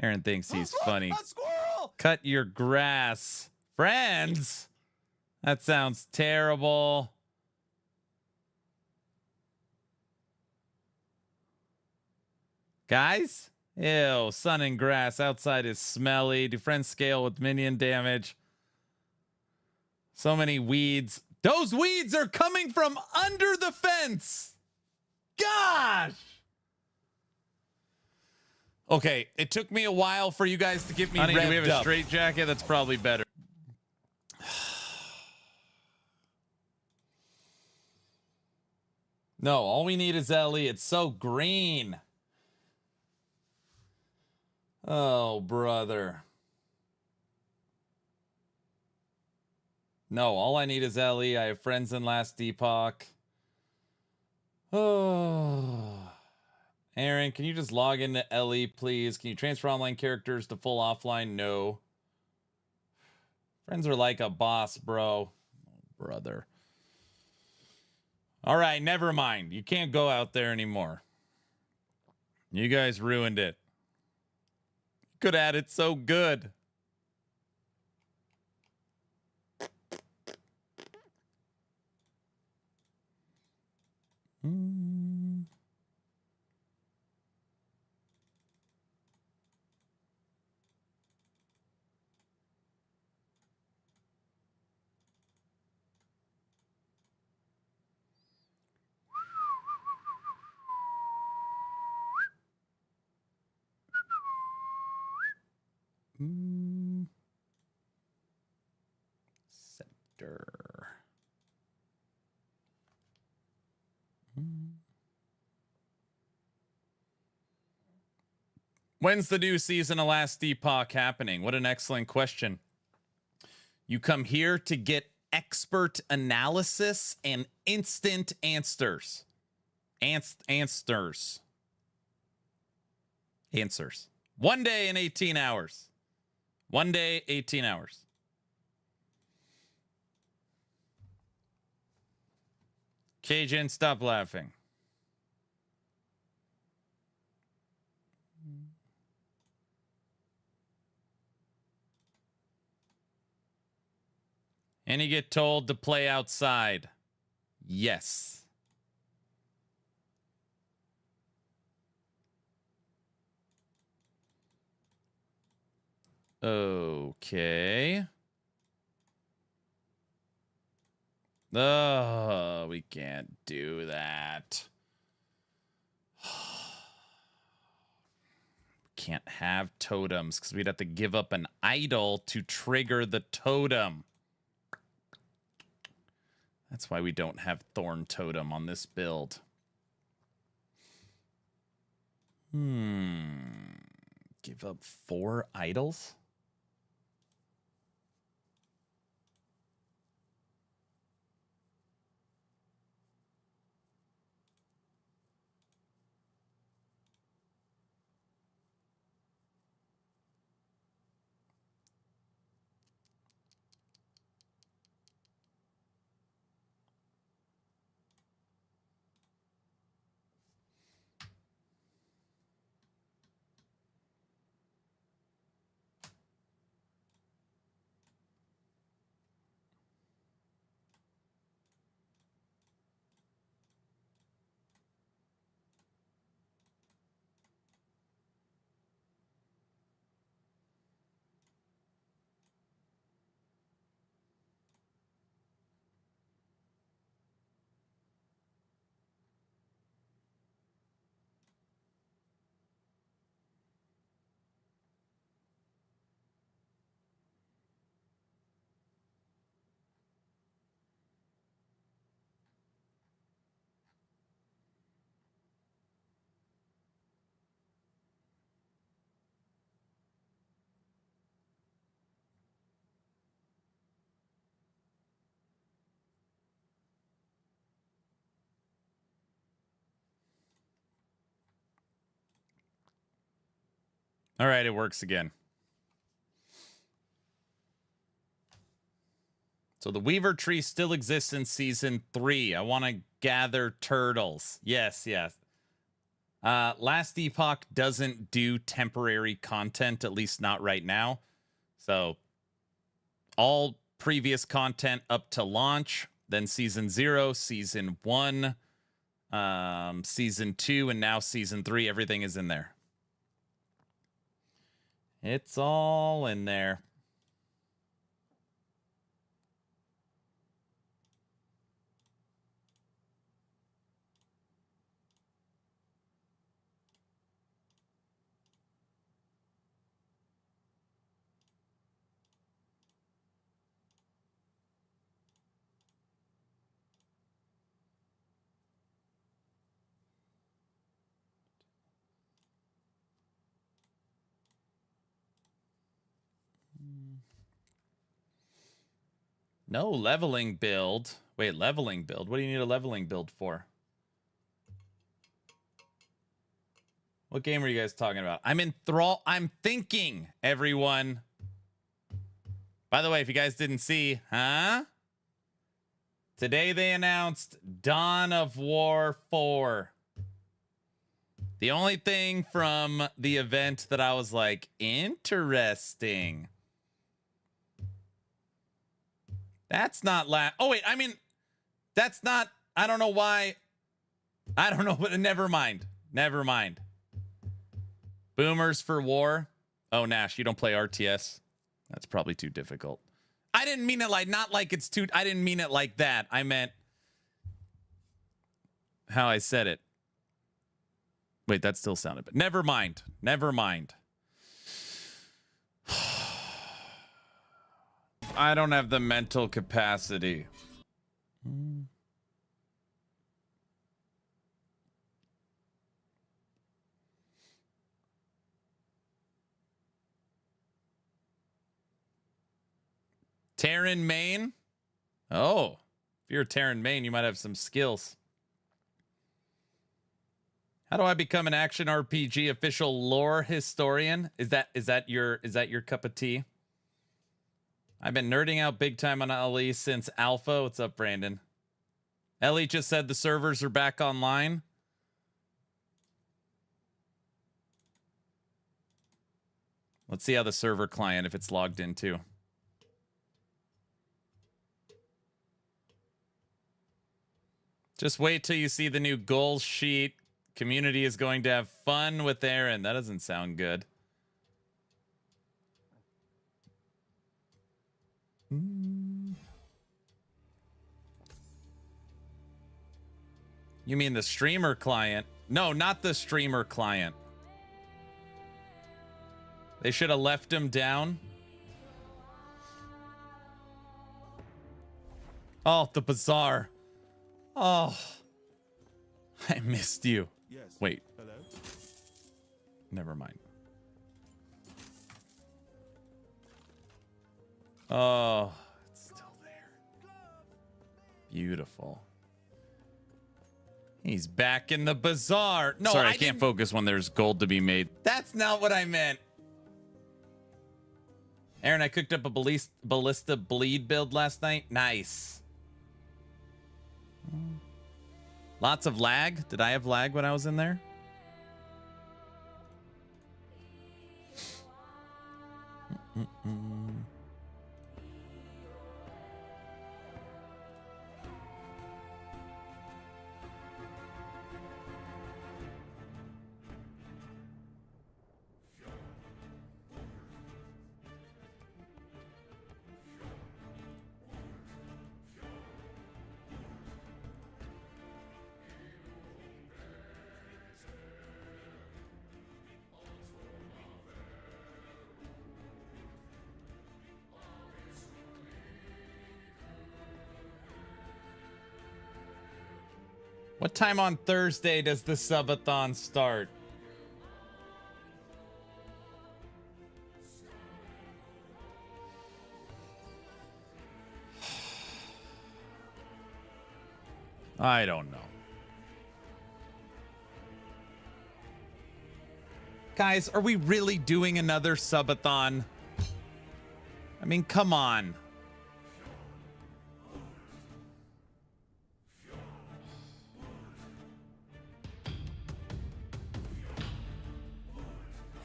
Aaron thinks he's funny. Squirrel! Cut your grass. Friends? That sounds terrible. Guys? Ew, sun and grass. Outside is smelly. Do friends scale with minion damage? So many weeds. Those weeds are coming from under the fence. Gosh. Okay, it took me a while for you guys to get me revved up. Do we have a straight jacket? That's probably better. No, all we need is LE. It's so green. Oh, brother. No, all I need is LE. I have friends in last Epoch. Oh. Aaron, can you just log into LE, please? Can you transfer online characters to full offline? No. Friends are like a boss, bro. Oh, brother. All right, never mind. You can't go out there anymore. You guys ruined it. Could add it so good. Scepter. When's the new season of Last Epoch happening? What an excellent question. You come here to get expert analysis and instant answers. Answers. 1 day in 18 hours. 1 day, 18 hours. Cajun, stop laughing. And you get told to play outside. Yes. Okay. Oh, we can't do that. Can't have totems because we'd have to give up an idol to trigger the totem. That's why we don't have Thorn Totem on this build. Give up 4 idols? All right, it works again. So the Weaver tree still exists in season 3. I want to gather turtles. Yes, yes. Last Epoch doesn't do temporary content, at least not right now. So all previous content up to launch, then season 0, season 1, season 2, and now season 3, everything is in there. It's all in there. No leveling build. Wait, leveling build? What do you need a leveling build for? What game are you guys talking about? I'm enthralled. I'm thinking, everyone. By the way, if you guys didn't see, today they announced Dawn of War 4. The only thing from the event that I was like, interesting. That's not oh, wait, I mean, that's not, I don't know why. I don't know, but never mind. Never mind. Boomers for war. Oh, Nash, you don't play RTS? That's probably too difficult. I didn't mean it like, not like it's too, I didn't mean it like that. I meant how I said it. Wait, that still sounded bad. Never mind. Never mind. I don't have the mental capacity. Taryn, Maine. Oh, if you're a Terran main, you might have some skills. How do I become an action RPG official lore historian? Is that your cup of tea? I've been nerding out big time on Ellie since Alpha. What's up, Brandon? Ellie just said the servers are back online. Let's see how the server client, if it's logged in too. Just wait till you see the new goals sheet. Community is going to have fun with Aaron. That doesn't sound good. You mean the streamer client? No, not the streamer client. They should have left him down. Oh, the bazaar. Oh, I missed you. Yes. Wait. Hello? Never mind. Oh, it's still there. Beautiful. He's back in the bazaar. No, sorry, I can't focus when there's gold to be made. That's not what I meant. Aaron, I cooked up a ballista bleed build last night. Nice. Lots of lag. Did I have lag when I was in there? What time on Thursday does the subathon start? I don't know. Guys, are we really doing another subathon? I mean, come on.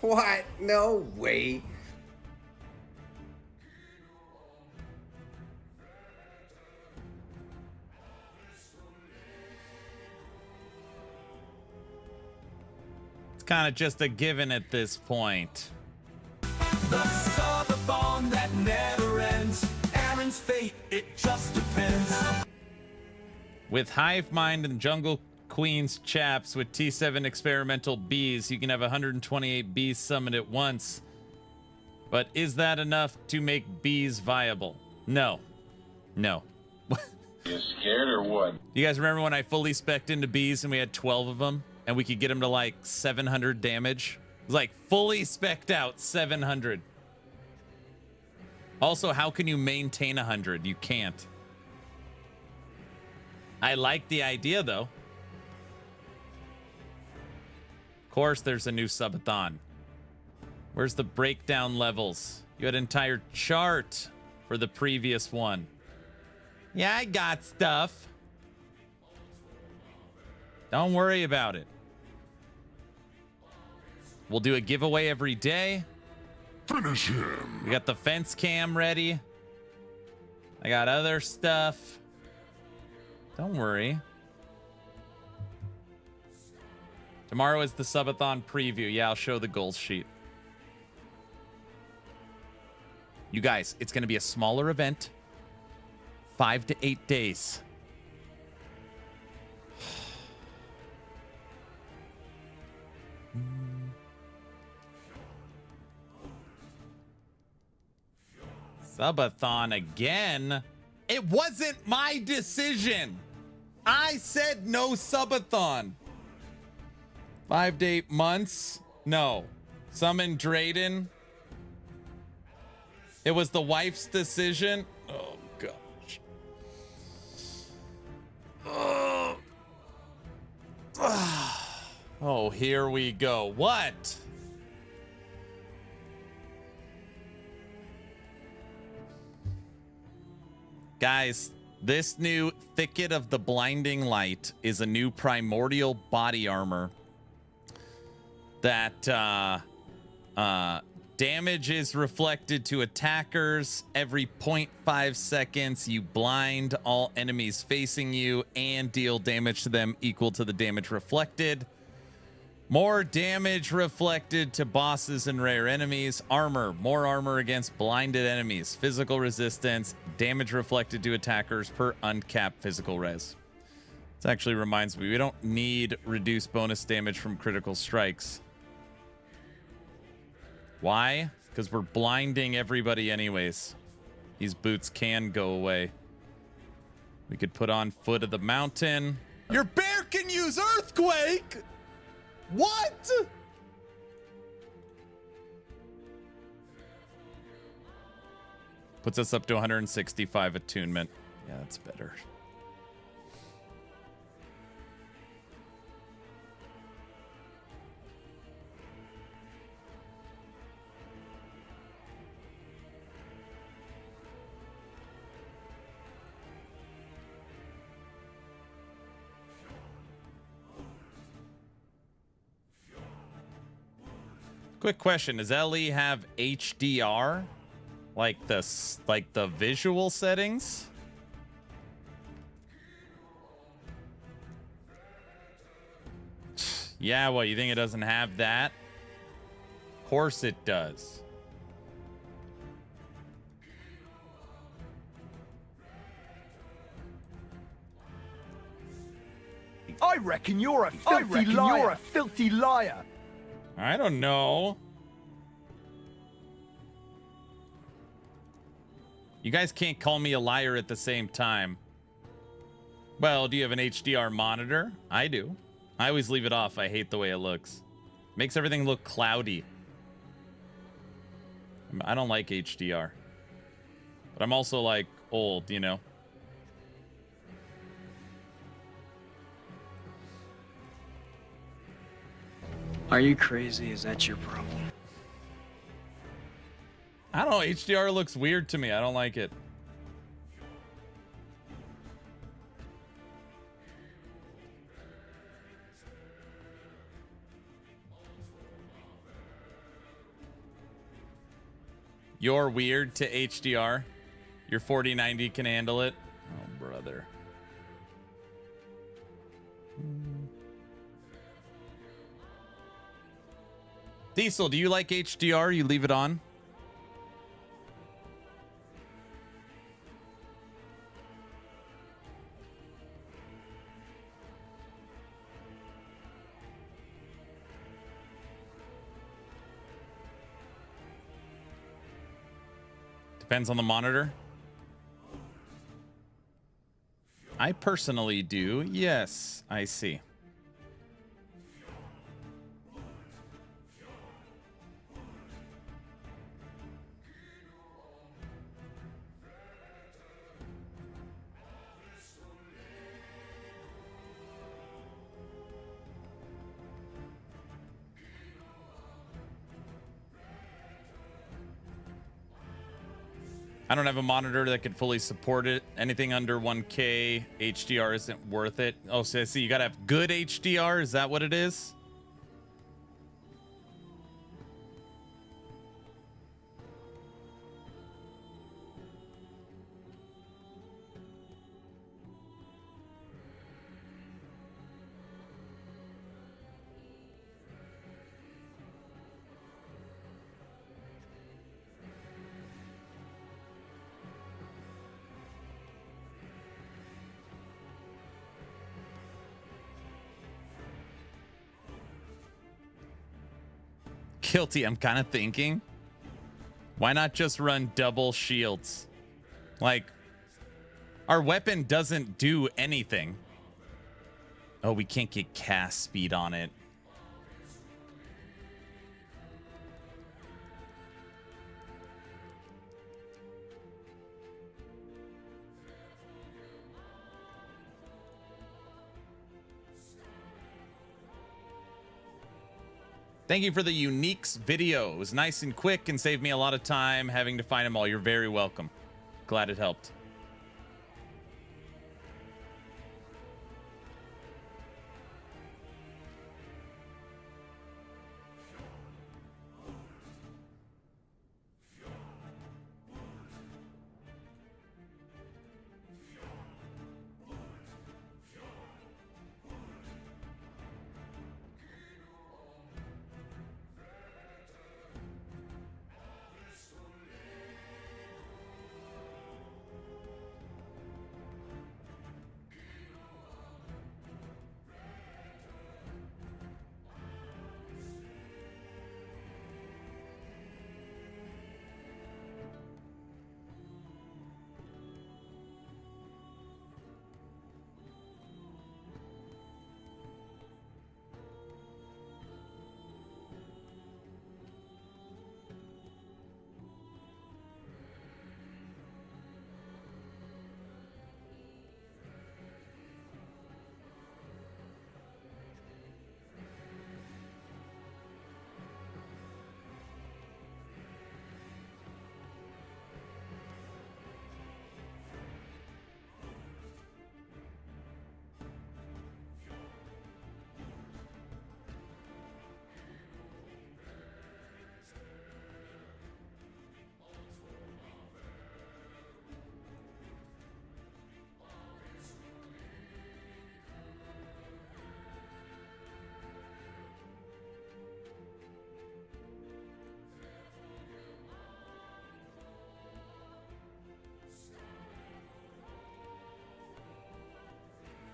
What? No way. It's kind of just a given at this point. The subathon that never ends. Aaron's fate, it just depends. With Hive Mind and Jungle Queen's chaps with T7 experimental bees, you can have 128 bees summoned at once. But is that enough to make bees viable? No. No. You scared or what? You guys remember when I fully spec'd into bees and we had 12 of them and we could get them to like 700 damage? It was like fully spec'd out 700. Also, how can you maintain 100? You can't. I like the idea though. Of course, there's a new subathon. Where's the breakdown levels? You had an entire chart for the previous one. Yeah, I got stuff. Don't worry about it. We'll do a giveaway every day. Finish him. We got the fence cam ready. I got other stuff. Don't worry. Tomorrow is the subathon preview. Yeah, I'll show the goals sheet. You guys, it's going to be a smaller event. 5 to 8 days. Subathon again? It wasn't my decision. I said no subathon. 5 to 8 months? No. Summon Drayden? It was the wife's decision? Oh, gosh. Oh, here we go. What? Guys, this new Thicket of the Blinding Light is a new primordial body armor that damage is reflected to attackers every 0.5 seconds. You blind all enemies facing you and deal damage to them equal to the damage reflected. More damage reflected to bosses and rare enemies. Armor, more armor against blinded enemies. Physical resistance, damage reflected to attackers per uncapped physical res. This actually reminds me, we don't need reduced bonus damage from critical strikes. Why? Because we're blinding everybody anyways. These boots can go away. We could put on Foot of the Mountain. Your bear can use Earthquake! What? Puts us up to 165 attunement. Yeah, that's better. Quick question, does LE have HDR? Like the visual settings? Yeah, well, you think it doesn't have that? Of course it does. I reckon you're a filthy liar. I don't know. You guys can't call me a liar at the same time. Well, do you have an HDR monitor? I do. I always leave it off. I hate the way it looks. Makes everything look cloudy. I don't like HDR. But I'm also like old, you know. Are you crazy? Is that your problem? I don't know. HDR looks weird to me. I don't like it. You're weird to HDR. Your 4090 can handle it. Oh, brother. Diesel, do you like HDR? You leave it on? Depends on the monitor. I personally do. Yes, I see. I don't have a monitor that could fully support it. Anything under 1K HDR isn't worth it. Oh, so I see you gotta have good HDR. Is that what it is? Guilty. I'm kind of thinking, why not just run double shields? Like, our weapon doesn't do anything. Oh, we can't get cast speed on it. Thank you for the Uniques video. It was nice and quick and saved me a lot of time having to find them all. You're very welcome. Glad it helped.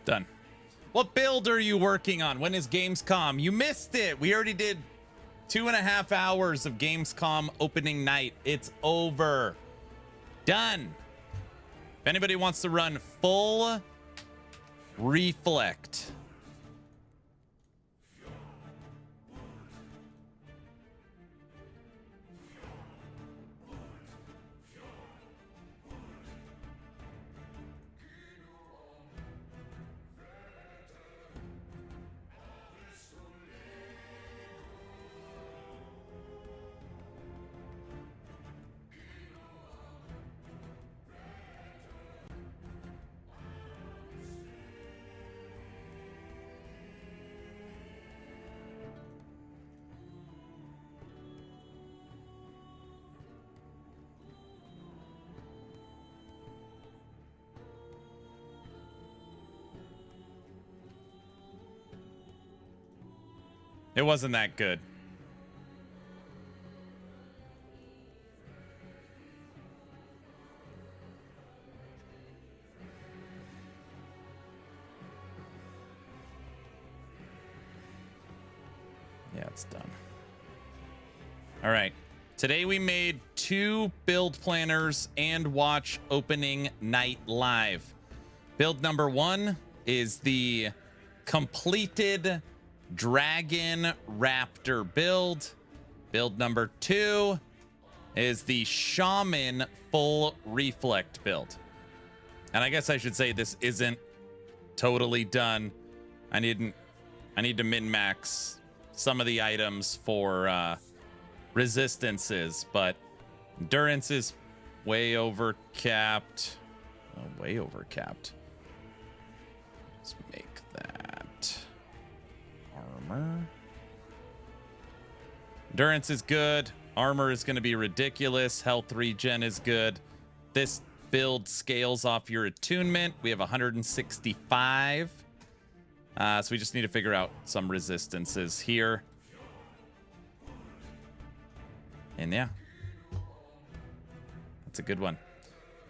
Done. What build are you working on? When is Gamescom? You missed it. We already did 2.5 hours of Gamescom opening night. It's over. Done. If anybody wants to run full reflect. It wasn't that good. Yeah, it's done. All right. Today we made 2 build planners and watch opening night live. Build number 1 is the completed Dragon Raptor build. Build number 2 is the Shaman full reflect build. And I guess I should say this isn't totally done. I need to min-max some of the items for resistances, but endurance is way over capped. Oh, way over capped. Let's make that armor. Endurance is good. Armor is going to be ridiculous. Health regen is good. This build scales off your attunement. We have 165. So we just need to figure out some resistances here. And yeah, that's a good one.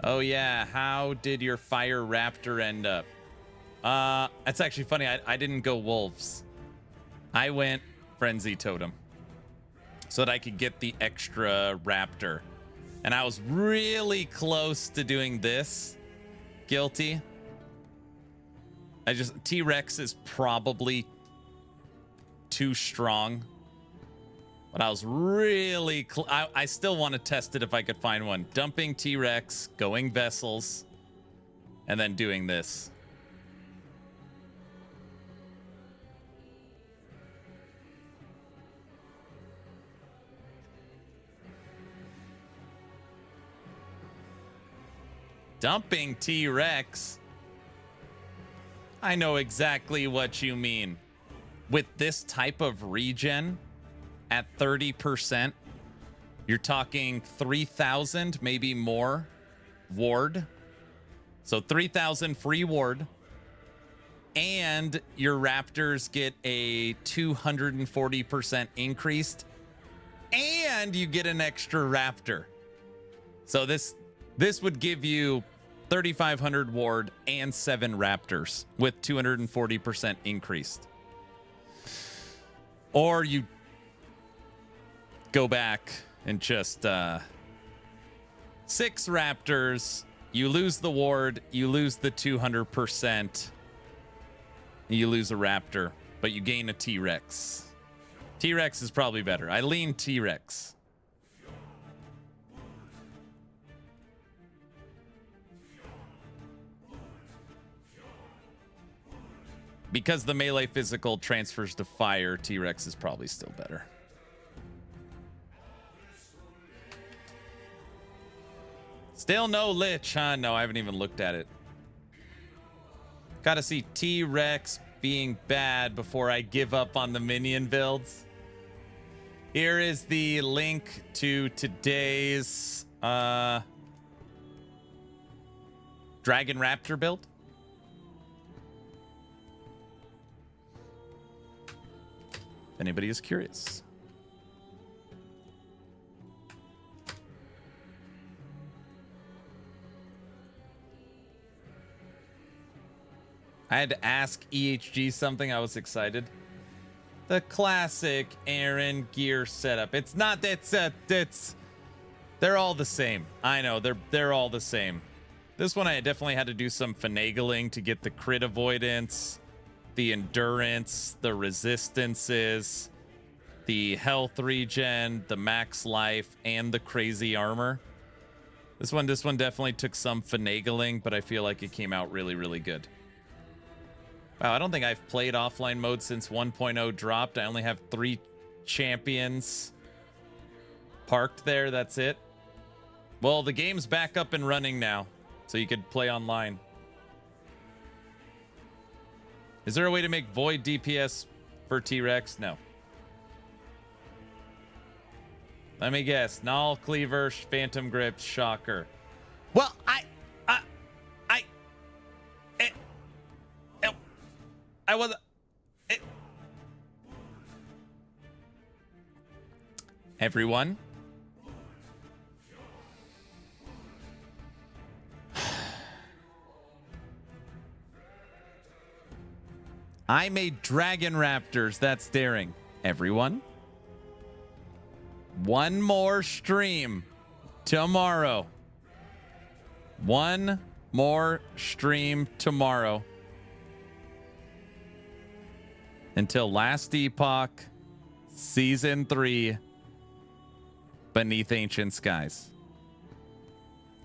Oh yeah, how did your fire raptor end up? That's actually funny. I didn't go wolves. I went frenzy totem so that I could get the extra raptor. And I was really close to doing this. Guilty. T-Rex is probably too strong. But I was really I still want to test it if I could find one. Dumping T-Rex, going vessels, and then doing this. Dumping T-Rex. I know exactly what you mean. With this type of regen at 30%, you're talking 3,000, maybe more ward. So 3,000 free ward. And your raptors get a 240% increased. And you get an extra raptor. So this would give you 3,500 ward and 7 raptors with 240% increased. Or you go back and just 6 raptors, you lose the ward, you lose the 200%, you lose a raptor, but you gain a T-Rex. T-Rex is probably better. I lean T-Rex. Because the melee physical transfers to fire, T-Rex is probably still better. Still no Lich, huh? No, I haven't even looked at it. Gotta see T-Rex being bad before I give up on the minion builds. Here is the link to today's Dragon Raptor build. If anybody is curious. I had to ask EHG something. I was excited. The classic Aaron gear setup. It's not that's they're all the same. I know they're all the same. This one I definitely had to do some finagling to get the crit avoidance, the endurance, the resistances, the health regen, the max life, and the crazy armor. This one definitely took some finagling, but I feel like it came out really, really good. Wow, I don't think I've played offline mode since 1.0 dropped. I only have 3 champions parked there. That's it. Well, the game's back up and running now, so you could play online. Is there a way to make void DPS for T-Rex? No. Let me guess. Null, Cleaver, Phantom Grip, Shocker. Well, I wasn't. Everyone. I made Dragon Raptors. That's daring. Everyone. One more stream tomorrow. One more stream tomorrow. Until last Epoch, Season 3, Beneath Ancient Skies.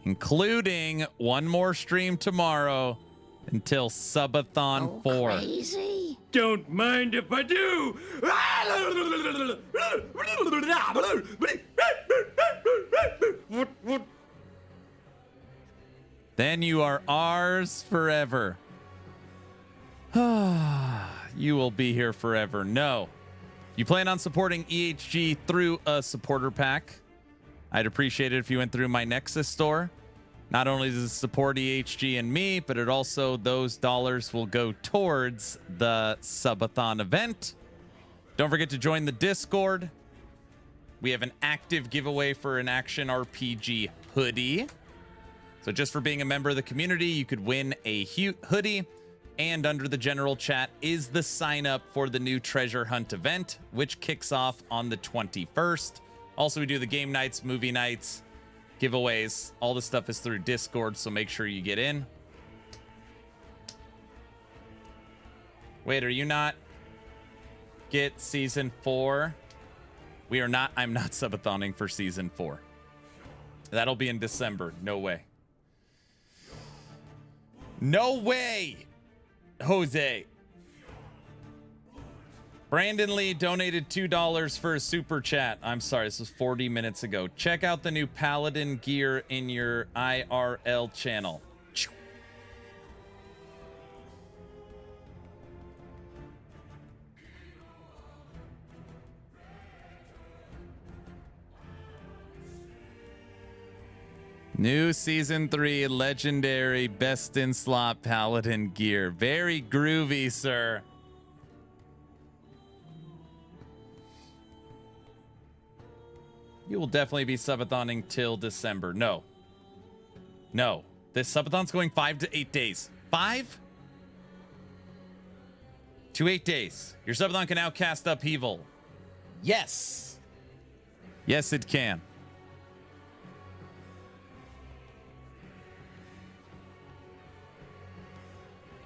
Including one more stream tomorrow until Subathon 4. Crazy? Don't mind if I do. Then you are ours forever. You will be here forever. No. You plan on supporting EHG through a supporter pack. I'd appreciate it if you went through my Nexus store. Not only does it support EHG and me, but it also, those dollars will go towards the subathon event. Don't forget to join the Discord. We have an active giveaway for an Action RPG hoodie. So just for being a member of the community, you could win a hoodie. And under the general chat is the sign up for the new treasure hunt event, which kicks off on the 21st. Also, we do the game nights, movie nights, giveaways. All the stuff is through Discord, so make sure you get in. Wait, are you not get season 4? We are not. I'm not subathoning for season 4. That'll be in December. No way. No way. Jose. Brandon Lee donated $2 for a super chat. I'm sorry, this was 40 minutes ago. Check out the new Paladin gear in your IRL channel. New season 3 legendary best in slot Paladin gear. Very groovy, sir. You will definitely be subathoning till December. No. No. This subathon's going 5 to 8 days. 5 to 8 days. Your subathon can now cast Upheaval. Yes. Yes, it can.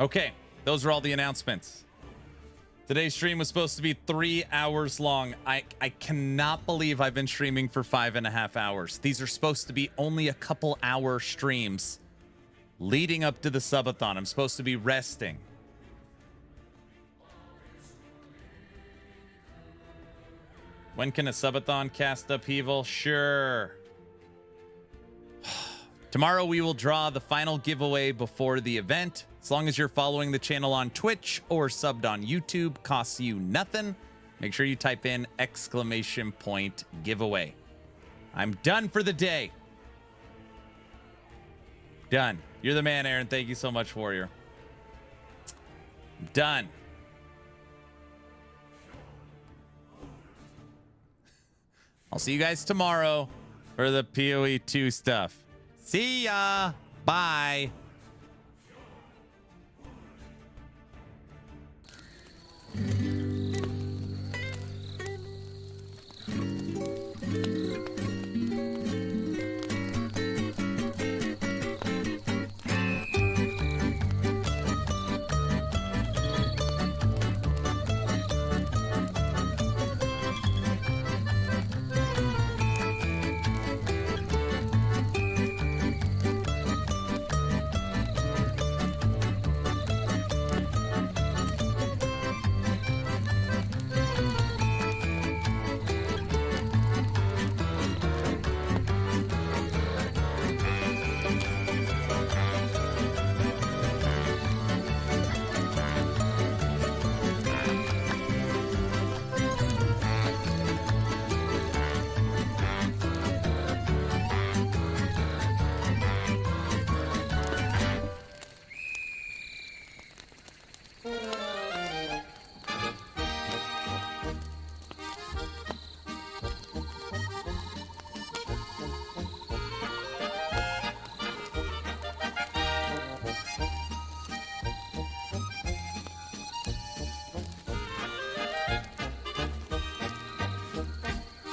Okay, those are all the announcements. Today's stream was supposed to be 3 hours long. I cannot believe I've been streaming for 5.5 hours. These are supposed to be only a couple hour streams leading up to the subathon. I'm supposed to be resting. When can a subathon cast Upheaval? Sure. Tomorrow we will draw the final giveaway before the event. As long as you're following the channel on Twitch or subbed on YouTube, costs you nothing. Make sure you type in !giveaway. I'm done for the day. Done. You're the man, Aaron. Thank you so much, Warrior. Done. I'll see you guys tomorrow for the PoE 2 stuff. See ya. Bye.